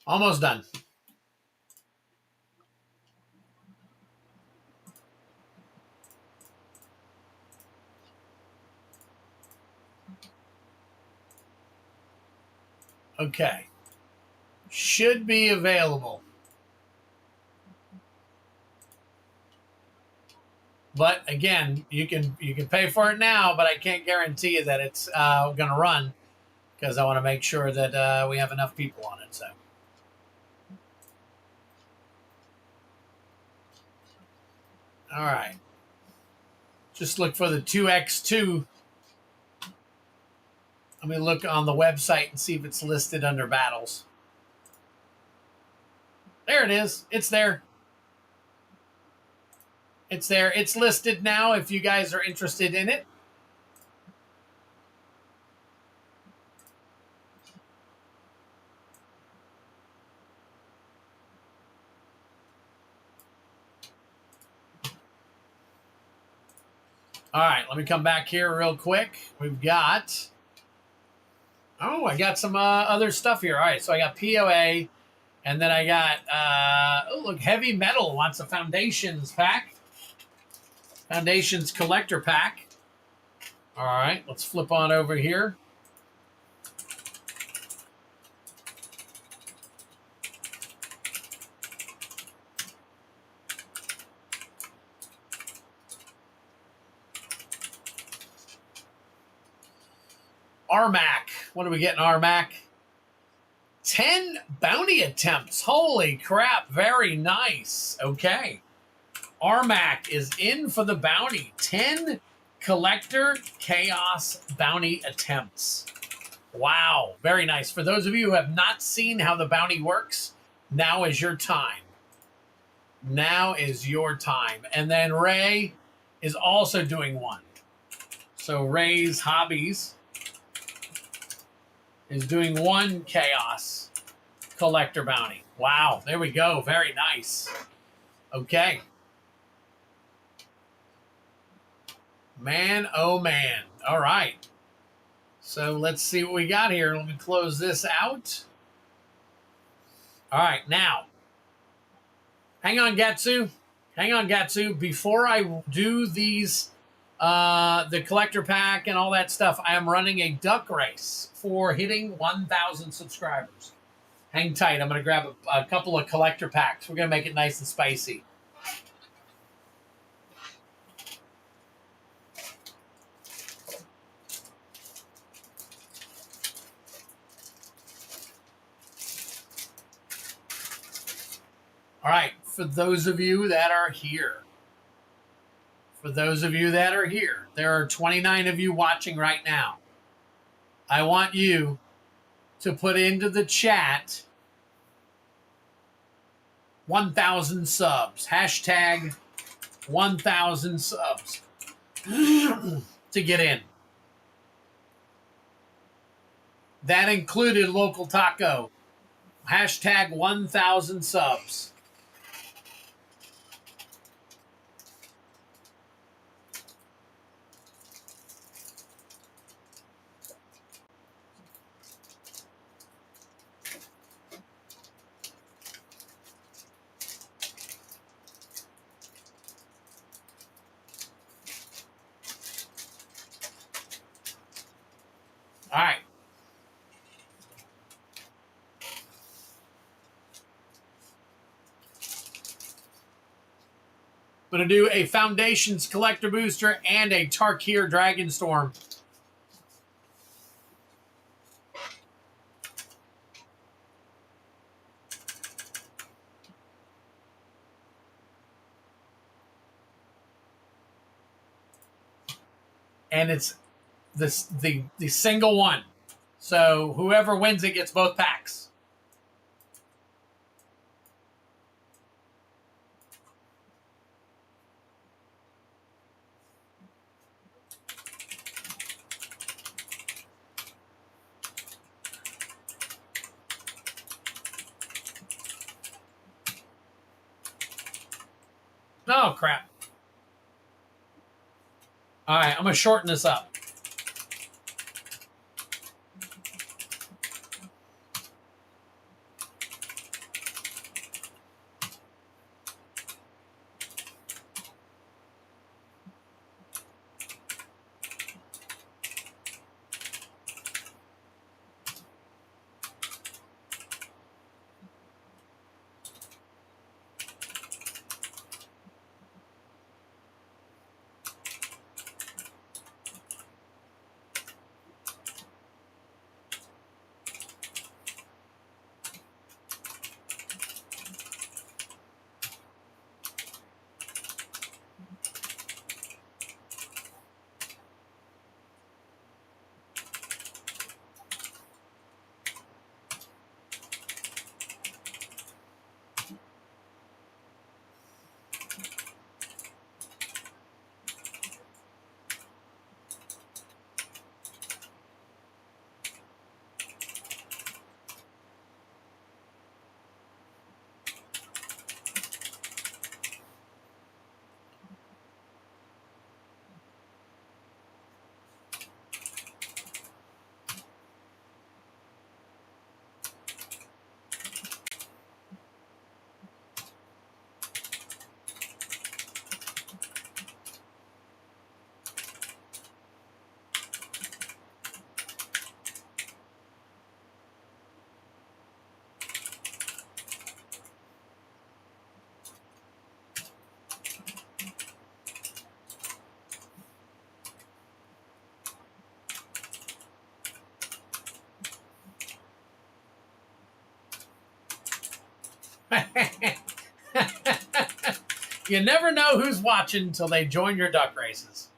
Almost done. Okay. Should be available. But again, you can pay for it now, but I can't guarantee you that it's going to run, because I want to make sure that we have enough people on it. So, all right. Just look for the 2x2. Let me look on the website and see if it's listed under battles. There it is. It's there. It's there. It's listed now if you guys are interested in it. All right, let me come back here real quick. We've got... Oh, I got some other stuff here. All right, so I got POA, and then I got... oh, look, Heavy Metal wants a Foundations pack. Foundations Collector pack. All right, let's flip on over here. RMAC. What are we getting, RMAC? 10 bounty attempts. Holy crap. Very nice. Okay. RMAC is in for the bounty. 10 collector chaos bounty attempts. Wow. Very nice. For those of you who have not seen how the bounty works, now is your time. Now is your time. And then Ray is also doing one. So Ray's Hobbies is doing one chaos collector bounty. Wow, there we go. Very nice. Okay. Man, oh man. All right. So let's see what we got here. Let me close this out. All right, now, hang on, Gatsu. Hang on, Gatsu. Before I do these, the collector pack and all that stuff, I am running a duck race for hitting 1,000 subscribers. Hang tight. I'm going to grab a couple of collector packs. We're going to make it nice and spicy. All right, for those of you that are here, there are 29 of you watching right now. I want you to put into the chat 1,000 subs. Hashtag 1,000 subs to get in. That included Local Taco. Hashtag 1,000 subs. All right. I'm going to do a Foundations Collector Booster and a Tarkir Dragonstorm. And it's the single one. So whoever wins it gets both packs. Oh, crap. All right, I'm going to shorten this up. You never know who's watching until they join your duck races.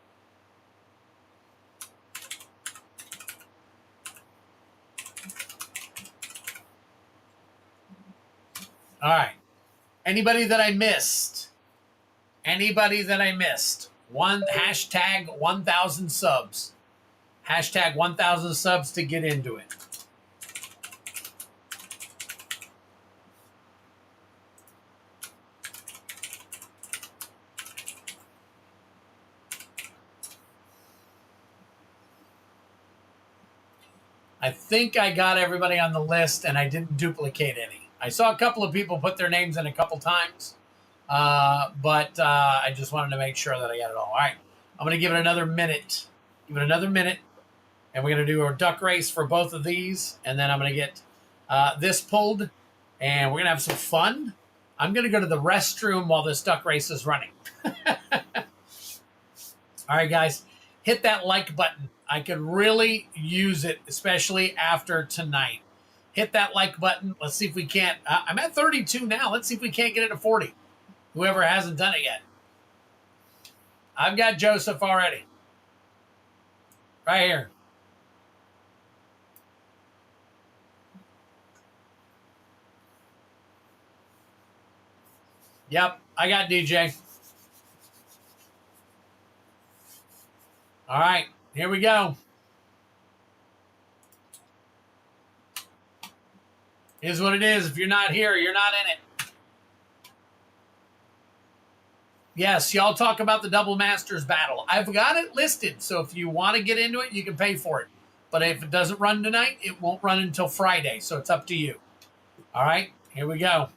All right. Anybody that I missed? One hashtag 1,000 subs. Hashtag 1,000 subs to get into it. I think I got everybody on the list and I didn't duplicate any. I saw a couple of people put their names in a couple times, but I just wanted to make sure that I got it all. All right, I'm going to give it another minute. Give it another minute, and we're going to do a duck race for both of these, and then I'm going to get this pulled, and we're going to have some fun. I'm going to go to the restroom while this duck race is running. All right, guys, hit that like button. I could really use it, especially after tonight. Hit that like button. Let's see if we can't. I'm at 32 now. Let's see if we can't get it to 40. Whoever hasn't done it yet. I've got Joseph already. Right here. Yep, I got DJ. All right, here we go. Here's what it is. If you're not here, you're not in it. Yes, y'all talk about the Double Masters battle. I've got it listed, so if you want to get into it, you can pay for it. But if it doesn't run tonight, it won't run until Friday, so it's up to you. All right, here we go.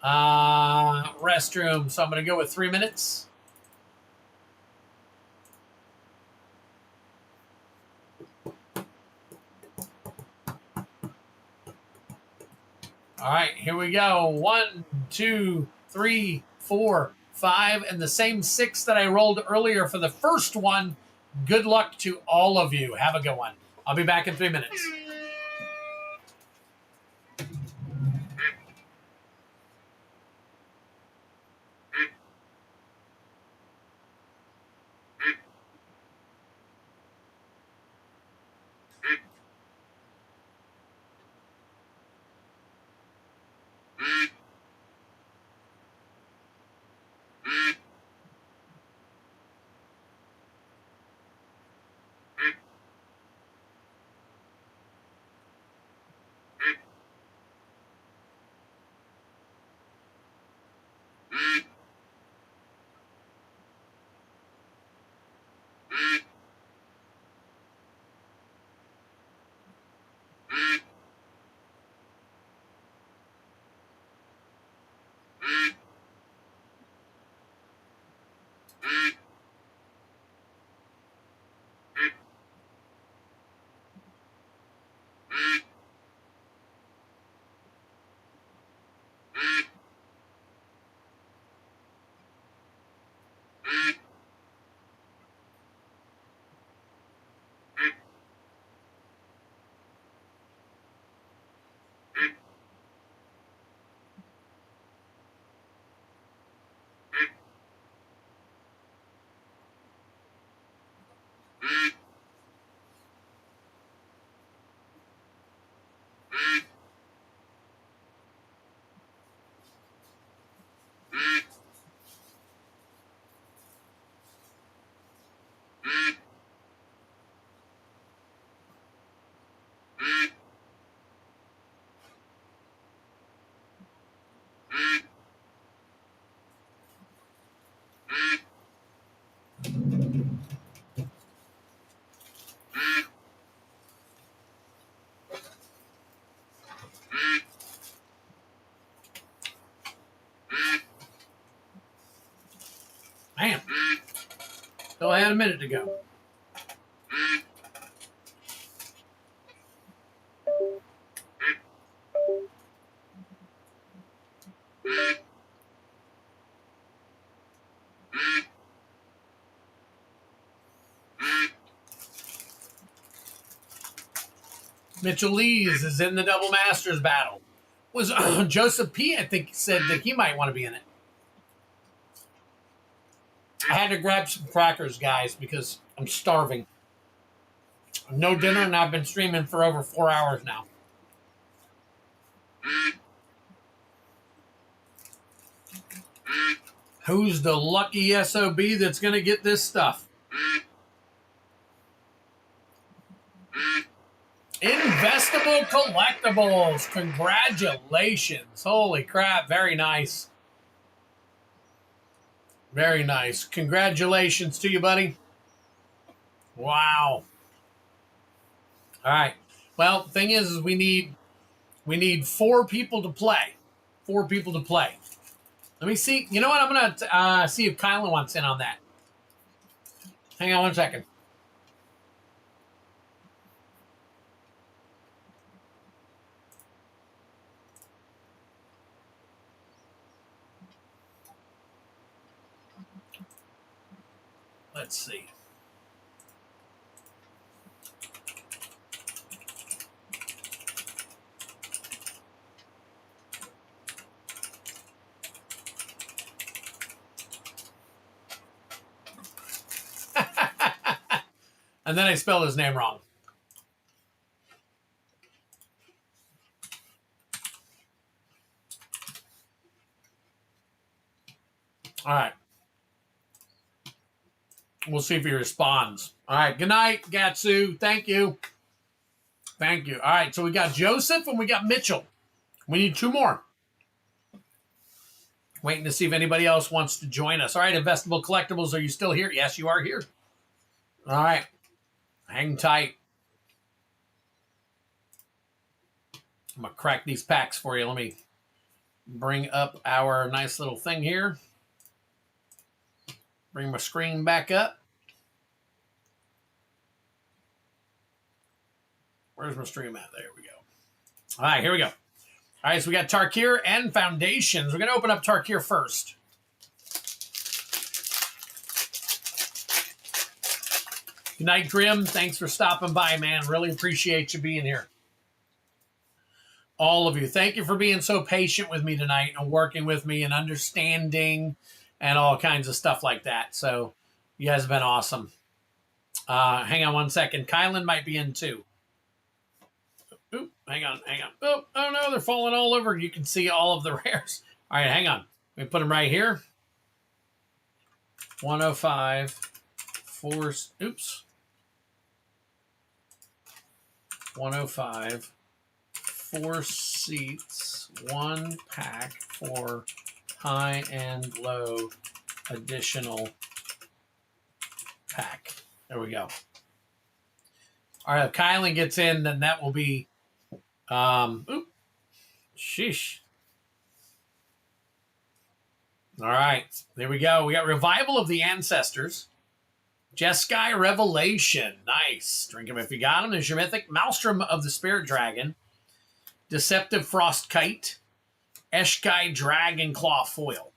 Restroom, so I'm going to go with 3 minutes. All right, here we go. 1, 2, 3, 4, 5, and the same 6 that I rolled earlier for the first one. Good luck to all of you. Have a good one. I'll be back in 3 minutes. Bam. Still had a minute to go. Mitchell Lees is in the Double Masters battle. Was Joseph P, I think, said that he might want to be in it. I had to grab some crackers, guys, because I'm starving. No dinner, and I've been streaming for over 4 hours now. Who's the lucky SOB that's going to get this stuff? Investable collectibles. Congratulations. Holy crap. Very nice. Very nice. Congratulations to you, buddy. Wow. All right. Well, the thing is we need 4 people to play. 4 people to play. Let me see. You know what? I'm gonna see if Kylan wants in on that. Hang on one second. Let's see. And then I spelled his name wrong. All right. We'll see if he responds. All right. Good night, Gatsu. Thank you. Thank you. All right. So we got Joseph and we got Mitchell. We need 2 more. Waiting to see if anybody else wants to join us. All right. Investable Collectibles, are you still here? Yes, you are here. All right. Hang tight. I'm going to crack these packs for you. Let me bring up our nice little thing here. Bring my screen back up. Where's my stream at? There we go. All right, here we go. All right, so we got Tarkir and Foundations. We're going to open up Tarkir first. Good night, Grim. Thanks for stopping by, man. Really appreciate you being here. All of you. Thank you for being so patient with me tonight and working with me and understanding and all kinds of stuff like that. So you guys have been awesome. Hang on one second. Kylan might be in too. Oop, hang on. Oh no, they're falling all over. You can see all of the rares. All right, hang on. Let me put them right here. 105, 4, oops. 105, 4 seats, 1 pack for high and low additional pack. There we go. All right, if Kylan gets in, then that will be sheesh. All right, there we go. We got Revival of the Ancestors. Jeskai Revelation. Nice. Drink them if you got them. There's your Mythic. Maelstrom of the Spirit Dragon. Deceptive Frostkite. Eshkai Dragon Claw Foil.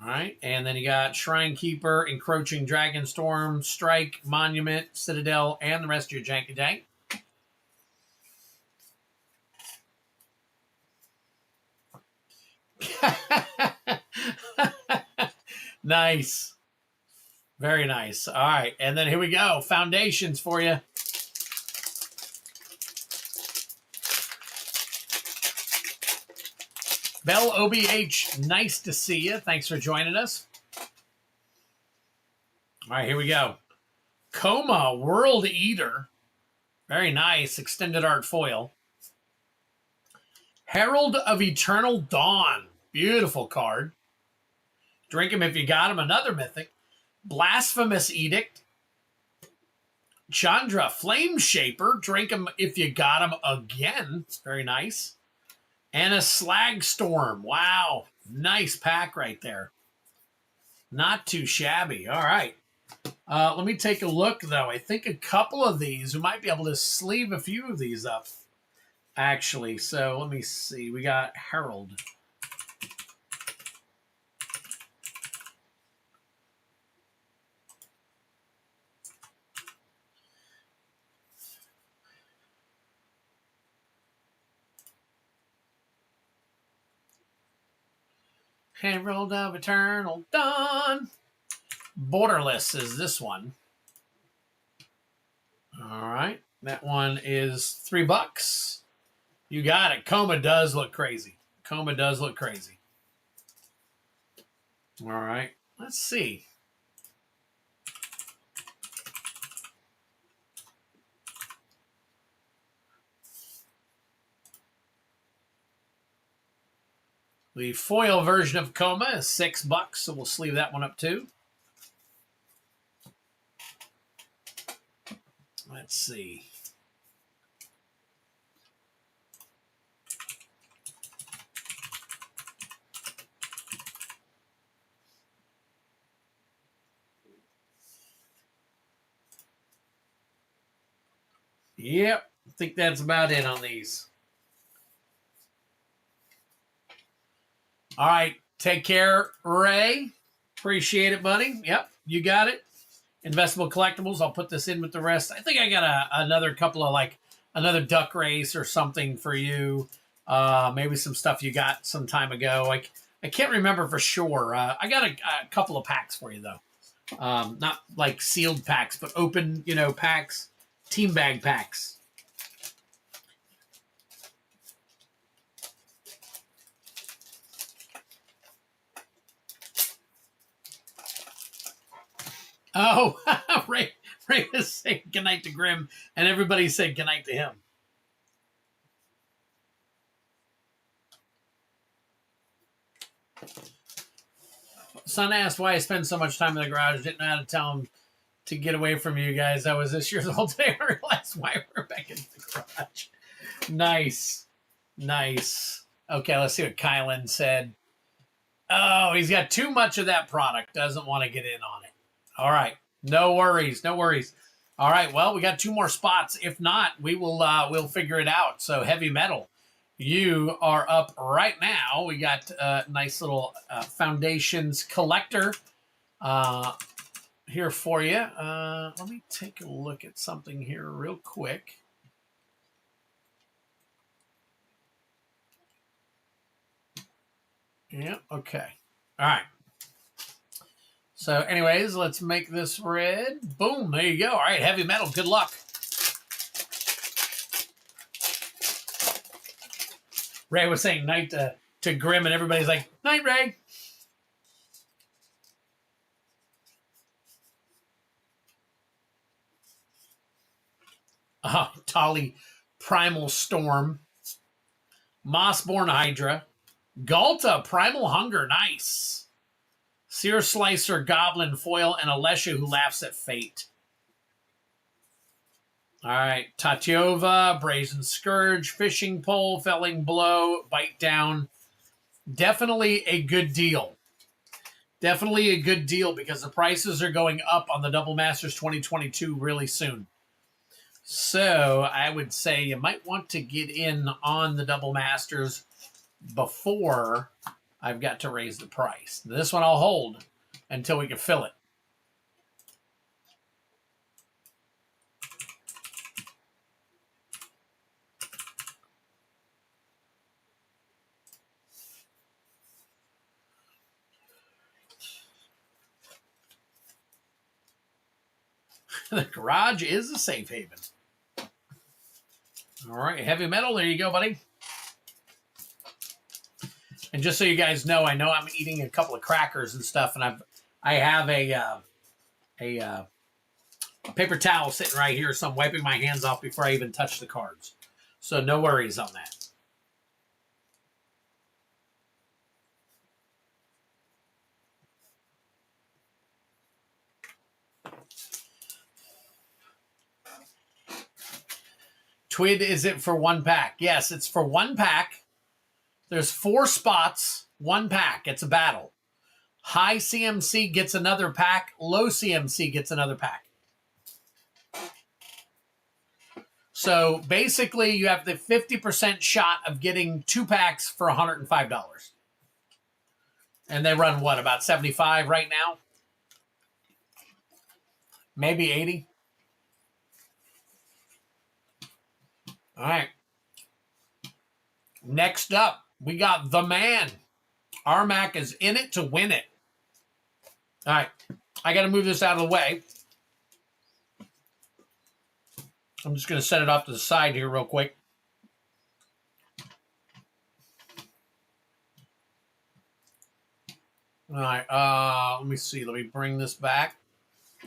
All right, and then you got Shrine Keeper, Encroaching Dragon Storm, Strike, Monument, Citadel, and the rest of your janky jank. Nice. Very nice. All right. And then here we go. Foundations for you. Bell OBH, nice to see you. Thanks for joining us. All right, here we go. Coma World Eater. Very nice. Extended art foil. Herald of Eternal Dawn. Beautiful card. Drink him if you got him. Another Mythic. Blasphemous Edict. Chandra Flame Shaper. Drink him if you got him again. Very nice. And a Slag Storm. Wow. Nice pack right there. Not too shabby. All right. Let me take a look, though. I think a couple of these, we might be able to sleeve a few of these up, actually. So let me see. We got Herald. Herald of Eternal Dawn. Borderless is this one. All right. That one is $3. You got it. Coma does look crazy. Coma does look crazy. All right. Let's see. The foil version of Coma is $6, so we'll sleeve that one up too. Let's see. Yep. I think that's about it on these. All right. Take care, Ray. Appreciate it, buddy. Yep. You got it. Investable collectibles. I'll put this in with the rest. I think I got another couple of like another duck race or something for you. Maybe some stuff you got some time ago. I can't remember for sure. I got a couple of packs for you though. Not like sealed packs, but open, packs, team bag packs. Oh, Ray was saying goodnight to Grim, and everybody said goodnight to him. Son asked why I spend so much time in the garage. Didn't know how to tell him to get away from you guys. I was this year's old today. I realized why we're back in the garage. Nice. Okay, let's see what Kylan said. Oh, he's got too much of that product. Doesn't want to get in on it. All right. No worries. All right. Well, we got 2 more spots. If not, we'll figure it out. So Heavy Metal, you are up right now. We got a nice little Foundations collector here for you. Let me take a look at something here real quick. Yeah. Okay. All right. So anyways, let's make this red. Boom. There you go. All right. Heavy Metal. Good luck. Ray was saying night to Grim, and everybody's like, night, Ray. Tolly Primal Storm. Mossborn Hydra. Galta Primal Hunger. Nice. Sear Slicer, Goblin Foil, and Alessia who laughs at fate. All right. Tatiova, Brazen Scourge, Fishing Pole, Felling Blow, Bite Down. Definitely a good deal. Definitely a good deal because the prices are going up on the Double Masters 2022 really soon. So I would say you might want to get in on the Double Masters before I've got to raise the price. This one I'll hold until we can fill it. The garage is a safe haven. All right, Heavy Metal, there you go, buddy. And just so you guys know, I know I'm eating a couple of crackers and stuff, and I have a paper towel sitting right here, so I'm wiping my hands off before I even touch the cards. So no worries on that. Twid, is it for 1 pack? Yes, it's for 1 pack. There's 4 spots, 1 pack. It's a battle. High CMC gets another pack. Low CMC gets another pack. So basically, you have the 50% shot of getting 2 packs for $105. And they run what, about 75 right now? Maybe 80. All right. Next up, we got the man. Armac is in it to win it. All right. I got to move this out of the way. I'm just going to set it off to the side here real quick. All right. Let me see. Let me bring this back.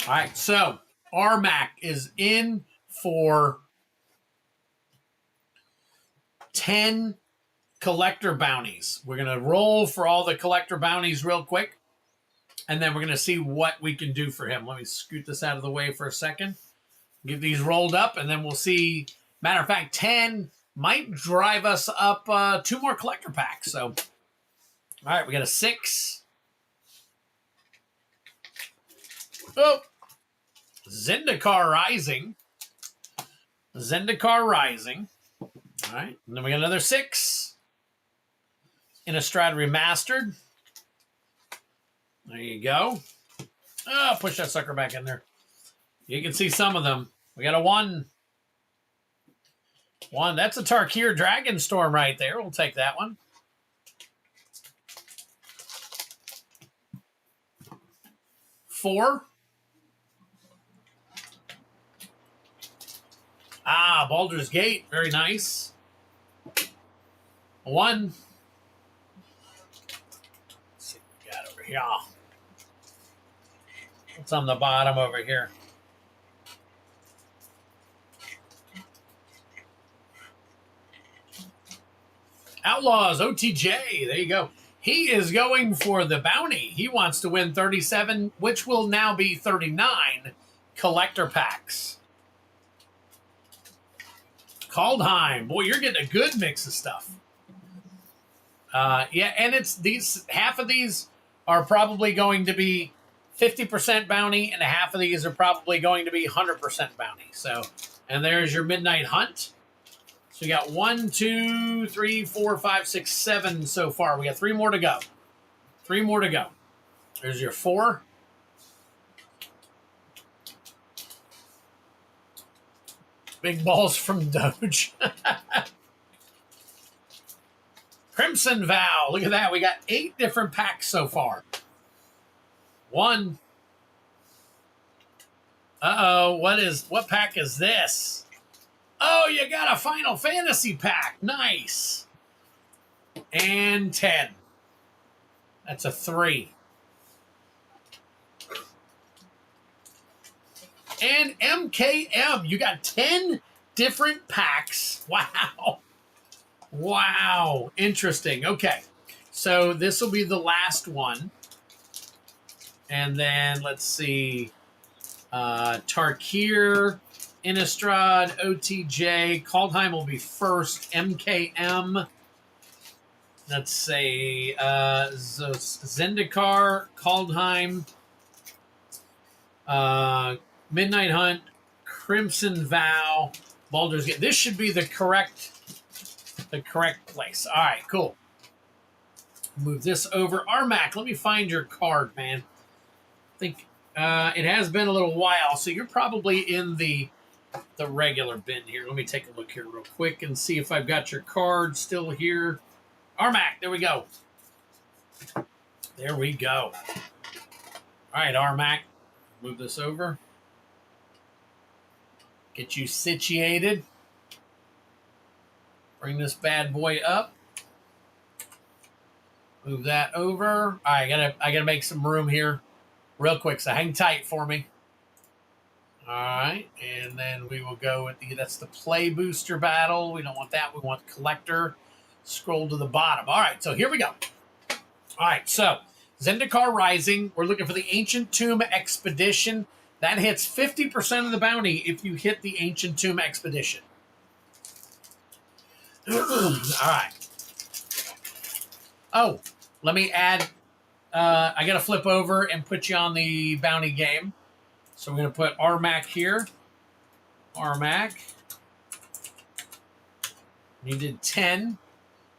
All right. So Armac is in for 10 collector bounties. We're going to roll for all the collector bounties real quick, and then we're going to see what we can do for him. Let me scoot this out of the way for a second. Get these rolled up, and then we'll see. Matter of fact, 10 might drive us up 2 more collector packs. So, all right, we got a 6. Oh, Zendikar Rising. Zendikar Rising. All right. And then we got another 6. Innistrad Remastered. There you go. Oh, push that sucker back in there. You can see some of them. We got a 1. 1. That's a Tarkir Dragonstorm right there. We'll take that one. 4. Ah, Baldur's Gate. Very nice. 1. Let's see what we got over here. What's on the bottom over here? Outlaws, OTJ. There you go. He is going for the bounty. He wants to win 37, which will now be 39 collector packs. Kaldheim. Boy, you're getting a good mix of stuff. Yeah, and it's these. Half of these are probably going to be 50% bounty, and half of these are probably going to be 100% bounty. So, and there's your Midnight Hunt. So we got 1, 2, 3, 4, 5, 6, 7 so far. We got 3 more to go. 3 more to go. There's your 4. Big balls from Doge. Crimson Vow. Look at that. We got 8 different packs so far. 1. Uh-oh. What pack is this? Oh, you got a Final Fantasy pack. Nice. And 10. That's a 3. And MKM. You got 10 different packs. Wow. Wow. Interesting. Okay. So this will be the last one. And then let's see. Tarkir, Innistrad, OTJ. Kaldheim will be first. MKM. Let's say Zendikar, Kaldheim, Midnight Hunt, Crimson Vow, Baldur's Gate. This should be the correct place. All right, cool. Move this over. Armac, let me find your card, man. I think it has been a little while, so you're probably in the regular bin here. Let me take a look here real quick and see if I've got your card still here. Armac, there we go. There we go. All right, Armac, move this over. Get you situated. Bring this bad boy up. Move that over. All right, I gotta make some room here real quick, so hang tight for me. All right, and then we will go with that's the play booster battle. We don't want that. We want collector. Scroll to the bottom. All right, so here we go. All right, so Zendikar Rising. We're looking for the Ancient Tomb Expedition. That hits 50% of the bounty if you hit the Ancient Tomb Expedition. All right. Oh, let me add. I got to flip over and put you on the bounty game. So we're going to put Armac here. Armac. You did 10.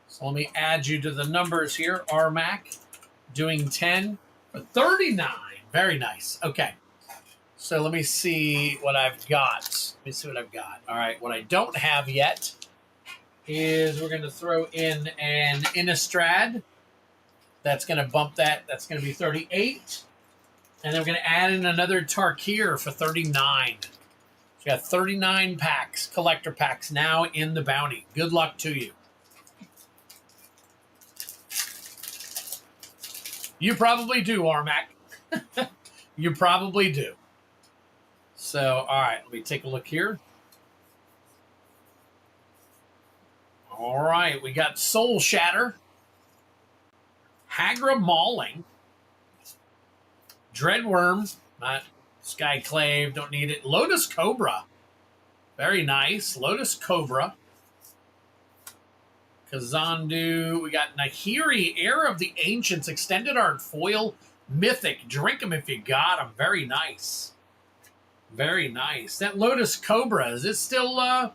So let me add you to the numbers here. Armac doing 10 for 39. Very nice. Okay. So let me see what I've got. All right. What I don't have yet is we're going to throw in an Innistrad. That's going to bump that. That's going to be 38. And then we're going to add in another Tarkir for 39. So you got 39 packs, collector packs now in the bounty. Good luck to you. You probably do, Armac. You probably do. So, all right, let me take a look here. All right, we got Soul Shatter, Hagra Mauling, Dreadworm, not Skyclave, don't need it. Lotus Cobra, very nice. Lotus Cobra. Kazandu, we got Nahiri, Heir of the Ancients, Extended Art Foil, Mythic. Drink them if you got them. Very nice. Very nice. That Lotus Cobra, is it still... Let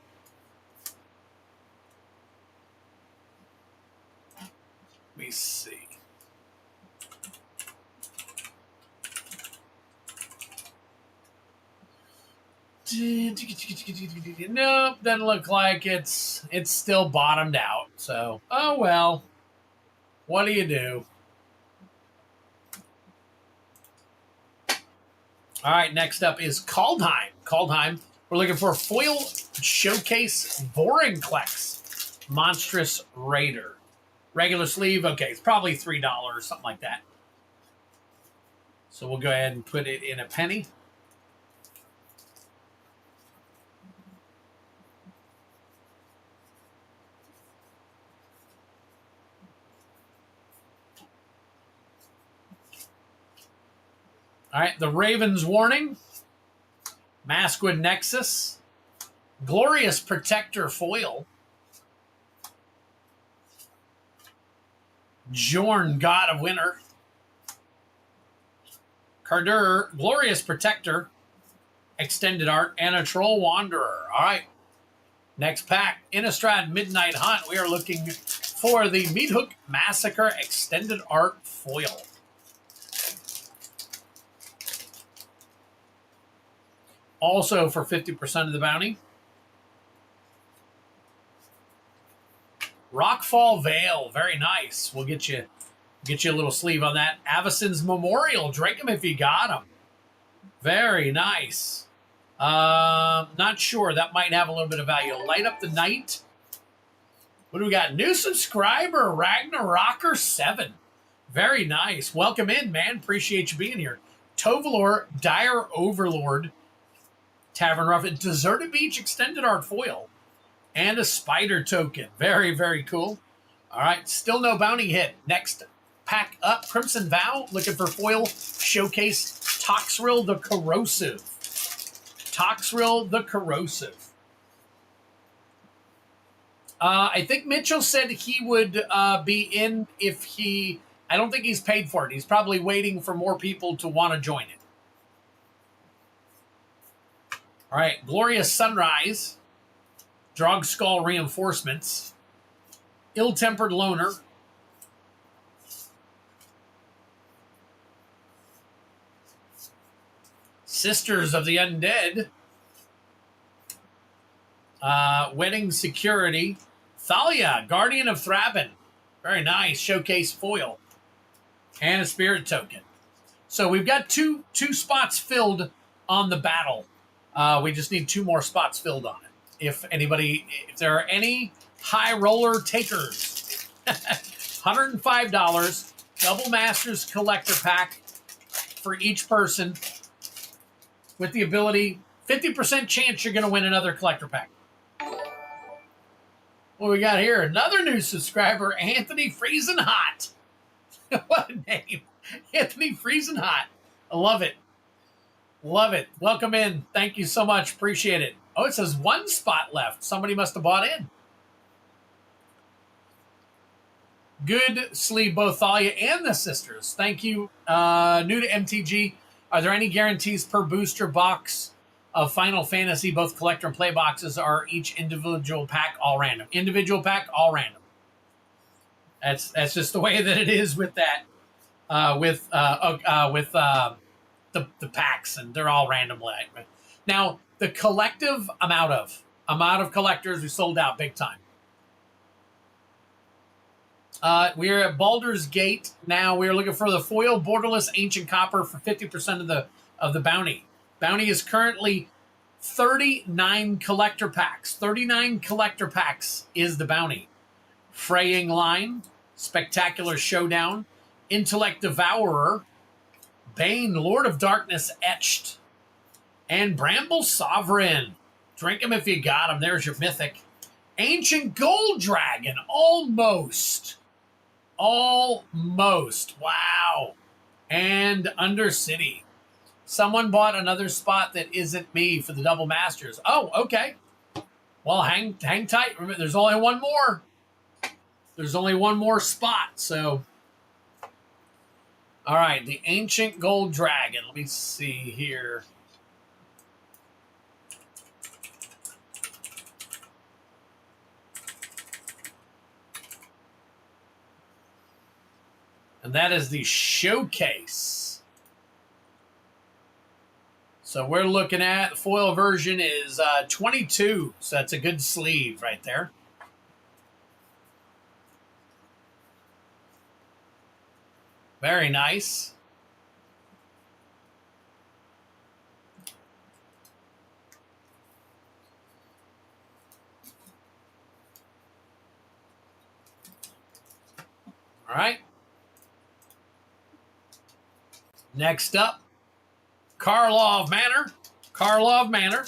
me see. Nope, doesn't look like it's still bottomed out. So, oh well. What do you do? All right, next up is Kaldheim. Kaldheim, we're looking for foil showcase Vorinclex Monstrous Raider. Regular sleeve, okay, it's probably $3, something like that. So we'll go ahead and put it in a penny. All right, the Raven's Warning, Maskwood Nexus, Glorious Protector Foil, Jorn, God of Winter, Cardur, Glorious Protector, Extended Art, and a Troll Wanderer. All right, next pack, Innistrad Midnight Hunt. We are looking for the Meathook Massacre Extended Art Foil. Also for 50% of the bounty. Rockfall Veil, very nice. We'll get you a little sleeve on that. Avacyn's Memorial, drink them if you got them. Very nice. Not sure. That might have a little bit of value. Light Up the Night. What do we got? New subscriber, Ragnarocker 7. Very nice. Welcome in, man. Appreciate you being here. Tovalor, Dire Overlord, Tavern Rough, Deserted Beach Extended Art Foil, and a Spider Token. Very, very cool. All right, still no bounty hit. Next pack up, Crimson Vow, looking for foil showcase Toxrill the Corrosive. Toxrill the Corrosive. I think Mitchell said he would be in if he... I don't think he's paid for it. He's probably waiting for more people to want to join it. All right, Glorious Sunrise, Drogskull Reinforcements, Ill-Tempered Loner, Sisters of the Undead, Wedding Security, Thalia, Guardian of Thraben, very nice, showcase foil, and a Spirit Token. So we've got two spots filled on the battle. We just need 2 more spots filled on it. If there are any high roller takers, $105, Double Masters Collector Pack for each person with the ability, 50% chance you're going to win another Collector Pack. What we got here? Another new subscriber, Anthony Freezin' Hot. What a name. Anthony Freezin' Hot. I love it. Love it. Welcome in. Thank you so much. Appreciate it. Oh, it says 1 spot left. Somebody must have bought in. Good sleeve, both Thalia and the Sisters. Thank you. New to MTG. Are there any guarantees per booster box of Final Fantasy? Both collector and play boxes are each individual pack, all random. Individual pack, all random. That's just the way that it is with that. With the packs, and they're all random. Now, the collective amount of collectors, we sold out big time. We're at Baldur's Gate now. We're looking for the foil borderless ancient copper for 50% of the bounty. Bounty is currently 39 collector packs. 39 collector packs is the bounty. Fraying Line, Spectacular Showdown, Intellect Devourer, Bane, Lord of Darkness Etched, and Bramble Sovereign. Drink them if you got them. There's your Mythic. Ancient Gold Dragon, almost. Almost. Wow. And Undercity. Someone bought another spot that isn't me for the Double Masters. Oh, okay. Well, hang tight. Remember, there's only one more. There's only one more spot, so... All right, the Ancient Gold Dragon. Let me see here. And that is the showcase. So we're looking at the foil version is 22. So that's a good sleeve right there. Very nice. All right. Next up, Karlov Manor. Karlov Manor.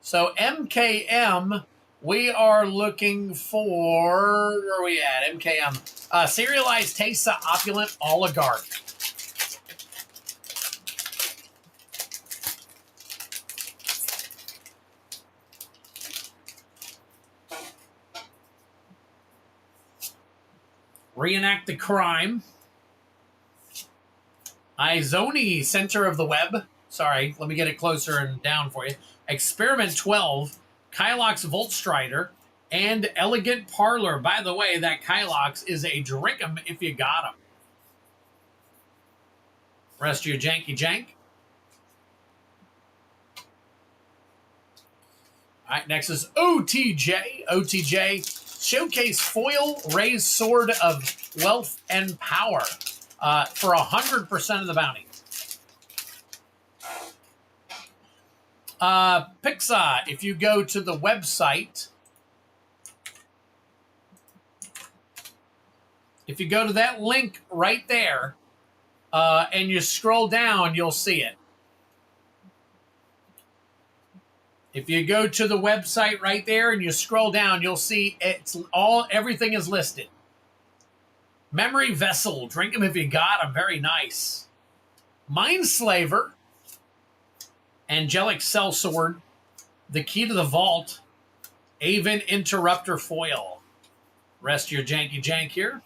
So MKM, we are looking for, where are we at? MKM. Serialized Tesa Opulent Oligarch. Reenact the Crime. Izoni, Center of the Web. Sorry, let me get it closer and down for you. Experiment 12, Kylox Voltstrider, and Elegant Parlor. By the way, that Kylox is a drink 'em if you got 'em. Rest of your janky jank. All right, next is OTJ. OTJ, Showcase Foil Raised Sword of Wealth and Power for 100% of the bounty. Pixa, if you go to the website, if you go to that link right there and you scroll down, you'll see it. If you go to the website right there and you scroll down, you'll see everything is listed. Memory Vessel, drink them if you got them, very nice. Mindslaver, Angelic Sellsword, The Key to the Vault, Aven Interrupter Foil. Rest of your janky jank here.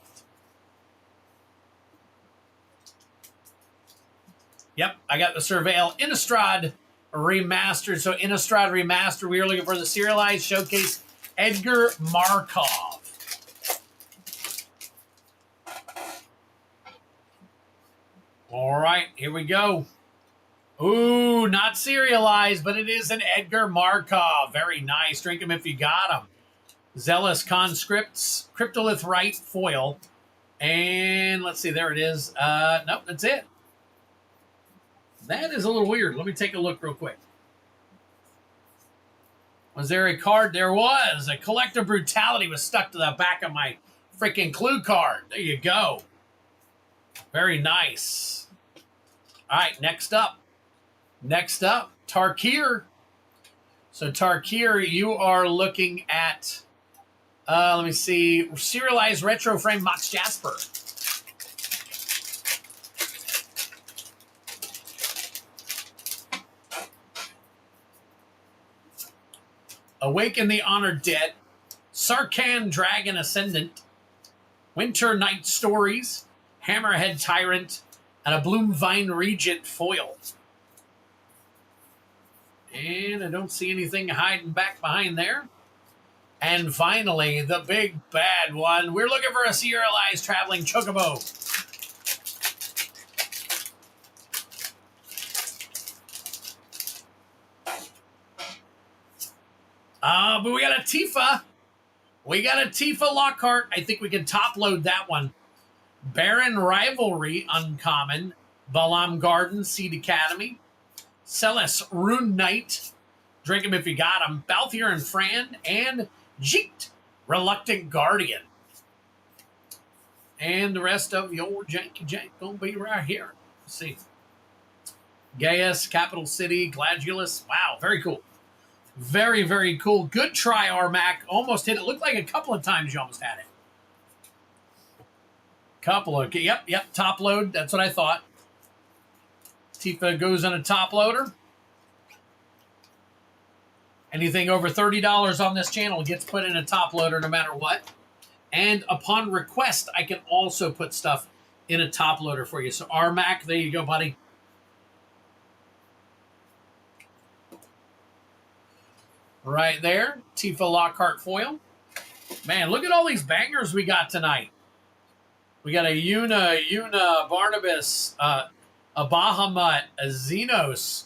Yep, I got the Surveil Innistrad Remastered. So Innistrad Remastered, we are looking for the serialized showcase Edgar Markov. All right, here we go. Ooh, not serialized, but it is an Edgar Markov. Very nice. Drink them if you got them. Zealous Conscripts, Cryptolith Rite Foil. And let's see, there it is. Nope, that's it. That is a little weird. Let me take a look real quick. Was there a card? There was. A Collector Brutality was stuck to the back of my freaking clue card. There you go. Very nice. All right, next up. Next up, Tarkir. So Tarkir, you are looking at, let me see, serialized retro frame Mox Jasper. Awaken the Honored Dead, Sarkhan Dragon Ascendant, Winter Night Stories, Hammerhead Tyrant, and a Bloomvine Regent foil. And I don't see anything hiding back behind there. And finally, the big bad one. We're looking for a serialized Traveling Chocobo. But we got a Tifa. We got a Tifa Lockhart. I think we can top load that one. Baron Rivalry, uncommon. Balam Garden, Seed Academy. Celes Rune Knight. Drink him if you got him. Balthier and Fran. And Jeet, Reluctant Guardian. And the rest of your janky jank gonna be right here. Let's see. Gaius, Capital City, Gladulus. Wow, very cool. Very, very cool. Good try, RMAC. Almost hit it. Looked like a couple of times you almost had it. Yep, top load. That's what I thought. Tifa goes on a top loader. Anything over $30 on this channel gets put in a top loader no matter what. And upon request, I can also put stuff in a top loader for you. So RMAC, there you go, buddy. Right there, Tifa Lockhart foil. Man, look at all these bangers we got tonight. We got a Una, Barnabas, a Bahamut, a Xenos.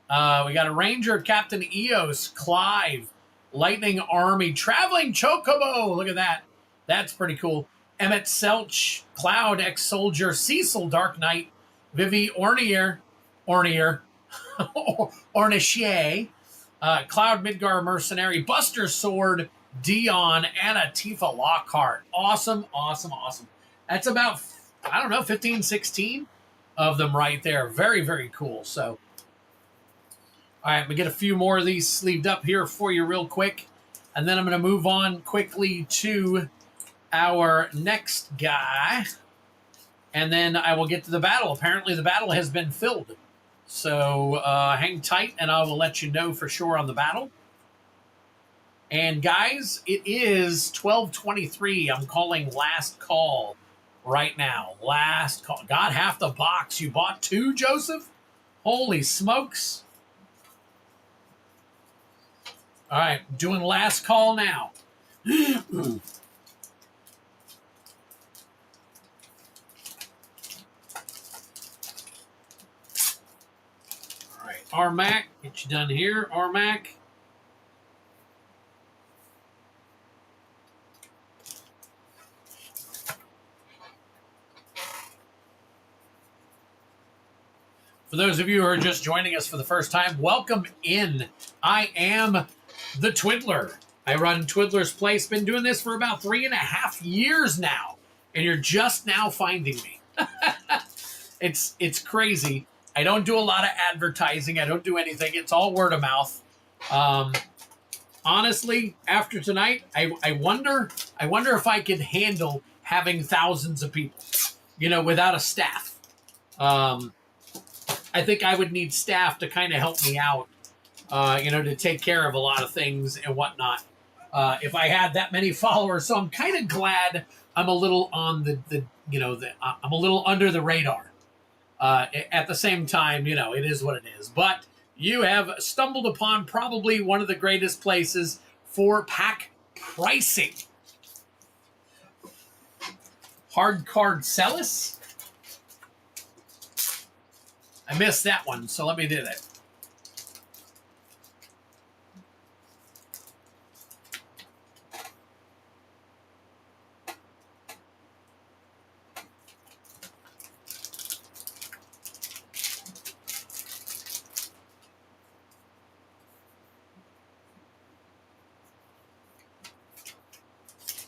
We got a Ranger, Captain Eos, Clive, Lightning Army, Traveling Chocobo. Look at that. That's pretty cool. Emmett Selch, Cloud, Ex-Soldier, Cecil, Dark Knight, Vivi Ornier, Ornichier, Cloud Midgar Mercenary, Buster Sword, Dion, and a Tifa Lockhart. Awesome, awesome, awesome. That's about, I don't know, 15, 16 of them right there. Very, very cool. So, all right, we get a few more of these sleeved up here for you real quick. And then I'm going to move on quickly to our next guy. And then I will get to the battle. Apparently the battle has been filled. So hang tight and I will let you know for sure on the battle. And guys, it is 12:23. I'm calling last call right now. Last call. Got half the box. You bought two, Joseph? Holy smokes. All right, doing last call now. All right, RMAC, get you done here, RMAC. For those of you who are just joining us for the first time, welcome in. I am the Twiddler. I run Twiddler's Place. Been doing this for about 3.5 years now, and you're just now finding me. It's crazy. I don't do a lot of advertising. I don't do anything. It's all word of mouth. Honestly, after tonight, I wonder if I could handle having thousands of people, without a staff. I think I would need staff to kind of help me out, to take care of a lot of things and whatnot. If I had that many followers, so I'm kind of glad I'm a little on I'm a little under the radar. At the same time, it is what it is. But you have stumbled upon probably one of the greatest places for pack pricing. Hard Card Celis. I missed that one, so let me do that.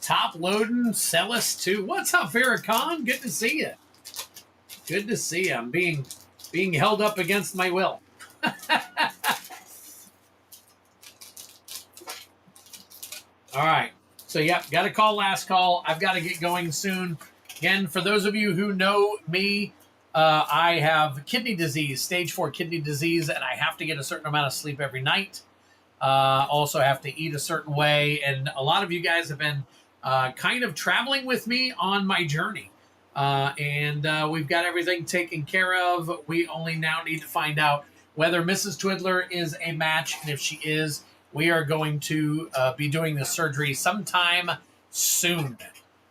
Top loading, Celis 2. What's up, Farrakhan? Good to see you. Good to see you. I'm being held up against my will. All right. So, yep, got to call last call. I've got to get going soon. Again, for those of you who know me, I have kidney disease, stage 4 kidney disease, and I have to get a certain amount of sleep every night. Also have to eat a certain way. And a lot of you guys have been kind of traveling with me on my journey. And we've got everything taken care of. We only now need to find out whether Mrs. Twiddler is a match. And if she is, we are going to be doing the surgery sometime soon.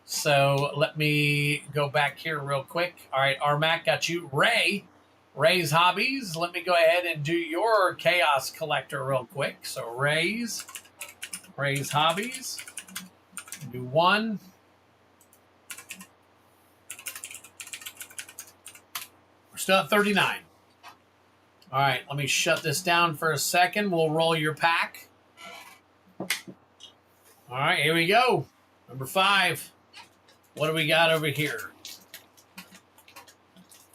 So let me go back here real quick. All right, Armac got you. Ray's Hobbies. Let me go ahead and do your Chaos Collector real quick. So Ray's Hobbies. Do one. We're still at 39. All right, let me shut this down for a second. We'll roll your pack. All right, here we go. Number 5. What do we got over here?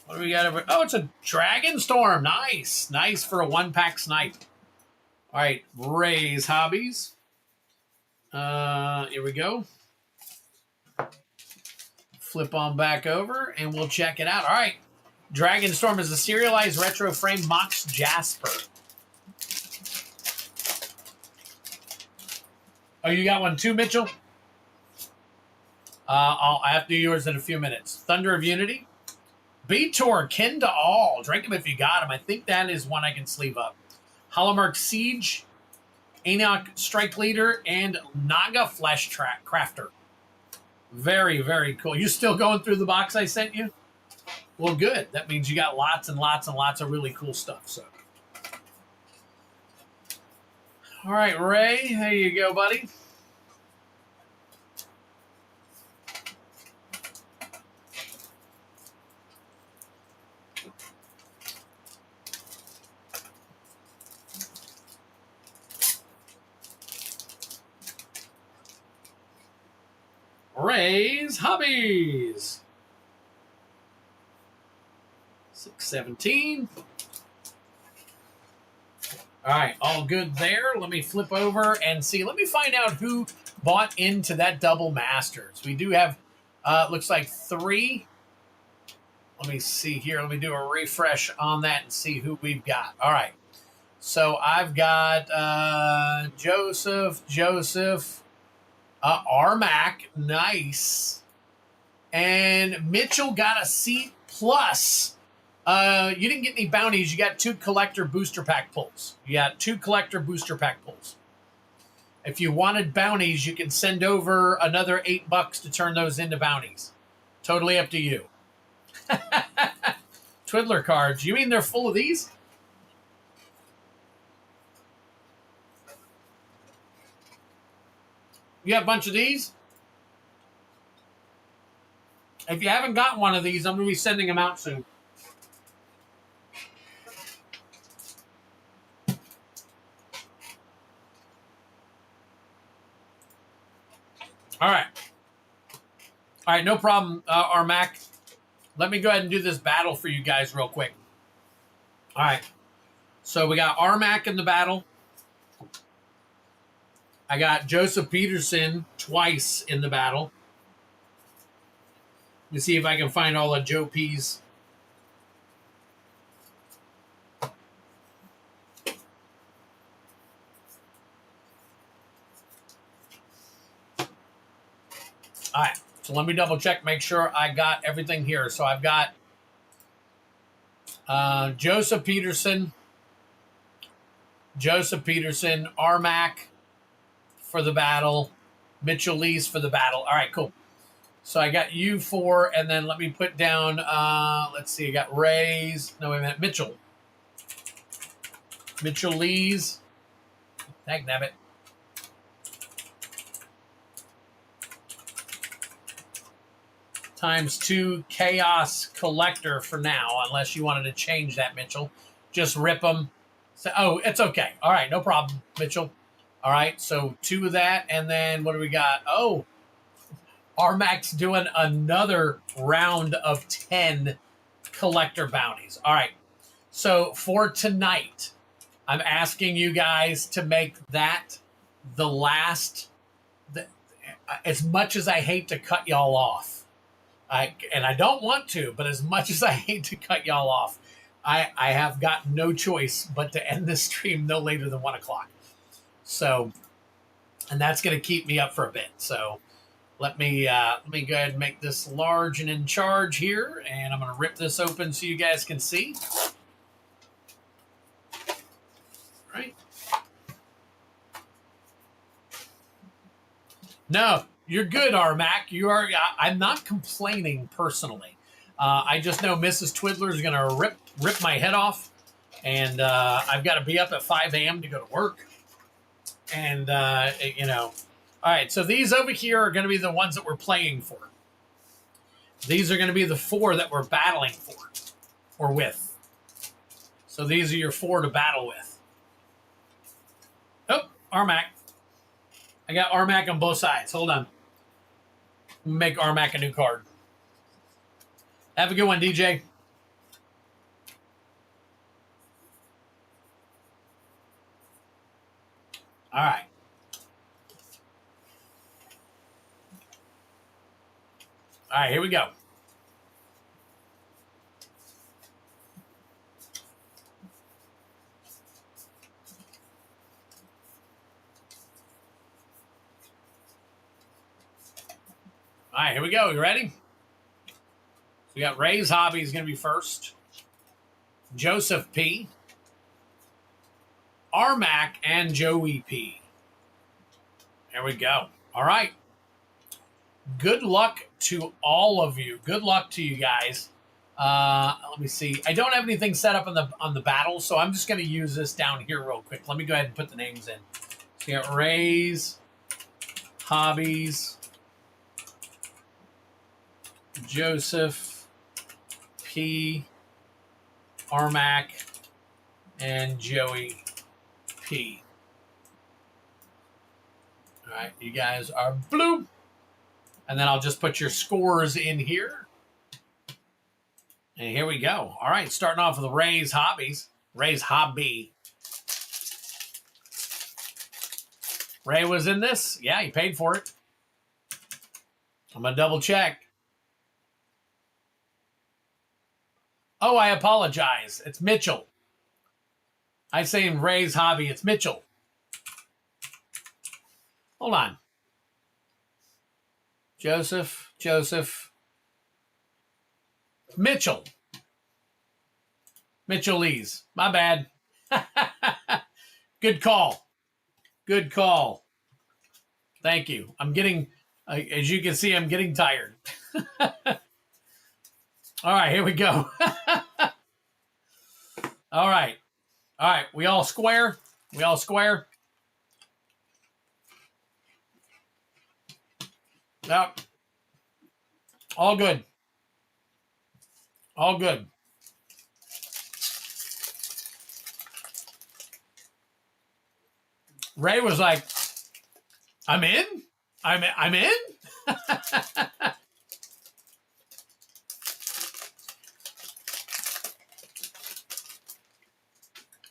What do we got over? Oh, it's a Dragon Storm. Nice. Nice for a 1-pack snipe. All right, Ray's Hobbies. Here we go. Flip on back over, and we'll check it out. All right. Dragon Storm is a serialized retro frame Mox Jasper. Oh, you got one too, Mitchell? I have to do yours in a few minutes. Thunder of Unity. B-Tor, Kin to All. Drink him if you got him. I think that is one I can sleeve up. Holomark Siege, Enoch Strike Leader, and Naga Flesh Crafter. Very, very cool. You still going through the box I sent you? Well, good. That means you got lots and lots and lots of really cool stuff. So, all right, Ray, there you go, buddy. Ray's Hobbies. 617. All right, all good there. Let me flip over and see. Let me find out who bought into that double masters. We do have, looks like 3. Let me see here. Let me do a refresh on that and see who we've got. All right. So I've got Joseph, Armac, nice. And Mitchell got a C+. You didn't get any bounties. You got 2 collector booster pack pulls. You got 2 collector booster pack pulls. If you wanted bounties, you can send over another $8 to turn those into bounties. Totally up to you. Twiddler cards. You mean they're full of these? You got a bunch of these? If you haven't got one of these, I'm going to be sending them out soon. All right. All right, no problem, Armac. Let me go ahead and do this battle for you guys real quick. All right. So we got Armac in the battle. I got Joseph Peterson twice in the battle. Let me see if I can find all the Joe P's. All right, so let me double check, make sure I got everything here. So I've got Joseph Peterson, Armac for the battle, Mitchell Lees for the battle. All right, cool. So I got you 4, and then let me put down, let's see, I got Ray's, no, wait a minute, Mitchell Lees, dagnabbit. Times 2 Chaos Collector for now, unless you wanted to change that, Mitchell. Just rip them. So, oh, it's okay. All right, no problem, Mitchell. All right, so 2 of that, and then what do we got? Oh, Armac's doing another round of 10 collector bounties. All right, so for tonight, I'm asking you guys to make that the last. As much as I hate to cut y'all off, and I don't want to, but as much as I hate to cut y'all off, I have got no choice but to end this stream no later than 1 o'clock. So, and that's going to keep me up for a bit. So let me go ahead and make this large and in charge here, and I'm going to rip this open so you guys can see. Right? No, you're good, Armac. You are. I'm not complaining personally. I just know Mrs. Twiddler is going to rip my head off, and I've got to be up at 5 a.m. to go to work. And you know, all right. So these over here are going to be the ones that we're playing for. These are going to be the 4 that we're battling for or with. So these are your 4 to battle with. Oh, Armac. I got Armac on both sides. Hold on. Make Armac a new card. Have a good one, DJ. All right. All right, here we go. All right, here we go. You ready? So we got Ray's Hobby is going to be first. Joseph P. Armac and Joey P. There we go. All right. Good luck to all of you. Good luck to you guys. Let me see. I don't have anything set up on the battle, so I'm just going to use this down here real quick. Let me go ahead and put the names in. So you got Ray's, Hobbies, Joseph, P, Armac, and Joey P. All right, you guys are blue. And then I'll just put your scores in here. And here we go. All right, starting off with Ray's Hobbies. Ray's Hobby. Ray was in this? Yeah, he paid for it. I'm going to double check. Oh, I apologize. It's Mitchell. I say in Ray's Hobby, it's Mitchell. Hold on. Joseph. Mitchell. Mitchell Lees. My bad. Good call. Good call. Thank you. I'm getting, as you can see, I'm getting tired. All right, here we go. All right. All right, we all square? We all square? Yep. All good. All good. Ray was like, I'm in? I'm in?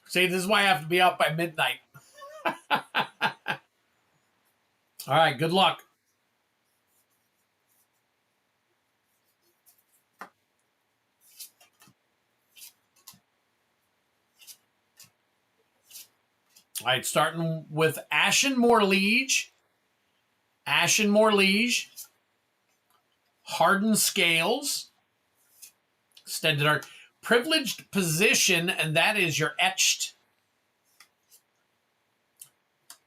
See, this is why I have to be out by midnight. All right, good luck. All right, starting with Ashenmore Liege. Hardened Scales. Extended Art. Privileged Position, and that is your etched.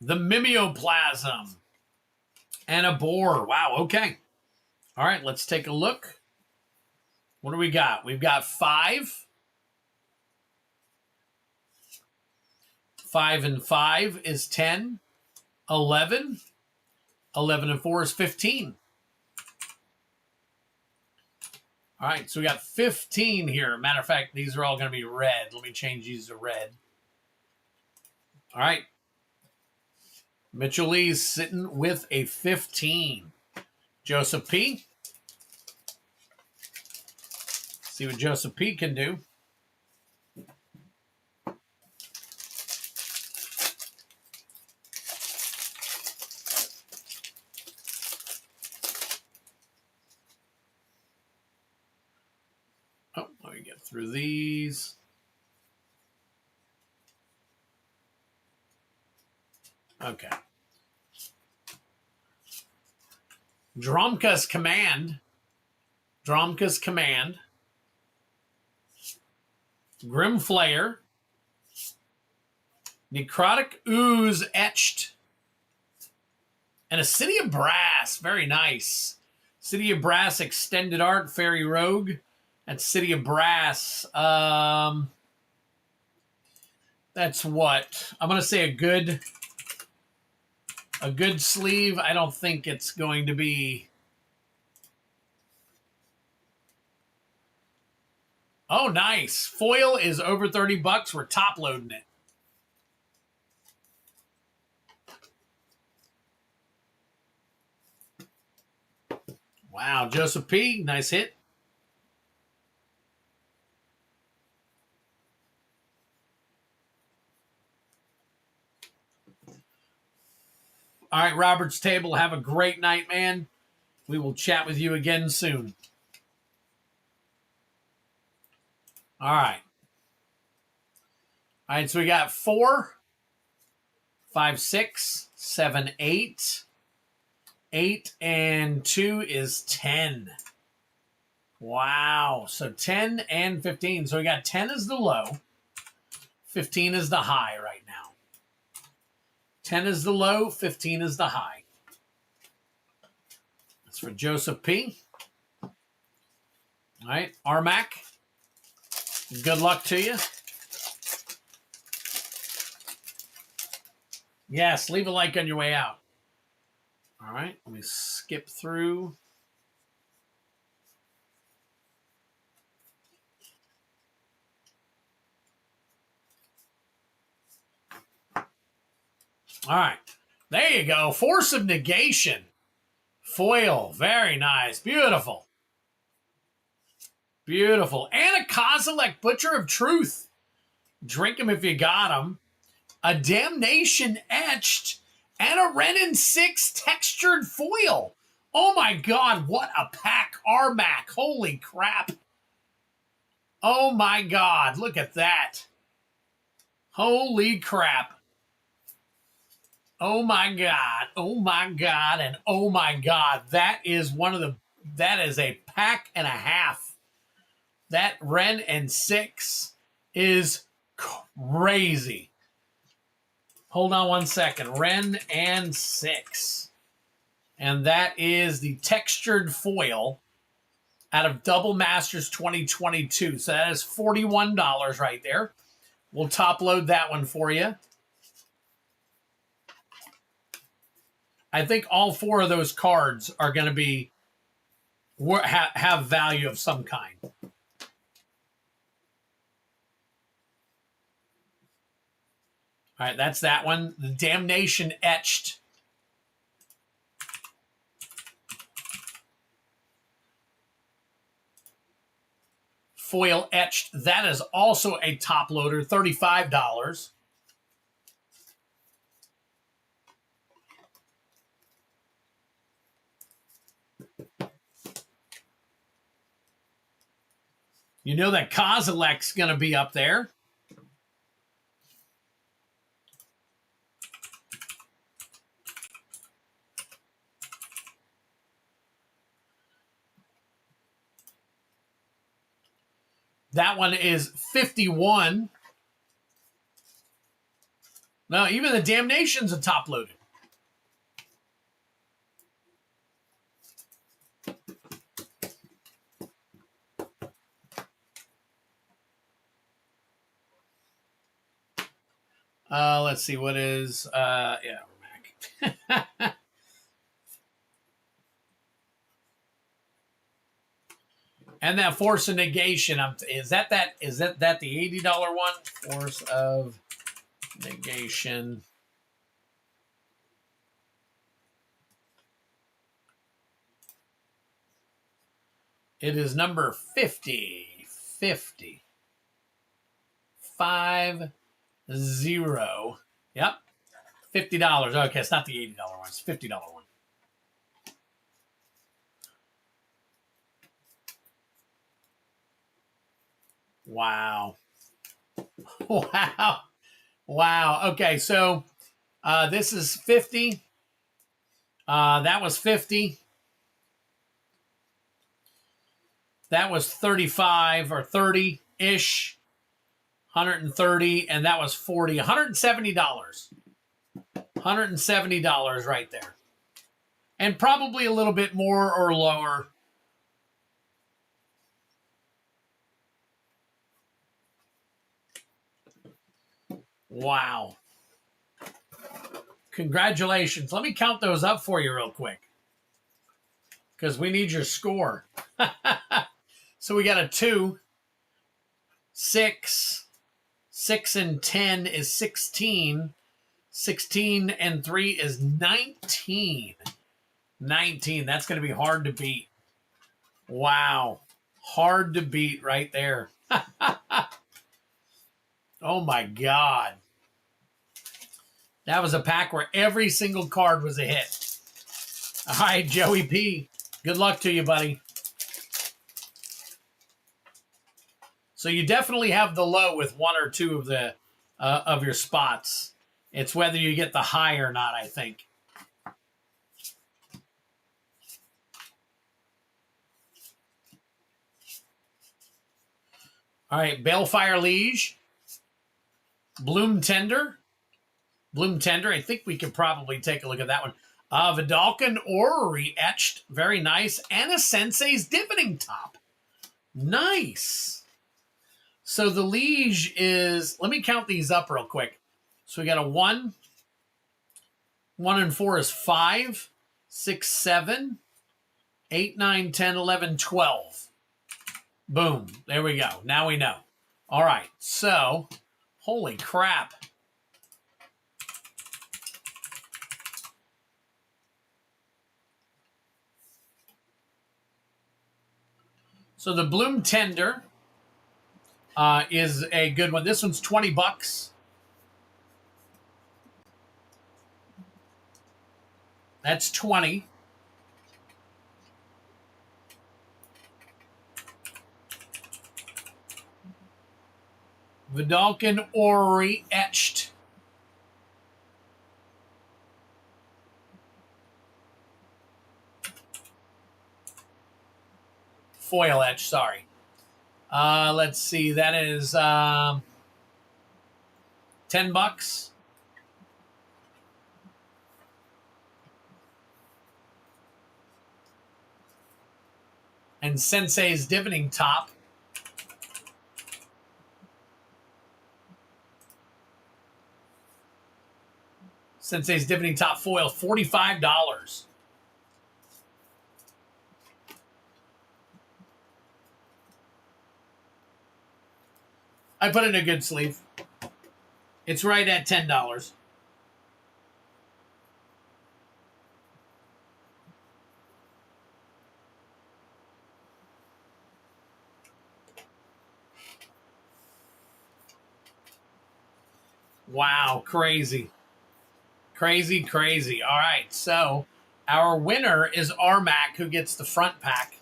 The Mimeoplasm. And a Boar. Wow, okay. All right, let's take a look. What do we got? We've got 5. 5 and 5 is 10. 11. 11 and 4 is 15. All right, so we got 15 here. Matter of fact, these are all going to be red. Let me change these to red. All right. Mitchell Lee's sitting with a 15. Joseph P. See what Joseph P can do. Oh, let me get through these. Okay. Dromka's Command. Grimflayer. Necrotic Ooze Etched. And a City of Brass. Very nice. City of Brass Extended Art, Fairy Rogue. And City of Brass. That's what? I'm going to say a good sleeve. I don't think it's going to be. Oh, nice. Foil is over $30. We're top loading it. Wow, Joseph P. Nice hit. All right, Robert's Table, have a great night, man. We will chat with you again soon. All right. All right, so we got 4, 5, 6, 7, 8. 8 and 2 is 10. Wow. So 10 and 15. So we got 10 is the low. 15 is the high right now. 10 is the low. 15 is the high. As for Joseph P. All right, Armac. Good luck to you. Yes, leave a like on your way out. All right, let me skip through. All right, there you go. Force of Negation. Foil, very nice. Beautiful. Beautiful. And a Kozilek, Butcher of Truth. Drink them if you got them. A Damnation Etched. And a Renin 6 textured foil. Oh my God, what a pack. Armac. Holy crap. Oh my God, look at that. Holy crap. Oh my God. Oh my God. And oh my God. That is that is a pack and a half. That Ren and 6 is crazy. Hold on one second. Ren and 6. And that is the textured foil out of Double Masters 2022. So that is $41 right there. We'll top load that one for you. I think all 4 of those cards are going to be have value of some kind. All right, that's that one. The Damnation Etched. Foil etched. That is also a top loader, $35. You know that Kozilek's going to be up there. That one is 51. No, even the Damnation's a top loaded. Let's see what is yeah, we're back. And that Force of Negation, is that the $80 one? Force of Negation. It is number 50. 50. 50. Yep. $50. Okay, it's not the $80 one. It's $50 one. Wow. Wow. Wow. Okay, so this is 50. That was 50. That was 35 or 30-ish. 130, and that was 40. $170. $170 right there. And probably a little bit more or lower. Wow. Congratulations. Let me count those up for you real quick, because we need your score. So we got a 2, 6, 6 and 10 is 16. 16 and 3 is 19. 19. That's going to be hard to beat. Wow. Hard to beat right there. Oh my God. That was a pack where every single card was a hit. All right, Joey P. Good luck to you, buddy. So you definitely have the low with 1 or 2 of the of your spots. It's whether you get the high or not, I think. All right, Balefire Liege. Bloom Tender. Bloom Tender. I think we could probably take a look at that one. Vidalcan Orrery etched. Very nice. And a Sensei's Divoning Top. Nice. So the Liege is, let me count these up real quick. So we got a 1. 1 and 4 is 5, 6, 7, 8, 9, 10, 11, 12. Boom. There we go. Now we know. All right. So, holy crap. So the Bloom Tender is a good one. This one's $20. That's 20. Vidalcan Orrery etched. Foil etch, sorry. Let's see, that is $10. And Sensei's Divoning Top. Sensei's Divoning Top foil, $45. I put it in a good sleeve. It's right at $10. Wow, crazy. Crazy, crazy. All right, so our winner is Armac, who gets the front pack.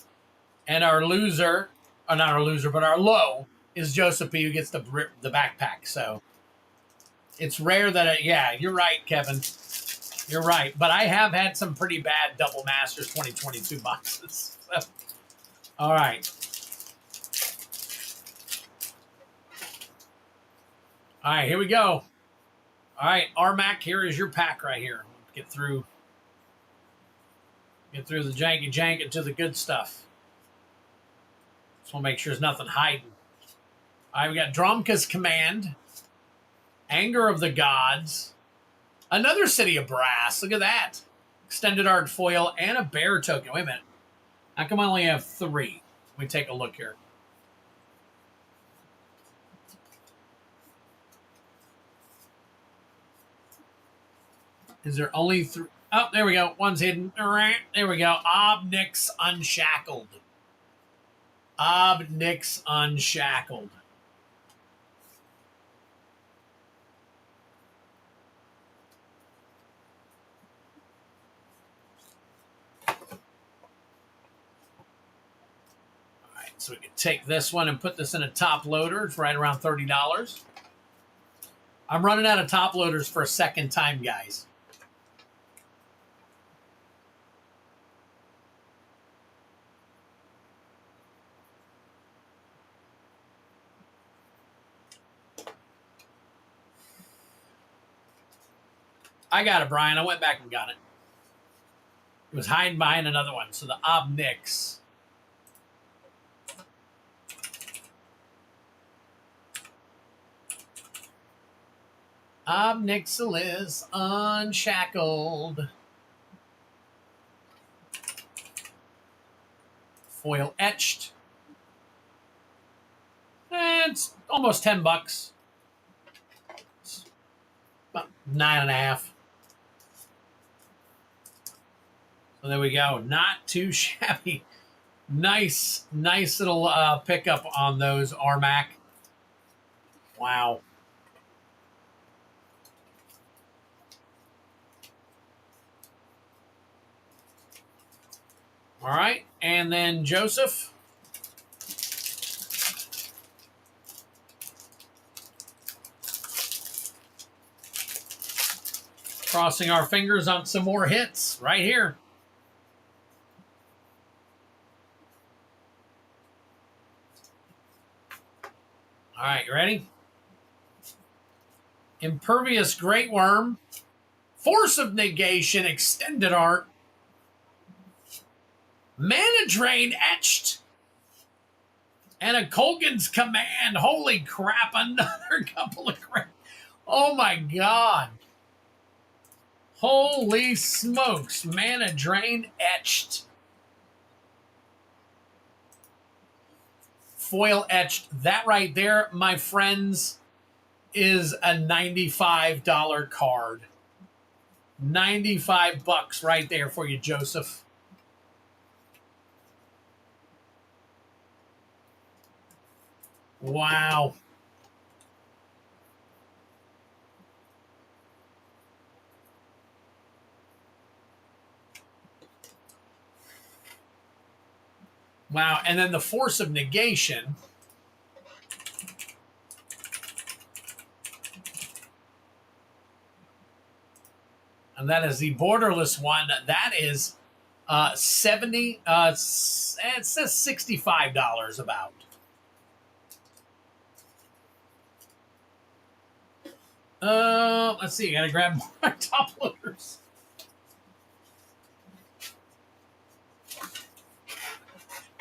And our loser, or not our loser, but our low is Joseph P, who gets the backpack. So it's rare that, yeah, you're right, Kevin. You're right. But I have had some pretty bad Double Masters 2022 boxes. So. All right. All right, here we go. All right, Armac, here is your pack right here. Get through the janky jank into the good stuff. Just want to make sure there's nothing hiding. All right, we got Dromka's Command, Anger of the Gods, another City of Brass. Look at that. Extended art foil and a bear token. Wait a minute. How come I only have 3? Let me take a look here. Is there only 3? Oh, there we go. One's hidden. There we go. Obnix Unshackled. Obnix Unshackled. So we can take this one and put this in a top loader. It's right around $30. I'm running out of top loaders for a second time, guys. I got it, Brian. I went back and got it. It was hiding behind another one. So the Obnix. Obnixilis Unshackled. Foil etched. It's almost $10. It's about 9.5. So there we go. Not too shabby. Nice little pickup on those, Armac. Wow. All right, and then Joseph. Crossing our fingers on some more hits right here. All right, you ready? Impervious Great Worm, Force of Negation, extended art. Mana Drain etched. And a Kolgan's Command. Holy crap, another couple of crap. Oh my god. Holy smokes. Mana Drain etched. Foil etched. That right there, my friends, is a $95 card. 95 bucks right there for you, Joseph. Wow. Wow. And then the Force of Negation. And that is the borderless one. That is 70, it says $65 about. Let's see. I gotta grab more top loaders.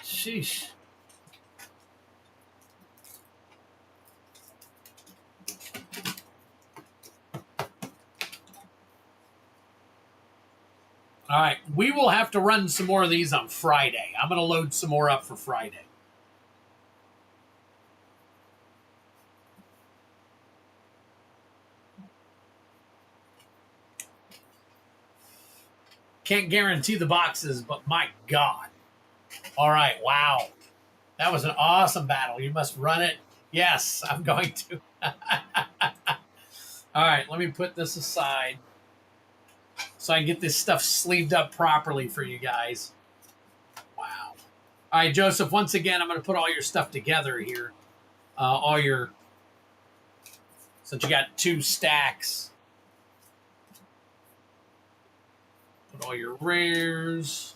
Sheesh. All right, we will have to run some more of these on Friday. I'm going to load some more up for Friday. Can't guarantee the boxes, but my God. All right, wow. That was an awesome battle. You must run it. Yes, I'm going to. All right, let me put this aside so I can get this stuff sleeved up properly for you guys. Wow. All right, Joseph, once again, I'm going to put all your stuff together here. Since you got 2 stacks. Put all your rares.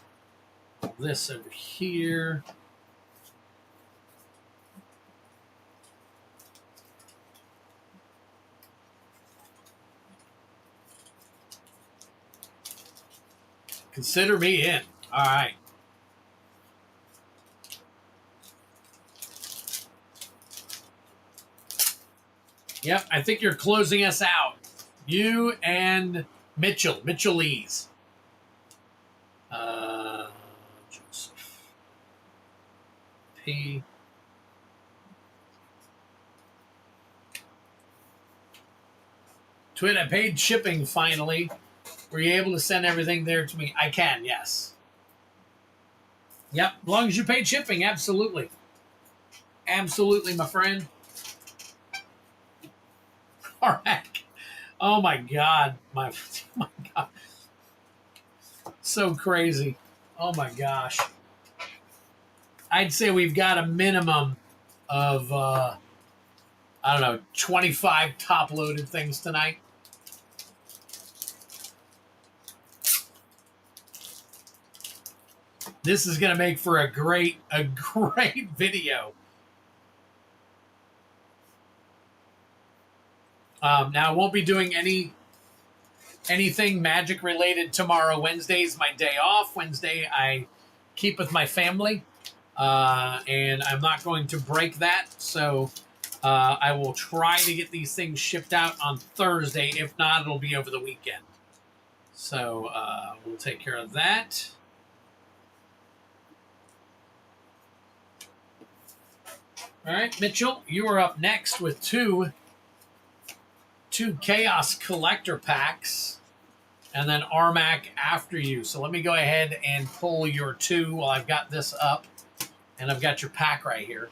All this over here. Consider me in. All right. Yep, I think you're closing us out. You and Mitchell-Lees. Joseph. P. Twit, I paid shipping finally. Were you able to send everything there to me? I can, yes. Yep, as long as you paid shipping, absolutely. Absolutely, my friend. All right. Oh, my God. My God. So crazy. Oh, my gosh. I'd say we've got a minimum of, I don't know, 25 top-loaded things tonight. This is going to make for a great video. Now, I won't be doing anything Magic related tomorrow. Wednesday is my day off. Wednesday I keep with my family, and I'm not going to break that. So I will try to get these things shipped out on Thursday. If not, it'll be over the weekend. So we'll take care of that. All right, Mitchell, you are up next with two Chaos Collector packs, and then Armac after you. So let me go ahead and pull your 2 while I've got this up, and I've got your pack right here.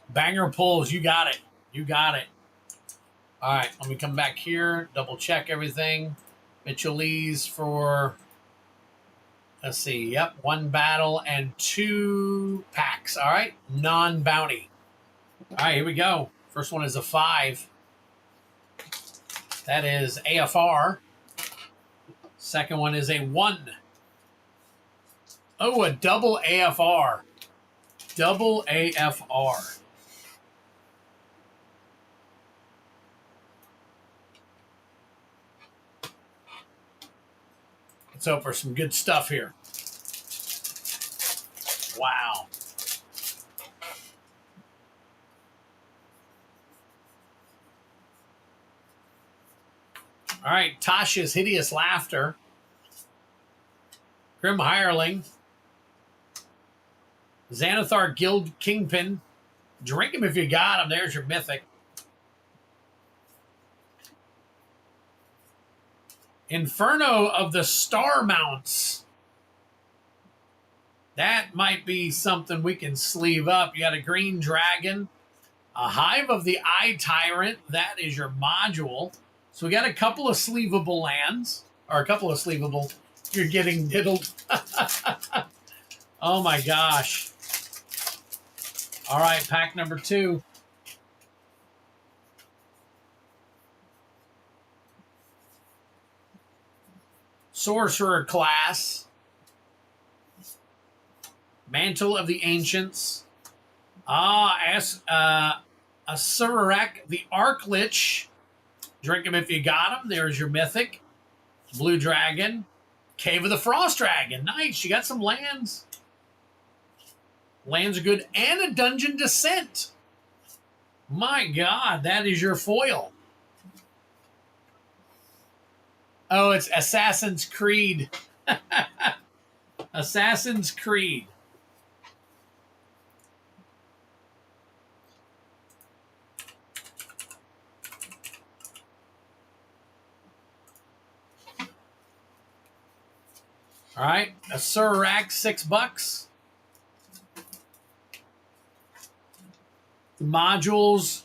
Banger pulls, you got it. You got it. All right, let me come back here, double check everything. Mitchell-Lees for, let's see, yep, 1 battle and 2 packs. All right, non-bounty. All right, here we go. First one is a 5. That is AFR. Second one is a 1. Oh, a double AFR. Double AFR. Let's hope for some good stuff here. Wow. All right, Tasha's Hideous Laughter. Grim Hireling. Xanathar Guild Kingpin. Drink him if you got him. There's your Mythic. Inferno of the Star Mounts. That might be something we can sleeve up. You got a Green Dragon. A Hive of the Eye Tyrant. That is your module. So we got a couple of sleevable lands. Or a couple of sleevable. You're getting diddled. Oh my gosh. All right, pack number 2. Sorcerer Class. Mantle of the Ancients. Asurek, the Arklich. Drink him if you got him. There's your Mythic. Blue Dragon. Cave of the Frost Dragon. Nice. You got some lands. Lands are good. And a Dungeon Descent. My God, that is your foil. Oh, it's Assassin's Creed. Assassin's Creed. All right, a Surak, $6. The modules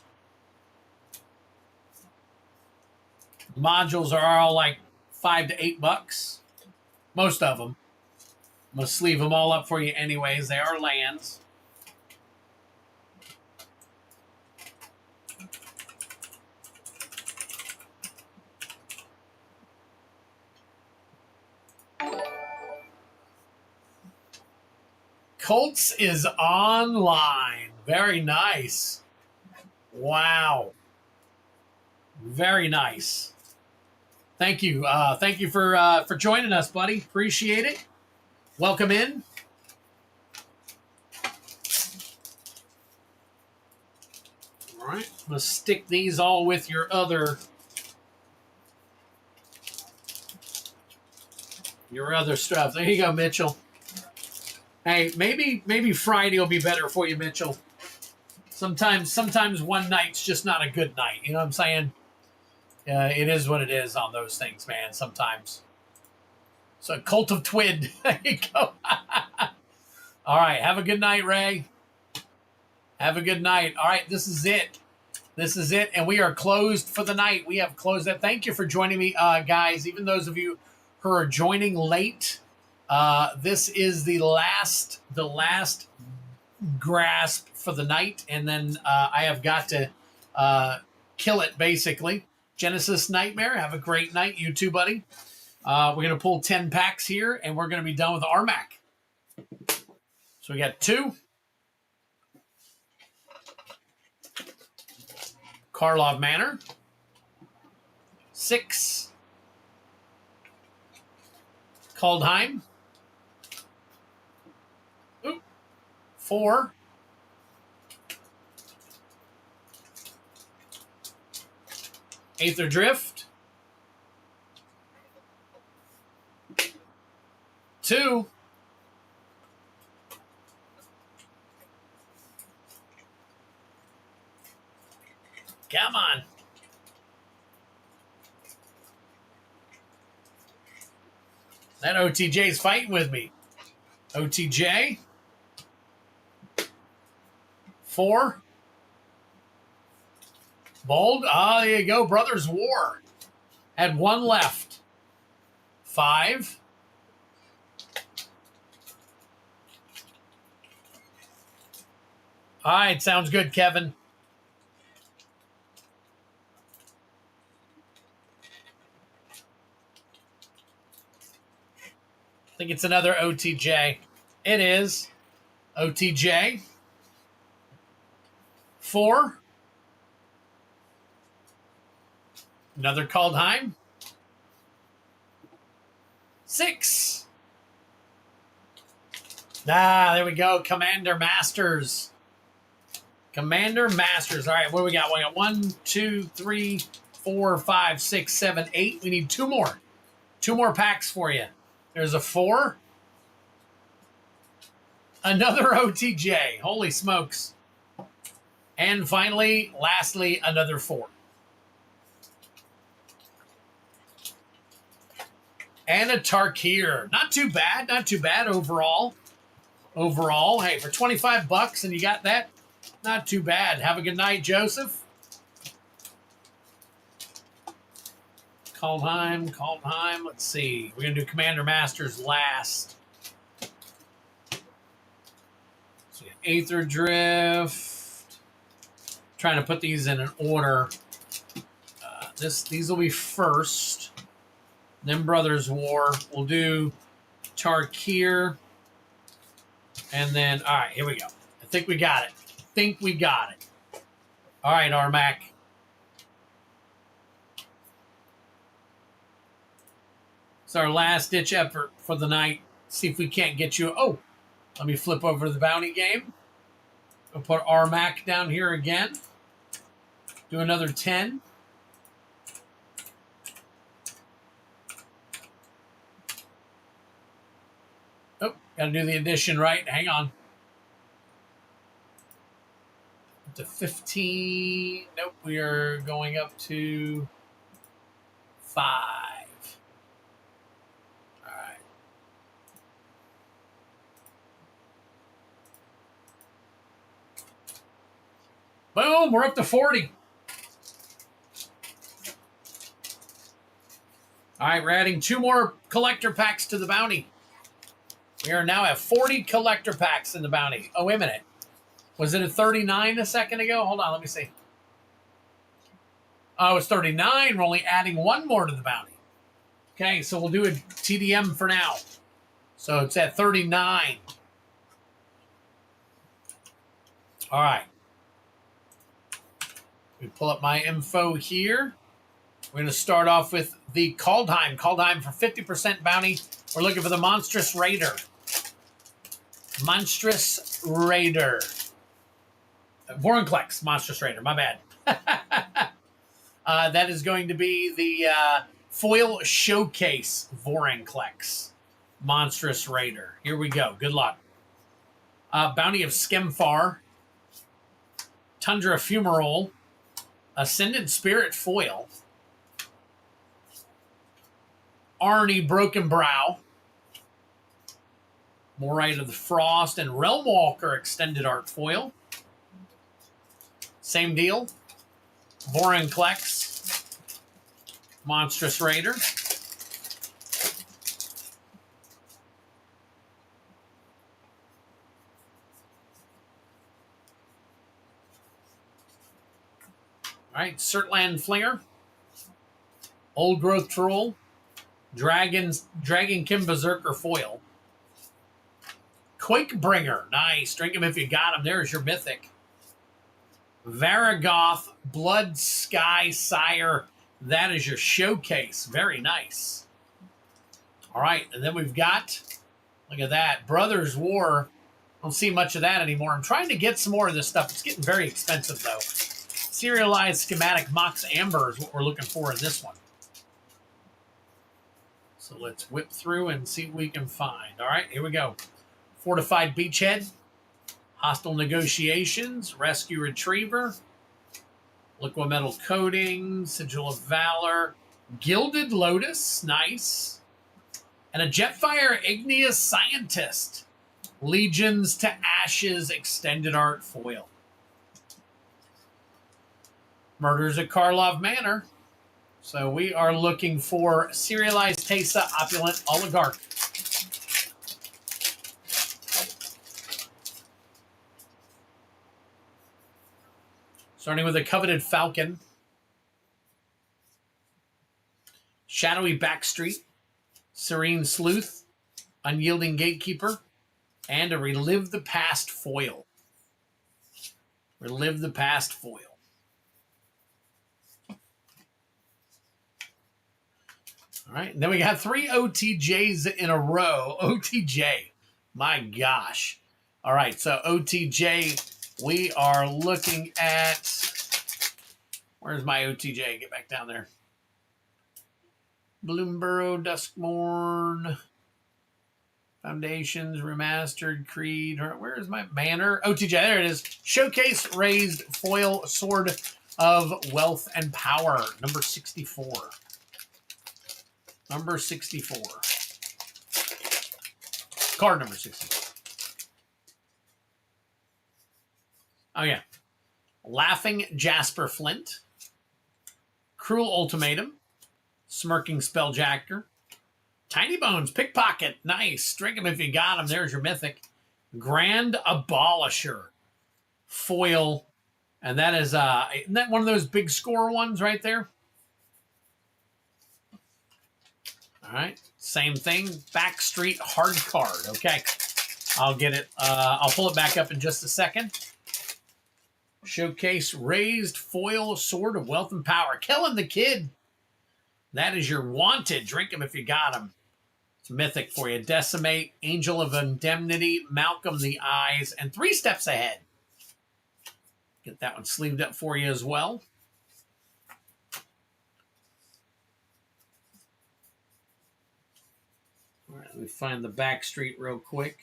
are all like $5 to $8. Most of them. I'm gonna sleeve them all up for you anyways. They are lands. Colts is online. Very nice. Wow. Very nice. Thank you. Thank you for joining us, buddy. Appreciate it. Welcome in. All right. I'm going to stick these all with your other stuff. There you go, Mitchell. Hey, maybe Friday will be better for you, Mitchell. Sometimes one night's just not a good night. You know what I'm saying? It is what it is on those things, man. Sometimes. So, Cult of Twid. There you go. All right. Have a good night, Ray. Have a good night. All right. This is it. This is it. And we are closed for the night. We have closed it. Thank you for joining me, guys. Even those of you who are joining late, this is the last grasp for the night. And then I have got to kill it, basically. Genesis Nightmare, have a great night. You too, buddy. We're going to pull 10 packs here, and we're going to be done with Armac. So we got 2. Karlov Manor. 6. Kaldheim. 4. Aether Drift. 2. Come on. That OTJ's fighting with me. OTJ. 4. Bold. Ah, there you go. Brothers War. Had 1 left. 5. All right. Sounds good, Kevin. I think it's another OTJ. It is. OTJ. 4. Another Kaldheim. 6. Ah, there we go. Commander Masters. Commander Masters. All right, what do we got? We got 1, 2, 3, 4, 5, 6, 7, 8. We need 2 more. 2 more packs for you. There's a 4. Another OTJ. Holy smokes. And finally, lastly, another 4. And a Tarkir. Not too bad. Not too bad overall. Overall, hey, for $25 and you got that, not too bad. Have a good night, Joseph. Kaldheim. Let's see. We're going to do Commander Masters last. So Aether Drift. Trying to put these in an order. These will be first. Then Brothers War. We'll do Tarkir. And then, all right, here we go. I think we got it. All right, Armac. It's our last-ditch effort for the night. See if we can't get you. Oh, let me flip over to the bounty game. We'll put Armac down here again. Do another 10. Oh, got to do the addition right. Hang on. Up to 15. Nope, we are going up to 5. All right. Boom, we're up to 40. All right, we're adding 2 more collector packs to the bounty. We are now at 40 collector packs in the bounty. Oh, wait a minute. Was it a 39 a second ago? Hold on, let me see. Oh, it's 39. We're only adding 1 more to the bounty. Okay, so we'll do a TDM for now. So it's at 39. All right. We pull up my info here. We're going to start off with the Kaldheim. Kaldheim for 50% bounty. We're looking for the Monstrous Raider. Monstrous Raider. Vorinclex, Monstrous Raider, my bad. That is going to be the Foil Showcase Vorinclex. Monstrous Raider. Here we go. Good luck. Bounty of Skemfar. Tundra Fumarole. Ascended Spirit Foil. Arnie Broken Brow. Morite of the Frost and Realmwalker Extended Art Foil. Same deal. Vorinclex. Monstrous Raider. All right, Surtland Flinger. Old Growth Troll. Dragonkin Berserker Foil. Quakebringer. Nice. Drink him if you got him. There's your Mythic. Varagoth Blood Sky Sire. That is your Showcase. Very nice. All right, and then we've got, look at that, Brothers War. Don't see much of that anymore. I'm trying to get some more of this stuff. It's getting very expensive, though. Serialized Schematic Mox Amber is what we're looking for in this one. So let's whip through and see what we can find. All right, here we go. Fortified Beachhead. Hostile Negotiations. Rescue Retriever. Liquid Metal Coating. Sigil of Valor. Gilded Lotus. Nice. And a Jetfire Igneous Scientist. Legions to Ashes Extended Art Foil. Murders at Karlov Manor. So we are looking for Serialized Tesa Opulent Oligarch. Starting with a Coveted Falcon. Shadowy Backstreet. Serene Sleuth. Unyielding Gatekeeper. And a Relive the Past foil. Relive the Past foil. All right. And then we got 3 OTJs in a row. OTJ. My gosh. All right. So OTJ, we are looking at. Where's my OTJ? Get back down there. Bloomborough, Duskmorn, Foundations, Remastered, Creed. Where is my banner? OTJ, there it is. Showcase Raised Foil Sword of Wealth and Power, number 64. Number 64. Card number 64. Oh, yeah. Laughing Jasper Flint. Cruel Ultimatum. Smirking Spelljacker. Tiny Bones, Pickpocket. Nice. Drink them if you got them. There's your Mythic. Grand Abolisher. Foil. And that is, isn't that one of those big score ones right there? All right. Same thing. Backstreet Hard Card. Okay. I'll get it. I'll pull it back up in just a second. Showcase Raised Foil Sword of Wealth and Power. Killing the Kid. That is your wanted. Drink them if you got them. It's Mythic for you. Decimate, Angel of Indemnity, Malcolm the Eyes, and 3 Steps Ahead. Get that one sleeved up for you as well. All right, let me find the back street real quick.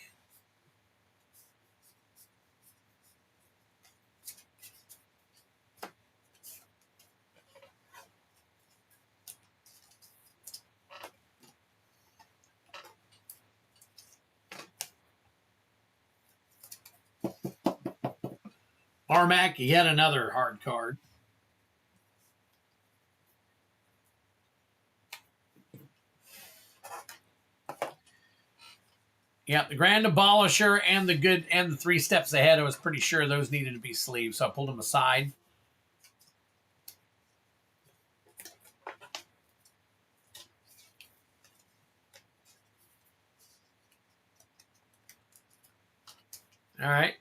Armac, yet another hard card. Yeah, the Grand Abolisher and the 3 Steps Ahead. I was pretty sure those needed to be sleeved, so I pulled them aside. All right.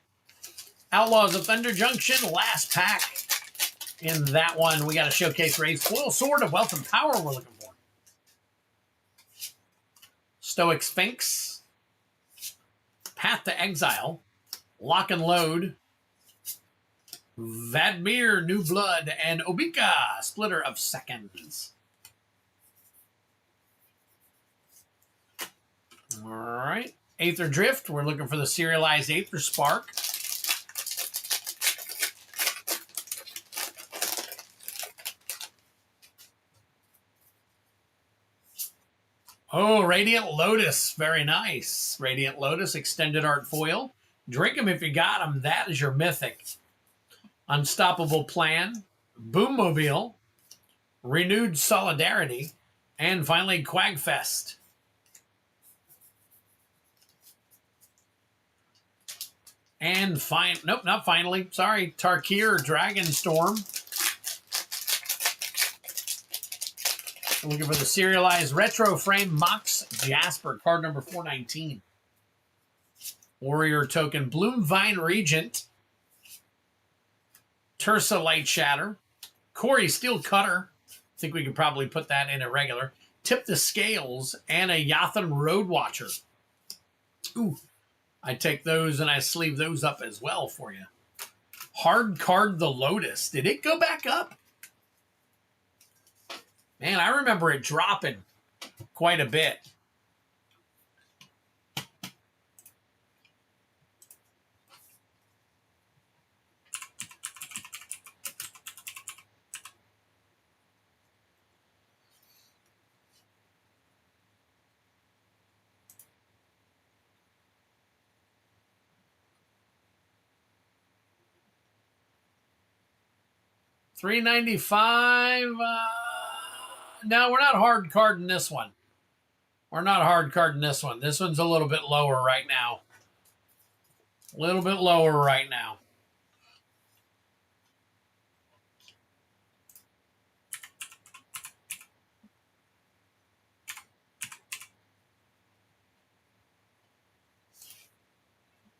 Outlaws of Thunder Junction, last pack. In that one, we got a Showcase Raised Foil Sword of Wealth and Power we're looking for. Stoic Sphinx. Path to Exile. Lock and Load. Vadmir, New Blood, and Obika, Splitter of Seconds. All right. Aether Drift, we're looking for the serialized Aether Spark. Oh, Radiant Lotus. Very nice. Radiant Lotus, Extended Art Foil. Drink them if you got them. That is your Mythic. Unstoppable Plan. Boommobile. Renewed Solidarity. And finally, Quagfest. And nope, not finally. Sorry, Tarkir Dragonstorm. Looking for the serialized retro frame Mox Jasper, card number 419. Warrior Token, Bloomvine Regent, Tursa Light Shatter, Corey Steel Cutter. I think we could probably put that in a regular. Tip the Scales, and a Yathan Road Watcher. Ooh, I take those and I sleeve those up as well for you. Hard Card the Lotus. Did it go back up? Man, I remember it dropping quite a bit. $3.95. No, we're not hard carding this one. We're not hard carding this one. This one's a little bit lower right now. A little bit lower right now.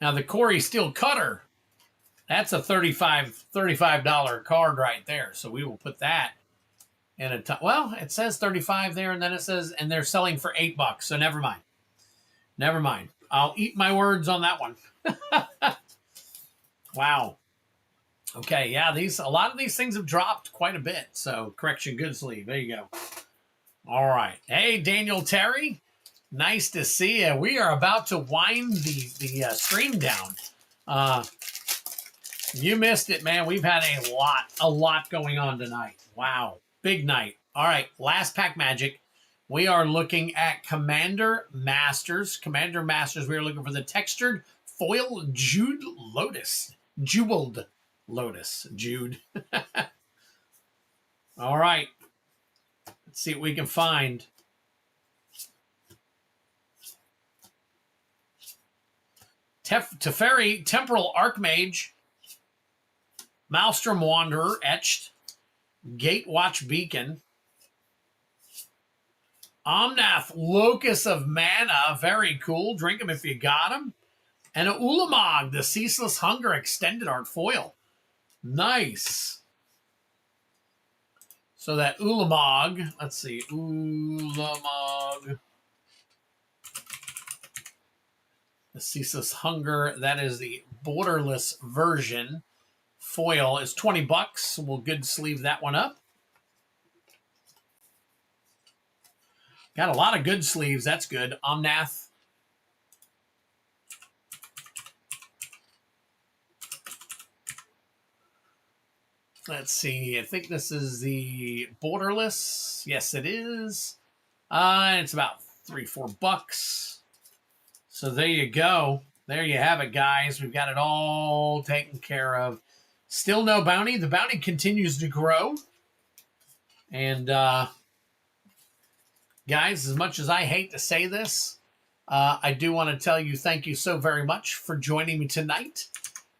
Now the Corey Steel Cutter, that's a $35 card right there. So we will put that in a time. Well, it says 35 there, and then it says, and they're selling for $8. So never mind. Never mind. I'll eat my words on that one. Wow. Okay, yeah, a lot of these things have dropped quite a bit. So correction, good sleeve. There you go. All right. Hey, Daniel Terry. Nice to see you. We are about to wind the stream down. You missed it, man. We've had a lot going on tonight. Wow. Big night. All right. Last pack magic. We are looking at Commander Masters. Commander Masters, we are looking for the textured foil Jeweled Lotus. Jude. All right. Let's see what we can find. Teferi, Temporal Archmage. Maelstrom Wanderer, etched. Gatewatch Beacon. Omnath, Locus of Mana, very cool. Drink them if you got them. And a Ulamog, the Ceaseless Hunger extended art foil. Nice. So that Ulamog, let's see, Ulamog. The Ceaseless Hunger, that is the borderless version. Foil is $20. We'll good sleeve that one up. Got a lot of good sleeves. That's good. Omnath. Let's see. I think this is the borderless. Yes, it is. It's about $3-4. So there you go. There you have it, guys. We've got it all taken care of. Still no bounty. The bounty continues to grow. And, guys, as much as I hate to say this, I do want to tell you thank you so very much for joining me tonight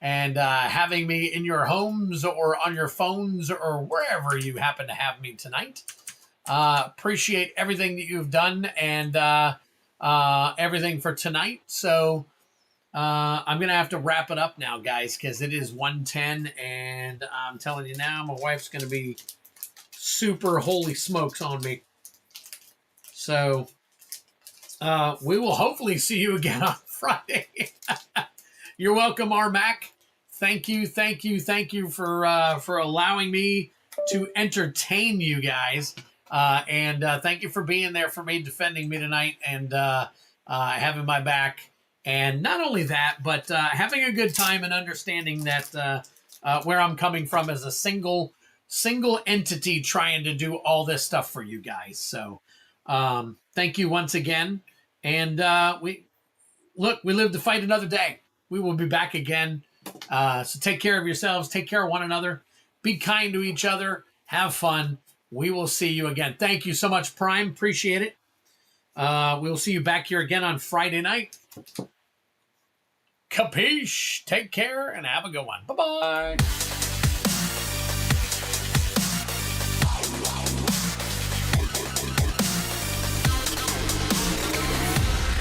and having me in your homes or on your phones or wherever you happen to have me tonight. Appreciate everything that you've done and everything for tonight. So I'm going to have to wrap it up now, guys, because it is 1:10, and I'm telling you now, my wife's going to be super holy smokes on me. So we will hopefully see you again on Friday. You're welcome, R-Mac. Thank you for allowing me to entertain you guys. And thank you for being there for me, defending me tonight, and having my back. And not only that, but having a good time and understanding that where I'm coming from as a single entity trying to do all this stuff for you guys. So thank you once again. And we live to fight another day. We will be back again. So take care of yourselves. Take care of one another. Be kind to each other. Have fun. We will see you again. Thank you so much, Prime. Appreciate it. We will see you back here again on Friday night. Capiche? Take care and have a good one. Bye-bye.